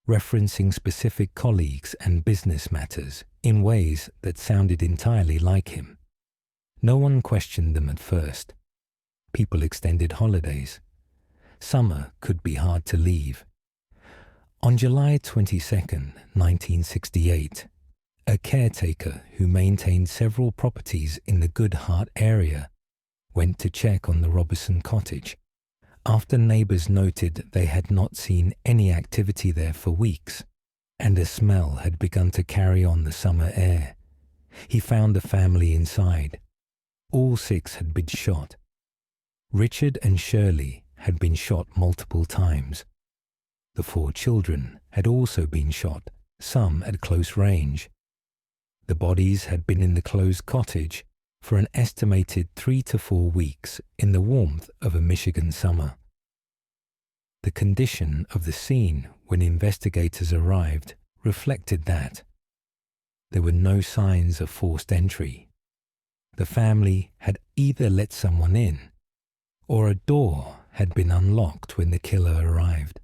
referencing specific colleagues and business matters in ways that sounded entirely like him. No one questioned them at first. People extended holidays. Summer could be hard to leave. On July 22, 1968, a caretaker who maintained several properties in the Good Heart area went to check on the Robinson cottage after neighbors noted they had not seen any activity there for weeks, and a smell had begun to carry on the summer air. He found the family inside. All 6 had been shot. Richard and Shirley had been shot multiple times. The 4 children had also been shot, some at close range. The bodies had been in the closed cottage for an estimated 3 to 4 weeks in the warmth of a Michigan summer. The condition of the scene when investigators arrived reflected that. There were no signs of forced entry. The family had either let someone in, or a door had been unlocked when the killer arrived.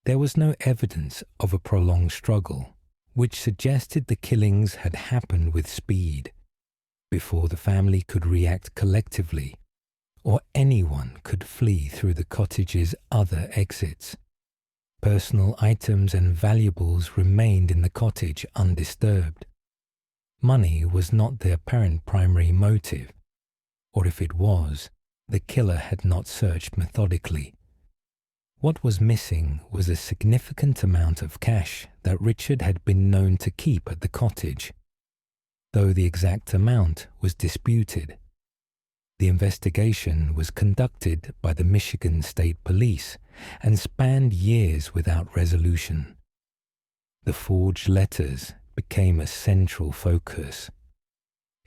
There was no evidence of a prolonged struggle, which suggested the killings had happened with speed, before the family could react collectively, or anyone could flee through the cottage's other exits. Personal items and valuables remained in the cottage undisturbed. Money was not the apparent primary motive, or if it was, the killer had not searched methodically. What was missing was a significant amount of cash that Richard had been known to keep at the cottage, though the exact amount was disputed. The investigation was conducted by the Michigan State Police and spanned years without resolution. The forged letters became a central focus.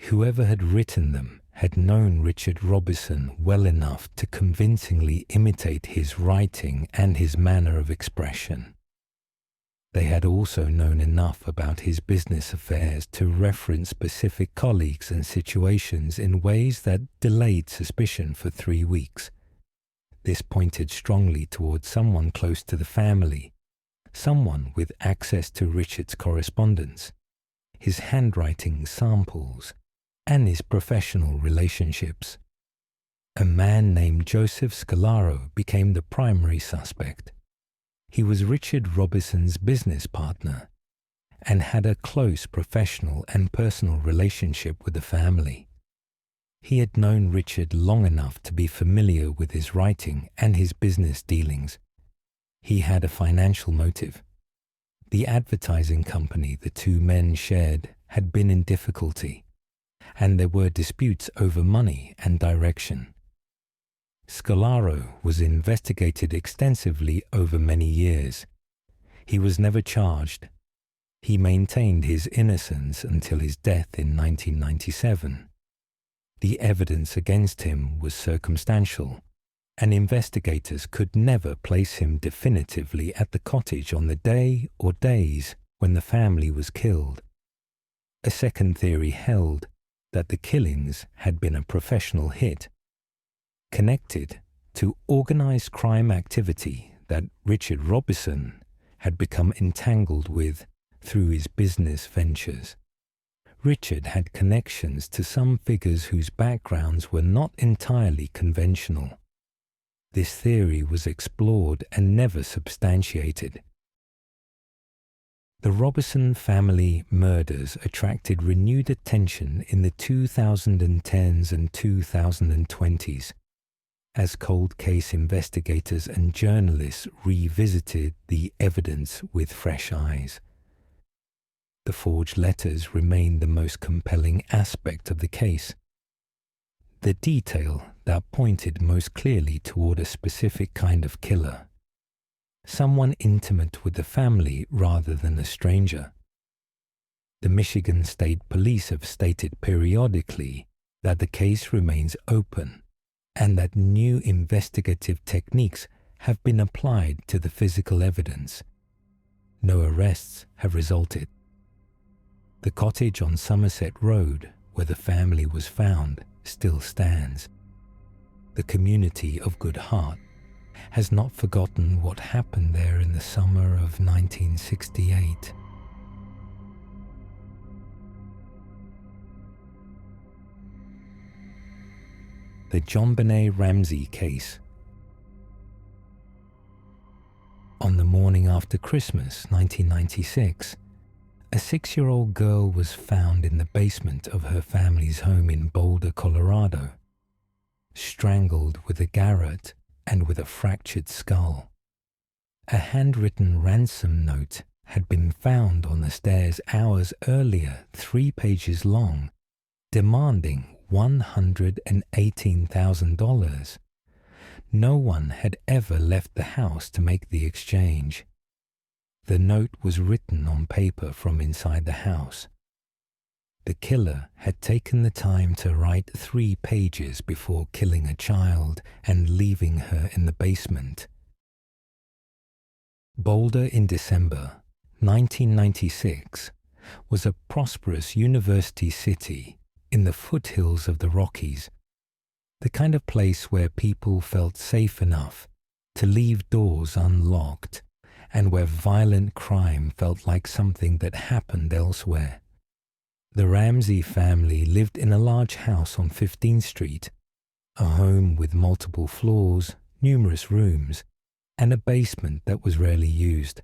Whoever had written them had known Richard Robinson well enough to convincingly imitate his writing and his manner of expression. They had also known enough about his business affairs to reference specific colleagues and situations in ways that delayed suspicion for 3 weeks. This pointed strongly towards someone close to the family, someone with access to Richard's correspondence, his handwriting samples, and his professional relationships. A man named Joseph Scalaro became the primary suspect. He was Richard Robinson's business partner and had a close professional and personal relationship with the family. He had known Richard long enough to be familiar with his writing and his business dealings. He had a financial motive. The advertising company the two men shared had been in difficulty, and there were disputes over money and direction. Scalaro was investigated extensively over many years. He was never charged. He maintained his innocence until his death in 1997. The evidence against him was circumstantial, and investigators could never place him definitively at the cottage on the day or days when the family was killed. A second theory held that the killings had been a professional hit, connected to organized crime activity that Richard Robinson had become entangled with through his business ventures. Richard had connections to some figures whose backgrounds were not entirely conventional. This theory was explored and never substantiated. The Robinson family murders attracted renewed attention in the 2010s and 2020s as cold case investigators and journalists revisited the evidence with fresh eyes. The forged letters remained the most compelling aspect of the case. The detail that pointed most clearly toward a specific kind of killer, someone intimate with the family rather than a stranger. The Michigan State Police have stated periodically that the case remains open and that new investigative techniques have been applied to the physical evidence. No arrests have resulted. The cottage on Somerset Road, where the family was found, still stands. The community of Good Heart has not forgotten what happened there in the summer of 1968. The JonBenet Ramsey case. On the morning after Christmas 1996, a 6-year-old girl was found in the basement of her family's home in Boulder, Colorado, strangled with a garrote and with a fractured skull. A handwritten ransom note had been found on the stairs hours earlier, 3 pages long, demanding $118,000. No one had ever left the house to make the exchange. The note was written on paper from inside the house. The killer had taken the time to write 3 pages before killing a child and leaving her in the basement. Boulder in December 1996 was a prosperous university city in the foothills of the Rockies, the kind of place where people felt safe enough to leave doors unlocked and where violent crime felt like something that happened elsewhere. The Ramsey family lived in a large house on 15th Street, a home with multiple floors, numerous rooms, and a basement that was rarely used.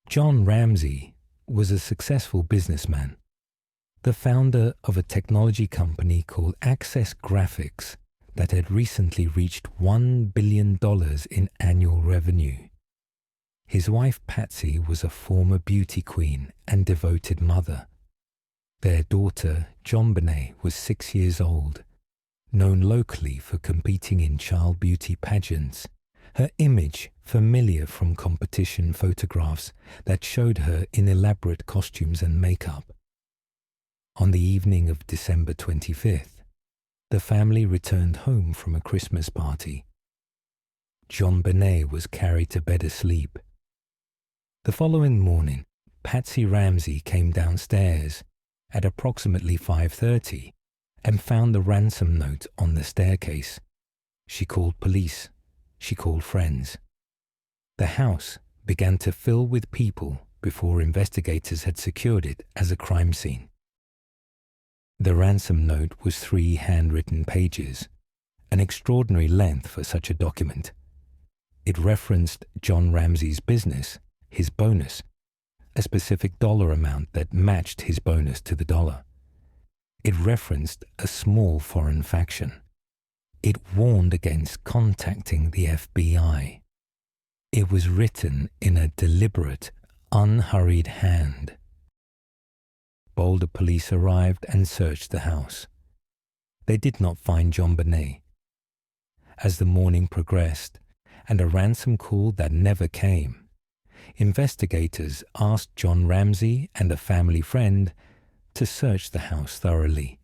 John Ramsey was a successful businessman, the founder of a technology company called Access Graphics that had recently reached $1 billion in annual revenue. His wife Patsy was a former beauty queen and devoted mother. Their daughter, JonBenet, was 6 years old, known locally for competing in child beauty pageants, her image familiar from competition photographs that showed her in elaborate costumes and makeup. On the evening of December 25th, the family returned home from a Christmas party. JonBenet was carried to bed asleep. The following morning, Patsy Ramsey came downstairs at approximately 5:30 and found the ransom note on the staircase. She called police. She called friends. The house began to fill with people before investigators had secured it as a crime scene. The ransom note was 3 handwritten pages, an extraordinary length for such a document. It referenced John Ramsey's business, his bonus, a specific dollar amount that matched his bonus to the dollar. It referenced a small foreign faction. It warned against contacting the FBI. It was written in a deliberate, unhurried hand. Boulder police arrived and searched the house. They did not find JonBenet. As the morning progressed, and a ransom call that never came, investigators asked John Ramsey and a family friend to search the house thoroughly.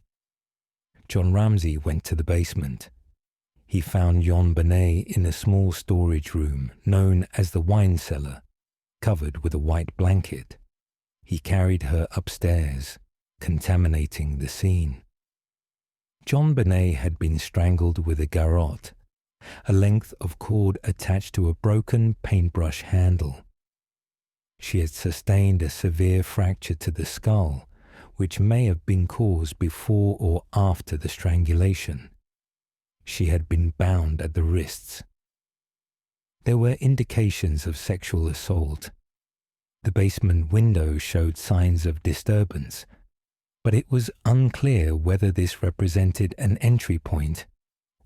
John Ramsey went to the basement. He found JonBenet in a small storage room known as the wine cellar, covered with a white blanket. He carried her upstairs, contaminating the scene. JonBenet had been strangled with a garrote, a length of cord attached to a broken paintbrush handle. She had sustained a severe fracture to the skull, which may have been caused before or after the strangulation. She had been bound at the wrists. There were indications of sexual assault. The basement window showed signs of disturbance, but it was unclear whether this represented an entry point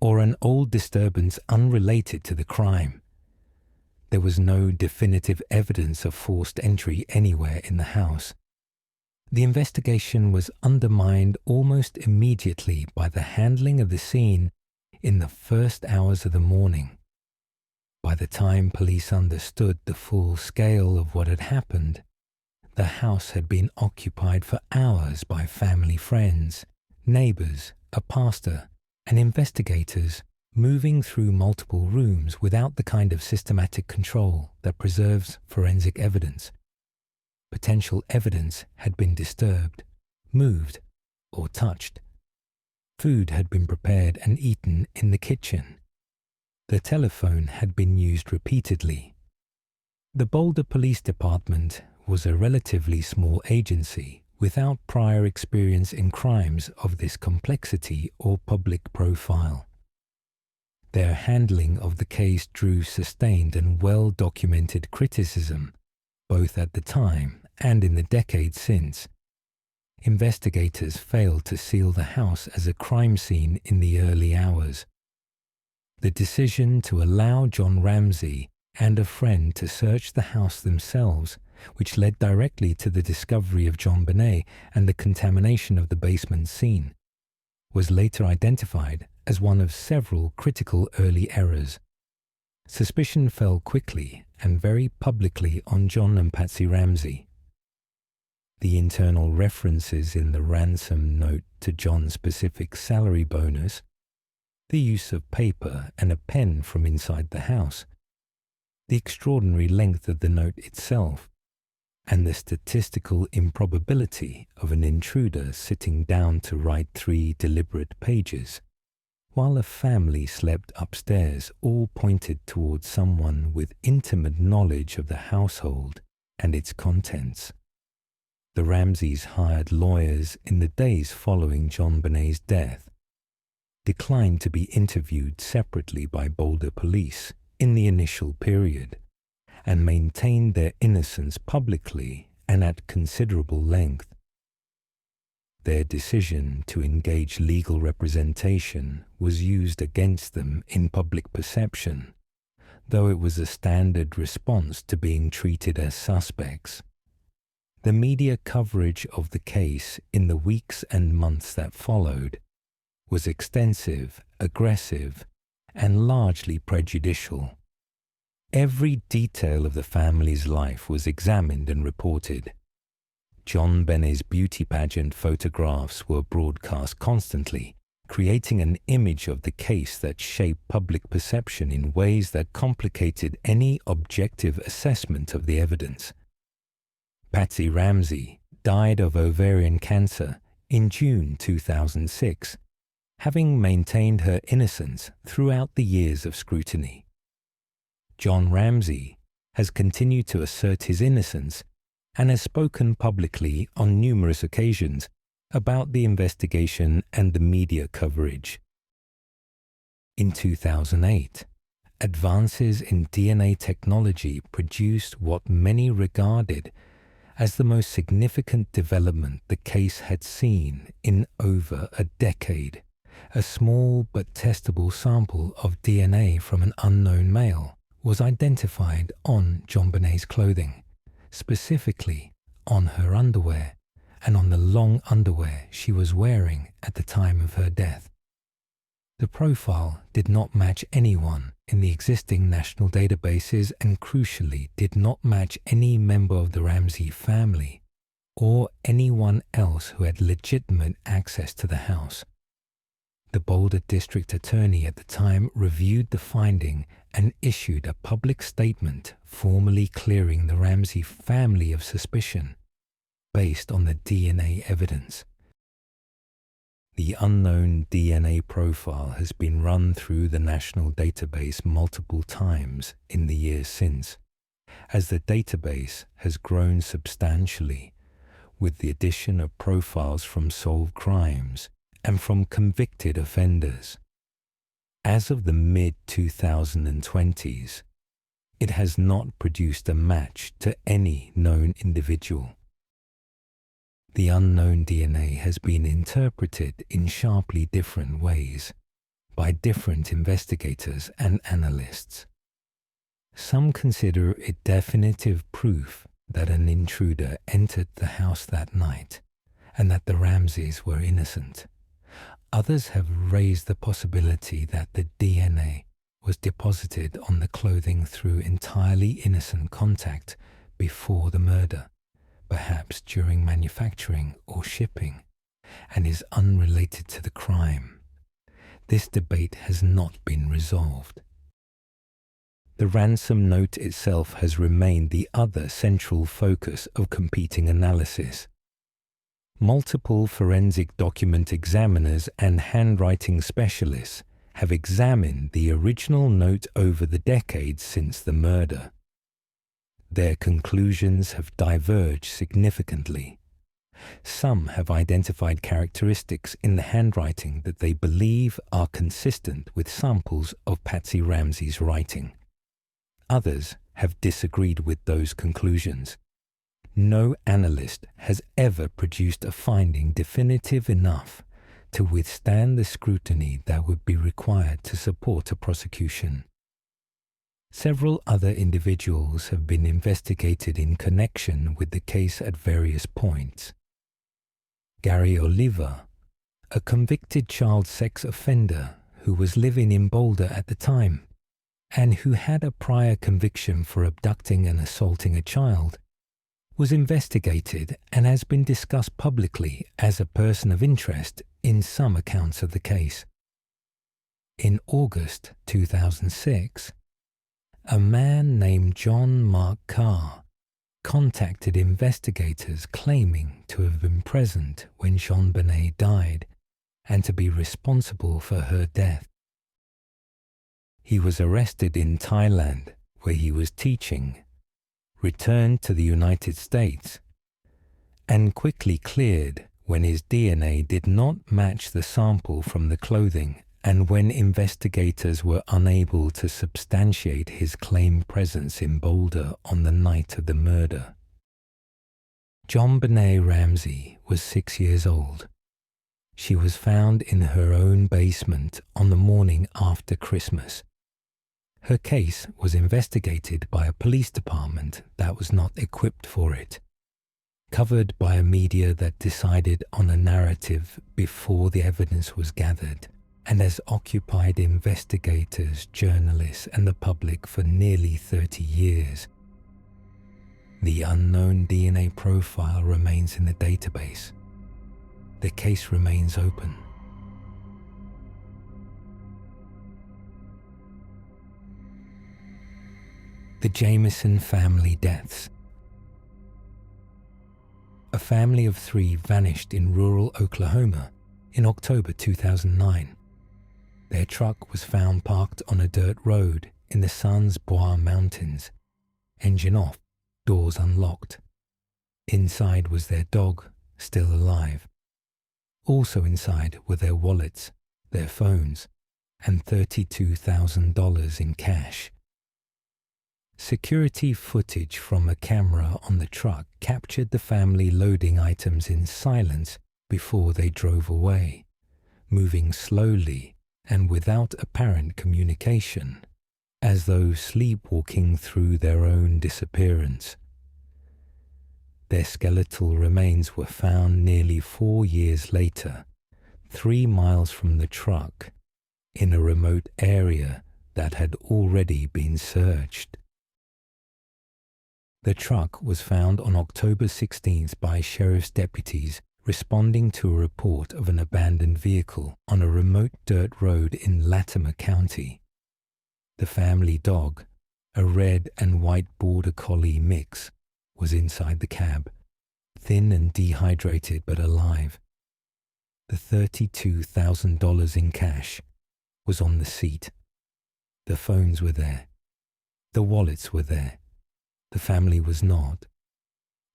or an old disturbance unrelated to the crime. There was no definitive evidence of forced entry anywhere in the house. The investigation was undermined almost immediately by the handling of the scene in the first hours of the morning. By the time police understood the full scale of what had happened, the house had been occupied for hours by family friends, neighbors, a pastor, and investigators moving through multiple rooms without the kind of systematic control that preserves forensic evidence. Potential evidence had been disturbed, moved, or touched. Food had been prepared and eaten in the kitchen. The telephone had been used repeatedly. The Boulder Police Department was a relatively small agency without prior experience in crimes of this complexity or public profile. Their handling of the case drew sustained and well-documented criticism, both at the time and in the decades since. Investigators failed to seal the house as a crime scene in the early hours. The decision to allow John Ramsey and a friend to search the house themselves, which led directly to the discovery of JonBenet and the contamination of the basement scene, was later identified as one of several critical early errors. Suspicion fell quickly and very publicly on John and Patsy Ramsey. The internal references in the ransom note to John's specific salary bonus, the use of paper and a pen from inside the house, the extraordinary length of the note itself, and the statistical improbability of an intruder sitting down to write 3 deliberate pages, while a family slept upstairs, all pointed towards someone with intimate knowledge of the household and its contents. The Ramseys hired lawyers in the days following John Benet's death, declined to be interviewed separately by Boulder police in the initial period, and maintained their innocence publicly and at considerable length. Their decision to engage legal representation was used against them in public perception, though it was a standard response to being treated as suspects. The media coverage of the case in the weeks and months that followed was extensive, aggressive, and largely prejudicial. Every detail of the family's life was examined and reported. John Benet's beauty pageant photographs were broadcast constantly, creating an image of the case that shaped public perception in ways that complicated any objective assessment of the evidence. Patsy Ramsey died of ovarian cancer in June 2006, having maintained her innocence throughout the years of scrutiny. John Ramsey has continued to assert his innocence and has spoken publicly on numerous occasions about the investigation and the media coverage. In 2008, advances in DNA technology produced what many regarded as the most significant development the case had seen in over a decade. A small but testable sample of DNA from an unknown male was identified on John Benet's clothing, specifically on her underwear and on the long underwear she was wearing at the time of her death. The profile did not match anyone in the existing national databases and crucially did not match any member of the Ramsey family or anyone else who had legitimate access to the house. The Boulder District Attorney at the time reviewed the finding and issued a public statement formally clearing the Ramsey family of suspicion based on the DNA evidence. The unknown DNA profile has been run through the national database multiple times in the years since, as the database has grown substantially with the addition of profiles from solved crimes and from convicted offenders. As of the mid-2020s, it has not produced a match to any known individual. The unknown DNA has been interpreted in sharply different ways by different investigators and analysts. Some consider it definitive proof that an intruder entered the house that night and that the Ramseys were innocent. Others have raised the possibility that the DNA was deposited on the clothing through entirely innocent contact before the murder, perhaps during manufacturing or shipping, and is unrelated to the crime. This debate has not been resolved. The ransom note itself has remained the other central focus of competing analysis. Multiple forensic document examiners and handwriting specialists have examined the original note over the decades since the murder. Their conclusions have diverged significantly. Some have identified characteristics in the handwriting that they believe are consistent with samples of Patsy Ramsey's writing. Others have disagreed with those conclusions. No analyst has ever produced a finding definitive enough to withstand the scrutiny that would be required to support a prosecution. Several other individuals have been investigated in connection with the case at various points. Gary Oliva, a convicted child sex offender who was living in Boulder at the time, and who had a prior conviction for abducting and assaulting a child, was investigated and has been discussed publicly as a person of interest in some accounts of the case. In August 2006, a man named John Mark Carr contacted investigators claiming to have been present when JonBenet died and to be responsible for her death. He was arrested in Thailand, where he was teaching, returned to the United States, and quickly cleared when his DNA did not match the sample from the clothing and when investigators were unable to substantiate his claimed presence in Boulder on the night of the murder. JonBenet Ramsey was 6 years old. She was found in her own basement on the morning after Christmas. Her case was investigated by a police department that was not equipped for it, covered by a media that decided on a narrative before the evidence was gathered, and has occupied investigators, journalists, and the public for nearly 30 years. The unknown DNA profile remains in the database. The case remains open. The Jamison family deaths. A family of 3 vanished in rural Oklahoma in October 2009. Their truck was found parked on a dirt road in the Sans Bois Mountains, engine off, doors unlocked. Inside was their dog, still alive. Also inside were their wallets, their phones, and $32,000 in cash. Security footage from a camera on the truck captured the family loading items in silence before they drove away, moving slowly and without apparent communication, as though sleepwalking through their own disappearance. Their skeletal remains were found nearly 4 years later, 3 miles from the truck, in a remote area that had already been searched. The truck was found on October 16th by sheriff's deputies responding to a report of an abandoned vehicle on a remote dirt road in Latimer County. The family dog, a red and white border collie mix, was inside the cab, thin and dehydrated but alive. The $32,000 in cash was on the seat. The phones were there. The wallets were there. The family was not.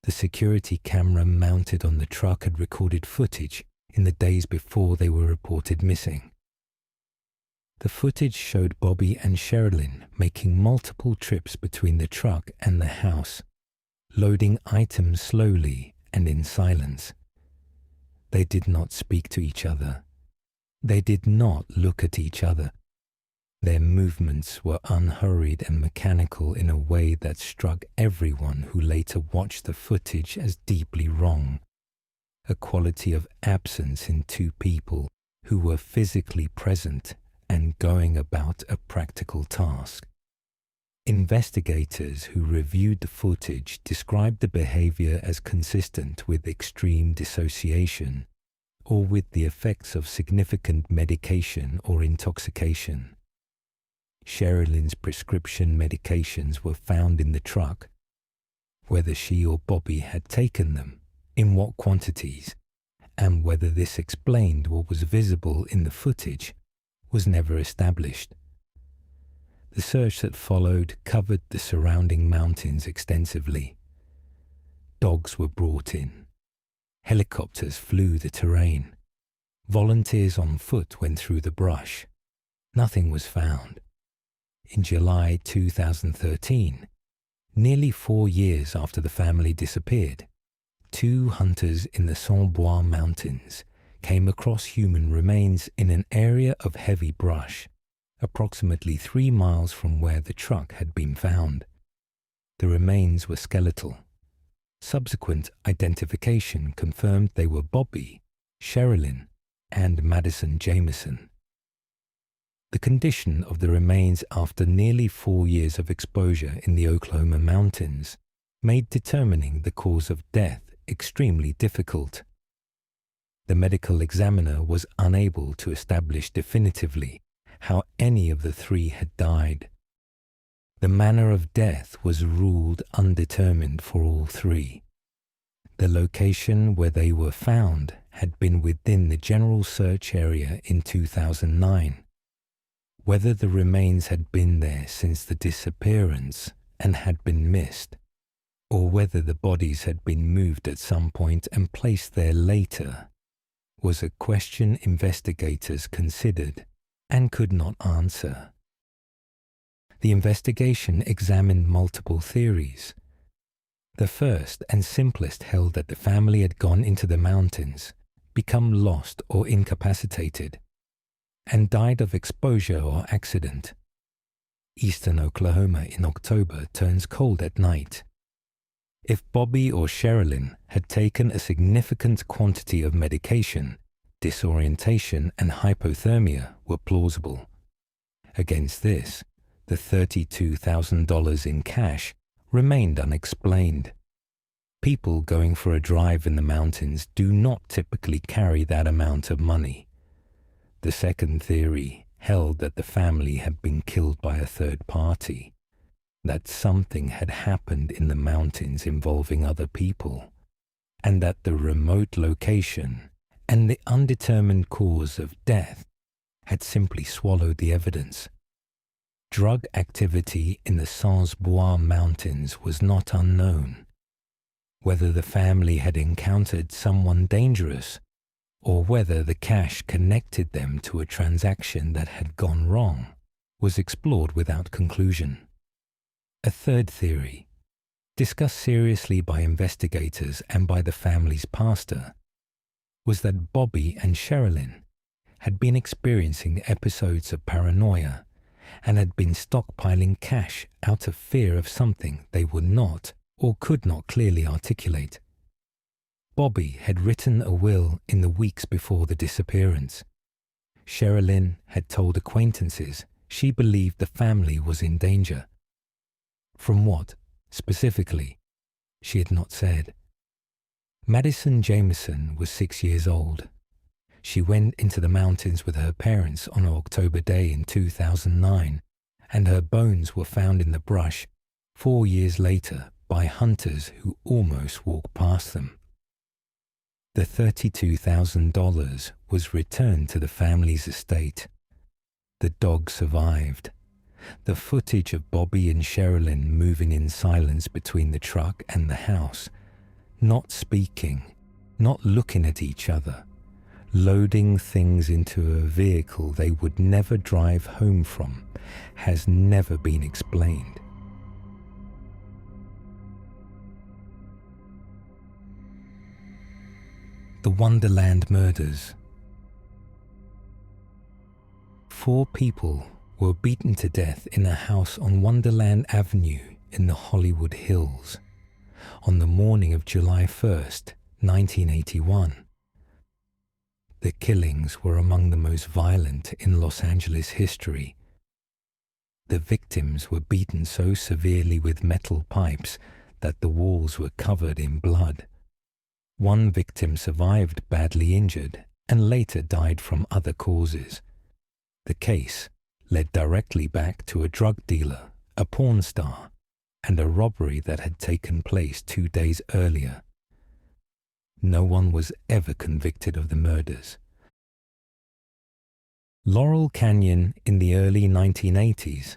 The security camera mounted on the truck had recorded footage in the days before they were reported missing. The footage showed Bobby and Sherilyn making multiple trips between the truck and the house, loading items slowly and in silence. They did not speak to each other. They did not look at each other. Their movements were unhurried and mechanical in a way that struck everyone who later watched the footage as deeply wrong, a quality of absence in 2 people who were physically present and going about a practical task. Investigators who reviewed the footage described the behavior as consistent with extreme dissociation or with the effects of significant medication or intoxication. Sherilyn's prescription medications were found in the truck. Whether she or Bobby had taken them, in what quantities, and whether this explained what was visible in the footage was never established. The search that followed covered the surrounding mountains extensively. Dogs were brought in. Helicopters flew the terrain. Volunteers on foot went through the brush. Nothing was found. In July 2013, nearly 4 years after the family disappeared, 2 hunters in the Sans Bois Mountains came across human remains in an area of heavy brush, approximately 3 miles from where the truck had been found. The remains were skeletal. Subsequent identification confirmed they were Bobby, Sherilyn, and Madison Jamison. The condition of the remains after nearly 4 years of exposure in the Oklahoma mountains made determining the cause of death extremely difficult. The medical examiner was unable to establish definitively how any of the three had died. The manner of death was ruled undetermined for all three. The location where they were found had been within the general search area in 2009. Whether the remains had been there since the disappearance and had been missed, or whether the bodies had been moved at some point and placed there later, was a question investigators considered and could not answer. The investigation examined multiple theories. The first and simplest held that the family had gone into the mountains, become lost or incapacitated, and died of exposure or accident. Eastern Oklahoma in October turns cold at night. If Bobby or Sherilyn had taken a significant quantity of medication, disorientation and hypothermia were plausible. Against this, the $32,000 in cash remained unexplained. People going for a drive in the mountains do not typically carry that amount of money. The second theory held that the family had been killed by a third party, that something had happened in the mountains involving other people, and that the remote location and the undetermined cause of death had simply swallowed the evidence. Drug activity in the Sans-Bois Mountains was not unknown. Whether the family had encountered someone dangerous, or whether the cash connected them to a transaction that had gone wrong, was explored without conclusion. A third theory, discussed seriously by investigators and by the family's pastor, was that Bobby and Sherilyn had been experiencing episodes of paranoia and had been stockpiling cash out of fear of something they would not or could not clearly articulate. Bobby had written a will in the weeks before the disappearance. Sherilyn had told acquaintances she believed the family was in danger. From what, specifically, she had not said. Madison Jameson was 6 years old. She went into the mountains with her parents on an October day in 2009, and her bones were found in the brush 4 years later by hunters who almost walked past them. The $32,000 was returned to the family's estate. The dog survived. The footage of Bobby and Sherilyn moving in silence between the truck and the house, not speaking, not looking at each other, loading things into a vehicle they would never drive home from, has never been explained. The Wonderland Murders. 4 people were beaten to death in a house on Wonderland Avenue in the Hollywood Hills on the morning of July 1st, 1981. The killings were among the most violent in Los Angeles history. The victims were beaten so severely with metal pipes that the walls were covered in blood. One victim survived badly injured and later died from other causes. The case led directly back to a drug dealer, a porn star, and a robbery that had taken place 2 days earlier. No one was ever convicted of the murders. Laurel Canyon in the early 1980s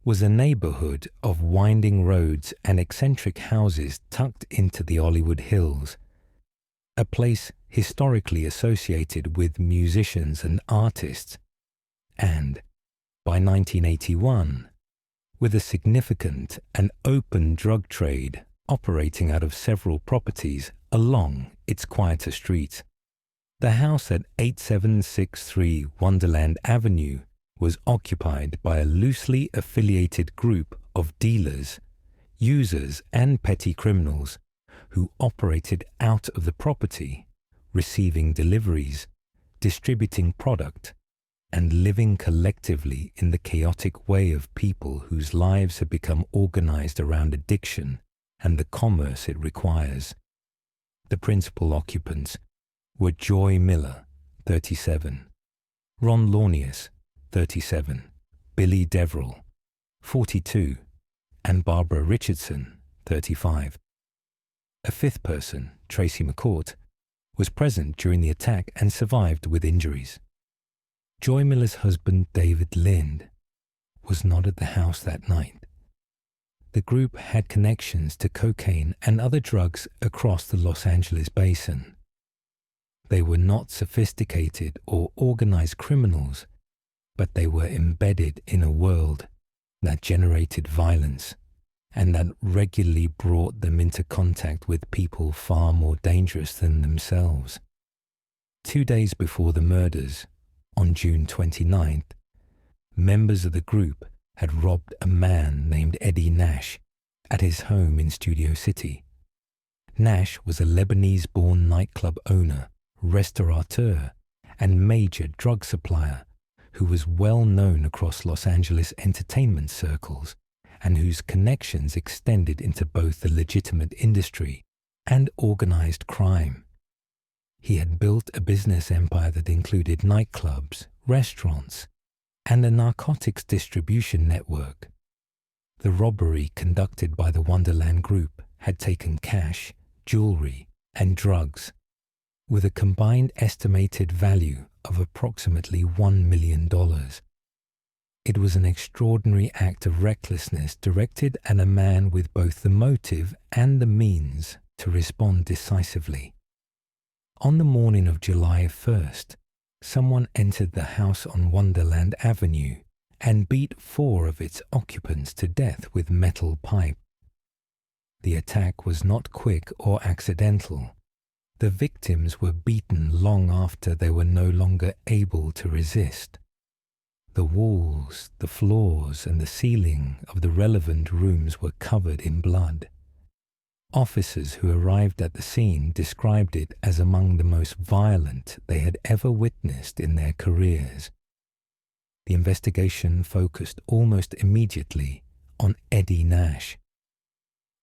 was a neighborhood of winding roads and eccentric houses tucked into the Hollywood Hills, a place historically associated with musicians and artists, and, by 1981, with a significant and open drug trade operating out of several properties along its quieter streets. The house at 8763 Wonderland Avenue was occupied by a loosely affiliated group of dealers, users, and petty criminals who operated out of the property, receiving deliveries, distributing product, and living collectively in the chaotic way of people whose lives had become organized around addiction and the commerce it requires. The principal occupants were Joy Miller, 37, Ron Launius, 37, Billy Deverell, 42, and Barbara Richardson, 35. A fifth person, Tracy McCourt, was present during the attack and survived with injuries. Joy Miller's husband, David Lind, was not at the house that night. The group had connections to cocaine and other drugs across the Los Angeles basin. They were not sophisticated or organized criminals, but they were embedded in a world that generated violence and that regularly brought them into contact with people far more dangerous than themselves. 2 days before the murders, on June 29th, members of the group had robbed a man named Eddie Nash at his home in Studio City. Nash was a Lebanese-born nightclub owner, restaurateur, and major drug supplier who was well known across Los Angeles entertainment circles and whose connections extended into both the legitimate industry and organized crime. He had built a business empire that included nightclubs, restaurants, and a narcotics distribution network. The robbery conducted by the Wonderland Group had taken cash, jewelry, and drugs, with a combined estimated value of approximately $1 million. It was an extraordinary act of recklessness directed at a man with both the motive and the means to respond decisively. On the morning of July 1st, someone entered the house on Wonderland Avenue and beat 4 of its occupants to death with metal pipe. The attack was not quick or accidental. The victims were beaten long after they were no longer able to resist. The walls, the floors, and the ceiling of the relevant rooms were covered in blood. Officers who arrived at the scene described it as among the most violent they had ever witnessed in their careers. The investigation focused almost immediately on Eddie Nash.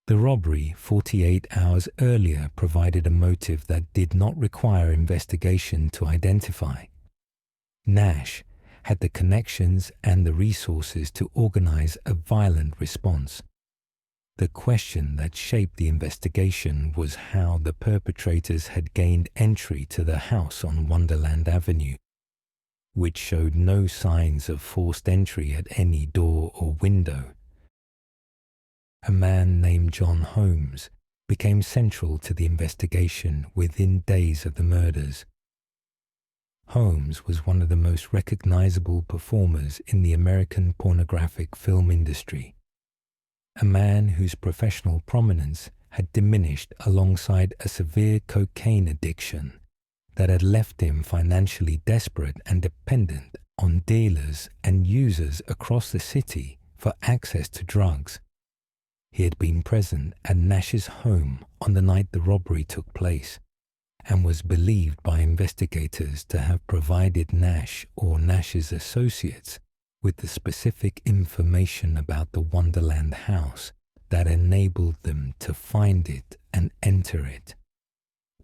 The robbery 48 hours earlier provided a motive that did not require investigation to identify. Nash had the connections and the resources to organize a violent response. The question that shaped the investigation was how the perpetrators had gained entry to the house on Wonderland Avenue, which showed no signs of forced entry at any door or window. A man named John Holmes became central to the investigation within days of the murders. Holmes was one of the most recognizable performers in the American pornographic film industry, a man whose professional prominence had diminished alongside a severe cocaine addiction that had left him financially desperate and dependent on dealers and users across the city for access to drugs. He had been present at Nash's home on the night the robbery took place, and was believed by investigators to have provided Nash or Nash's associates with the specific information about the Wonderland house that enabled them to find it and enter it.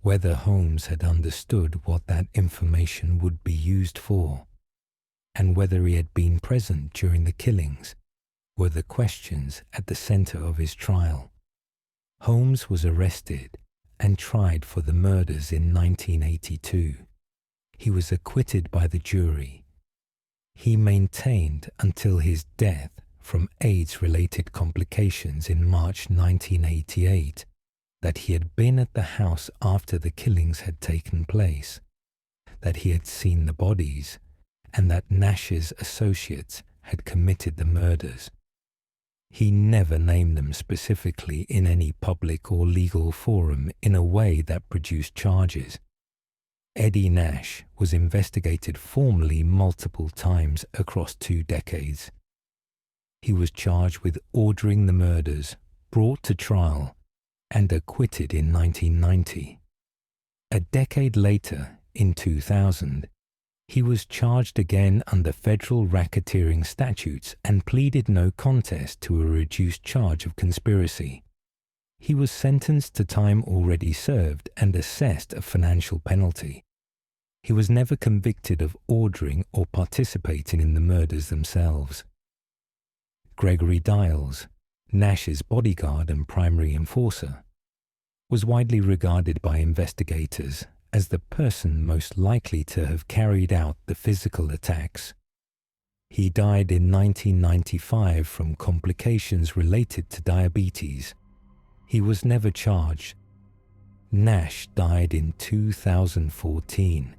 Whether Holmes had understood what that information would be used for, and whether he had been present during the killings, were the questions at the center of his trial. Holmes was arrested and tried for the murders in 1982. He was acquitted by the jury. He maintained until his death from AIDS-related complications in March 1988 that he had been at the house after the killings had taken place, that he had seen the bodies, and that Nash's associates had committed the murders. He never named them specifically in any public or legal forum in a way that produced charges. Eddie Nash was investigated formally multiple times across 2 decades. He was charged with ordering the murders, brought to trial, and acquitted in 1990. A decade later, in 2000, he was charged again under federal racketeering statutes and pleaded no contest to a reduced charge of conspiracy. He was sentenced to time already served and assessed a financial penalty. He was never convicted of ordering or participating in the murders themselves. Gregory Diles, Nash's bodyguard and primary enforcer, was widely regarded by investigators as the person most likely to have carried out the physical attacks. He died in 1995 from complications related to diabetes. He was never charged. Nash died in 2014,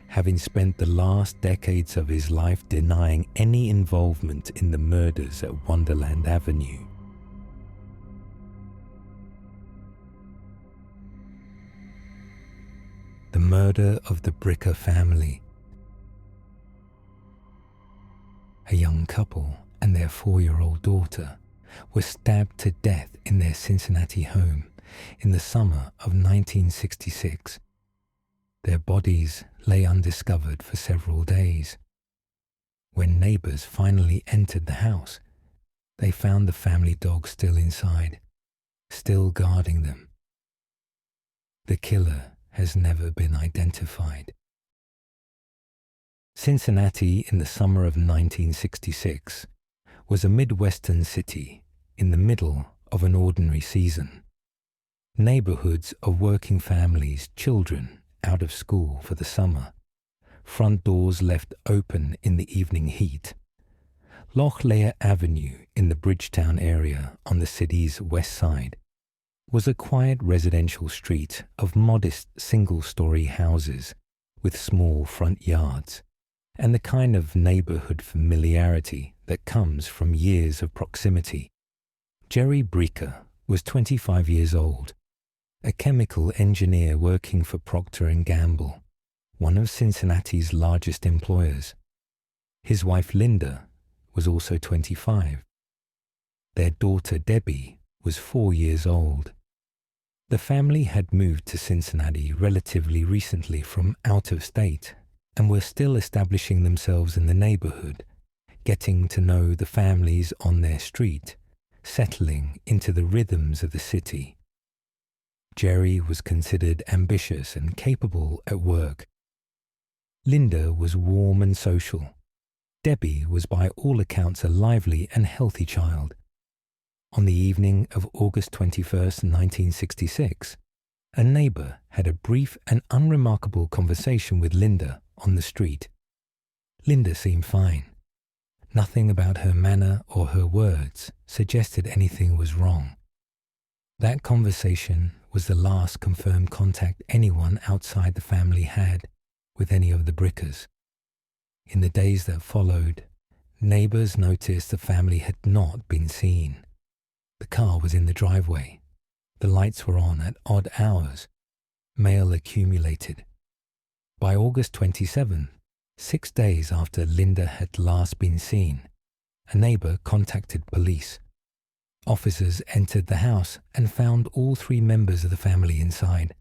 having spent the last decades of his life denying any involvement in the murders at Wonderland Avenue. The murder of the Bricker family. A young couple and their 4-year-old daughter were stabbed to death in their Cincinnati home in the summer of 1966. Their bodies lay undiscovered for several days. When neighbors finally entered the house, they found the family dog still inside, still guarding them. The killer has never been identified. Cincinnati in the summer of 1966 was a Midwestern city in the middle of an ordinary season. Neighborhoods of working families, children out of school for the summer, front doors left open in the evening heat. Loch Lear Avenue in the Bridgetown area on the city's west side was a quiet residential street of modest single-story houses with small front yards and the kind of neighborhood familiarity that comes from years of proximity. Jerry Bricker was 25 years old, a chemical engineer working for Procter & Gamble, one of Cincinnati's largest employers. His wife Linda was also 25. Their daughter Debbie was 4 years old. The family had moved to Cincinnati relatively recently from out of state and were still establishing themselves in the neighborhood, getting to know the families on their street, settling into the rhythms of the city. Jerry was considered ambitious and capable at work. Linda was warm and social. Debbie was by all accounts a lively and healthy child. On the evening of August 21st, 1966, a neighbor had a brief and unremarkable conversation with Linda on the street. Linda seemed fine. Nothing about her manner or her words suggested anything was wrong. That conversation was the last confirmed contact anyone outside the family had with any of the Brickers. In the days that followed, neighbors noticed the family had not been seen. The car was in the driveway. The lights were on at odd hours. Mail accumulated. By August 27th, 6 days after Linda had last been seen, a neighbor contacted police. Officers entered the house and found all 3 members of the family inside.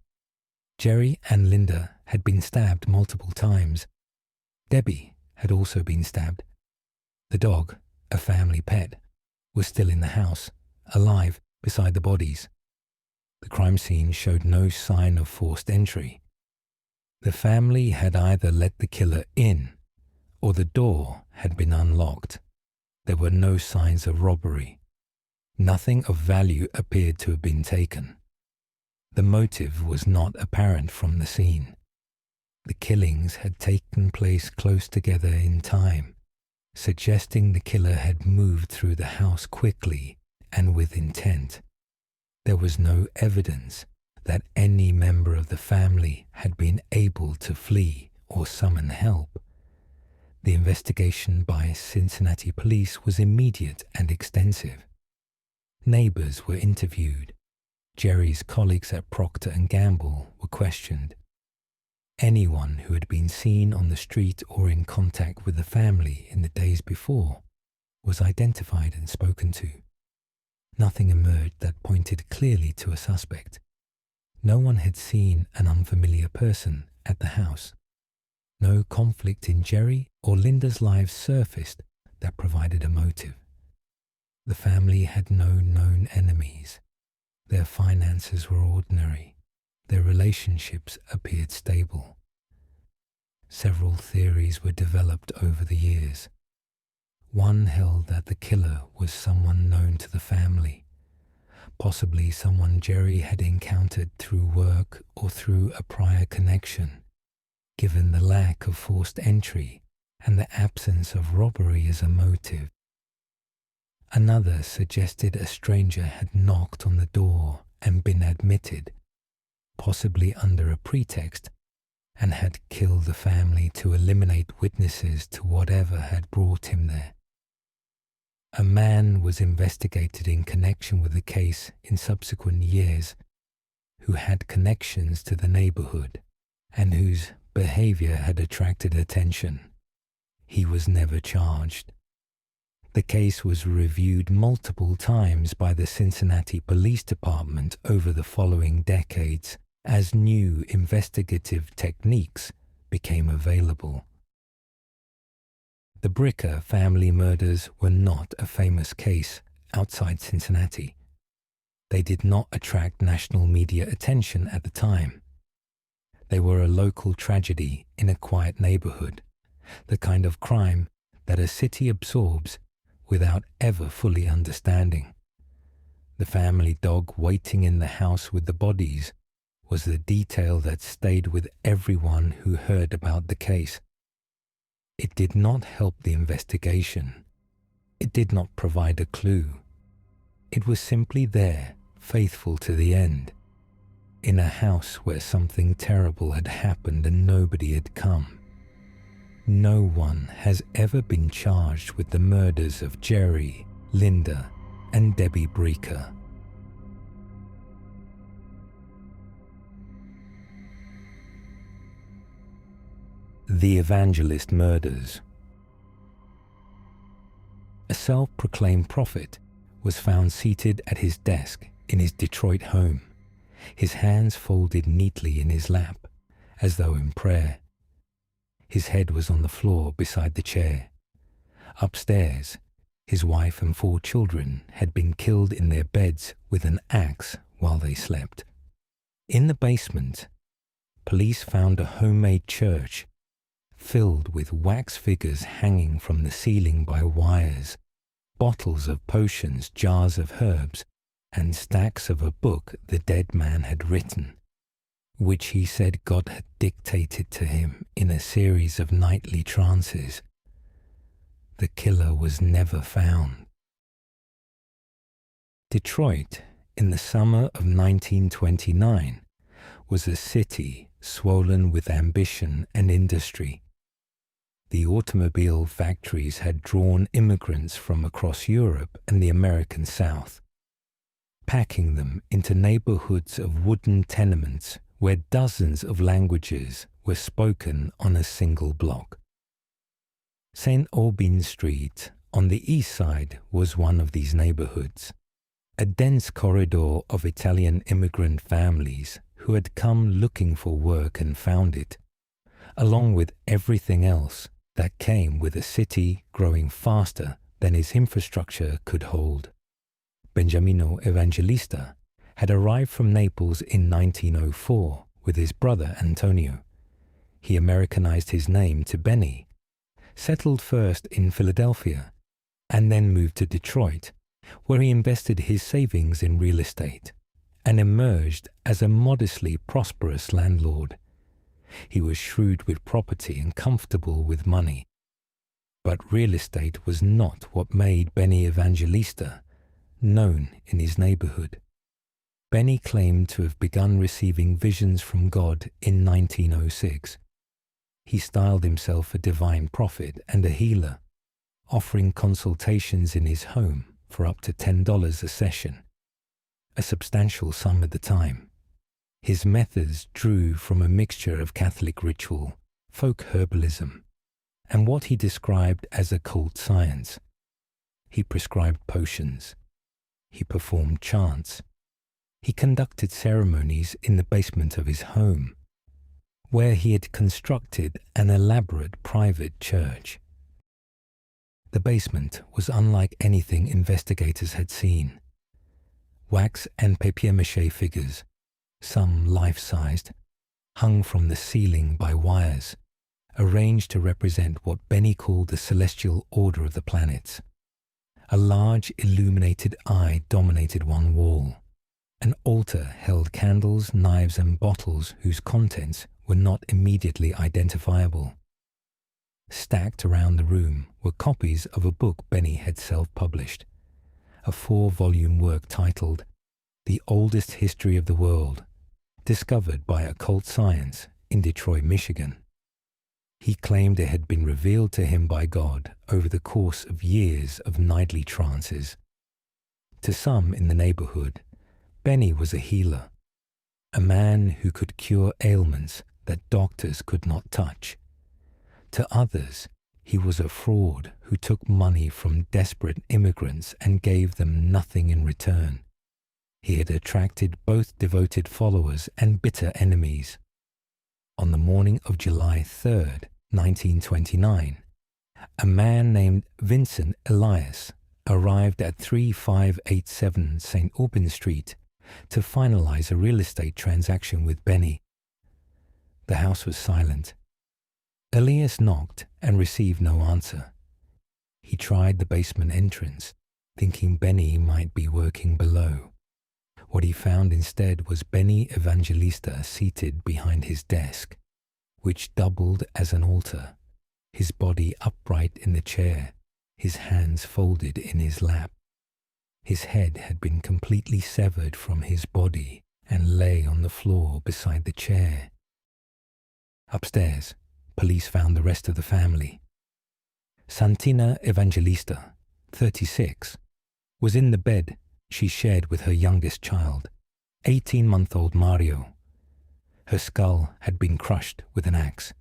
Jerry and Linda had been stabbed multiple times. Debbie had also been stabbed. The dog, a family pet, was still in the house, alive beside the bodies. The crime scene showed no sign of forced entry. The family had either let the killer in, or the door had been unlocked. There were no signs of robbery. Nothing of value appeared to have been taken. The motive was not apparent from the scene. The killings had taken place close together in time, suggesting the killer had moved through the house quickly and with intent. There was no evidence that any member of the family had been able to flee or summon help. The investigation by Cincinnati police was immediate and extensive. Neighbors were interviewed. Jerry's colleagues at Procter & Gamble were questioned. Anyone who had been seen on the street or in contact with the family in the days before was identified and spoken to. Nothing emerged that pointed clearly to a suspect. No one had seen an unfamiliar person at the house. No conflict in Jerry or Linda's lives surfaced that provided a motive. The family had no known enemies. Their finances were ordinary. Their relationships appeared stable. Several theories were developed over the years. One held that the killer was someone known to the family, possibly someone Jerry had encountered through work or through a prior connection, given the lack of forced entry and the absence of robbery as a motive. Another suggested a stranger had knocked on the door and been admitted, possibly under a pretext, and had killed the family to eliminate witnesses to whatever had brought him there. A man was investigated in connection with the case in subsequent years who had connections to the neighborhood and whose behavior had attracted attention. He was never charged. The case was reviewed multiple times by the Cincinnati Police Department over the following decades as new investigative techniques became available. The Bricker family murders were not a famous case outside Cincinnati. They did not attract national media attention at the time. They were a local tragedy in a quiet neighborhood, the kind of crime that a city absorbs without ever fully understanding. The family dog waiting in the house with the bodies was the detail that stayed with everyone who heard about the case. It did not help the investigation. It did not provide a clue. It was simply there, faithful to the end, in a house where something terrible had happened and nobody had come. No one has ever been charged with the murders of Jerry, Linda, and Debbie Bricker. The Evangelist Murders. A self-proclaimed prophet was found seated at his desk in his Detroit home, his hands folded neatly in his lap, as though in prayer. His head was on the floor beside the chair. Upstairs, his wife and 4 children had been killed in their beds with an axe while they slept. In the basement, police found a homemade church filled with wax figures hanging from the ceiling by wires, bottles of potions, jars of herbs, and stacks of a book the dead man had written, which he said God had dictated to him in a series of nightly trances. The killer was never found. Detroit, in the summer of 1929, was a city swollen with ambition and industry. The automobile factories had drawn immigrants from across Europe and the American South, packing them into neighborhoods of wooden tenements where dozens of languages were spoken on a single block. St. Aubin Street on the east side was one of these neighborhoods, a dense corridor of Italian immigrant families who had come looking for work and found it, along with everything else that came with a city growing faster than its infrastructure could hold. Benjamino Evangelista had arrived from Naples in 1904 with his brother Antonio. He Americanized his name to Benny, settled first in Philadelphia, and then moved to Detroit, where he invested his savings in real estate and emerged as a modestly prosperous landlord. He was shrewd with property and comfortable with money. But real estate was not what made Benny Evangelista known in his neighborhood. Benny claimed to have begun receiving visions from God in 1906. He styled himself a divine prophet and a healer, offering consultations in his home for up to $10 a session, a substantial sum at the time. His methods drew from a mixture of Catholic ritual, folk herbalism, and what he described as occult science. He prescribed potions. He performed chants. He conducted ceremonies in the basement of his home, where he had constructed an elaborate private church. The basement was unlike anything investigators had seen. wax and papier-mâché figures, some life-sized, hung from the ceiling by wires, arranged to represent what Benny called the celestial order of the planets. A large illuminated eye dominated one wall. An altar held candles, knives, and bottles whose contents were not immediately identifiable. Stacked around the room were copies of a book Benny had self-published, a 4-volume work titled The Oldest History of the World, discovered by occult science in Detroit, Michigan. He claimed it had been revealed to him by God over the course of years of nightly trances. To some in the neighborhood, Benny was a healer, a man who could cure ailments that doctors could not touch. To others, he was a fraud who took money from desperate immigrants and gave them nothing in return. He had attracted both devoted followers and bitter enemies. On the morning of July 3rd, 1929, a man named Vincent Elias arrived at 3587 St. Aubin Street to finalize a real estate transaction with Benny. The house was silent. Elias knocked and received no answer. He tried the basement entrance, thinking Benny might be working below. What he found instead was Benny Evangelista seated behind his desk, which doubled as an altar, his body upright in the chair, his hands folded in his lap. His head had been completely severed from his body and lay on the floor beside the chair. Upstairs, police found the rest of the family. Santina Evangelista, 36, was in the bed she shared with her youngest child, 18-month-old Mario. Her skull had been crushed with an axe.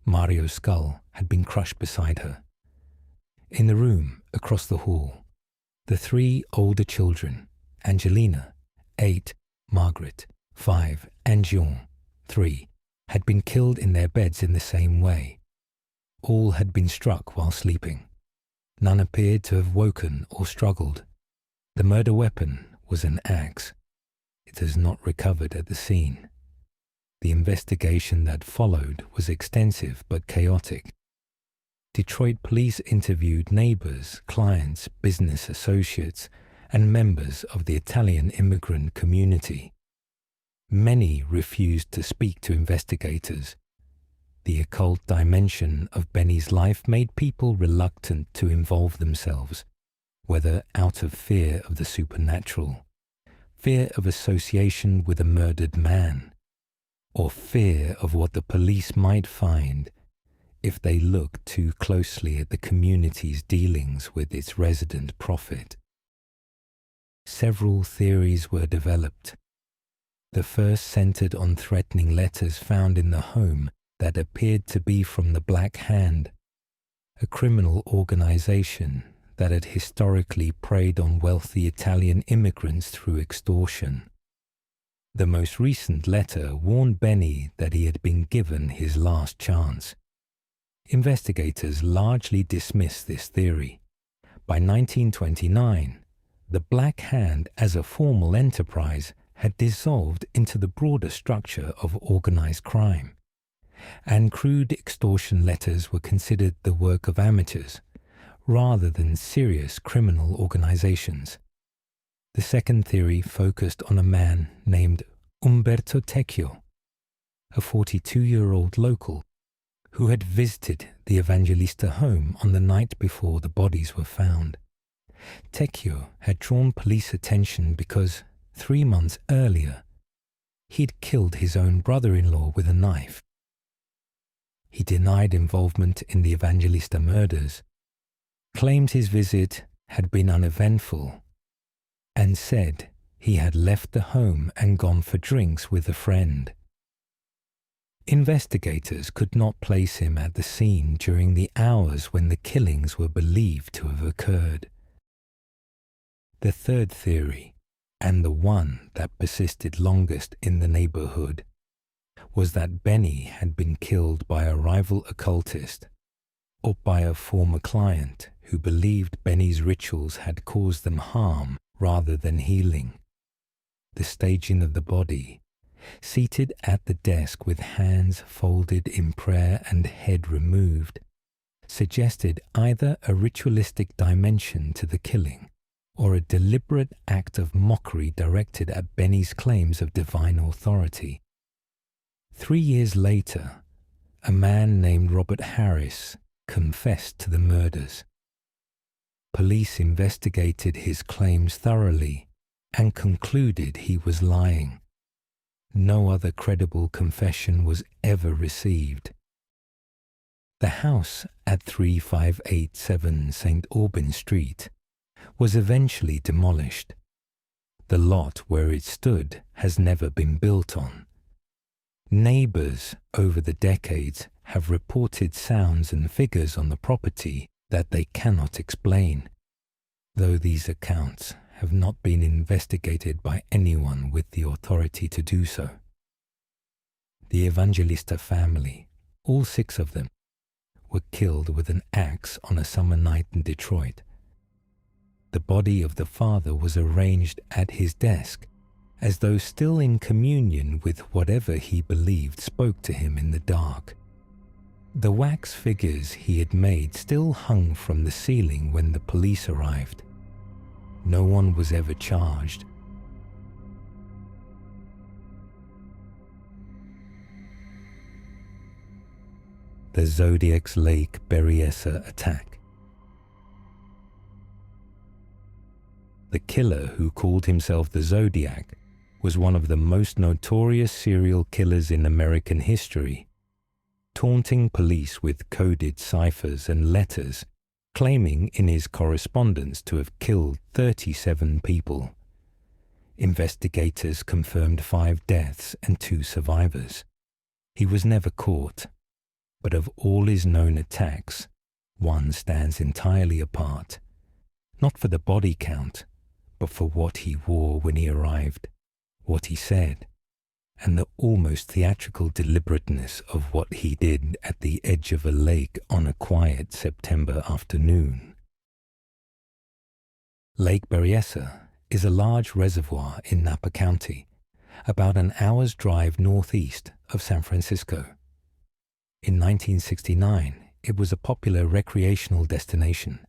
Mario's skull had been crushed beside her. In the room across the hall, the 3 older children, Angelina, 8, Margaret, 5, and Jean, 3, had been killed in their beds in the same way. All had been struck while sleeping. None appeared to have woken or struggled. The murder weapon was an axe. It is not recovered at the scene. The investigation that followed was extensive but chaotic. Detroit police interviewed neighbors, clients, business associates, and members of the Italian immigrant community. Many refused to speak to investigators. The occult dimension of Benny's life made people reluctant to involve themselves, whether out of fear of the supernatural, fear of association with a murdered man, or fear of what the police might find if they looked too closely at the community's dealings with its resident prophet. Several theories were developed. The first centered on threatening letters found in the home that appeared to be from the Black Hand, a criminal organization that had historically preyed on wealthy Italian immigrants through extortion. The most recent letter warned Benny that he had been given his last chance. Investigators largely dismissed this theory. By 1929, the Black Hand as a formal enterprise had dissolved into the broader structure of organized crime, and crude extortion letters were considered the work of amateurs rather than serious criminal organizations. The second theory focused on a man named Umberto Tecchio, a 42-year-old local who had visited the Evangelista home on the night before the bodies were found. Tecchio had drawn police attention because 3 months earlier, he'd killed his own brother-in-law with a knife. He denied involvement in the Evangelista murders, claimed his visit had been uneventful, and said he had left the home and gone for drinks with a friend. Investigators could not place him at the scene during the hours when the killings were believed to have occurred. The third theory, and the one that persisted longest in the neighborhood, was that Benny had been killed by a rival occultist or by a former client who believed Benny's rituals had caused them harm rather than healing. the staging of the body, seated at the desk with hands folded in prayer and head removed, suggested either a ritualistic dimension to the killing or a deliberate act of mockery directed at Benny's claims of divine authority. 3 years later, a man named Robert Harris confessed to the murders. Police investigated his claims thoroughly and concluded he was lying. No other credible confession was ever received. The house at 3587 St. Aubin Street was eventually demolished. The lot where it stood has never been built on. Neighbors over the decades have reported sounds and figures on the property that they cannot explain, though these accounts have not been investigated by anyone with the authority to do so. The Evangelista family, all 6 of them, were killed with an axe on a summer night in Detroit. The body of the father was arranged at his desk, as though still in communion with whatever he believed spoke to him in the dark. The wax figures he had made still hung from the ceiling when the police arrived. No one was ever charged. The Zodiac's Lake Berryessa attack. The killer, who called himself the Zodiac, was one of the most notorious serial killers in American history, taunting police with coded ciphers and letters, claiming in his correspondence to have killed 37 people. Investigators confirmed 5 deaths and 2 survivors. He was never caught, but of all his known attacks, one stands entirely apart, not for the body count, but for what he wore when he arrived, what he said, and the almost theatrical deliberateness of what he did at the edge of a lake on a quiet September afternoon. Lake Berryessa is a large reservoir in Napa County, about an hour's drive northeast of San Francisco. In 1969, it was a popular recreational destination,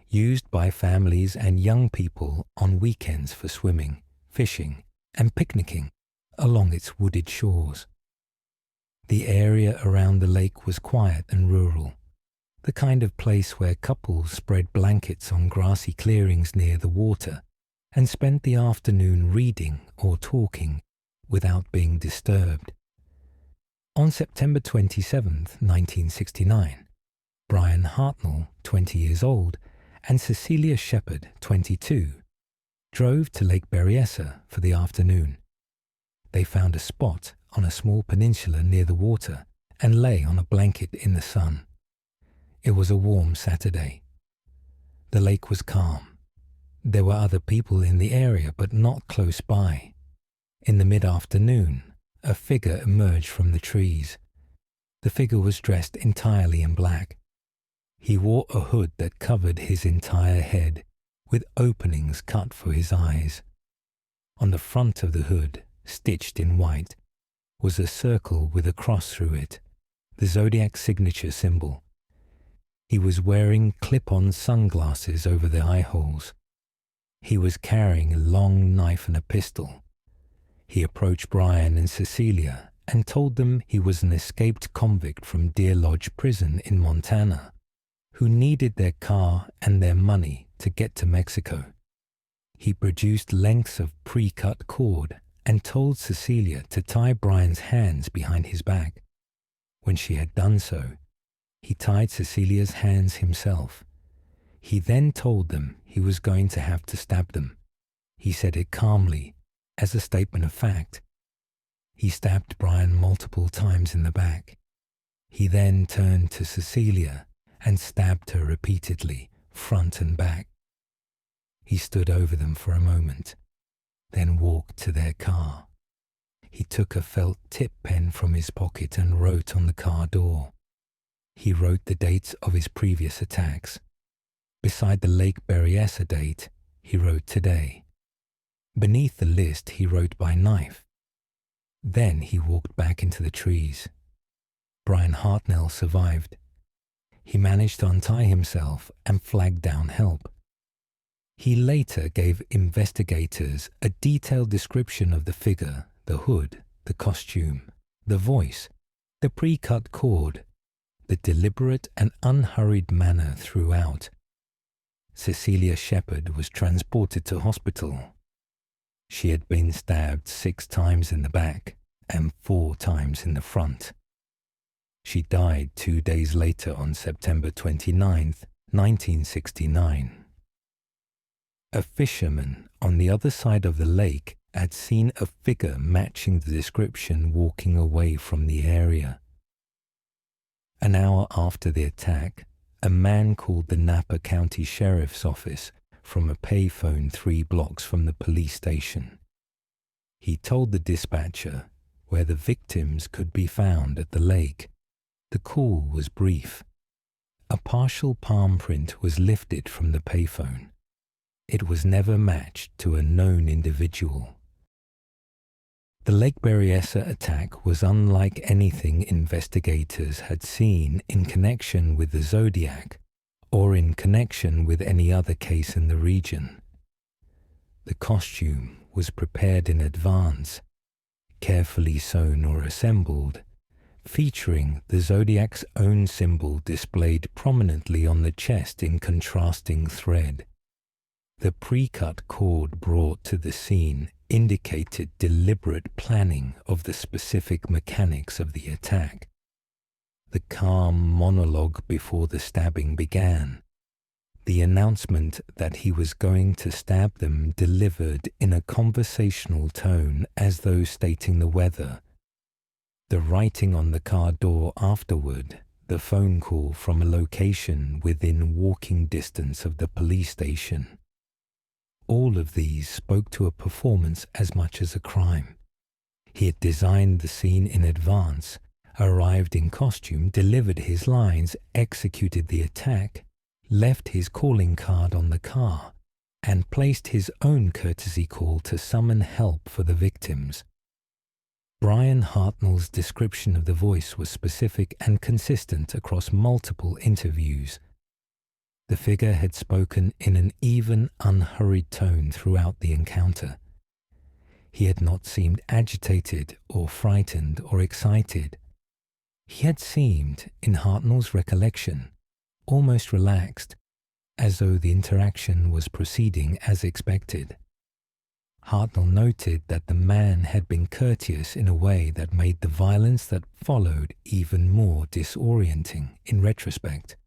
used by families and young people on weekends for swimming, fishing, and picnicking along its wooded shores. The area around the lake was quiet and rural, the kind of place where couples spread blankets on grassy clearings near the water and spent the afternoon reading or talking without being disturbed. On September 27, 1969, Brian Hartnell, 20 years old, and Cecilia Shepard, 22, drove to Lake Berryessa for the afternoon. They found a spot on a small peninsula near the water and lay on a blanket in the sun. It was a warm Saturday. The lake was calm. There were other people in the area, but not close by. In the mid-afternoon, a figure emerged from the trees. The figure was dressed entirely in black. He wore a hood that covered his entire head, with openings cut for his eyes. On the front of the hood, stitched in white, was a circle with a cross through it, the Zodiac signature symbol. He was wearing clip-on sunglasses over the eye holes. He was carrying a long knife and a pistol. He approached Brian and Cecilia and told them he was an escaped convict from Deer Lodge Prison in Montana, who needed their car and their money to get to Mexico. He produced lengths of pre-cut cord and told Cecilia to tie Brian's hands behind his back. When she had done so, he tied Cecilia's hands himself. He then told them he was going to have to stab them. He said it calmly, as a statement of fact. He stabbed Brian multiple times in the back. He then turned to Cecilia and stabbed her repeatedly, front and back. He stood over them for a moment, then walked to their car. He took a felt tip pen from his pocket and wrote on the car door. He wrote the dates of his previous attacks. Beside the Lake Berryessa date, he wrote today. Beneath the list he wrote by knife. Then he walked back into the trees. Brian Hartnell survived. He managed to untie himself and flag down help. He later gave investigators a detailed description of the figure, the hood, the costume, the voice, the pre-cut cord, the deliberate and unhurried manner throughout. Cecilia Shepherd was transported to hospital. She had been stabbed 6 times in the back and 4 times in the front. She died 2 days later on September 29th, 1969. A fisherman on the other side of the lake had seen a figure matching the description walking away from the area. An hour after the attack, a man called the Napa County Sheriff's Office from a payphone 3 blocks from the police station. He told the dispatcher where the victims could be found at the lake. The call was brief. A partial palm print was lifted from the payphone. It was never matched to a known individual. The Lake Berryessa attack was unlike anything investigators had seen in connection with the Zodiac or in connection with any other case in the region. The costume was prepared in advance, carefully sewn or assembled, featuring the Zodiac's own symbol displayed prominently on the chest in contrasting thread. The pre-cut cord brought to the scene indicated deliberate planning of the specific mechanics of the attack. The calm monologue before the stabbing began. The announcement that he was going to stab them delivered in a conversational tone as though stating the weather. The writing on the car door afterward, the phone call from a location within walking distance of the police station. All of these spoke to a performance as much as a crime. He had designed the scene in advance, arrived in costume, delivered his lines, executed the attack, left his calling card on the car, and placed his own courtesy call to summon help for the victims. Brian Hartnell's description of the voice was specific and consistent across multiple interviews. The figure had spoken in an even, unhurried tone throughout the encounter. He had not seemed agitated or frightened or excited. He had seemed, in Hartnell's recollection, almost relaxed, as though the interaction was proceeding as expected. Hartnell noted that the man had been courteous in a way that made the violence that followed even more disorienting in retrospect.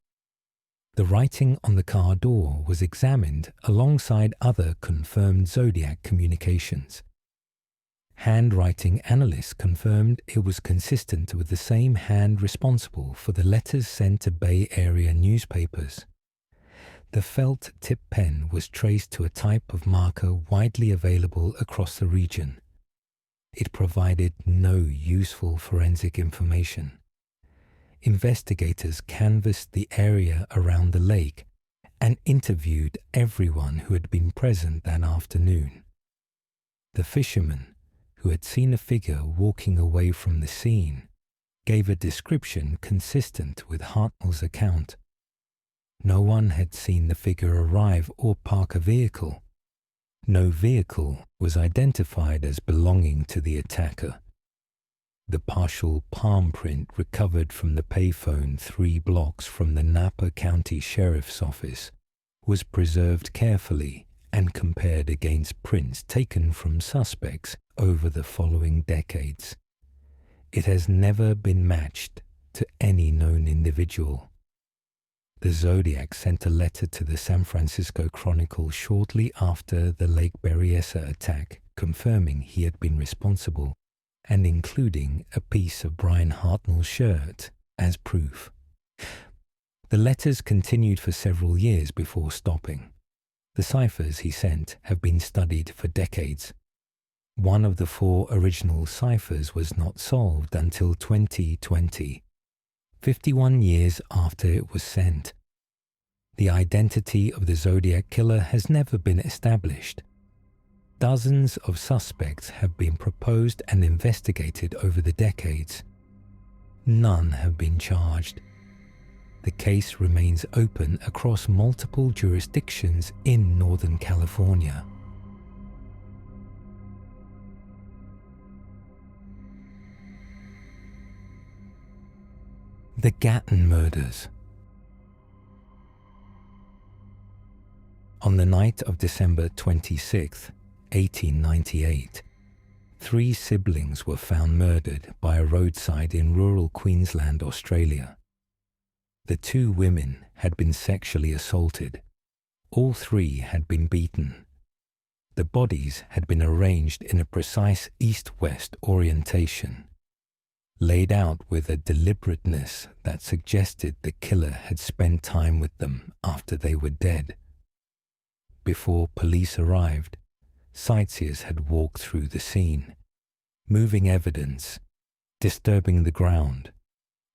The writing on the car door was examined alongside other confirmed Zodiac communications. Handwriting analysts confirmed it was consistent with the same hand responsible for the letters sent to Bay Area newspapers. The felt tip pen was traced to a type of marker widely available across the region. It provided no useful forensic information. Investigators canvassed the area around the lake and interviewed everyone who had been present that afternoon. The fisherman, who had seen a figure walking away from the scene, gave a description consistent with Hartnell's account. No one had seen the figure arrive or park a vehicle. No vehicle was identified as belonging to the attacker. The partial palm print recovered from the payphone 3 blocks from the Napa County Sheriff's Office was preserved carefully and compared against prints taken from suspects over the following decades. It has never been matched to any known individual. The Zodiac sent a letter to the San Francisco Chronicle shortly after the Lake Berryessa attack confirming he had been responsible and including a piece of Brian Hartnell's shirt as proof. The letters continued for several years before stopping. The ciphers he sent have been studied for decades. One of the 4 original ciphers was not solved until 2020, 51 years after it was sent. The identity of the Zodiac killer has never been established. dozens of suspects have been proposed and investigated over the decades, none have been charged. The case remains open across multiple jurisdictions in Northern California. The Gatton Murders. On the night of December 26, 1898, 3 siblings were found murdered by a roadside in rural Queensland, Australia. The 2 women had been sexually assaulted. All 3 had been beaten. The bodies had been arranged in a precise east-west orientation, laid out with a deliberateness that suggested the killer had spent time with them after they were dead. Before police arrived, sightseers had walked through the scene, moving evidence, disturbing the ground,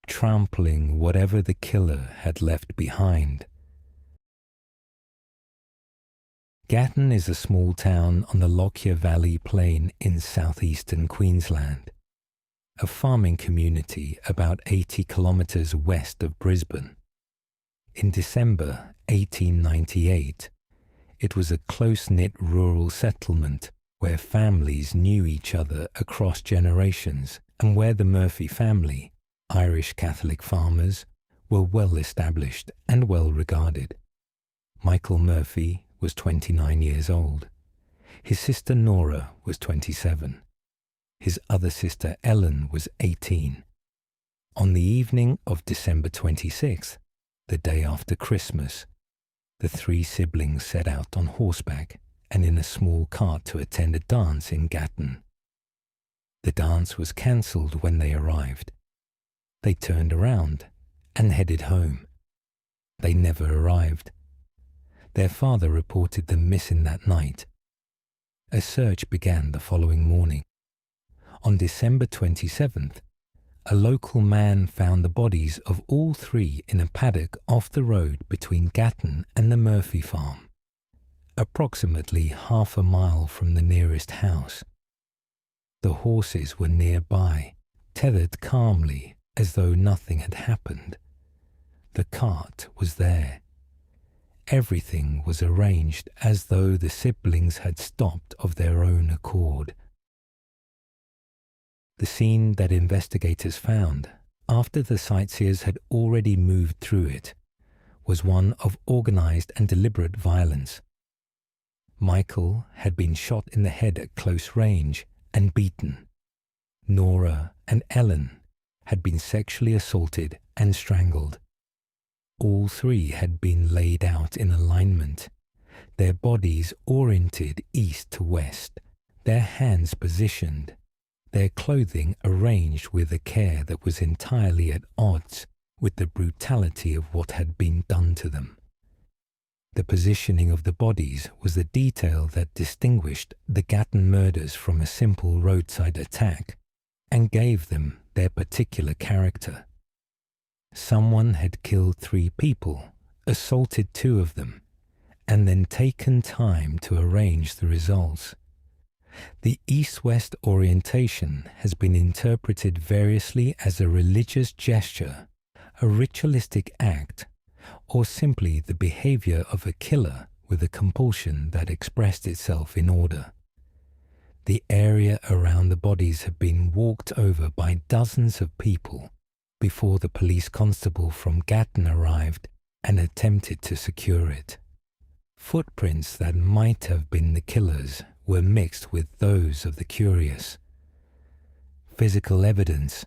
trampling whatever the killer had left behind. Gatton is a small town on the Lockyer Valley Plain in southeastern Queensland, a farming community about 80 kilometres west of Brisbane. In December 1898, it was a close-knit rural settlement where families knew each other across generations and where the Murphy family, Irish Catholic farmers, were well established and well regarded. Michael Murphy was 29 years old. His sister Nora was 27. His other sister Ellen was 18. On the evening of December 26th, the day after Christmas, the 3 siblings set out on horseback and in a small cart to attend a dance in Gatton. The dance was cancelled when they arrived. They turned around and headed home. They never arrived. Their father reported them missing that night. A search began the following morning. On December 27th, a local man found the bodies of all 3 in a paddock off the road between Gatton and the Murphy farm, approximately half a mile from the nearest house. The horses were nearby, tethered calmly as though nothing had happened. The cart was there. Everything was arranged as though the siblings had stopped of their own accord. The scene that investigators found, after the sightseers had already moved through it, was one of organized and deliberate violence. Michael had been shot in the head at close range and beaten. Nora and Ellen had been sexually assaulted and strangled. All 3 had been laid out in alignment, their bodies oriented east to west, their hands positioned, their clothing arranged with a care that was entirely at odds with the brutality of what had been done to them. The positioning of the bodies was the detail that distinguished the Gatton murders from a simple roadside attack and gave them their particular character. Someone had killed 3 people, assaulted 2 of them, and then taken time to arrange the results. The east-west orientation has been interpreted variously as a religious gesture, a ritualistic act, or simply the behavior of a killer with a compulsion that expressed itself in order. The area around the bodies had been walked over by dozens of people before the police constable from Gatton arrived and attempted to secure it. Footprints that might have been the killers were mixed with those of the curious. Physical evidence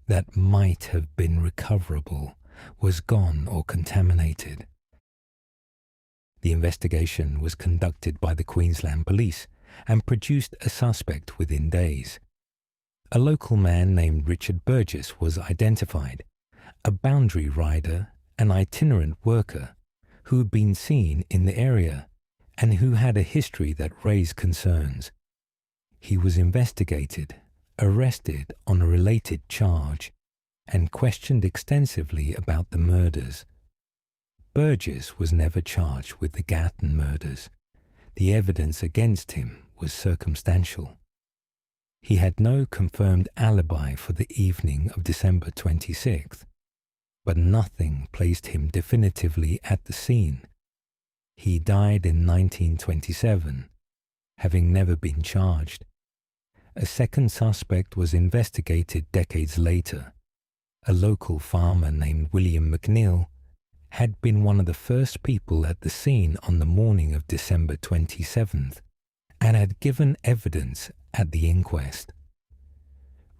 that might have been recoverable was gone or contaminated. The investigation was conducted by the Queensland Police and produced a suspect within days. A local man named Richard Burgess was identified, a boundary rider, an itinerant worker who had been seen in the area and who had a history that raised concerns. He was investigated, arrested on a related charge, and questioned extensively about the murders. Burgess was never charged with the Gatton murders. The evidence against him was circumstantial. He had no confirmed alibi for the evening of December 26th, but nothing placed him definitively at the scene. He died in 1927, having never been charged. A second suspect was investigated decades later. A local farmer named William McNeil had been one of the first people at the scene on the morning of December 27th and had given evidence at the inquest.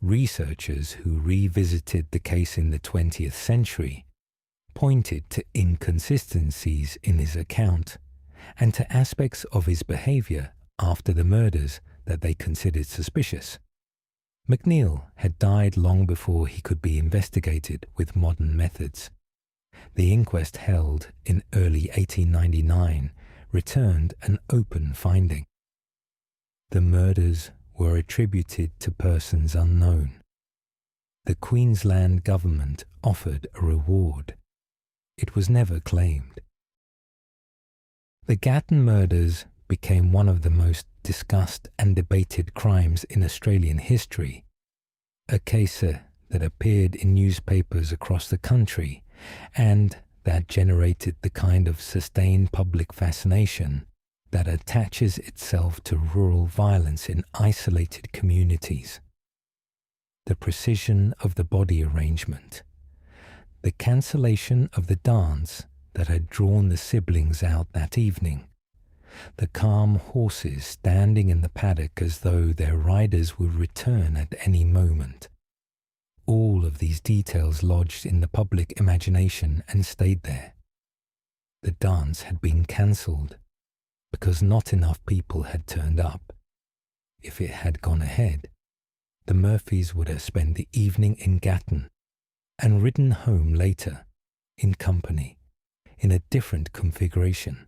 Researchers who revisited the case in the 20th century pointed to inconsistencies in his account and to aspects of his behavior after the murders that they considered suspicious. McNeil had died long before he could be investigated with modern methods. The inquest held in early 1899 returned an open finding. The murders were attributed to persons unknown. The Queensland government offered a reward. It was never claimed. The Gatton murders became one of the most discussed and debated crimes in Australian history, a case that appeared in newspapers across the country and that generated the kind of sustained public fascination that attaches itself to rural violence in isolated communities. The precision of the body arrangement, the cancellation of the dance that had drawn the siblings out that evening, the calm horses standing in the paddock as though their riders would return at any moment. All of these details lodged in the public imagination and stayed there. The dance had been cancelled because not enough people had turned up. If it had gone ahead, the Murphys would have spent the evening in Gatton and ridden home later, in company, in a different configuration.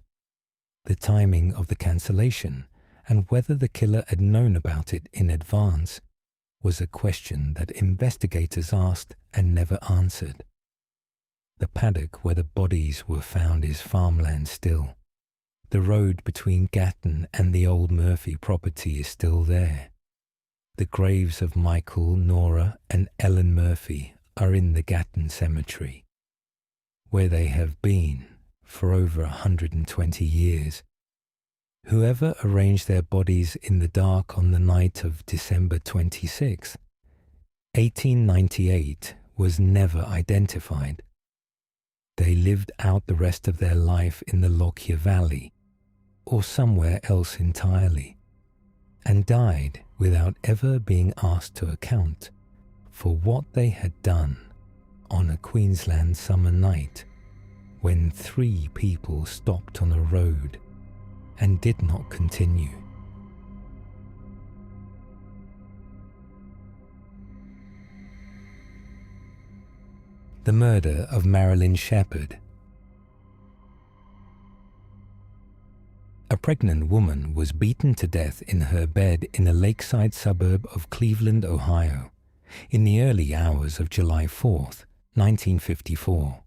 The timing of the cancellation and whether the killer had known about it in advance was a question that investigators asked and never answered. The paddock where the bodies were found is farmland still. The road between Gatton and the old Murphy property is still there. The graves of Michael, Nora, and Ellen Murphy are in the Gatton Cemetery, where they have been for over 120 years. Whoever arranged their bodies in the dark on the night of December 26, 1898, was never identified. They lived out the rest of their life in the Lockyer Valley, or somewhere else entirely, and died without ever being asked to account for what they had done on a Queensland summer night when 3 people stopped on a road and did not continue. The murder of Marilyn Shepherd. A pregnant woman was beaten to death in her bed in a lakeside suburb of Cleveland, Ohio, in the early hours of July 4th, 1954.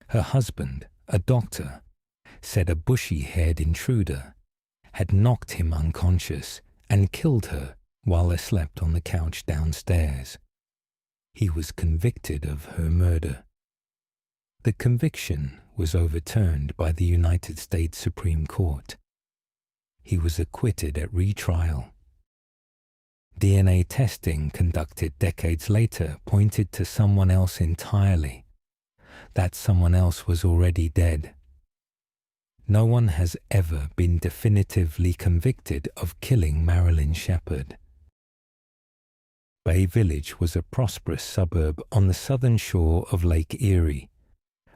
Her husband, a doctor, said a bushy-haired intruder had knocked him unconscious and killed her while they slept on the couch downstairs. He was convicted of her murder. The conviction was overturned by the United States Supreme Court. He was acquitted at retrial. DNA testing conducted decades later pointed to someone else entirely. That someone else was already dead. No one has ever been definitively convicted of killing Marilyn Shepherd. Bay Village was a prosperous suburb on the southern shore of Lake Erie,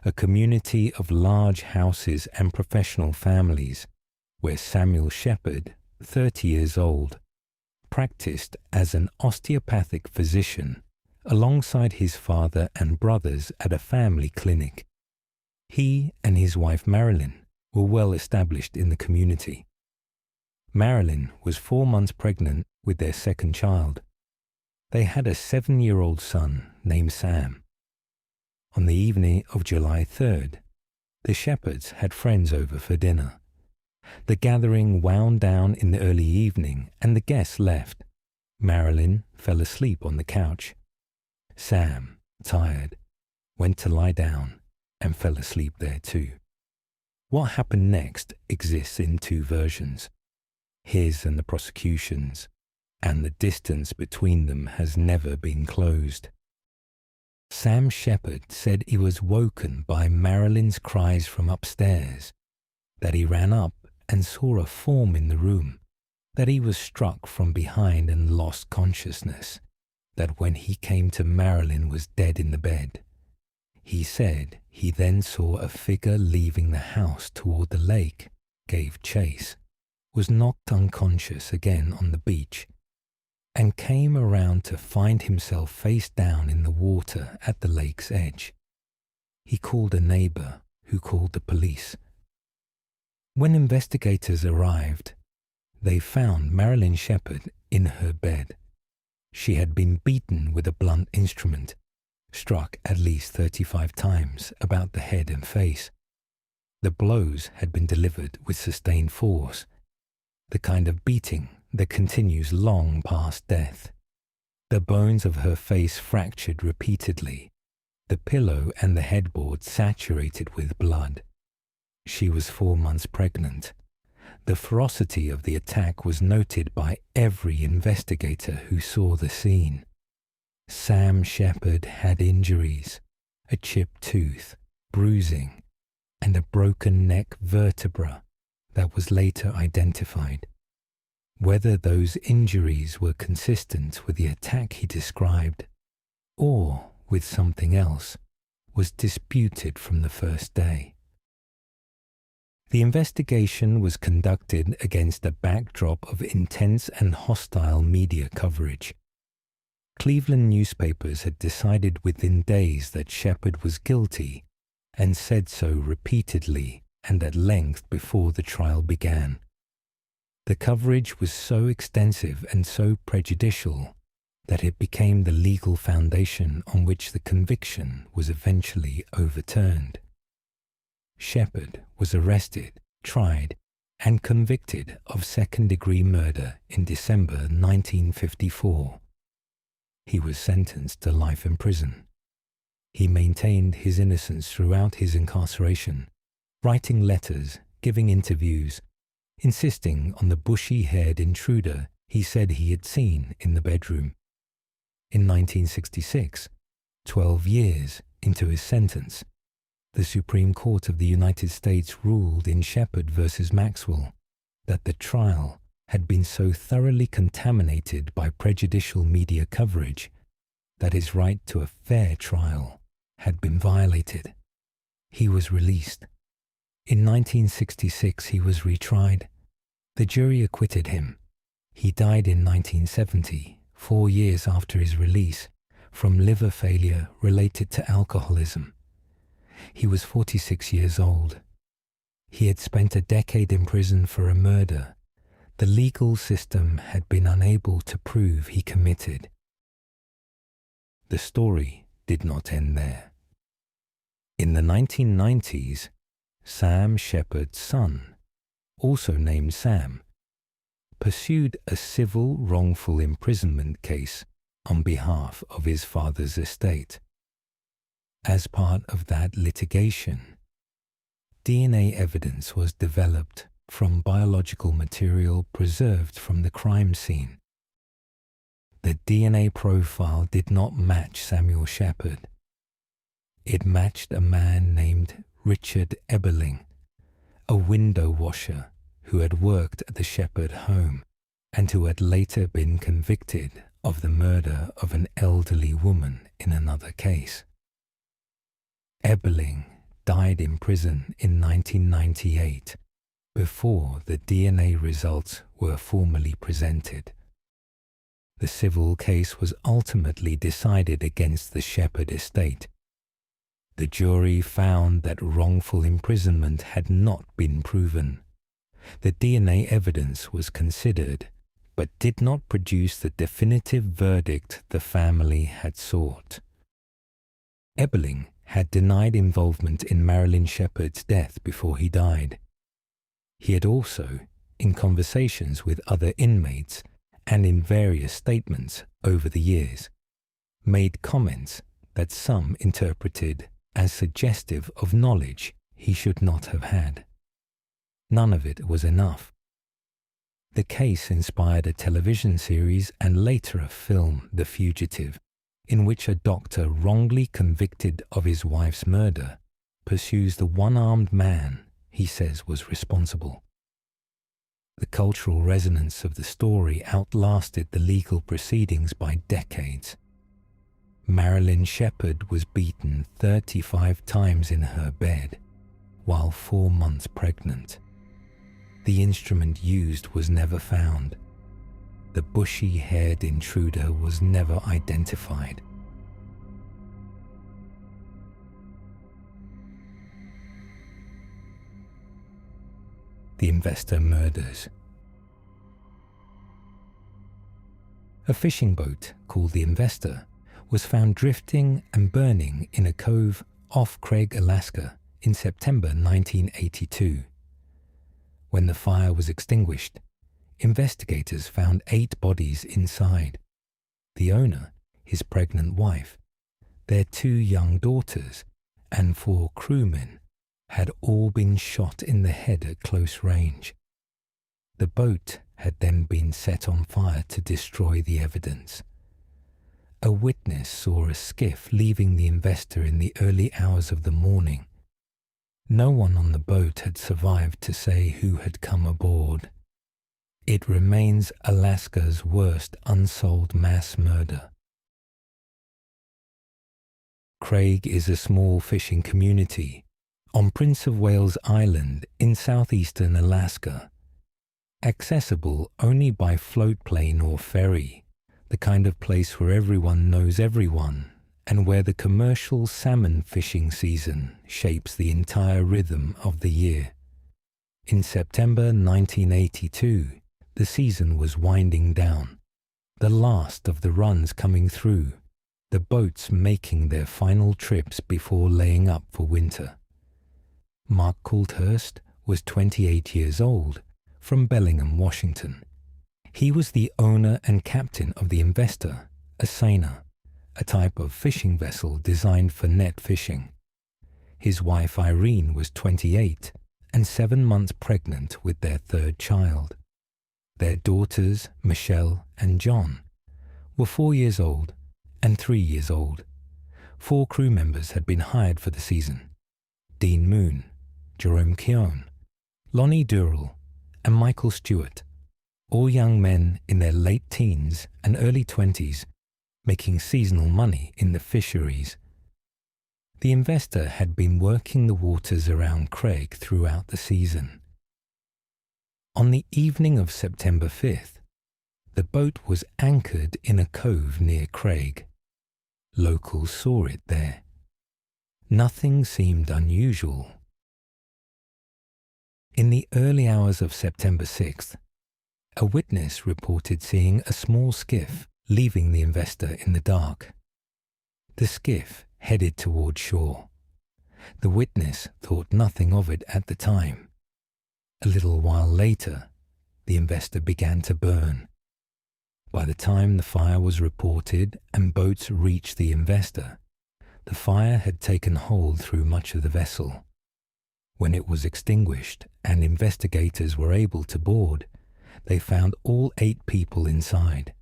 a community of large houses and professional families, where Samuel Shepherd, 30 years old, practiced as an osteopathic physician alongside his father and brothers at a family clinic. He and his wife Marilyn were well established in the community. Marilyn was 4 months pregnant with their second child. They had a 7-year-old son named Sam. On the evening of July 3rd, the Shepherds had friends over for dinner. The gathering wound down in the early evening and the guests left. Marilyn fell asleep on the couch. Sam, tired, went to lie down and fell asleep there too. What happened next exists in two versions, his and the prosecution's, and the distance between them has never been closed. Sam Shepherd said he was woken by Marilyn's cries from upstairs, that he ran up and saw a form in the room, that he was struck from behind and lost consciousness, that when he came to Marilyn was dead in the bed. He said he then saw a figure leaving the house toward the lake, gave chase, was knocked unconscious again on the beach, and came around to find himself face down in the water at the lake's edge. He called a neighbor, who called the police. When investigators arrived, they found Marilyn Shepherd in her bed. She had been beaten with a blunt instrument, struck at least 35 times about the head and face. The blows had been delivered with sustained force, the kind of beating that continues long past death. The bones of her face fractured repeatedly, the pillow and the headboard saturated with blood. She was 4 months pregnant. The ferocity of the attack was noted by every investigator who saw the scene. Sam Shepherd had injuries, a chipped tooth, bruising, and a broken neck vertebra that was later identified. Whether those injuries were consistent with the attack he described, or with something else, was disputed from the first day. The investigation was conducted against a backdrop of intense and hostile media coverage. Cleveland newspapers had decided within days that Shepherd was guilty and said so repeatedly and at length before the trial began. The coverage was so extensive and so prejudicial that it became the legal foundation on which the conviction was eventually overturned. Shepherd was arrested, tried, and convicted of second-degree murder in December 1954. He was sentenced to life in prison. He maintained his innocence throughout his incarceration, writing letters, giving interviews, insisting on the bushy-haired intruder he said he had seen in the bedroom. In 1966, 12 years into his sentence, the Supreme Court of the United States ruled in Shepherd v. Maxwell that the trial had been so thoroughly contaminated by prejudicial media coverage that his right to a fair trial had been violated. He was released. In 1966 he was retried. The jury acquitted him. He died in 1970, 4 years after his release, from liver failure related to alcoholism. He was 46 years old. He had spent a decade in prison for a murder the legal system had been unable to prove he committed. The story did not end there. In the 1990s, Sam Shepherd's son, also named Sam, pursued a civil wrongful imprisonment case on behalf of his father's estate. As part of that litigation, DNA evidence was developed from biological material preserved from the crime scene. The DNA profile did not match Samuel Shepherd. It matched a man named Richard Eberling, a window washer who had worked at the Shepherd home and who had later been convicted of the murder of an elderly woman in another case. Eberling died in prison in 1998 before the DNA results were formally presented. The civil case was ultimately decided against the Shepherd estate. The jury found that wrongful imprisonment had not been proven. The DNA evidence was considered, but did not produce the definitive verdict the family had sought. Eberling had denied involvement in Marilyn Shepherd's death before he died. He had also, in conversations with other inmates and in various statements over the years, made comments that some interpreted as suggestive of knowledge he should not have had. None of it was enough. The case inspired a television series and later a film, The Fugitive, in which a doctor wrongly convicted of his wife's murder pursues the one-armed man he says was responsible. The cultural resonance of the story outlasted the legal proceedings by decades. Marilyn Shepard was beaten 35 times in her bed while 4 months pregnant. The instrument used was never found. The bushy-haired intruder was never identified. The Investor Murders. A fishing boat called the Investor was found drifting and burning in a cove off Craig, Alaska in September 1982. When the fire was extinguished, investigators found 8 bodies inside. The owner, his pregnant wife, their 2 young daughters, and 4 crewmen had all been shot in the head at close range. The boat had then been set on fire to destroy the evidence. A witness saw a skiff leaving the Investor in the early hours of the morning. No one on the boat had survived to say who had come aboard. It remains Alaska's worst unsolved mass murder. Craig is a small fishing community on Prince of Wales Island in southeastern Alaska, accessible only by floatplane or ferry, the kind of place where everyone knows everyone and where the commercial salmon fishing season shapes the entire rhythm of the year. In September 1982, the season was winding down, the last of the runs coming through, the boats making their final trips before laying up for winter. Mark Coulthurst was 28 years old, from Bellingham, Washington. He was the owner and captain of the Investor, a seiner, a type of fishing vessel designed for net fishing. His wife Irene was 28 and 7 months pregnant with their 3rd child. Their daughters, Michelle and John, were 4 years old and 3 years old. 4 crew members had been hired for the season: Dean Moon, Jerome Keown, Lonnie Durrell, and Michael Stewart, all young men in their late teens and early 20s, making seasonal money in the fisheries. The Investor had been working the waters around Craig throughout the season. On the evening of September 5th, the boat was anchored in a cove near Craig. Locals saw it there. Nothing seemed unusual. In the early hours of September 6th, a witness reported seeing a small skiff leaving the Investor in the dark. The skiff headed toward shore. The witness thought nothing of it at the time. A little while later, the Investor began to burn. By the time the fire was reported and boats reached the Investor, the fire had taken hold through much of the vessel. When it was extinguished and investigators were able to board, they found all 8 people inside.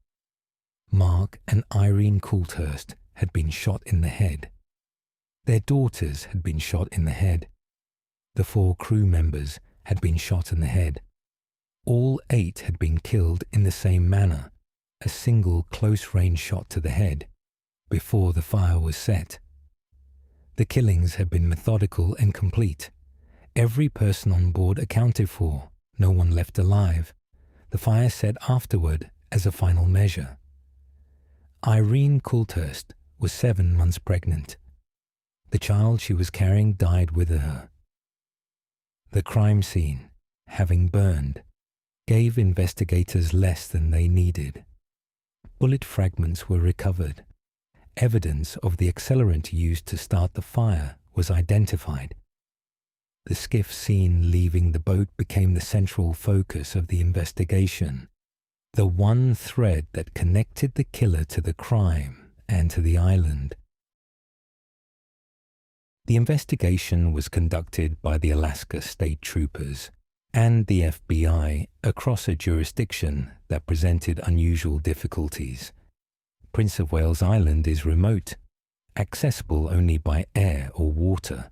Mark and Irene Coulthurst had been shot in the head. Their daughters had been shot in the head. The 4 crew members had been shot in the head. All 8 had been killed in the same manner, a single close-range shot to the head, before the fire was set. The killings had been methodical and complete. Every person on board accounted for, no one left alive. The fire set afterward as a final measure. Irene Coulthurst was 7 months pregnant. The child she was carrying died with her. The crime scene, having burned, gave investigators less than they needed. Bullet fragments were recovered. Evidence of the accelerant used to start the fire was identified. the skiff seen leaving the boat became the central focus of the investigation, the one thread that connected the killer to the crime and to the island. The investigation was conducted by the Alaska State Troopers and the FBI across a jurisdiction that presented unusual difficulties. Prince of Wales Island is remote, accessible only by air or water,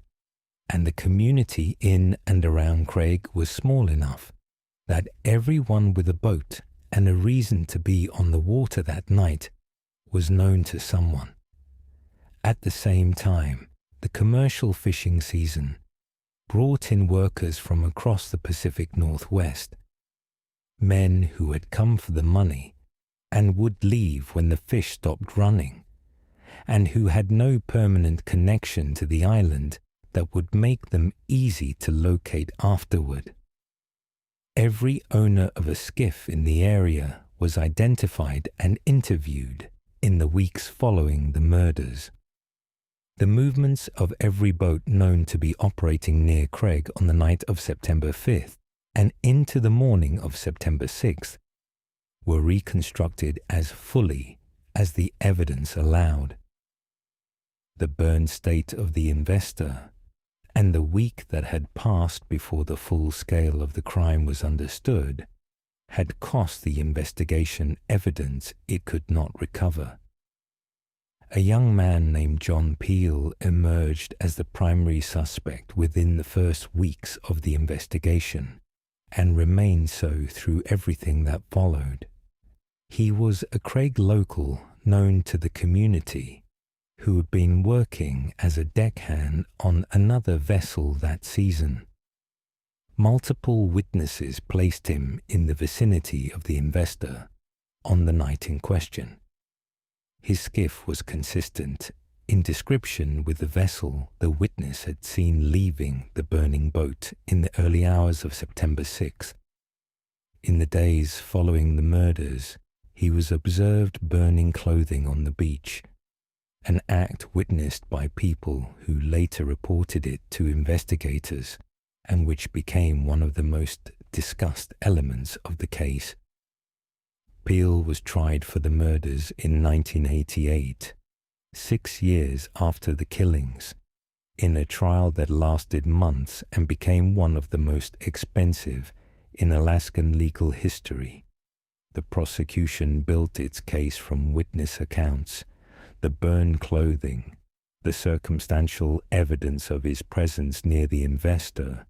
and the community in and around Craig was small enough that everyone with a boat and a reason to be on the water that night was known to someone. At the same time, the commercial fishing season brought in workers from across the Pacific Northwest, men who had come for the money and would leave when the fish stopped running, and who had no permanent connection to the island that would make them easy to locate afterward. Every owner of a skiff in the area was identified and interviewed in the weeks following the murders. The movements of every boat known to be operating near Craig on the night of September 5th and into the morning of September 6th were reconstructed as fully as the evidence allowed. The burned state of the investor and the week that had passed before the full scale of the crime was understood had cost the investigation evidence it could not recover. A young man named John Peel emerged as the primary suspect within the first weeks of the investigation and remained so through everything that followed. He was a Craig local known to the community who had been working as a deckhand on another vessel that season. Multiple witnesses placed him in the vicinity of the investor on the night in question. His skiff was consistent in description with the vessel the witness had seen leaving the burning boat in the early hours of September 6th. In the days following the murders, he was observed burning clothing on the beach, an act witnessed by people who later reported it to investigators and which became one of the most discussed elements of the case. Peel was tried for the murders in 1988, 6 years after the killings, in a trial that lasted months and became one of the most expensive in Alaskan legal history. The prosecution built its case from witness accounts, the burned clothing, the circumstantial evidence of his presence near the investor,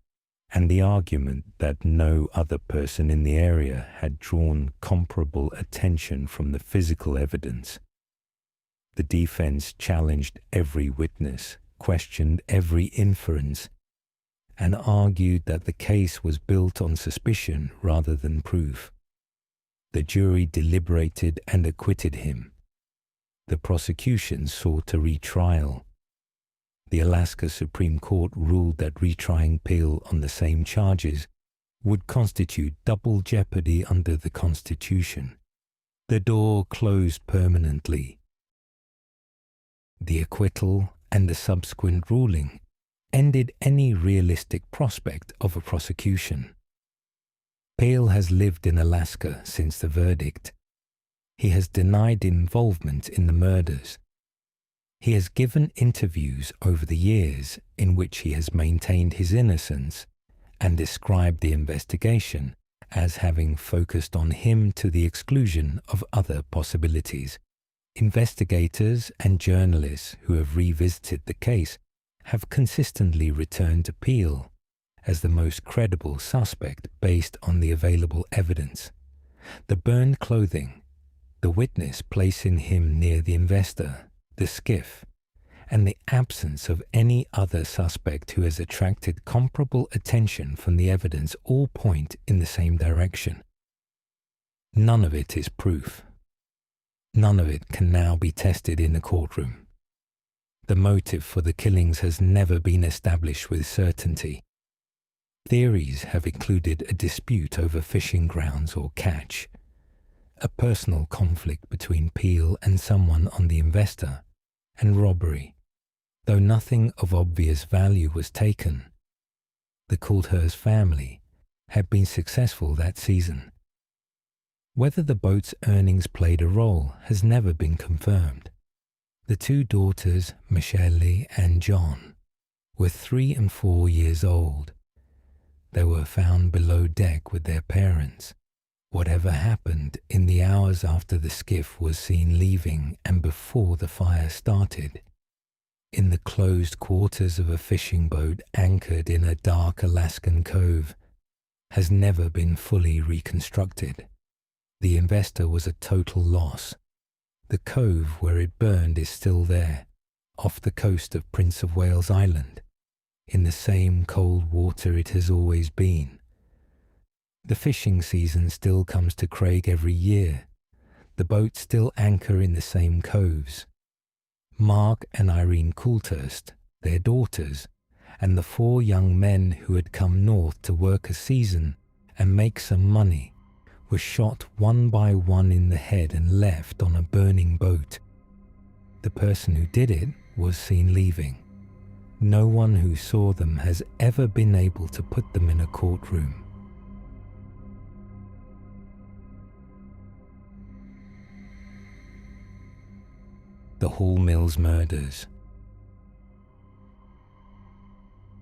and the argument that no other person in the area had drawn comparable attention from the physical evidence. The defense challenged every witness, questioned every inference, and argued that the case was built on suspicion rather than proof. The jury deliberated and acquitted him. The prosecution sought a retrial. The Alaska Supreme Court ruled that retrying Peel on the same charges would constitute double jeopardy under the Constitution. The door closed permanently. The acquittal and the subsequent ruling ended any realistic prospect of a prosecution. Peel has lived in Alaska since the verdict. He has denied involvement in the murders. He has given interviews over the years in which he has maintained his innocence and described the investigation as having focused on him to the exclusion of other possibilities. Investigators and journalists who have revisited the case have consistently returned to Peel as the most credible suspect based on the available evidence. The burned clothing, the witness placing him near the investor, the skiff, and the absence of any other suspect who has attracted comparable attention from the evidence all point in the same direction. None of it is proof. None of it can now be tested in a courtroom. The motive for the killings has never been established with certainty. Theories have included a dispute over fishing grounds or catch, a personal conflict between Peel and someone on the investor, and robbery, though nothing of obvious value was taken. the Coulter's family, had been successful that season. Whether the boat's earnings played a role has never been confirmed. The two daughters, Michelle and John, were 3 and 4 years old. They were found below deck with their parents. Whatever happened in the hours after the skiff was seen leaving and before the fire started, in the closed quarters of a fishing boat anchored in a dark Alaskan cove, has never been fully reconstructed. The investor was a total loss. The cove where it burned is still there, off the coast of Prince of Wales Island, in the same cold water it has always been. The fishing season still comes to Craig every year. The boats still anchor in the same coves. Mark and Irene Coulthurst, their daughters, and the 4 young men who had come north to work a season and make some money were shot one by one in the head and left on a burning boat. The person who did it was seen leaving. No one who saw them has ever been able to put them in a courtroom. The Hall Mills Murders.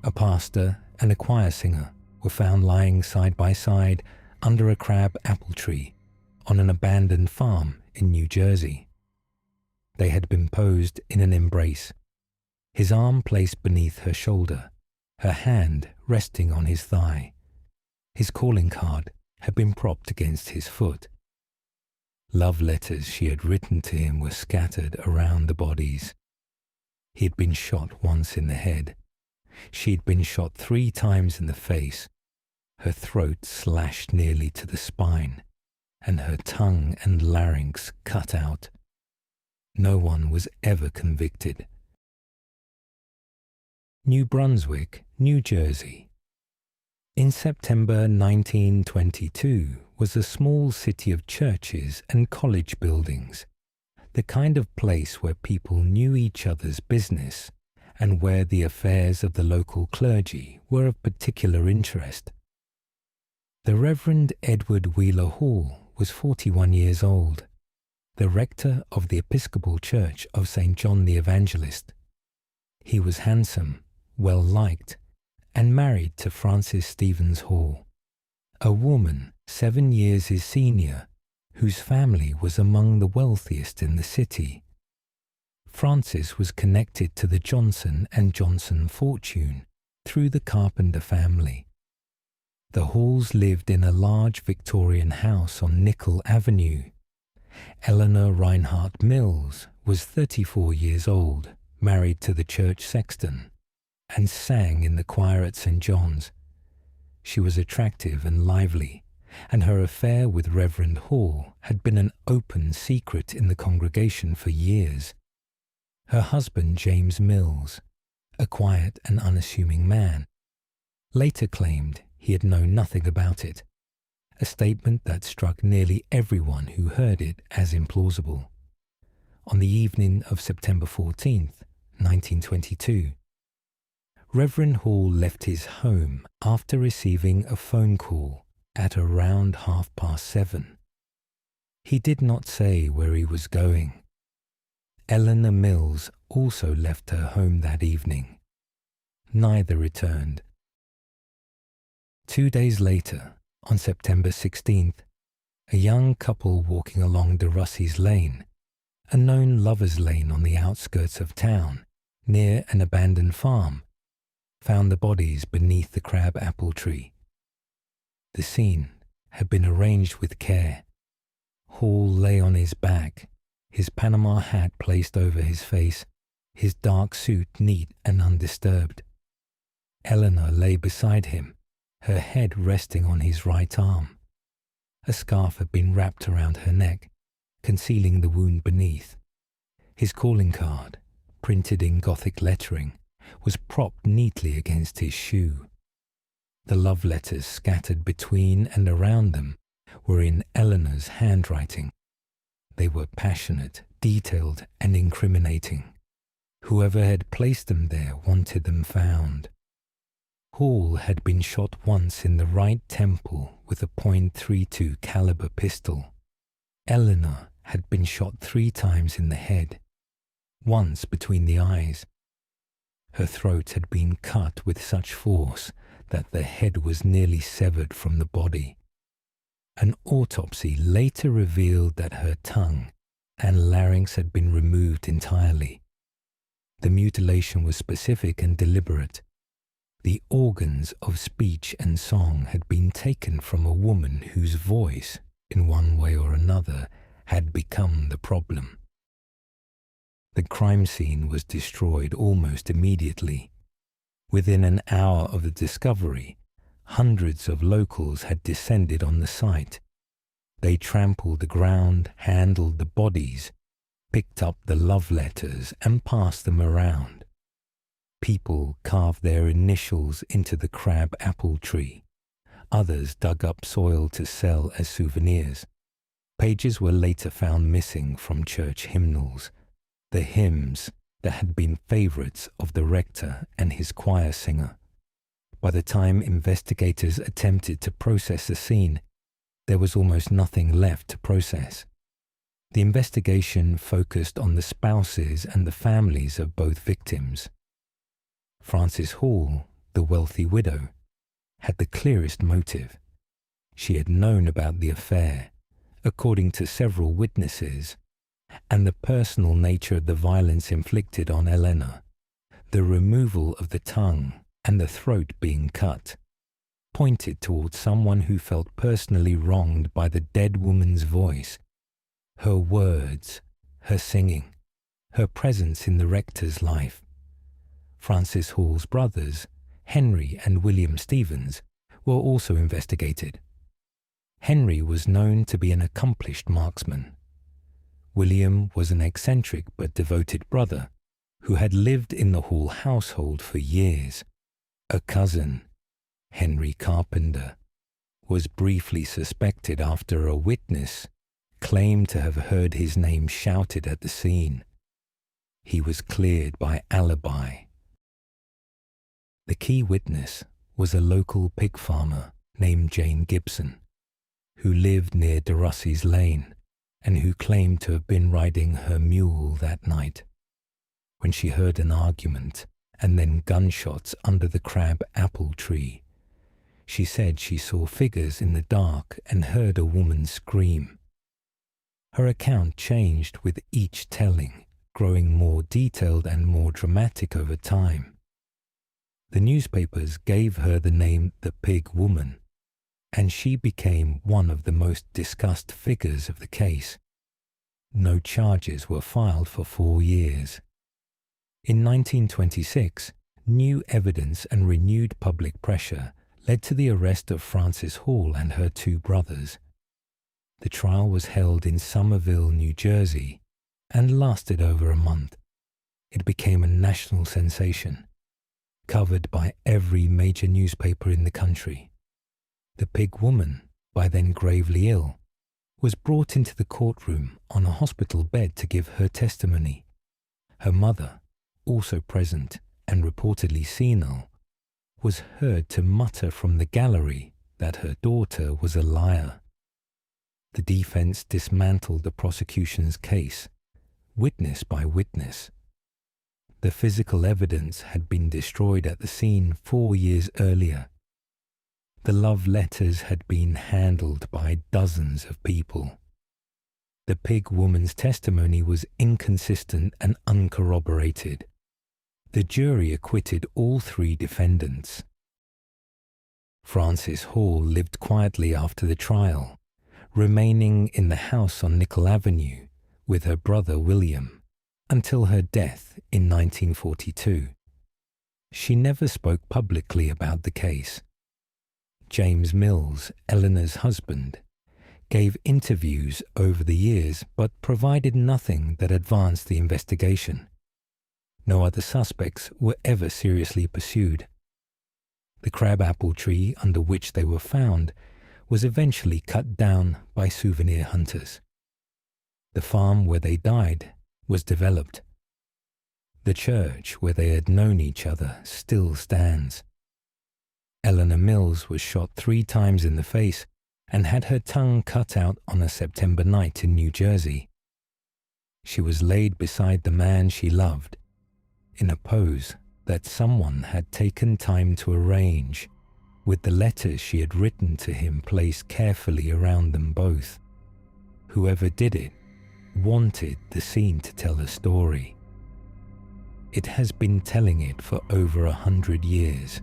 A pastor and a choir singer were found lying side by side under a crab apple tree on an abandoned farm in New Jersey. They had been posed in an embrace, his arm placed beneath her shoulder, her hand resting on his thigh. His calling card had been propped against his foot. Love letters she had written to him were scattered around the bodies. He had been shot once in the head. She had been shot 3 times in the face, her throat slashed nearly to the spine, and her tongue and larynx cut out. No one was ever convicted. New Brunswick, New Jersey. In September 1922 was a small city of churches and college buildings, the kind of place where people knew each other's business and where the affairs of the local clergy were of particular interest. The Reverend Edward Wheeler Hall was 41 years old, the rector of the Episcopal Church of St. John the Evangelist. He was handsome, well-liked, and married to Frances Stevens Hall, a woman 7 years his senior, whose family was among the wealthiest in the city. Frances was connected to the Johnson and Johnson fortune through the Carpenter family. The Halls lived in a large Victorian house on Nickel Avenue. Eleanor Reinhardt Mills was 34 years old, married to the church sexton, and sang in the choir at St. John's. She was attractive and lively, and her affair with Reverend Hall had been an open secret in the congregation for years. Her husband, James Mills, a quiet and unassuming man, later claimed he had known nothing about it, a statement that struck nearly everyone who heard it as implausible. On the evening of September 14th, 1922, Reverend Hall left his home after receiving a phone call at around 7:30. He did not say where he was going. Eleanor Mills also left her home that evening. Neither returned. 2 days later, on September 16th, a young couple walking along De Russey's Lane, a known lover's lane on the outskirts of town, near an abandoned farm, found the bodies beneath the crab apple tree. The scene had been arranged with care. Hall lay on his back, his Panama hat placed over his face, his dark suit neat and undisturbed. Eleanor lay beside him, her head resting on his right arm. A scarf had been wrapped around her neck, concealing the wound beneath. His calling card, printed in Gothic lettering, was propped neatly against his shoe. The love letters scattered between and around them were in Eleanor's handwriting. They were passionate, detailed, and incriminating. Whoever had placed them there wanted them found. Hall had been shot once in the right temple with a .32 caliber pistol. Eleanor had been shot 3 times in the head, once between the eyes. Her throat had been cut with such force that the head was nearly severed from the body. An autopsy later revealed that her tongue and larynx had been removed entirely. The mutilation was specific and deliberate. The organs of speech and song had been taken from a woman whose voice, in one way or another, had become the problem. The crime scene was destroyed almost immediately. Within an hour of the discovery, hundreds of locals had descended on the site. They trampled the ground, handled the bodies, picked up the love letters and passed them around. People carved their initials into the crab apple tree. Others dug up soil to sell as souvenirs. Pages were later found missing from church hymnals, the hymns that had been favorites of the rector and his choir singer. By the time investigators attempted to process the scene, there was almost nothing left to process. The investigation focused on the spouses and the families of both victims. Frances Hall, the wealthy widow, had the clearest motive. She had known about the affair, according to several witnesses, and the personal nature of the violence inflicted on Eleanor, the removal of the tongue and the throat being cut, pointed towards someone who felt personally wronged by the dead woman's voice, her words, her singing, her presence in the rector's life. Frances Hall's brothers, Henry and William Stevens, were also investigated. Henry was known to be an accomplished marksman. William was an eccentric but devoted brother who had lived in the Hall household for years. A cousin, Henry Carpenter, was briefly suspected after a witness claimed to have heard his name shouted at the scene. He was cleared by alibi. The key witness was a local pig farmer named Jane Gibson, who lived near DeRussey's Lane and who claimed to have been riding her mule that night when she heard an argument and then gunshots under the crab apple tree. She said she saw figures in the dark and heard a woman scream. Her account changed with each telling, growing more detailed and more dramatic over time. The newspapers gave her the name the Pig Woman, and she became one of the most discussed figures of the case. No charges were filed for 4 years. In 1926, new evidence and renewed public pressure led to the arrest of Frances Hall and her 2 brothers. The trial was held in Somerville, New Jersey, and lasted over a month. It became a national sensation, covered by every major newspaper in the country. The Pig Woman, by then gravely ill, was brought into the courtroom on a hospital bed to give her testimony. Her mother, also present and reportedly senile, was heard to mutter from the gallery that her daughter was a liar. The defense dismantled the prosecution's case, witness by witness. The physical evidence had been destroyed at the scene 4 years earlier. The love letters had been handled by dozens of people. The Pig Woman's testimony was inconsistent and uncorroborated. The jury acquitted all 3 defendants. Frances Hall lived quietly after the trial, remaining in the house on Nickel Avenue with her brother William until her death in 1942. She never spoke publicly about the case. James Mills, Eleanor's husband, gave interviews over the years but provided nothing that advanced the investigation. No other suspects were ever seriously pursued. The crabapple tree under which they were found was eventually cut down by souvenir hunters. The farm where they died was developed. The church where they had known each other still stands. Eleanor Mills was shot 3 times in the face and had her tongue cut out on a September night in New Jersey. She was laid beside the man she loved, in a pose that someone had taken time to arrange, with the letters she had written to him placed carefully around them both. Whoever did it wanted the scene to tell a story. It has been telling it for over 100 years.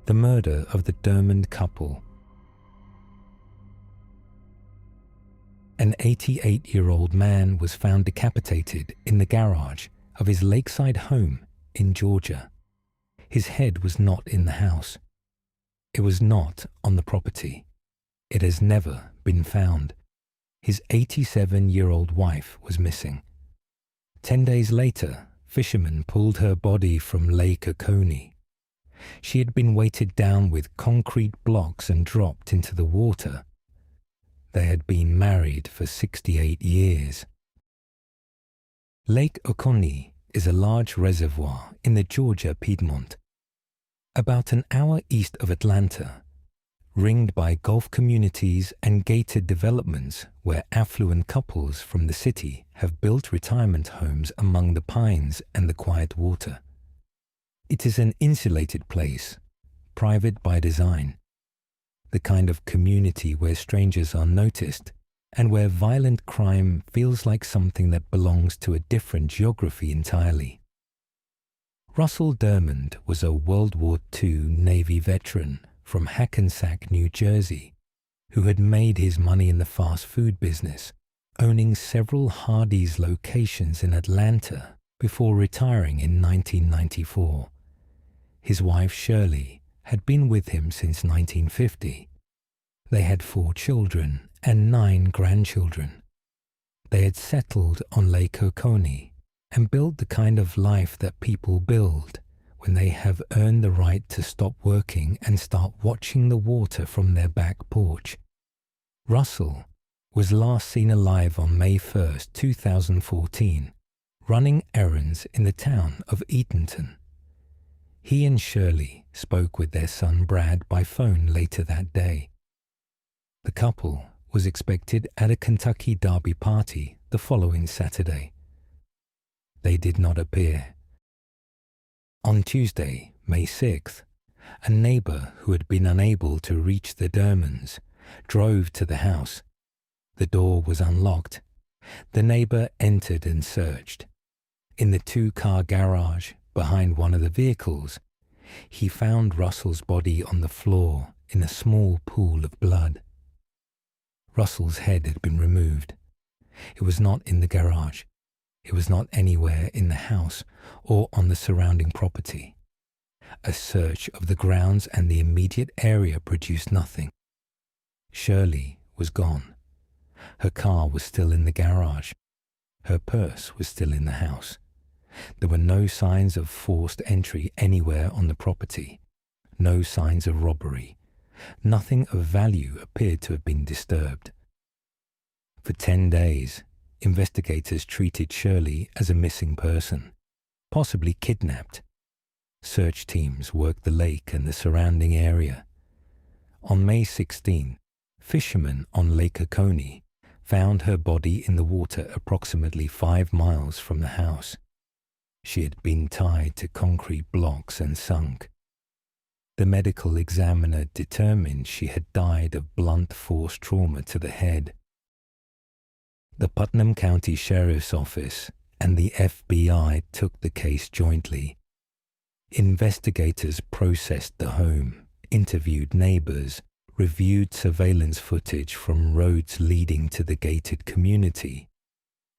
The murder of the Dermond couple. An 88-year-old man was found decapitated in the garage of his lakeside home in Georgia. His head was not in the house. It was not on the property. It has never been found. His 87-year-old wife was missing. 10 days later, fishermen pulled her body from Lake Oconee. She had been weighted down with concrete blocks and dropped into the water. They had been married for 68 years. Lake Oconee is a large reservoir in the Georgia Piedmont, about an hour east of Atlanta, ringed by golf communities and gated developments where affluent couples from the city have built retirement homes among the pines and the quiet water. It is an insulated place, private by design, the kind of community where strangers are noticed and where violent crime feels like something that belongs to a different geography entirely. Russell Dermond was a World War II Navy veteran from Hackensack, New Jersey, who had made his money in the fast food business, owning several Hardee's locations in Atlanta before retiring in 1994. His wife Shirley had been with him since 1950. They had 4 children and 9 grandchildren. They had settled on Lake Oconee and built the kind of life that people build when they have earned the right to stop working and start watching the water from their back porch. Russell was last seen alive on May 1st, 2014, running errands in the town of Eatonton. He and Shirley spoke with their son Brad by phone later that day. The couple was expected at a Kentucky Derby party the following Saturday. They did not appear. On Tuesday, May 6th, a neighbor who had been unable to reach the Dermonds drove to the house. The door was unlocked. The neighbor entered and searched. In the 2-car garage behind one of the vehicles, he found Russell's body on the floor in a small pool of blood. Russell's head had been removed. It was not in the garage. It was not anywhere in the house or on the surrounding property. A search of the grounds and the immediate area produced nothing. Shirley was gone. Her car was still in the garage. Her purse was still in the house. There were no signs of forced entry anywhere on the property. No signs of robbery. Nothing of value appeared to have been disturbed. For 10 days, investigators treated Shirley as a missing person, possibly kidnapped. Search teams worked the lake and the surrounding area. On May 16, fishermen on Lake Oconee found her body in the water approximately 5 miles from the house. She had been tied to concrete blocks and sunk. The medical examiner determined she had died of blunt force trauma to the head. The Putnam County Sheriff's Office and the FBI took the case jointly. Investigators processed the home, interviewed neighbors, reviewed surveillance footage from roads leading to the gated community,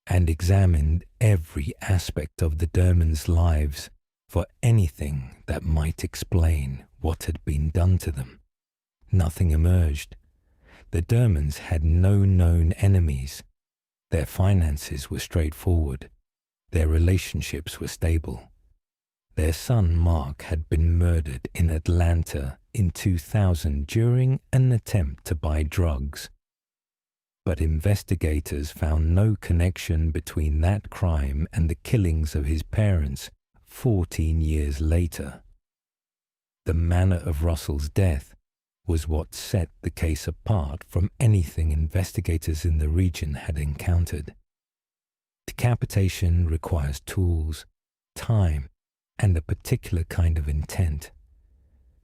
and examined every aspect of the Dermonds' lives for anything that might explain what had been done to them. Nothing emerged. The Dermonds had no known enemies. Their finances were straightforward. Their relationships were stable. Their son Mark had been murdered in Atlanta in 2000 during an attempt to buy drugs. but investigators found no connection between that crime and the killings of his parents 14 years later. The manner of Russell's death was what set the case apart from anything investigators in the region had encountered. Decapitation requires tools, time, and a particular kind of intent.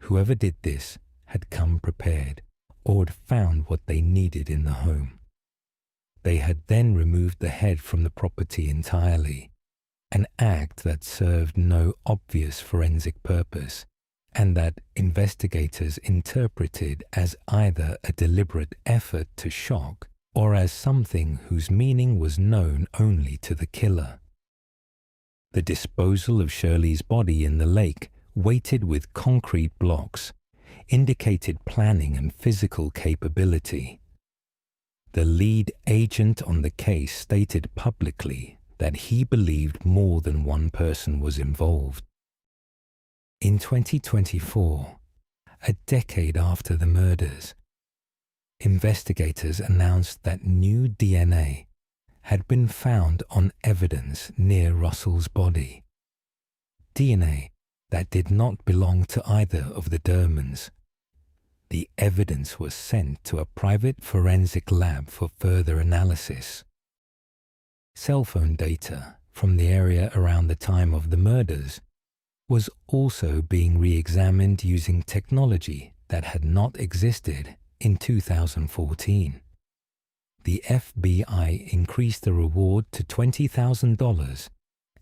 Whoever did this had come prepared or had found what they needed in the home. They had then removed the head from the property entirely, an act that served no obvious forensic purpose and that investigators interpreted as either a deliberate effort to shock or as something whose meaning was known only to the killer. The disposal of Shirley's body in the lake, weighted with concrete blocks, indicated planning and physical capability. The lead agent on the case stated publicly that he believed more than one person was involved. In 2024, a decade after the murders, investigators announced that new DNA had been found on evidence near Russell's body. DNA that did not belong to either of the Dermans. The evidence was sent to a private forensic lab for further analysis. Cell phone data from the area around the time of the murders was also being re-examined using technology that had not existed in 2014. The FBI increased the reward to $20,000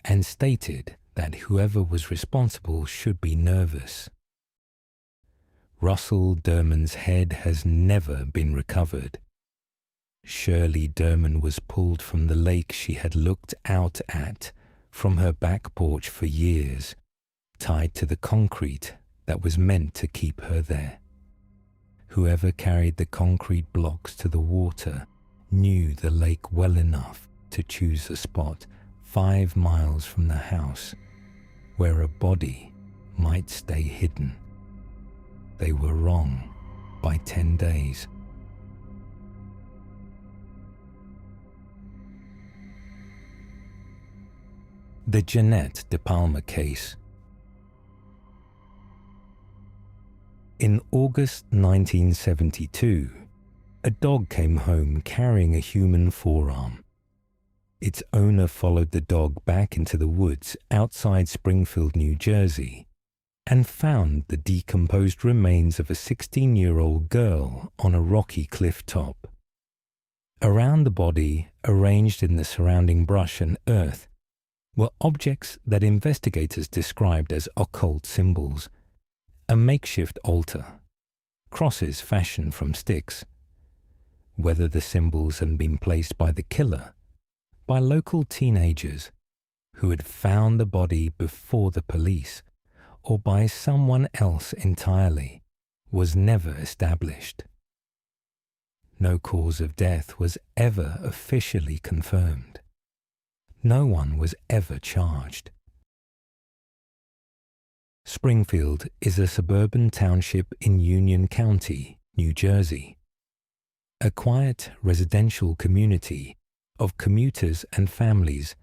and stated that whoever was responsible should be nervous. Russell Derman's head has never been recovered. Shirley Derman was pulled from the lake she had looked out at from her back porch for years, tied to the concrete that was meant to keep her there. Whoever carried the concrete blocks to the water knew the lake well enough to choose a spot 5 miles from the house where a body might stay hidden. They were wrong by 10 days. The Jeanette De Palma case. In August 1972, a dog came home carrying a human forearm. Its owner followed the dog back into the woods outside Springfield, New Jersey, and found the decomposed remains of a 16-year-old girl on a rocky cliff top. Around the body, arranged in the surrounding brush and earth, were objects that investigators described as occult symbols: a makeshift altar, crosses fashioned from sticks. Whether the symbols had been placed by the killer, by local teenagers who had found the body before the police, or by someone else entirely, was never established. No cause of death was ever officially confirmed. No one was ever charged. Springfield is a suburban township in Union County, New Jersey. A quiet residential community of commuters and families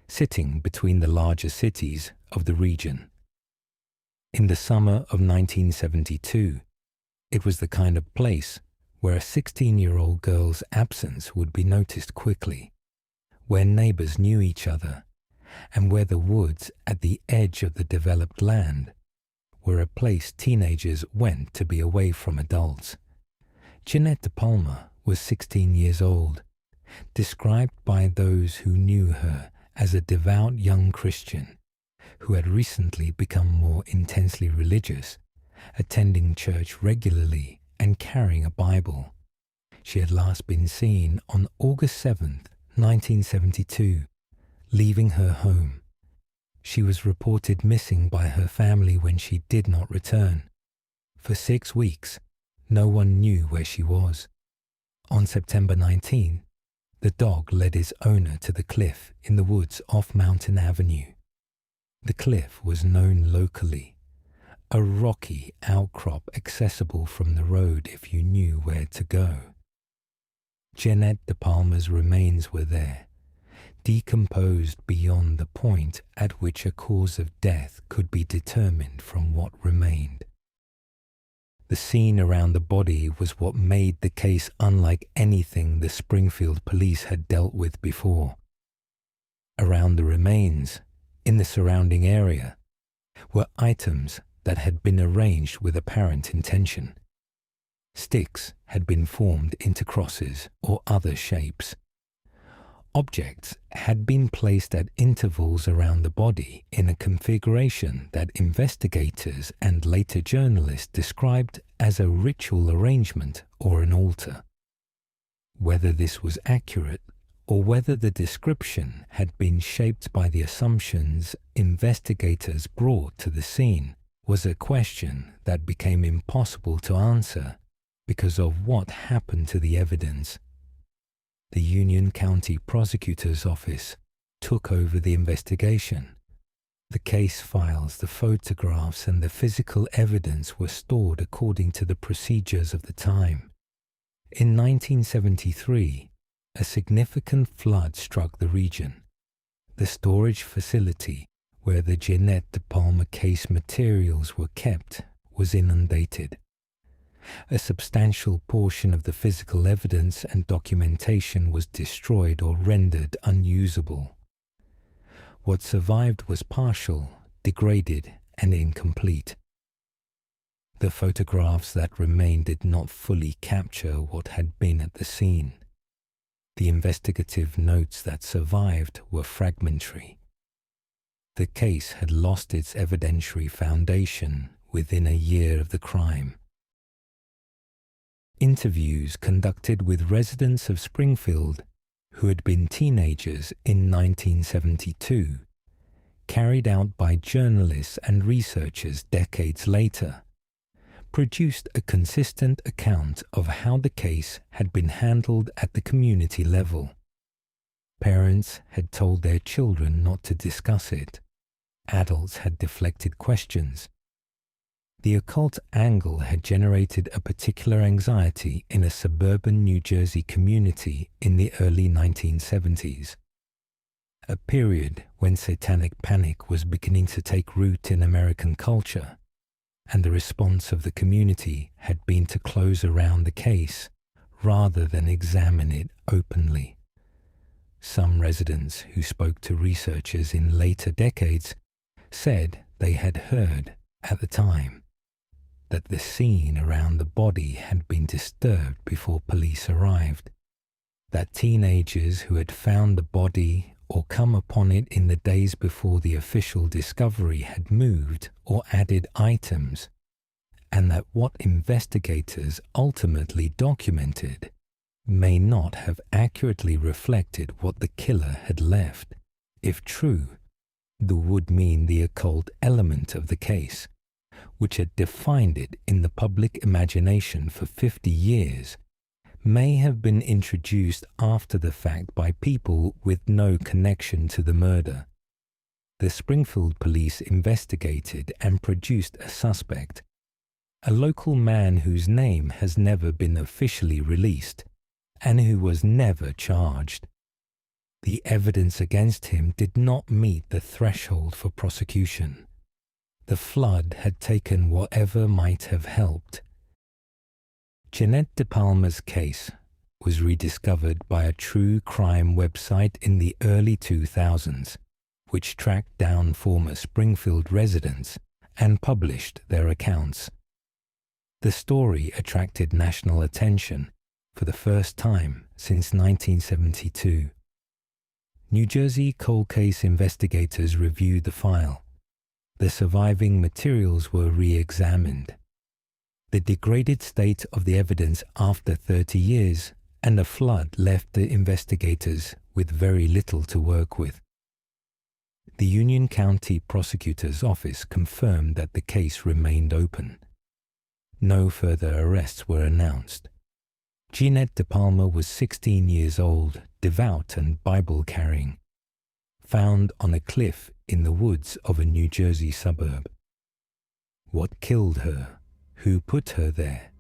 sitting between the larger cities of the region. In the summer of 1972, it was the kind of place where a 16-year-old girl's absence would be noticed quickly, where neighbors knew each other, and where the woods at the edge of the developed land were a place teenagers went to be away from adults. Jeanette De Palma was 16 years old, described by those who knew her as a devout young Christian who had recently become more intensely religious, attending church regularly and carrying a Bible. She had last been seen on August 7th, 1972, leaving her home. She was reported missing by her family when she did not return. For 6 weeks, no one knew where she was. On September 19, the dog led its owner to the cliff in the woods off Mountain Avenue. The cliff was known locally, a rocky outcrop accessible from the road if you knew where to go. Jeanette De Palma's remains were there, decomposed beyond the point at which a cause of death could be determined from what remained. The scene around the body was what made the case unlike anything the Springfield police had dealt with before. Around the remains, in the surrounding area, were items that had been arranged with apparent intention. Sticks had been formed into crosses or other shapes. Objects had been placed at intervals around the body in a configuration that investigators and later journalists described as a ritual arrangement or an altar. Whether this was accurate or whether the description had been shaped by the assumptions investigators brought to the scene was a question that became impossible to answer because of what happened to the evidence. The Union County Prosecutor's Office took over the investigation. The case files, the photographs, and the physical evidence were stored according to the procedures of the time. In 1973, a significant flood struck the region. The storage facility where the Jeanette De Palma case materials were kept was inundated. A substantial portion of the physical evidence and documentation was destroyed or rendered unusable. What survived was partial, degraded, and incomplete. The photographs that remained did not fully capture what had been at the scene. The investigative notes that survived were fragmentary. The case had lost its evidentiary foundation within a year of the crime. Interviews conducted with residents of Springfield who had been teenagers in 1972, carried out by journalists and researchers decades later, produced a consistent account of how the case had been handled at the community level. Parents had told their children not to discuss it. Adults had deflected questions. The occult angle had generated a particular anxiety in a suburban New Jersey community in the early 1970s, a period when satanic panic was beginning to take root in American culture, and the response of the community had been to close around the case rather than examine it openly. Some residents who spoke to researchers in later decades said they had heard, at the time, that the scene around the body had been disturbed before police arrived, that teenagers who had found the body or come upon it in the days before the official discovery had moved or added items, and that what investigators ultimately documented may not have accurately reflected what the killer had left. If true, that would mean the occult element of the case, which had defined it in the public imagination for 50 years, may have been introduced after the fact by people with no connection to the murder. The Springfield police investigated and produced a suspect, a local man whose name has never been officially released and who was never charged. The evidence against him did not meet the threshold for prosecution. The flood had taken whatever might have helped. Jeanette De Palma's case was rediscovered by a true crime website in the early 2000s, which tracked down former Springfield residents and published their accounts. The story attracted national attention for the first time since 1972. New Jersey cold case investigators reviewed the file. The surviving materials were re-examined. The degraded state of the evidence after 30 years and a flood left the investigators with very little to work with. The Union County Prosecutor's Office confirmed that the case remained open. No further arrests were announced. Jeanette De Palma was 16 years old, devout and Bible-carrying, found on a cliff in the woods of a New Jersey suburb. What killed her? Who put her there?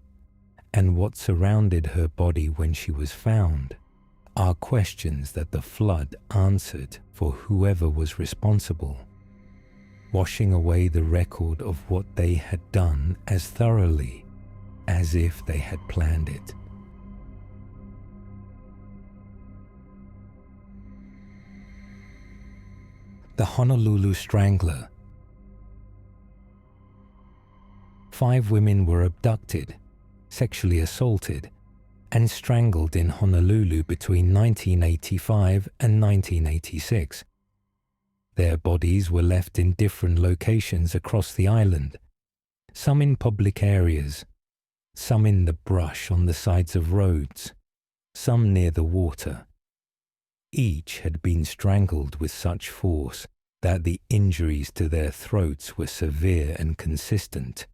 and what surrounded her body when she was found are questions that the flood answered for whoever was responsible, washing away the record of what they had done as thoroughly as if they had planned it. The Honolulu Strangler. 5 women were abducted, sexually assaulted, and strangled in Honolulu between 1985 and 1986. Their bodies were left in different locations across the island, some in public areas, some in the brush on the sides of roads, some near the water. Each had been strangled with such force that the injuries to their throats were severe and consistent,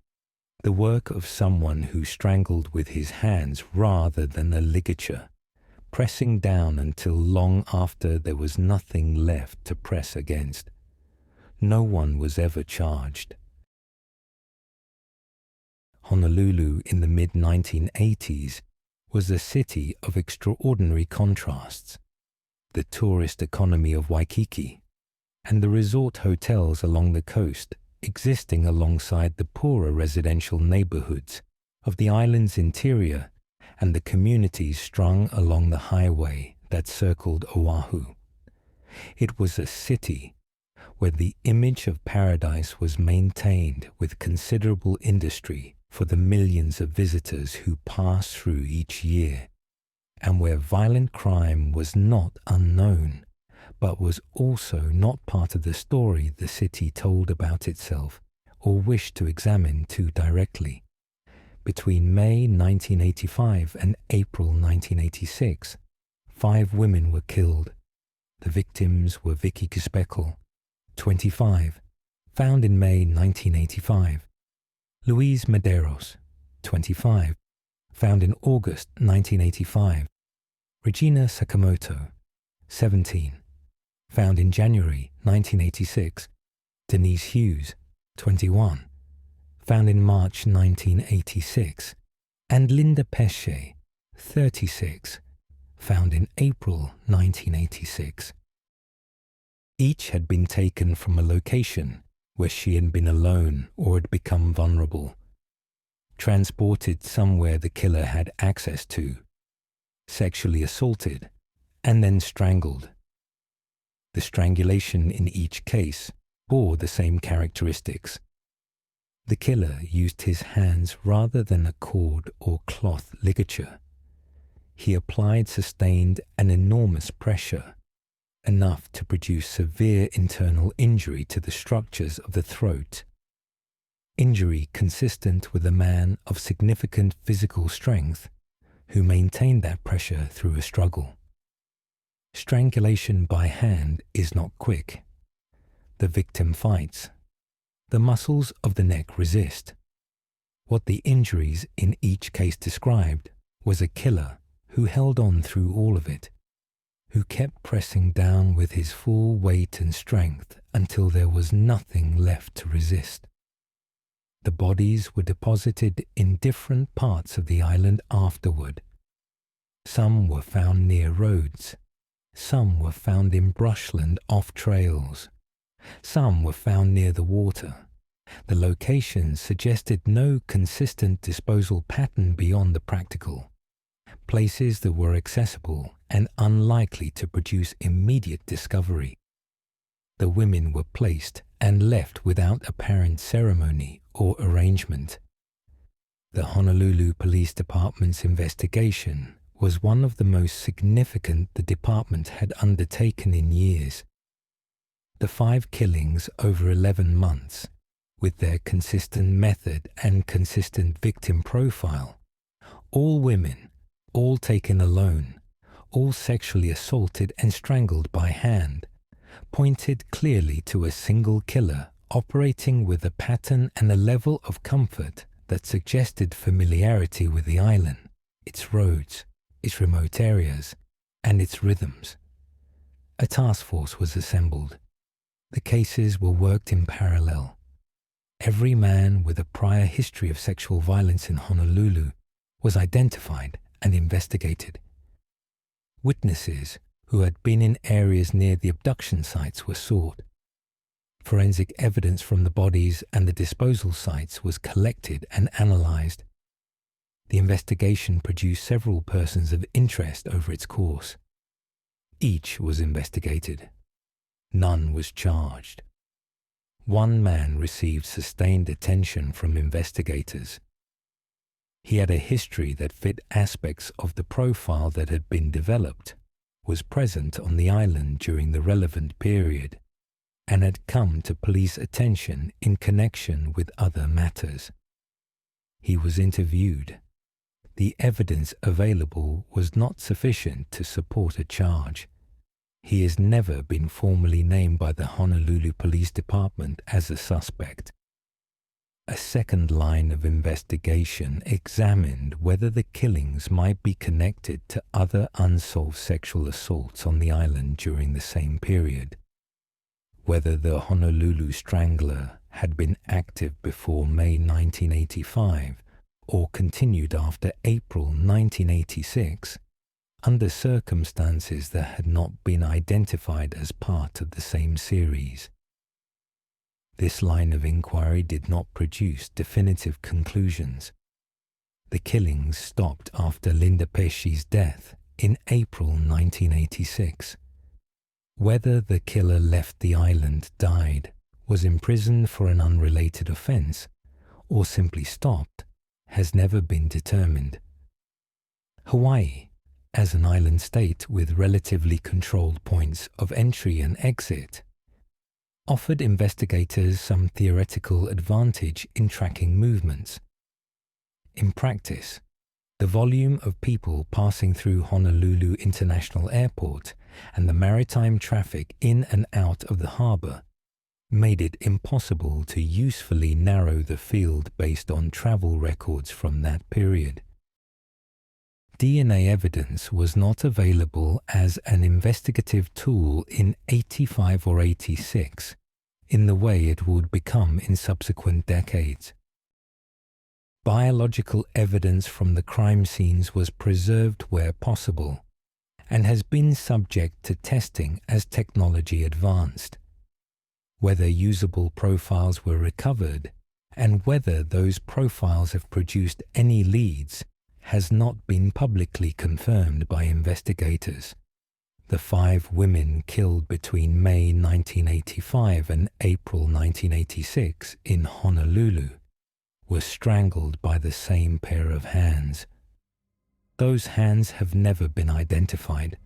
the work of someone who strangled with his hands rather than a ligature, pressing down until long after there was nothing left to press against. No one was ever charged. Honolulu in the mid-1980s was a city of extraordinary contrasts. The tourist economy of Waikiki and the resort hotels along the coast existing alongside the poorer residential neighborhoods of the island's interior and the communities strung along the highway that circled Oahu. It was a city where the image of paradise was maintained with considerable industry for the millions of visitors who pass through each year, and where violent crime was not unknown, but was also not part of the story the city told about itself or wished to examine too directly. Between May 1985 and April 1986, 5 women were killed. The victims were Vicky Speckle, 25, found in May 1985, Louise Medeiros, 25, found in August 1985, Regina Sakamoto, 17, found in January 1986, Denise Hughes, 21, found in March 1986, and Linda Pesce, 36, found in April 1986. Each had been taken from a location where she had been alone or had become vulnerable, transported somewhere the killer had access to, sexually assaulted, and then strangled. The strangulation in each case bore the same characteristics. The killer used his hands rather than a cord or cloth ligature. He applied sustained and enormous pressure, enough to produce severe internal injury to the structures of the throat. Injury consistent with a man of significant physical strength who maintained that pressure through a struggle. Strangulation by hand is not quick. The victim fights. The muscles of the neck resist. What the injuries in each case described was a killer who held on through all of it, who kept pressing down with his full weight and strength until there was nothing left to resist. The bodies were deposited in different parts of the island afterward. Some were found near roads. Some were found in brushland off trails. Some were found near the water. The locations suggested no consistent disposal pattern beyond the practical. Places that were accessible and unlikely to produce immediate discovery. The women were placed and left without apparent ceremony or arrangement. The Honolulu Police Department's investigation was one of the most significant the department had undertaken in years. The 5 killings over 11 months, with their consistent method and consistent victim profile, all women, all taken alone, all sexually assaulted and strangled by hand, pointed clearly to a single killer operating with a pattern and a level of comfort that suggested familiarity with the island, its roads, its remote areas, and its rhythms. A task force was assembled. The cases were worked in parallel. Every man with a prior history of sexual violence in Honolulu was identified and investigated. Witnesses who had been in areas near the abduction sites were sought. Forensic evidence from the bodies and the disposal sites was collected and analysed. The investigation produced several persons of interest over its course. Each was investigated. None was charged. One man received sustained attention from investigators. He had a history that fit aspects of the profile that had been developed, was present on the island during the relevant period, and had come to police attention in connection with other matters. He was interviewed. The evidence available was not sufficient to support a charge. He has never been formally named by the Honolulu Police Department as a suspect. A second line of investigation examined whether the killings might be connected to other unsolved sexual assaults on the island during the same period. Whether the Honolulu Strangler had been active before May 1985 or continued after April 1986, under circumstances that had not been identified as part of the same series. This line of inquiry did not produce definitive conclusions. The killings stopped after Linda Pesci's death in April 1986. Whether the killer left the island, died, was imprisoned for an unrelated offence, or simply stopped, has never been determined. Hawaii, as an island state with relatively controlled points of entry and exit, offered investigators some theoretical advantage in tracking movements. In practice, the volume of people passing through Honolulu International Airport and the maritime traffic in and out of the harbour made it impossible to usefully narrow the field based on travel records from that period. DNA evidence was not available as an investigative tool in 85 or 86 in the way it would become in subsequent decades. Biological evidence from the crime scenes was preserved where possible and has been subject to testing as technology advanced. Whether usable profiles were recovered and whether those profiles have produced any leads has not been publicly confirmed by investigators. The 5 women killed between May 1985 and April 1986 in Honolulu were strangled by the same pair of hands. Those hands have never been identified.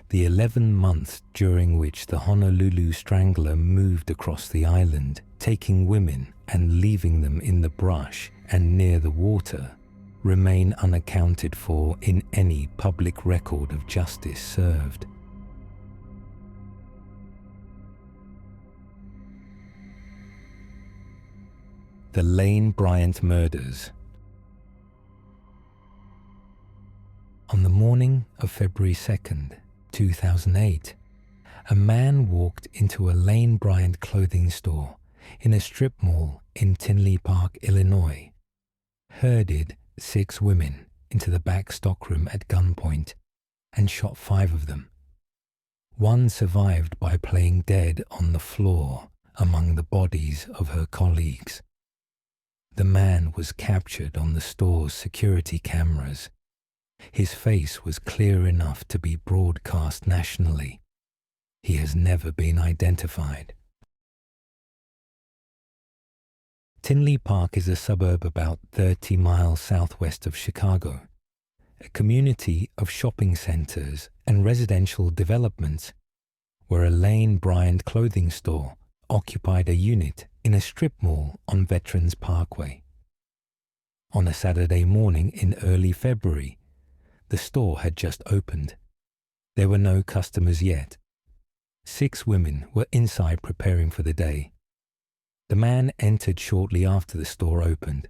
The 11 months during which the Honolulu Strangler moved across the island, taking women and leaving them in the brush and near the water, remain unaccounted for in any public record of justice served. The Lane Bryant Murders. On the morning of February 2nd, 2008, a man walked into a Lane Bryant clothing store in a strip mall in Tinley Park, Illinois, herded 6 women into the back stockroom at gunpoint and shot 5 of them. One survived by playing dead on the floor among the bodies of her colleagues. The man was captured on the store's security cameras. His face was clear enough to be broadcast nationally. He has never been identified. Tinley Park is a suburb about 30 miles southwest of Chicago, a community of shopping centers and residential developments where a Lane Bryant clothing store occupied a unit in a strip mall on Veterans Parkway. On a Saturday morning in early February, the store had just opened. There were no customers yet. 6 women were inside preparing for the day. The man entered shortly after the store opened.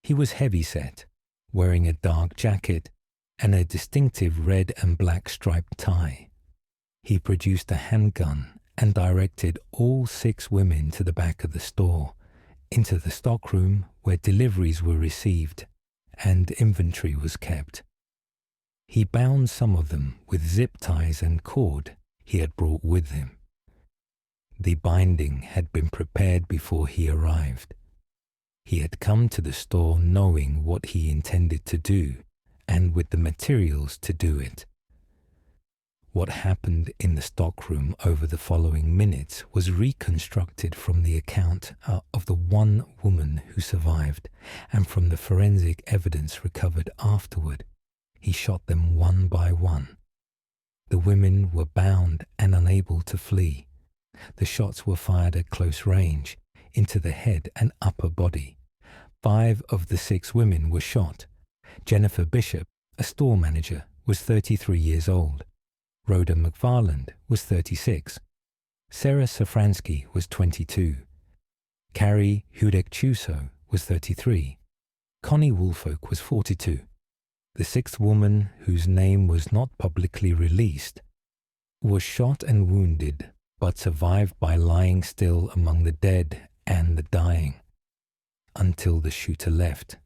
He was heavy-set, wearing a dark jacket and a distinctive red and black striped tie. He produced a handgun and directed all 6 women to the back of the store, into the stockroom where deliveries were received, and inventory was kept. He bound some of them with zip ties and cord he had brought with him. The binding had been prepared before he arrived. He had come to the store knowing what he intended to do and with the materials to do it. What happened in the stockroom over the following minutes was reconstructed from the account of the one woman who survived and from the forensic evidence recovered afterward. He shot them one by one. The women were bound and unable to flee. The shots were fired at close range, into the head and upper body. 5 of the 6 women were shot. Jennifer Bishop, a store manager, was 33 years old. Rhoda McFarland was 36. Sarah Safransky was 22. Carrie Hudek-Chuso was 33. Connie Woolfolk was 42. The 6th woman, whose name was not publicly released, was shot and wounded, but survived by lying still among the dead and the dying, until the shooter left.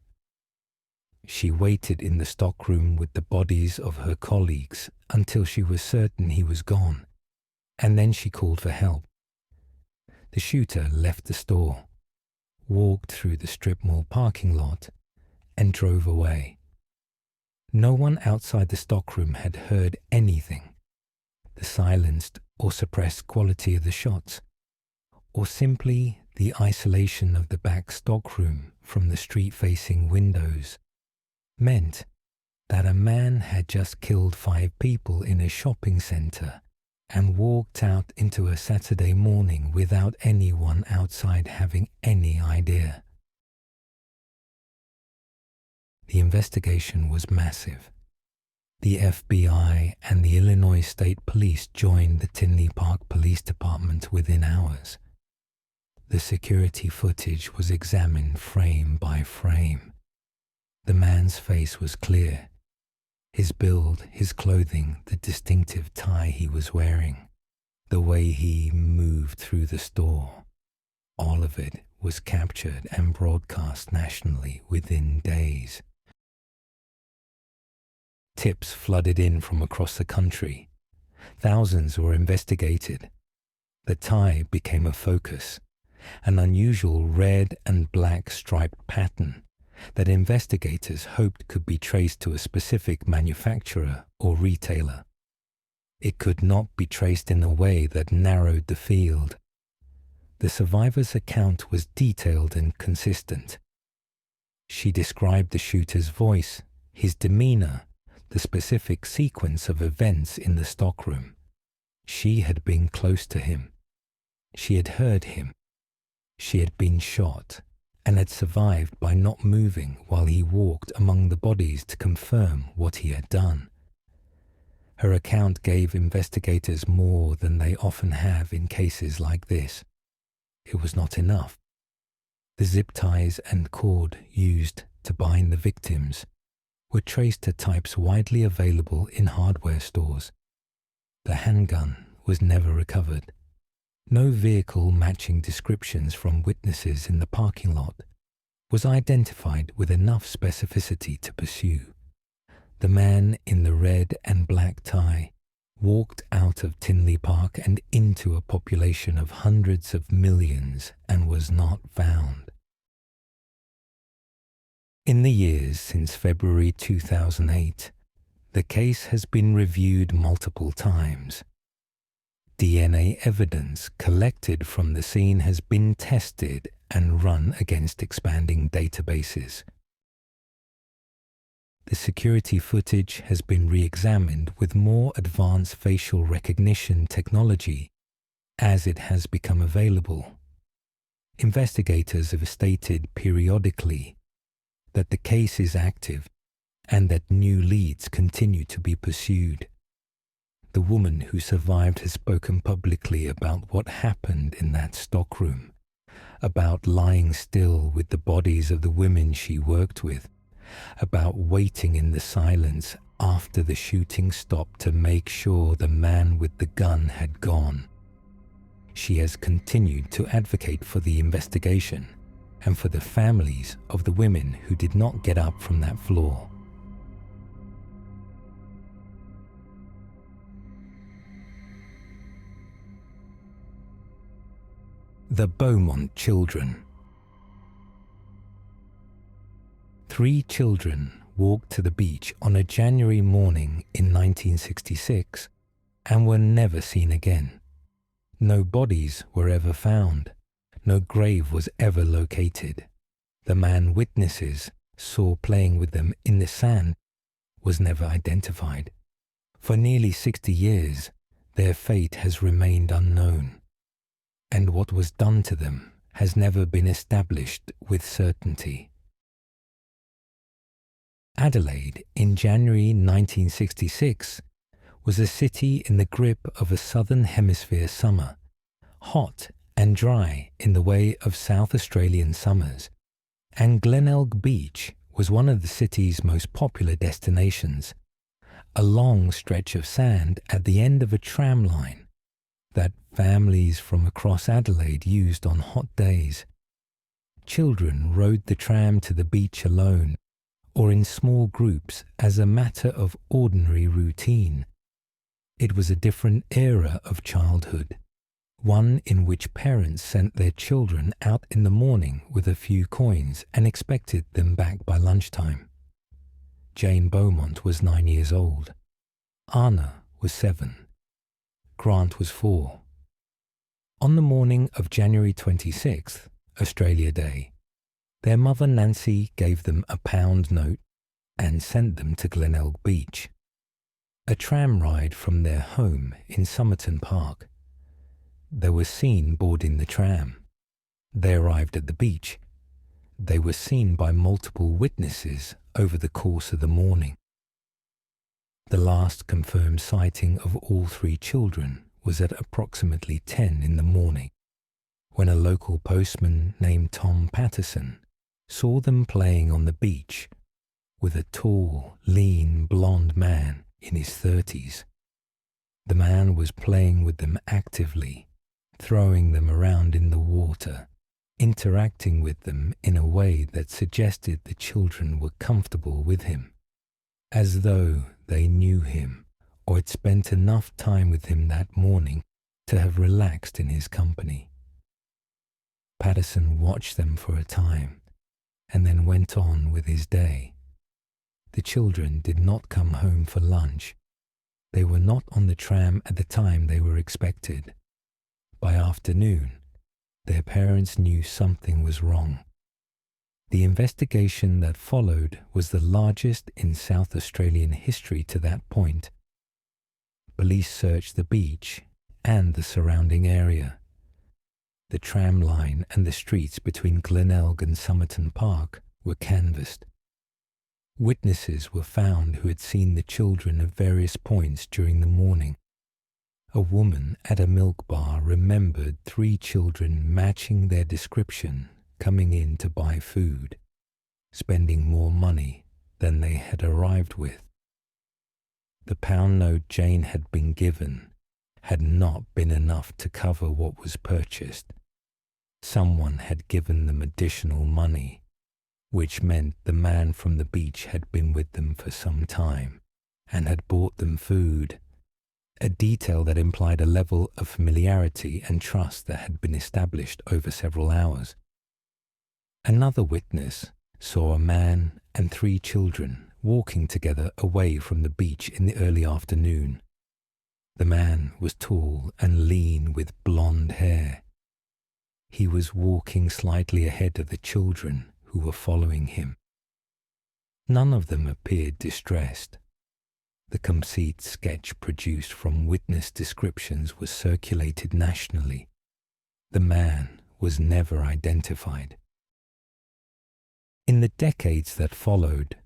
She waited in the stockroom with the bodies of her colleagues until she was certain he was gone, and then she called for help. The shooter left the store, walked through the strip mall parking lot, and drove away. No one outside the stockroom had heard anything. The silenced or suppressed quality of the shots, or simply the isolation of the back stockroom from the street-facing windows, meant that a man had just killed 5 people in a shopping center and walked out into a Saturday morning without anyone outside having any idea. The investigation was massive. The FBI and the Illinois State Police joined the Tinley Park Police Department within hours. The security footage was examined frame by frame. The man's face was clear. His build, his clothing, the distinctive tie he was wearing, the way he moved through the store, all of it was captured and broadcast nationally within days. Tips flooded in from across the country. Thousands were investigated. The tie became a focus, an unusual red and black striped pattern that investigators hoped could be traced to a specific manufacturer or retailer. It could not be traced in a way that narrowed the field. The survivor's account was detailed and consistent. She described the shooter's voice, his demeanor, the specific sequence of events in the stockroom. She had been close to him. She had heard him. She had been shot and had survived by not moving while he walked among the bodies to confirm what he had done. Her account gave investigators more than they often have in cases like this. It was not enough. The zip ties and cord used to bind the victims were traced to types widely available in hardware stores. The handgun was never recovered. No vehicle matching descriptions from witnesses in the parking lot was identified with enough specificity to pursue. The man in the red and black tie walked out of Tinley Park and into a population of hundreds of millions and was not found. In the years since February 2008, the case has been reviewed multiple times. DNA evidence collected from the scene has been tested and run against expanding databases. The security footage has been re-examined with more advanced facial recognition technology as it has become available. Investigators have stated periodically that the case is active and that new leads continue to be pursued. The woman who survived has spoken publicly about what happened in that stockroom, about lying still with the bodies of the women she worked with, about waiting in the silence after the shooting stopped to make sure the man with the gun had gone. She has continued to advocate for the investigation and for the families of the women who did not get up from that floor. The Beaumont children. 3 children walked to the beach on a January morning in 1966 and were never seen again. No bodies were ever found. No grave was ever located. The man witnesses saw playing with them in the sand was never identified. For nearly 60 years, their fate has remained unknown, and what was done to them has never been established with certainty. Adelaide, in January 1966, was a city in the grip of a southern hemisphere summer, hot and dry in the way of South Australian summers, and Glenelg Beach was one of the city's most popular destinations, a long stretch of sand at the end of a tram line that families from across Adelaide used on hot days. Children rode the tram to the beach alone or in small groups as a matter of ordinary routine. It was a different era of childhood, one in which parents sent their children out in the morning with a few coins and expected them back by lunchtime. Jane Beaumont was 9 years old. Anna was 7. Grant was 4. On the morning of January 26th, Australia Day, their mother Nancy gave them a £1 note and sent them to Glenelg Beach, a tram ride from their home in Somerton Park. They were seen boarding the tram. They arrived at the beach. They were seen by multiple witnesses over the course of the morning. The last confirmed sighting of all 3 children was at approximately 10 in the morning, when a local postman named Tom Patterson saw them playing on the beach with a tall, lean, blonde man in his 30s. The man was playing with them actively, throwing them around in the water, interacting with them in a way that suggested the children were comfortable with him, as though they knew him or had spent enough time with him that morning to have relaxed in his company. Patterson watched them for a time and then went on with his day. The children did not come home for lunch. They were not on the tram at the time they were expected. By afternoon, their parents knew something was wrong. The investigation that followed was the largest in South Australian history to that point. Police searched the beach and the surrounding area. The tram line and the streets between Glenelg and Somerton Park were canvassed. Witnesses were found who had seen the children at various points during the morning. A woman at a milk bar remembered 3 children matching their description coming in to buy food, spending more money than they had arrived with. The £1 note Jane had been given had not been enough to cover what was purchased. Someone had given them additional money, which meant the man from the beach had been with them for some time and had bought them food, a detail that implied a level of familiarity and trust that had been established over several hours. Another witness saw a man and 3 children walking together away from the beach in the early afternoon. The man was tall and lean with blonde hair. He was walking slightly ahead of the children who were following him. None of them appeared distressed. The complete sketch produced from witness descriptions was circulated nationally. The man was never identified. In the decades that followed,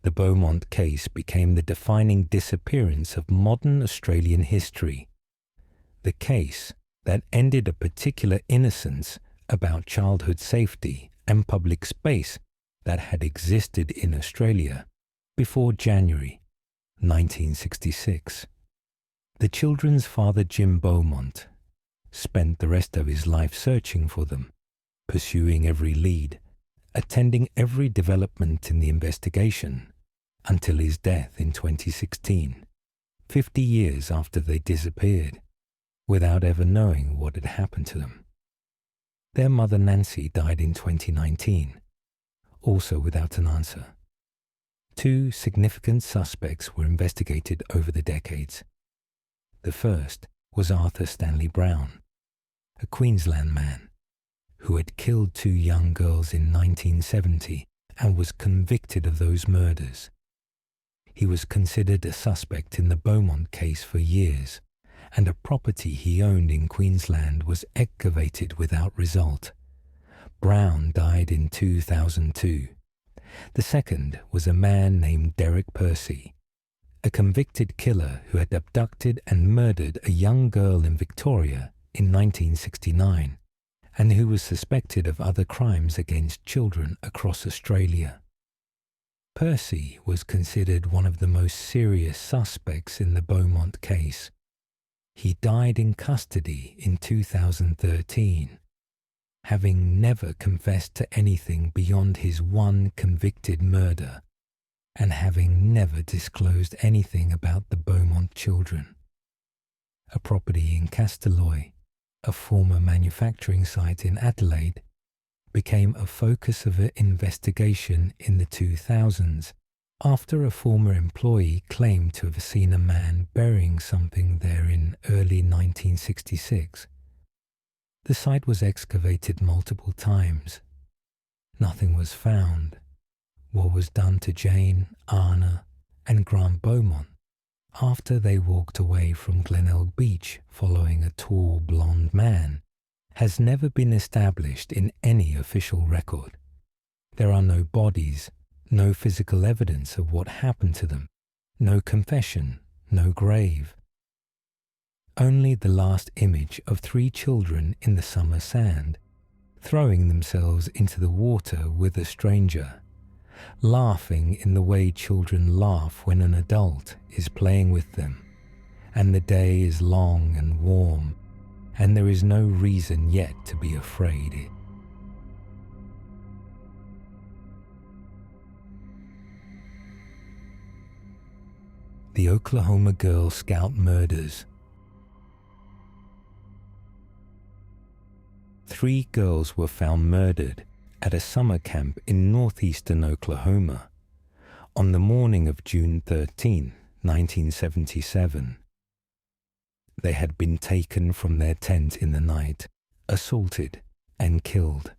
the Beaumont case became the defining disappearance of modern Australian history. The case that ended a particular innocence about childhood safety and public space that had existed in Australia before January 1966. The children's father, Jim Beaumont, spent the rest of his life searching for them, pursuing every lead attending every development in the investigation until his death in 2016, 50 years after they disappeared, without ever knowing what had happened to them. Their mother Nancy died in 2019, also without an answer. 2 significant suspects were investigated over the decades. The first was Arthur Stanley Brown, a Queensland man who had killed 2 young girls in 1970 and was convicted of those murders. He was considered a suspect in the Beaumont case for years, and a property he owned in Queensland was excavated without result. Brown died in 2002. The second was a man named Derek Percy, a convicted killer who had abducted and murdered a young girl in Victoria in 1969, and who was suspected of other crimes against children across Australia. Percy was considered one of the most serious suspects in the Beaumont case. He died in custody in 2013, having never confessed to anything beyond his one convicted murder, and having never disclosed anything about the Beaumont children. A property in Castelloy, a former manufacturing site in Adelaide, became a focus of an investigation in the 2000s after a former employee claimed to have seen a man burying something there in early 1966. The site was excavated multiple times. Nothing was found. What was done to Jane, Anna, and Grant Beaumont after they walked away from Glenelg Beach following a tall blonde man has never been established in any official record. There are no bodies, no physical evidence of what happened to them, no confession, no grave. Only the last image of 3 children in the summer sand, throwing themselves into the water with a stranger, laughing in the way children laugh when an adult is playing with them, and the day is long and warm, and there is no reason yet to be afraid. The Oklahoma Girl Scout Murders. 3 girls were found murdered at a summer camp in northeastern Oklahoma on the morning of June 13, 1977. They had been taken from their tent in the night, assaulted, and killed.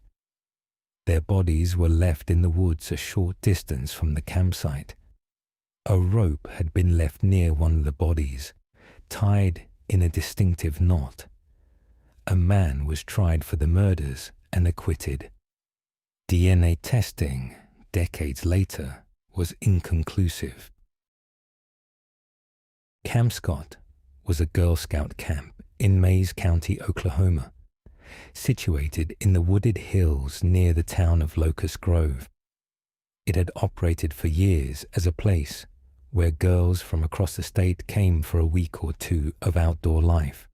Their bodies were left in the woods a short distance from the campsite. A rope had been left near one of the bodies, tied in a distinctive knot. A man was tried for the murders and acquitted. DNA testing, decades later, was inconclusive. Camp Scott was a Girl Scout camp in Mays County, Oklahoma, situated in the wooded hills near the town of Locust Grove. It had operated for years as a place where girls from across the state came for a week or 2 of outdoor life,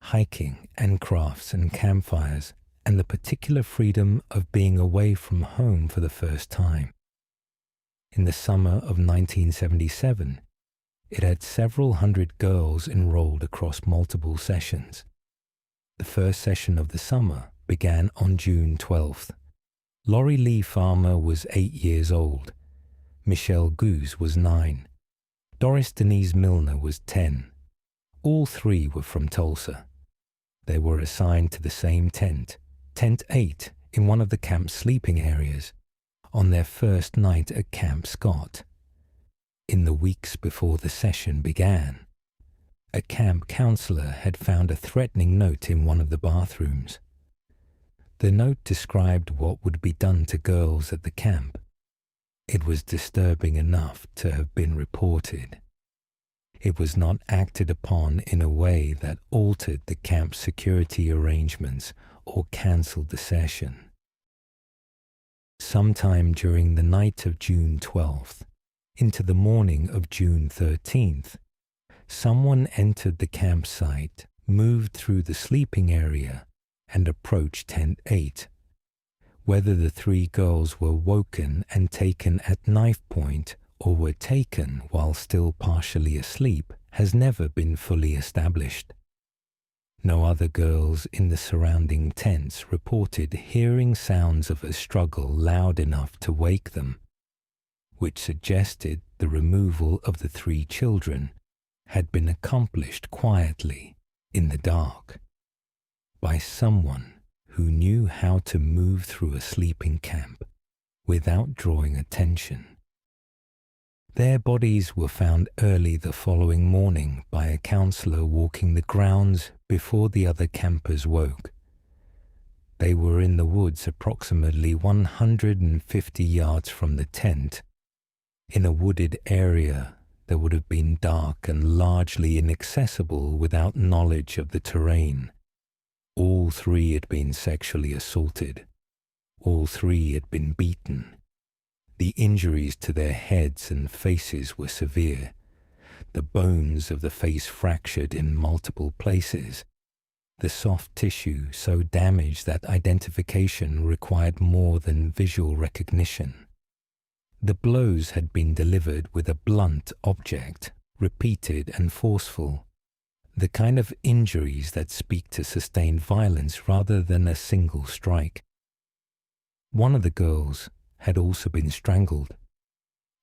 hiking and crafts and campfires, and the particular freedom of being away from home for the first time. In the summer of 1977, it had several hundred girls enrolled across multiple sessions. The first session of the summer began on June 12th. Laurie Lee Farmer was 8 years old. Michelle Goose was 9. Doris Denise Milner was 10. All 3 were from Tulsa. They were assigned to the same tent, Tent 8, in one of the camp's sleeping areas, on their first night at Camp Scott. In the weeks before the session began, a camp counselor had found a threatening note in one of the bathrooms. The note described what would be done to girls at the camp. It was disturbing enough to have been reported. It was not acted upon in a way that altered the camp's security arrangements or cancelled the session. Sometime during the night of June 12th, into the morning of June 13th, someone entered the campsite, moved through the sleeping area, and approached Tent 8, Whether the 3 girls were woken and taken at knife point or were taken while still partially asleep has never been fully established. No other girls in the surrounding tents reported hearing sounds of a struggle loud enough to wake them, which suggested the removal of the 3 children had been accomplished quietly in the dark by someone who knew how to move through a sleeping camp without drawing attention. Their bodies were found early the following morning by a counsellor walking the grounds before the other campers woke. They were in the woods approximately 150 yards from the tent, in a wooded area that would have been dark and largely inaccessible without knowledge of the terrain. All 3 had been sexually assaulted. All 3 had been beaten. The injuries to their heads and faces were severe. The bones of the face fractured in multiple places. The soft tissue so damaged that identification required more than visual recognition. The blows had been delivered with a blunt object, repeated and forceful. The kind of injuries that speak to sustained violence rather than a single strike. One of the girls had also been strangled.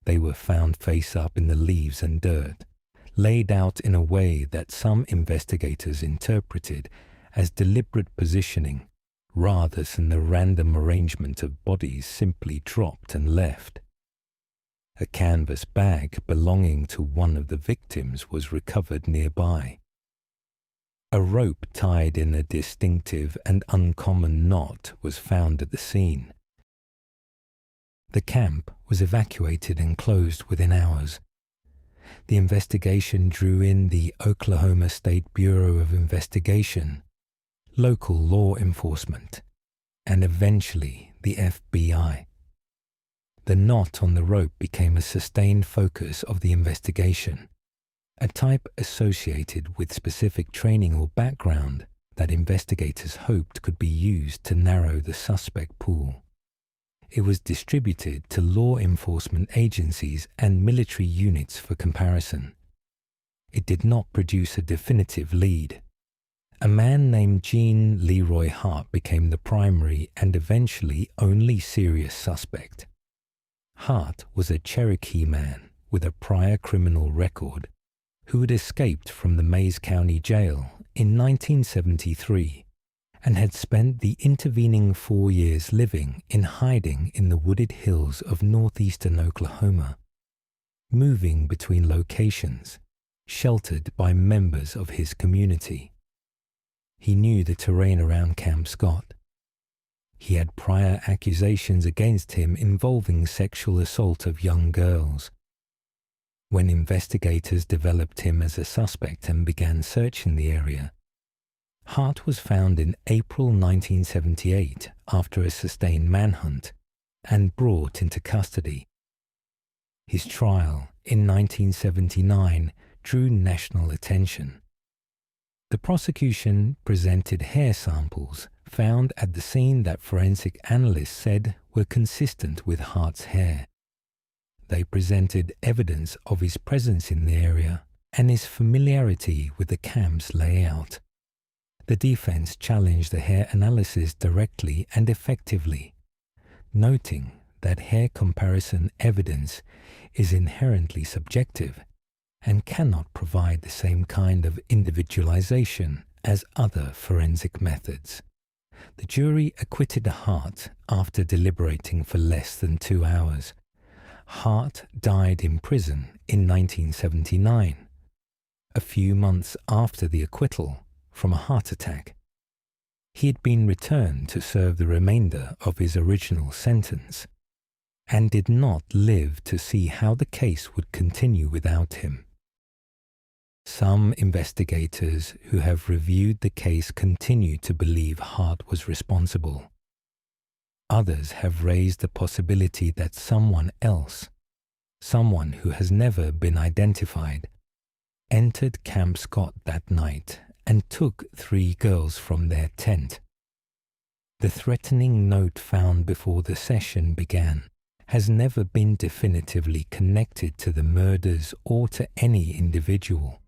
They were found face up in the leaves and dirt, laid out in a way that some investigators interpreted as deliberate positioning rather than the random arrangement of bodies simply dropped and left. A canvas bag belonging to one of the victims was recovered nearby. A rope tied in a distinctive and uncommon knot was found at the scene. The camp was evacuated and closed within hours. The investigation drew in the Oklahoma State Bureau of Investigation, local law enforcement, and eventually the FBI. The knot on the rope became a sustained focus of the investigation, a type associated with specific training or background that investigators hoped could be used to narrow the suspect pool. It was distributed to law enforcement agencies and military units for comparison. It did not produce a definitive lead. A man named Gene Leroy Hart became the primary and eventually only serious suspect. Hart was a Cherokee man with a prior criminal record who had escaped from the Mays County Jail in 1973 and had spent the intervening 4 years living in hiding in the wooded hills of northeastern Oklahoma, moving between locations, sheltered by members of his community. He knew the terrain around Camp Scott. He had prior accusations against him involving sexual assault of young girls. When investigators developed him as a suspect and began searching the area, Hart was found in April 1978 after a sustained manhunt and brought into custody. His trial in 1979 drew national attention. The prosecution presented hair samples found at the scene that forensic analysts said were consistent with Hart's hair. They presented evidence of his presence in the area and his familiarity with the camp's layout. The defense challenged the hair analysis directly and effectively, noting that hair comparison evidence is inherently subjective and cannot provide the same kind of individualization as other forensic methods. The jury acquitted Hart after deliberating for less than 2 hours. Hart died in prison in 1979, a few months after the acquittal, from a heart attack. He had been returned to serve the remainder of his original sentence and did not live to see how the case would continue without him. Some investigators who have reviewed the case continue to believe Hart was responsible. Others have raised the possibility that someone else, someone who has never been identified, entered Camp Scott that night and took 3 girls from their tent. The threatening note found before the session began has never been definitively connected to the murders or to any individual,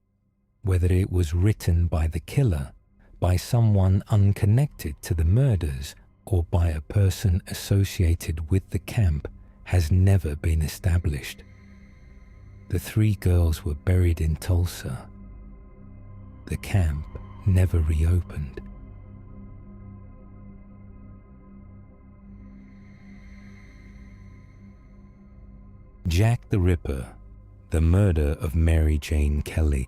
whether it was written by the killer, by someone unconnected to the murders, or by a person associated with the camp has never been established. The 3 girls were buried in Tulsa. The camp never reopened. Jack the Ripper, the murder of Mary Jane Kelly.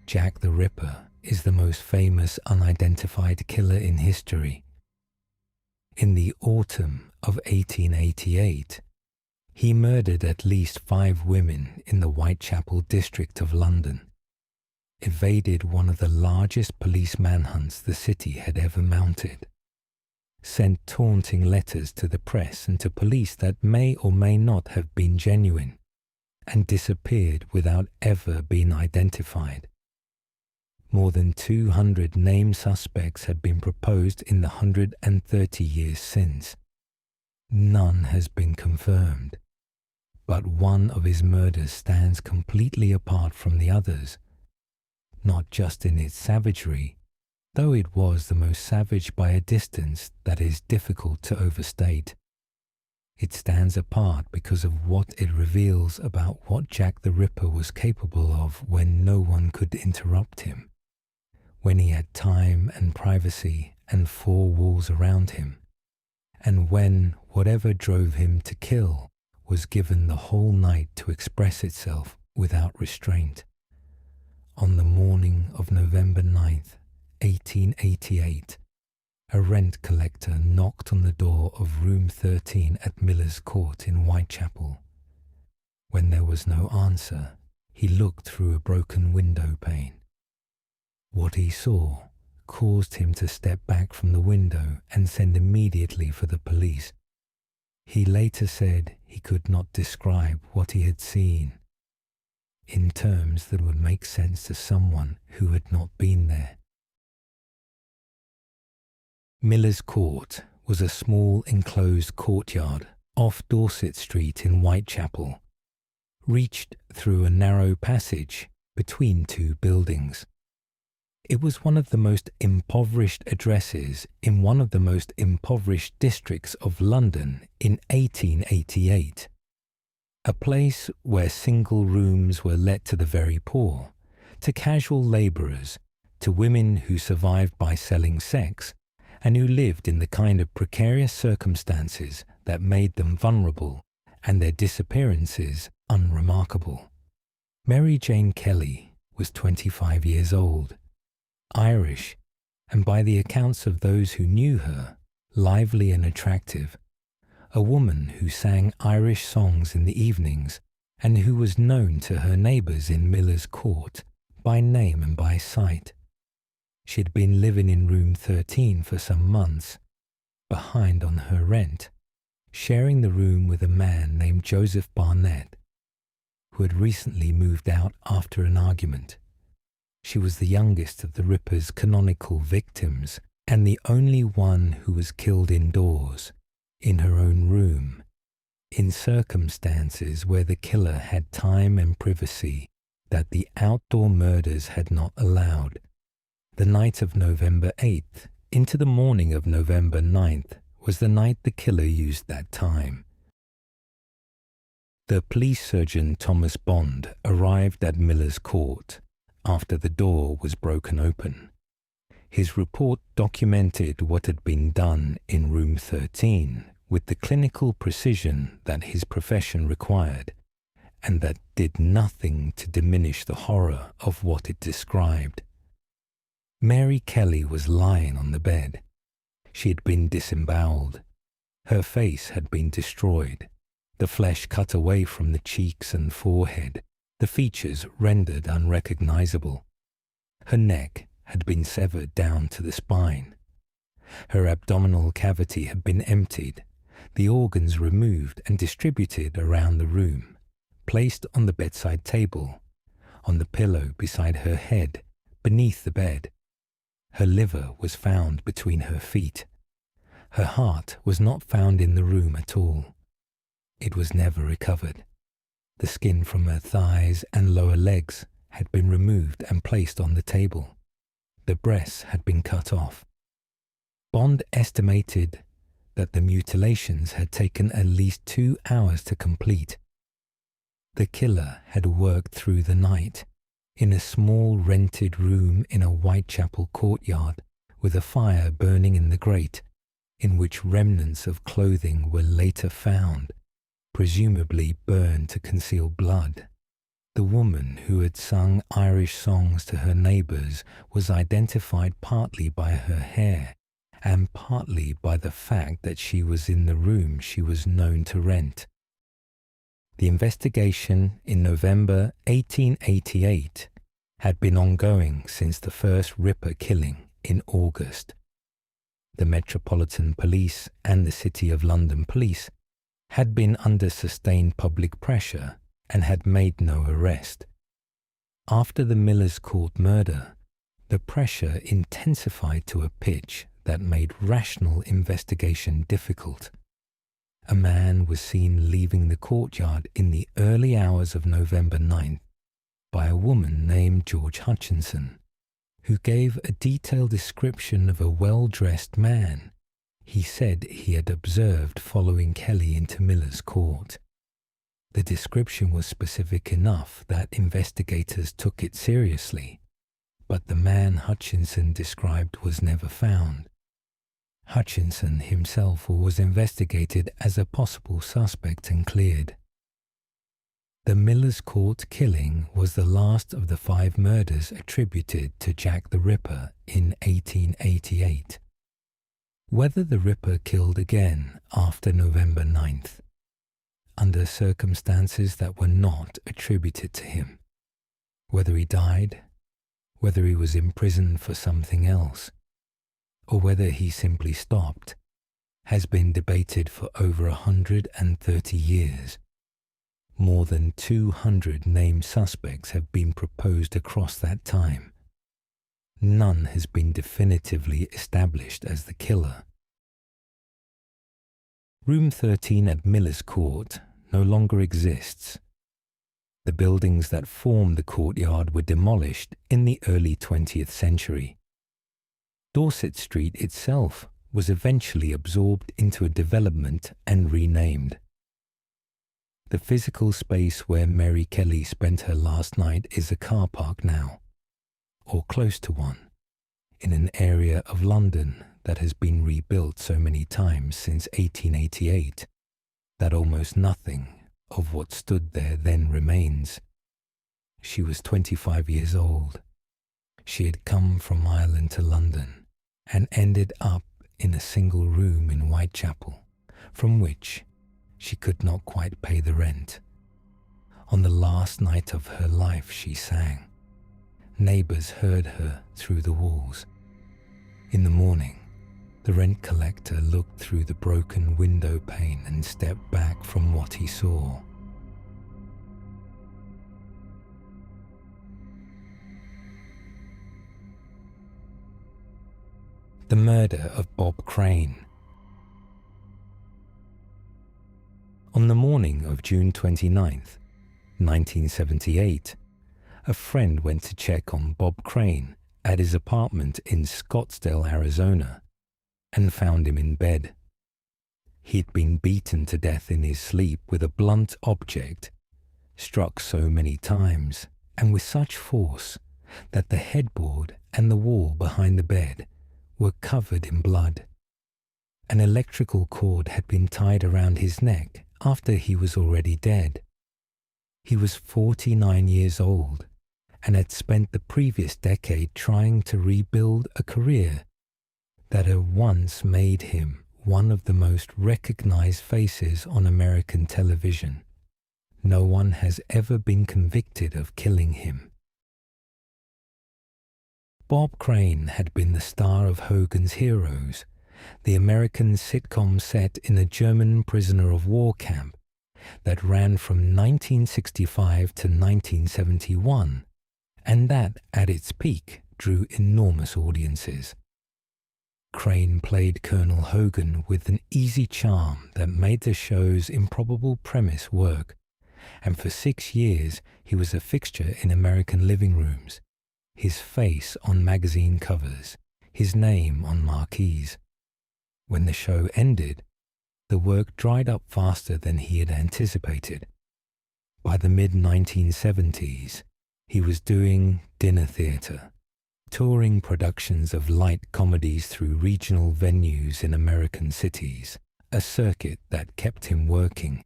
Jack the Ripper is the most famous unidentified killer in history. In the autumn of 1888, he murdered at least 5 women in the Whitechapel district of London, evaded one of the largest police manhunts the city had ever mounted, sent taunting letters to the press and to police that may or may not have been genuine, and disappeared without ever being identified. More than 200 named suspects had been proposed in the 130 years since. None has been confirmed, but one of his murders stands completely apart from the others, not just in its savagery, though it was the most savage by a distance that is difficult to overstate. It stands apart because of what it reveals about what Jack the Ripper was capable of when no one could interrupt him, when he had time and privacy and 4 walls around him, and when whatever drove him to kill was given the whole night to express itself without restraint. On the morning of November 9th, 1888, a rent collector knocked on the door of room 13 at Miller's Court in Whitechapel. When there was no answer, he looked through a broken window pane. What he saw caused him to step back from the window and send immediately for the police. He later said he could not describe what he had seen in terms that would make sense to someone who had not been there. Miller's Court was a small enclosed courtyard off Dorset Street in Whitechapel, reached through a narrow passage between 2 buildings. It was one of the most impoverished addresses in one of the most impoverished districts of London in 1888, a place where single rooms were let to the very poor, to casual labourers, to women who survived by selling sex, and who lived in the kind of precarious circumstances that made them vulnerable and their disappearances unremarkable. Mary Jane Kelly was 25 years old, Irish, and by the accounts of those who knew her, lively and attractive, a woman who sang Irish songs in the evenings and who was known to her neighbours in Miller's Court by name and by sight. She had been living in room 13 for some months, behind on her rent, sharing the room with a man named Joseph Barnett, who had recently moved out after an argument. She was the youngest of the Ripper's canonical victims and the only one who was killed indoors, in her own room, in circumstances where the killer had time and privacy that the outdoor murders had not allowed. The night of November 8th into the morning of November 9th was the night the killer used that time. The police surgeon Thomas Bond arrived at Miller's Court after the door was broken open. His report documented what had been done in room 13 with the clinical precision that his profession required, and that did nothing to diminish the horror of what it described. Mary Kelly was lying on the bed. She had been disemboweled. Her face had been destroyed, the flesh cut away from the cheeks and forehead, the features rendered unrecognizable. Her neck had been severed down to the spine. Her abdominal cavity had been emptied, the organs removed and distributed around the room, placed on the bedside table, on the pillow beside her head, beneath the bed. Her liver was found between her feet. Her heart was not found in the room at all. It was never recovered. The skin from her thighs and lower legs had been removed and placed on the table. The breasts had been cut off. Bond estimated that the mutilations had taken at least 2 hours to complete. The killer had worked through the night in a small rented room in a Whitechapel courtyard with a fire burning in the grate, in which remnants of clothing were later found, presumably burned to conceal blood. The woman who had sung Irish songs to her neighbours was identified partly by her hair and partly by the fact that she was in the room she was known to rent. The investigation in November 1888 had been ongoing since the first Ripper killing in August. The Metropolitan Police and the City of London Police had been under sustained public pressure and had made no arrest. After the Miller's Court murder, the pressure intensified to a pitch that made rational investigation difficult. A man was seen leaving the courtyard in the early hours of November 9th by a woman named George Hutchinson, who gave a detailed description of a well-dressed man he said he had observed following Kelly into Miller's Court. The description was specific enough that investigators took it seriously, but the man Hutchinson described was never found. Hutchinson himself was investigated as a possible suspect and cleared. The Miller's Court killing was the last of the 5 murders attributed to Jack the Ripper in 1888. Whether the Ripper killed again after November 9th, under circumstances that were not attributed to him, whether he died, whether he was imprisoned for something else, or whether he simply stopped, has been debated for over 130 years. More than 200 named suspects have been proposed across that time. None has been definitively established as the killer. Room 13 at Miller's Court no longer exists. The buildings that formed the courtyard were demolished in the early 20th century. Dorset Street itself was eventually absorbed into a development and renamed. The physical space where Mary Kelly spent her last night is a car park now, or close to one, in an area of London that has been rebuilt so many times since 1888 that almost nothing of what stood there then remains. She was 25 years old. She had come from Ireland to London and ended up in a single room in Whitechapel, from which she could not quite pay the rent. On the last night of her life, she sang. Neighbours heard her through the walls. In the morning, the rent collector looked through the broken window pane and stepped back from what he saw. The murder of Bob Crane. On the morning of June 29th, 1978, a friend went to check on Bob Crane at his apartment in Scottsdale, Arizona, and found him in bed. He'd been beaten to death in his sleep with a blunt object, struck so many times and with such force that the headboard and the wall behind the bed were covered in blood. An electrical cord had been tied around his neck after he was already dead. He was 49 years old and had spent the previous decade trying to rebuild a career that had once made him one of the most recognized faces on American television. No one has ever been convicted of killing him. Bob Crane had been the star of Hogan's Heroes, the American sitcom set in a German prisoner of war camp that ran from 1965 to 1971, and that, at its peak, drew enormous audiences. Crane played Colonel Hogan with an easy charm that made the show's improbable premise work, and for 6 years he was a fixture in American living rooms, his face on magazine covers, his name on marquees. When the show ended, the work dried up faster than he had anticipated. By the mid-1970s, he was doing dinner theatre, touring productions of light comedies through regional venues in American cities, a circuit that kept him working,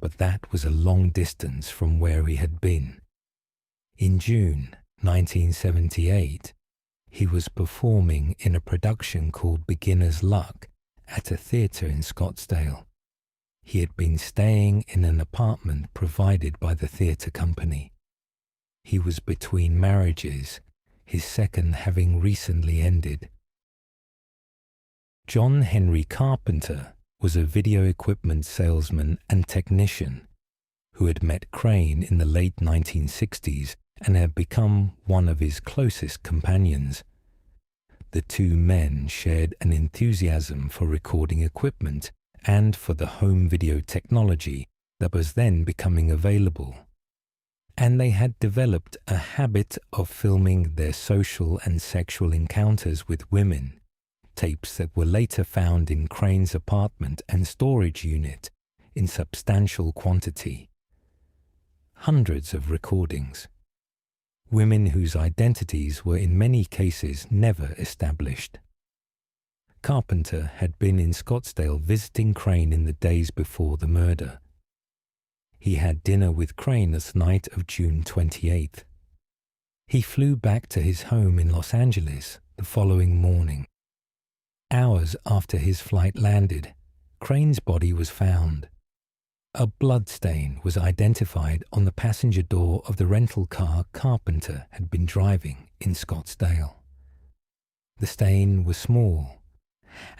but that was a long distance from where he had been. In June 1978, he was performing in a production called Beginner's Luck at a theatre in Scottsdale. He had been staying in an apartment provided by the theatre company. He was between marriages, his second having recently ended. John Henry Carpenter was a video equipment salesman and technician who had met Crane in the late 1960s and had become one of his closest companions. The two men shared an enthusiasm for recording equipment and for the home video technology that was then becoming available. And they had developed a habit of filming their social and sexual encounters with women, tapes that were later found in Crane's apartment and storage unit in substantial quantity. Hundreds of recordings. Women whose identities were in many cases never established. Carpenter had been in Scottsdale visiting Crane in the days before the murder. He had dinner with Crane the night of June 28th. He flew back to his home in Los Angeles the following morning. Hours after his flight landed, Crane's body was found. A blood stain was identified on the passenger door of the rental car Carpenter had been driving in Scottsdale. The stain was small,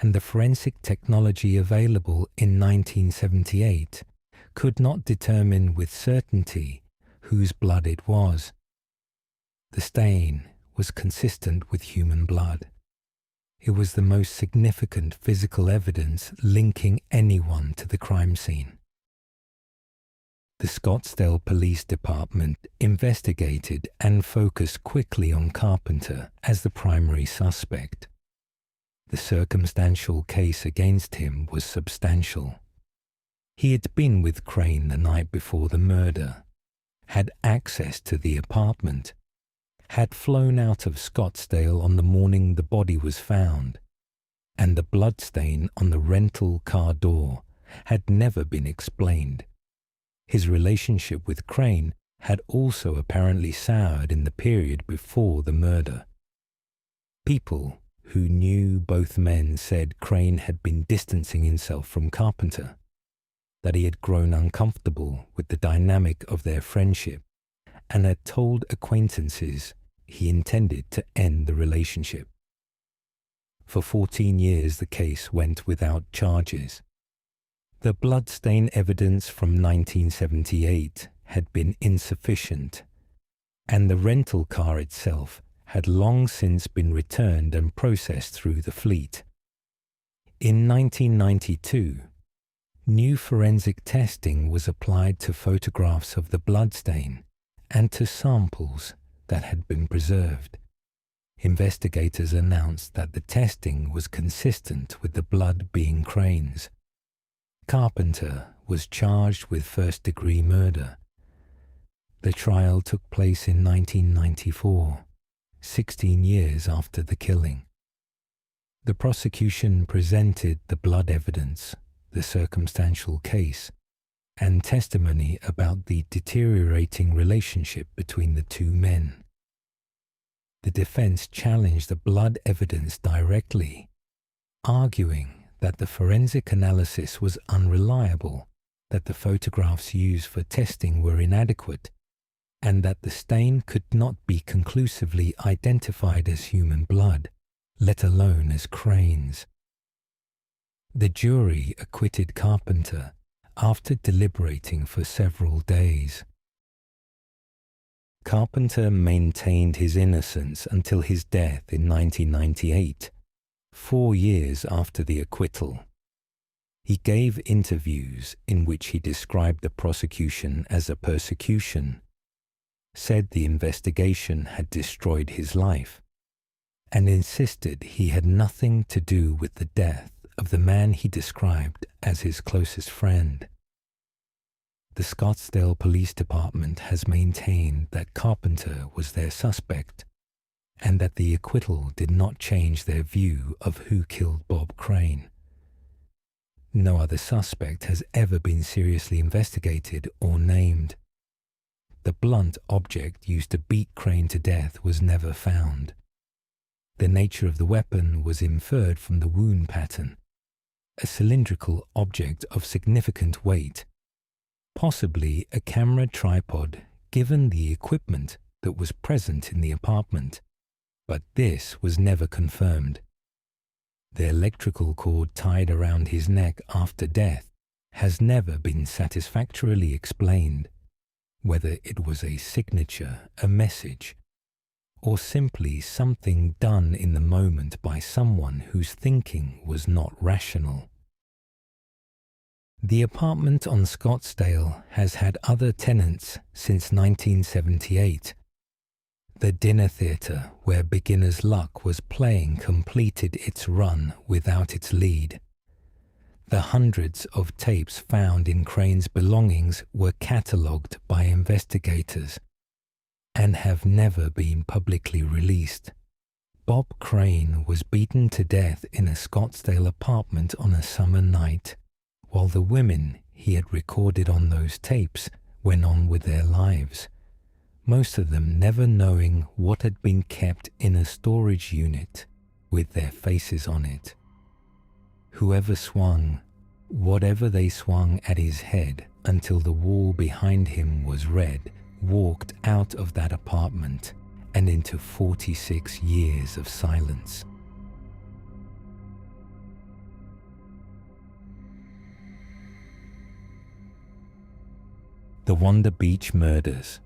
and the forensic technology available in 1978 could not determine with certainty whose blood it was. The stain was consistent with human blood. It was the most significant physical evidence linking anyone to the crime scene. The Scottsdale Police Department investigated and focused quickly on Carpenter as the primary suspect. The circumstantial case against him was substantial. He had been with Crane the night before the murder, had access to the apartment, had flown out of Scottsdale on the morning the body was found, and the bloodstain on the rental car door had never been explained. His relationship with Crane had also apparently soured in the period before the murder. People who knew both men said Crane had been distancing himself from Carpenter, that he had grown uncomfortable with the dynamic of their friendship, and had told acquaintances he intended to end the relationship. For 14 years the case went without charges. The bloodstain evidence from 1978 had been insufficient, and the rental car itself had long since been returned and processed through the fleet. In 1992, new forensic testing was applied to photographs of the bloodstain and to samples that had been preserved. Investigators announced that the testing was consistent with the blood being Crane's. Carpenter was charged with first-degree murder. The trial took place in 1994, 16 years after the killing. The prosecution presented the blood evidence, the circumstantial case, and testimony about the deteriorating relationship between the two men. The defense challenged the blood evidence directly, arguing that the forensic analysis was unreliable, that the photographs used for testing were inadequate, and that the stain could not be conclusively identified as human blood, let alone as Crane's. The jury acquitted Carpenter after deliberating for several days. Carpenter maintained his innocence until his death in 1998, 4 years after the acquittal. He gave interviews in which he described the prosecution as a persecution, said the investigation had destroyed his life, and insisted he had nothing to do with the death of the man he described as his closest friend. The Scottsdale Police Department has maintained that Carpenter was their suspect, and that the acquittal did not change their view of who killed Bob Crane. No other suspect has ever been seriously investigated or named. The blunt object used to beat Crane to death was never found. The nature of the weapon was inferred from the wound pattern, a cylindrical object of significant weight, possibly a camera tripod given the equipment that was present in the apartment, but this was never confirmed. The electrical cord tied around his neck after death has never been satisfactorily explained, whether it was a signature, a message, or simply something done in the moment by someone whose thinking was not rational. The apartment on Scottsdale has had other tenants since 1978. The dinner theatre where Beginner's Luck was playing completed its run without its lead. The hundreds of tapes found in Crane's belongings were catalogued by investigators and have never been publicly released. Bob Crane was beaten to death in a Scottsdale apartment on a summer night, while the women he had recorded on those tapes went on with their lives, most of them never knowing what had been kept in a storage unit with their faces on it. Whoever swung, whatever they swung at his head until the wall behind him was red, walked out of that apartment and into 46 years of silence. The Wonder Beach Murders.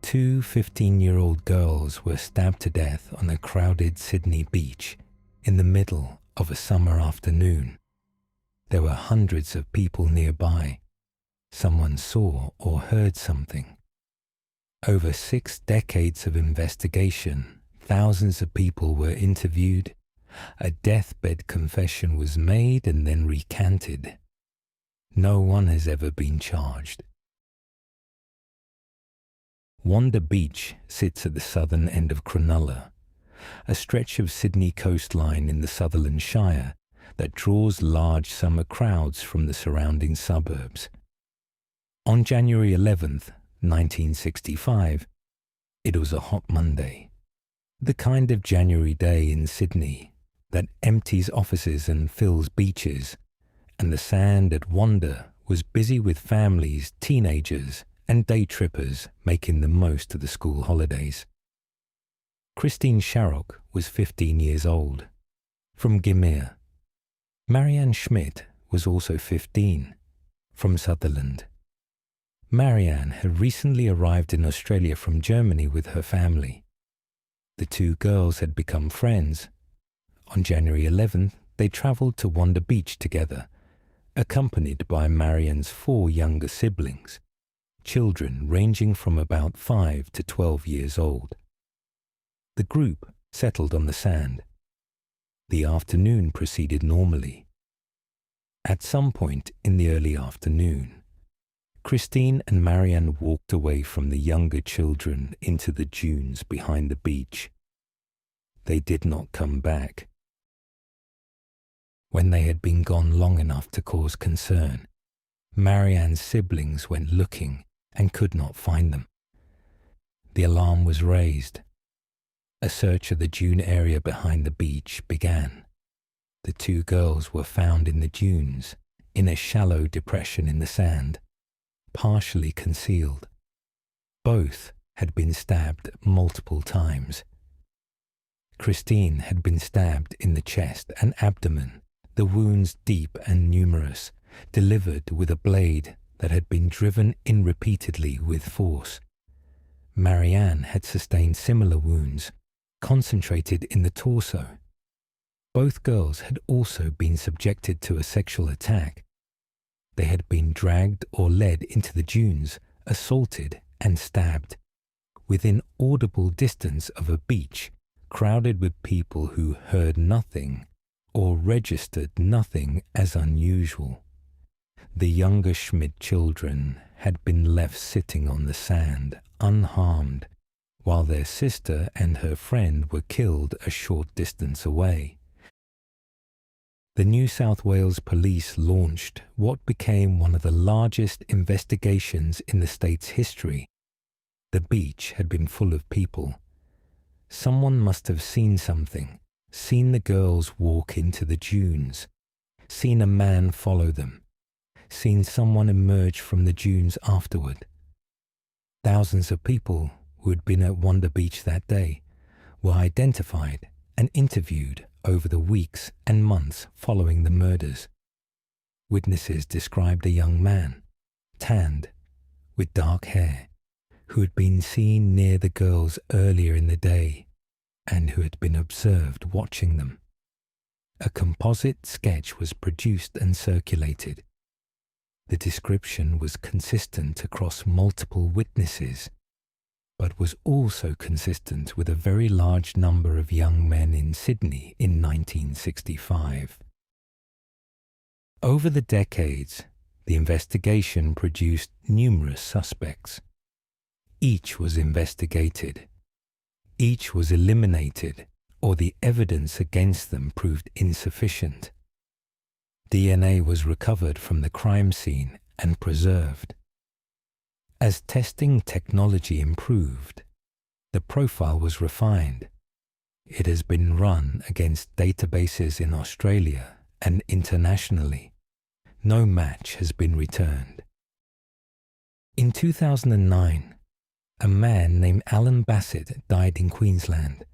2 15-year-old girls were stabbed to death on a crowded Sydney beach in the middle of a summer afternoon. There were hundreds of people nearby. Someone saw or heard something. Over 6 decades of investigation, thousands of people were interviewed. A deathbed confession was made and then recanted. No one has ever been charged. Wonder Beach sits at the southern end of Cronulla, a stretch of Sydney coastline in the Sutherland Shire that draws large summer crowds from the surrounding suburbs. On January 11th, 1965, it was a hot Monday, the kind of January day in Sydney that empties offices and fills beaches, and the sand at Wonder was busy with families, teenagers, and day trippers making the most of the school holidays. Christine Sharrock was 15 years old, from Gimir. Marianne Schmidt was also 15, from Sutherland. Marianne had recently arrived in Australia from Germany with her family. The 2 girls had become friends. On January 11th, they travelled to Wonder Beach together, accompanied by Marianne's 4 younger siblings, children ranging from about 5 to 12 years old. The group settled on the sand. The afternoon proceeded normally. At some point in the early afternoon, Christine and Marianne walked away from the younger children into the dunes behind the beach. They did not come back. When they had been gone long enough to cause concern, Marianne's siblings went looking and could not find them. The alarm was raised. A search of the dune area behind the beach began. The 2 girls were found in the dunes, in a shallow depression in the sand, partially concealed. Both had been stabbed multiple times. Christine had been stabbed in the chest and abdomen, the wounds deep and numerous, delivered with a blade that had been driven in repeatedly with force. Marianne had sustained similar wounds, concentrated in the torso. Both girls had also been subjected to a sexual attack. They had been dragged or led into the dunes, assaulted and stabbed, within audible distance of a beach crowded with people who heard nothing or registered nothing as unusual. The younger Schmidt children had been left sitting on the sand, unharmed, while their sister and her friend were killed a short distance away. The New South Wales Police launched what became one of the largest investigations in the state's history. The beach had been full of people. Someone must have seen something, seen the girls walk into the dunes, seen a man follow them, seen someone emerge from the dunes afterward. Thousands of people who had been at Wonder Beach that day were identified and interviewed over the weeks and months following the murders. Witnesses described a young man, tanned, with dark hair, who had been seen near the girls earlier in the day and who had been observed watching them. A composite sketch was produced and circulated. The description was consistent across multiple witnesses, but was also consistent with a very large number of young men in Sydney in 1965. Over the decades, the investigation produced numerous suspects. Each was investigated. Each was eliminated, or the evidence against them proved insufficient. DNA was recovered from the crime scene and preserved. As testing technology improved, the profile was refined. It has been run against databases in Australia and internationally. No match has been returned. In 2009, a man named Alan Bassett died in Queensland.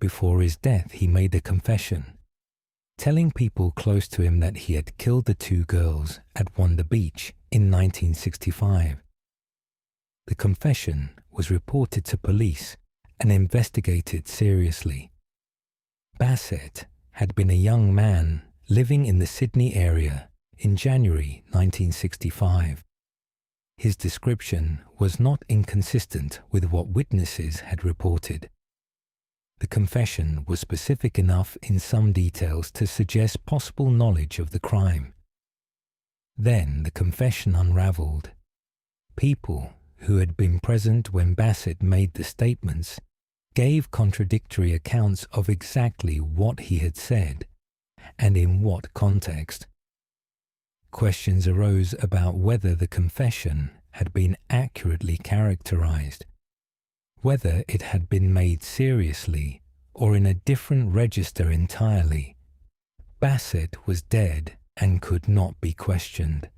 Before his death, he made a confession, telling people close to him that he had killed the two girls at Wonder Beach in 1965. The confession was reported to police and investigated seriously. Bassett had been a young man living in the Sydney area in January 1965. His description was not inconsistent with what witnesses had reported. The confession was specific enough in some details to suggest possible knowledge of the crime. Then the confession unravelled. People who had been present when Bassett made the statements gave contradictory accounts of exactly what he had said and in what context. Questions arose about whether the confession had been accurately characterized, whether it had been made seriously or in a different register entirely. Bassett was dead and could not be questioned.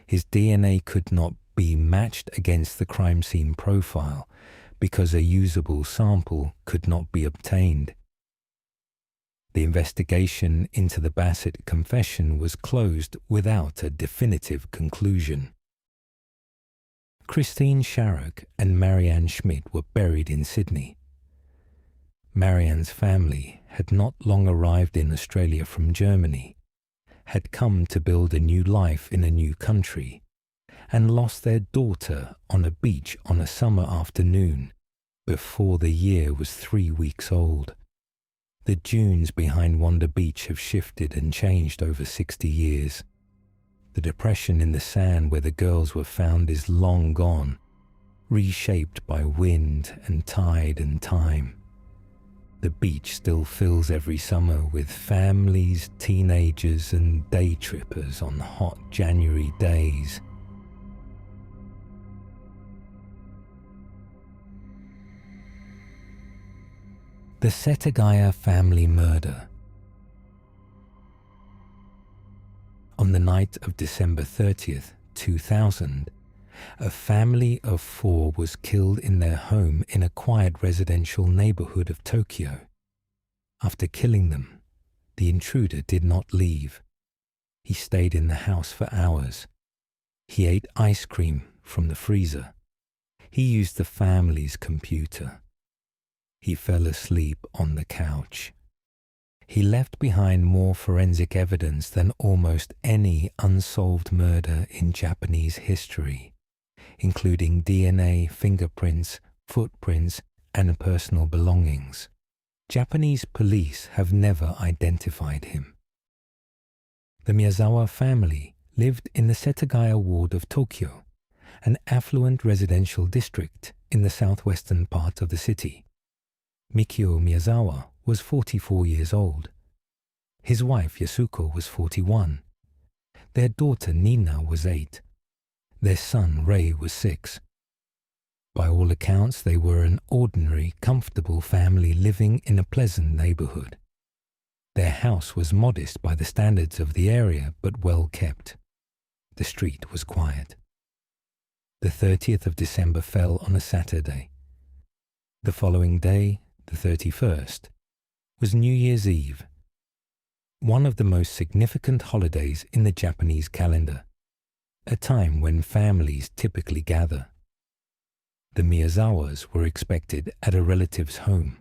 His DNA could not be matched against the crime scene profile because a usable sample could not be obtained. The investigation into the Bassett confession was closed without a definitive conclusion. Christine Sharrock and Marianne Schmidt were buried in Sydney. Marianne's family had not long arrived in Australia from Germany, had come to build a new life in a new country, and lost their daughter on a beach on a summer afternoon before the year was 3 weeks old. The dunes behind Wonder Beach have shifted and changed over 60 years. The depression in the sand where the girls were found is long gone, reshaped by wind and tide and time. The beach still fills every summer with families, teenagers and day trippers on hot January days. The Setagaya family murder. On the night of December 30th, 2000, a family of 4 was killed in their home in a quiet residential neighborhood of Tokyo. After killing them, the intruder did not leave. He stayed in the house for hours, He ate ice cream from the freezer. He used the family's computer. He fell asleep on the couch. He left behind more forensic evidence than almost any unsolved murder in Japanese history, including DNA, fingerprints, footprints, and personal belongings. Japanese police have never identified him. The Miyazawa family lived in the Setagaya ward of Tokyo, an affluent residential district in the southwestern part of the city. Mikio Miyazawa was 44 years old. His wife Yasuko was 41. Their daughter Nina was 8. Their son Rei was 6. By all accounts, they were an ordinary, comfortable family living in a pleasant neighborhood. Their house was modest by the standards of the area, but well kept. The street was quiet. The 30th of December fell on a Saturday. The following day, the 31st, was New Year's Eve, one of the most significant holidays in the Japanese calendar, a time when families typically gather. The Miyazawas were expected at a relative's home.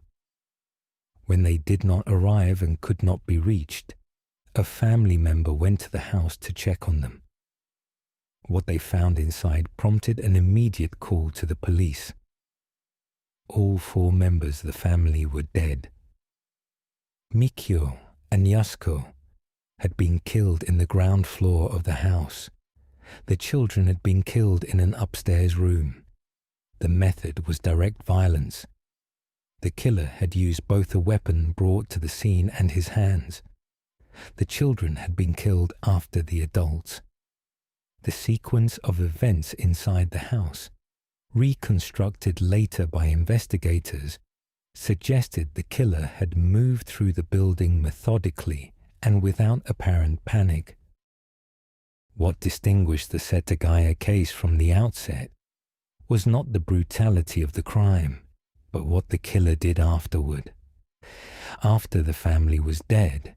When they did not arrive and could not be reached, a family member went to the house to check on them. What they found inside prompted an immediate call to the police. All 4 members of the family were dead. Mikio and Yasuko had been killed in the ground floor of the house. The children had been killed in an upstairs room. The method was direct violence. The killer had used both a weapon brought to the scene and his hands. The children had been killed after the adults. The sequence of events inside the house, reconstructed later by investigators, suggested the killer had moved through the building methodically and without apparent panic. What distinguished the Setagaya case from the outset was not the brutality of the crime, but what the killer did afterward. After the family was dead,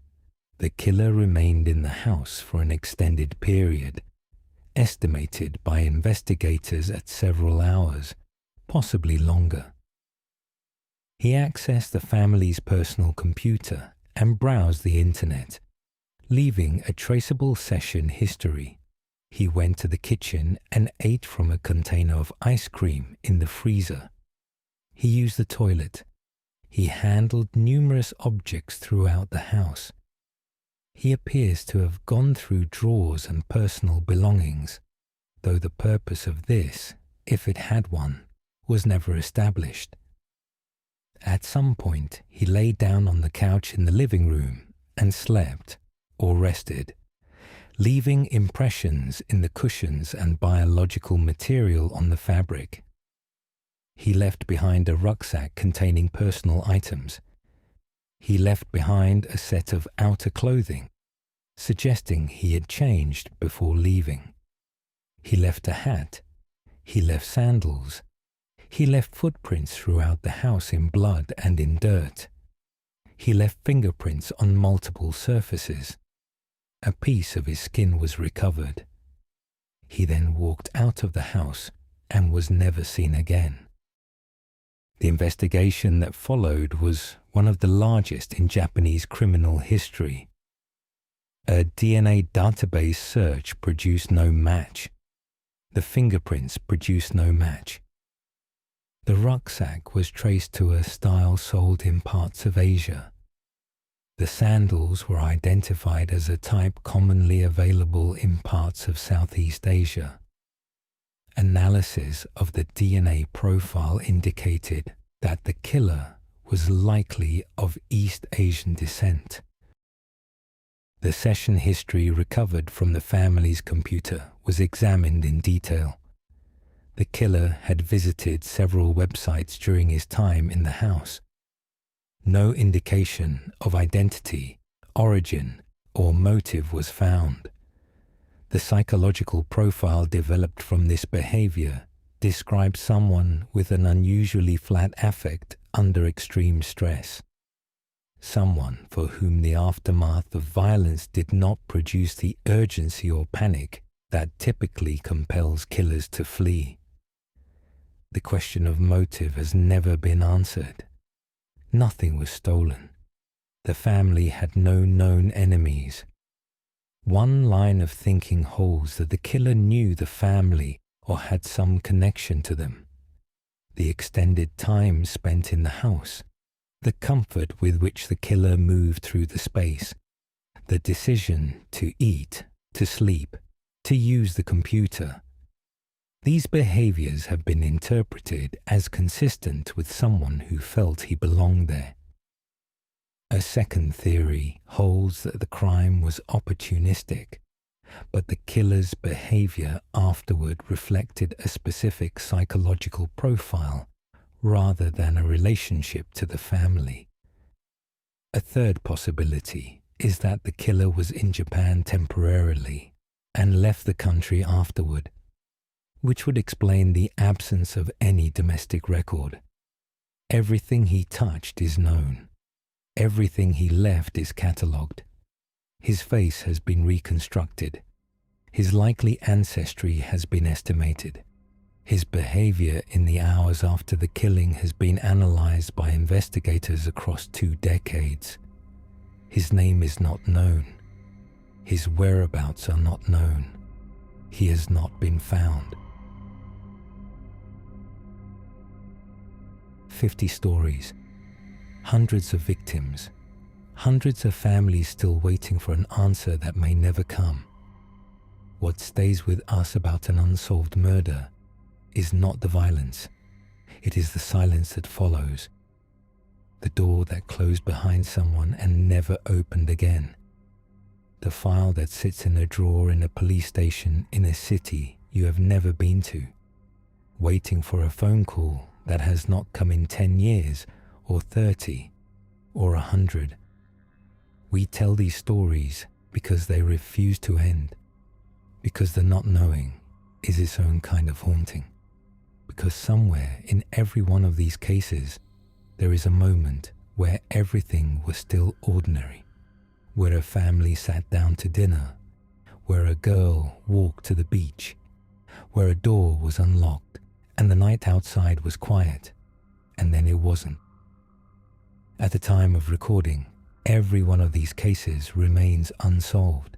the killer remained in the house for an extended period, estimated by investigators at several hours, possibly longer. He accessed the family's personal computer and browsed the internet, leaving a traceable session history. He went to the kitchen and ate from a container of ice cream in the freezer. He used the toilet. He handled numerous objects throughout the house. He appears to have gone through drawers and personal belongings, though the purpose of this, if it had one, was never established. At some point, he lay down on the couch in the living room and slept or rested, leaving impressions in the cushions and biological material on the fabric. He left behind a rucksack containing personal items. He left behind a set of outer clothing, suggesting he had changed before leaving. He left a hat. He left sandals. He left footprints throughout the house in blood and in dirt. He left fingerprints on multiple surfaces. A piece of his skin was recovered. He then walked out of the house and was never seen again. The investigation that followed was one of the largest in Japanese criminal history. A DNA database search produced no match. The fingerprints produced no match. The rucksack was traced to a style sold in parts of Asia. The sandals were identified as a type commonly available in parts of Southeast Asia. Analysis of the DNA profile indicated that the killer was likely of East Asian descent. The session history recovered from the family's computer was examined in detail. The killer had visited several websites during his time in the house. No indication of identity, origin, or motive was found. The psychological profile developed from this behavior described someone with an unusually flat affect under extreme stress. Someone for whom the aftermath of violence did not produce the urgency or panic that typically compels killers to flee. The question of motive has never been answered. Nothing was stolen. The family had no known enemies. One line of thinking holds that the killer knew the family or had some connection to them. The extended time spent in the house, the comfort with which the killer moved through the space, the decision to eat, to sleep, to use the computer. These behaviors have been interpreted as consistent with someone who felt he belonged there. A second theory holds that the crime was opportunistic, but the killer's behavior afterward reflected a specific psychological profile rather than a relationship to the family. A third possibility is that the killer was in Japan temporarily and left the country afterward, which would explain the absence of any domestic record. Everything he touched is known. Everything he left is catalogued. His face has been reconstructed. His likely ancestry has been estimated. His behavior in the hours after the killing has been analyzed by investigators across 2 decades. His name is not known. His whereabouts are not known. He has not been found. 50 stories, hundreds of victims, hundreds of families still waiting for an answer that may never come. What stays with us about an unsolved murder is not the violence. It is the silence that follows. The door that closed behind someone and never opened again. The file that sits in a drawer in a police station in a city you have never been to, waiting for a phone call that has not come in 10 years or 30 or 100. We tell these stories because they refuse to end, because the not knowing is its own kind of haunting, because somewhere in every one of these cases there is a moment where everything was still ordinary, where a family sat down to dinner, where a girl walked to the beach, where a door was unlocked and the night outside was quiet, and then it wasn't. At the time of recording, every one of these cases remains unsolved.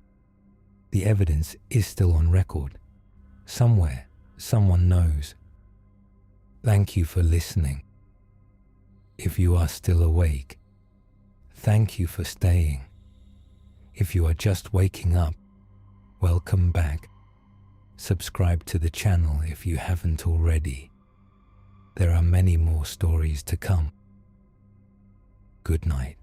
The evidence is still on record. Somewhere, someone knows. Thank you for listening. If you are still awake, thank you for staying. If you are just waking up, welcome back. Subscribe to the channel if you haven't already. There are many more stories to come. Good night.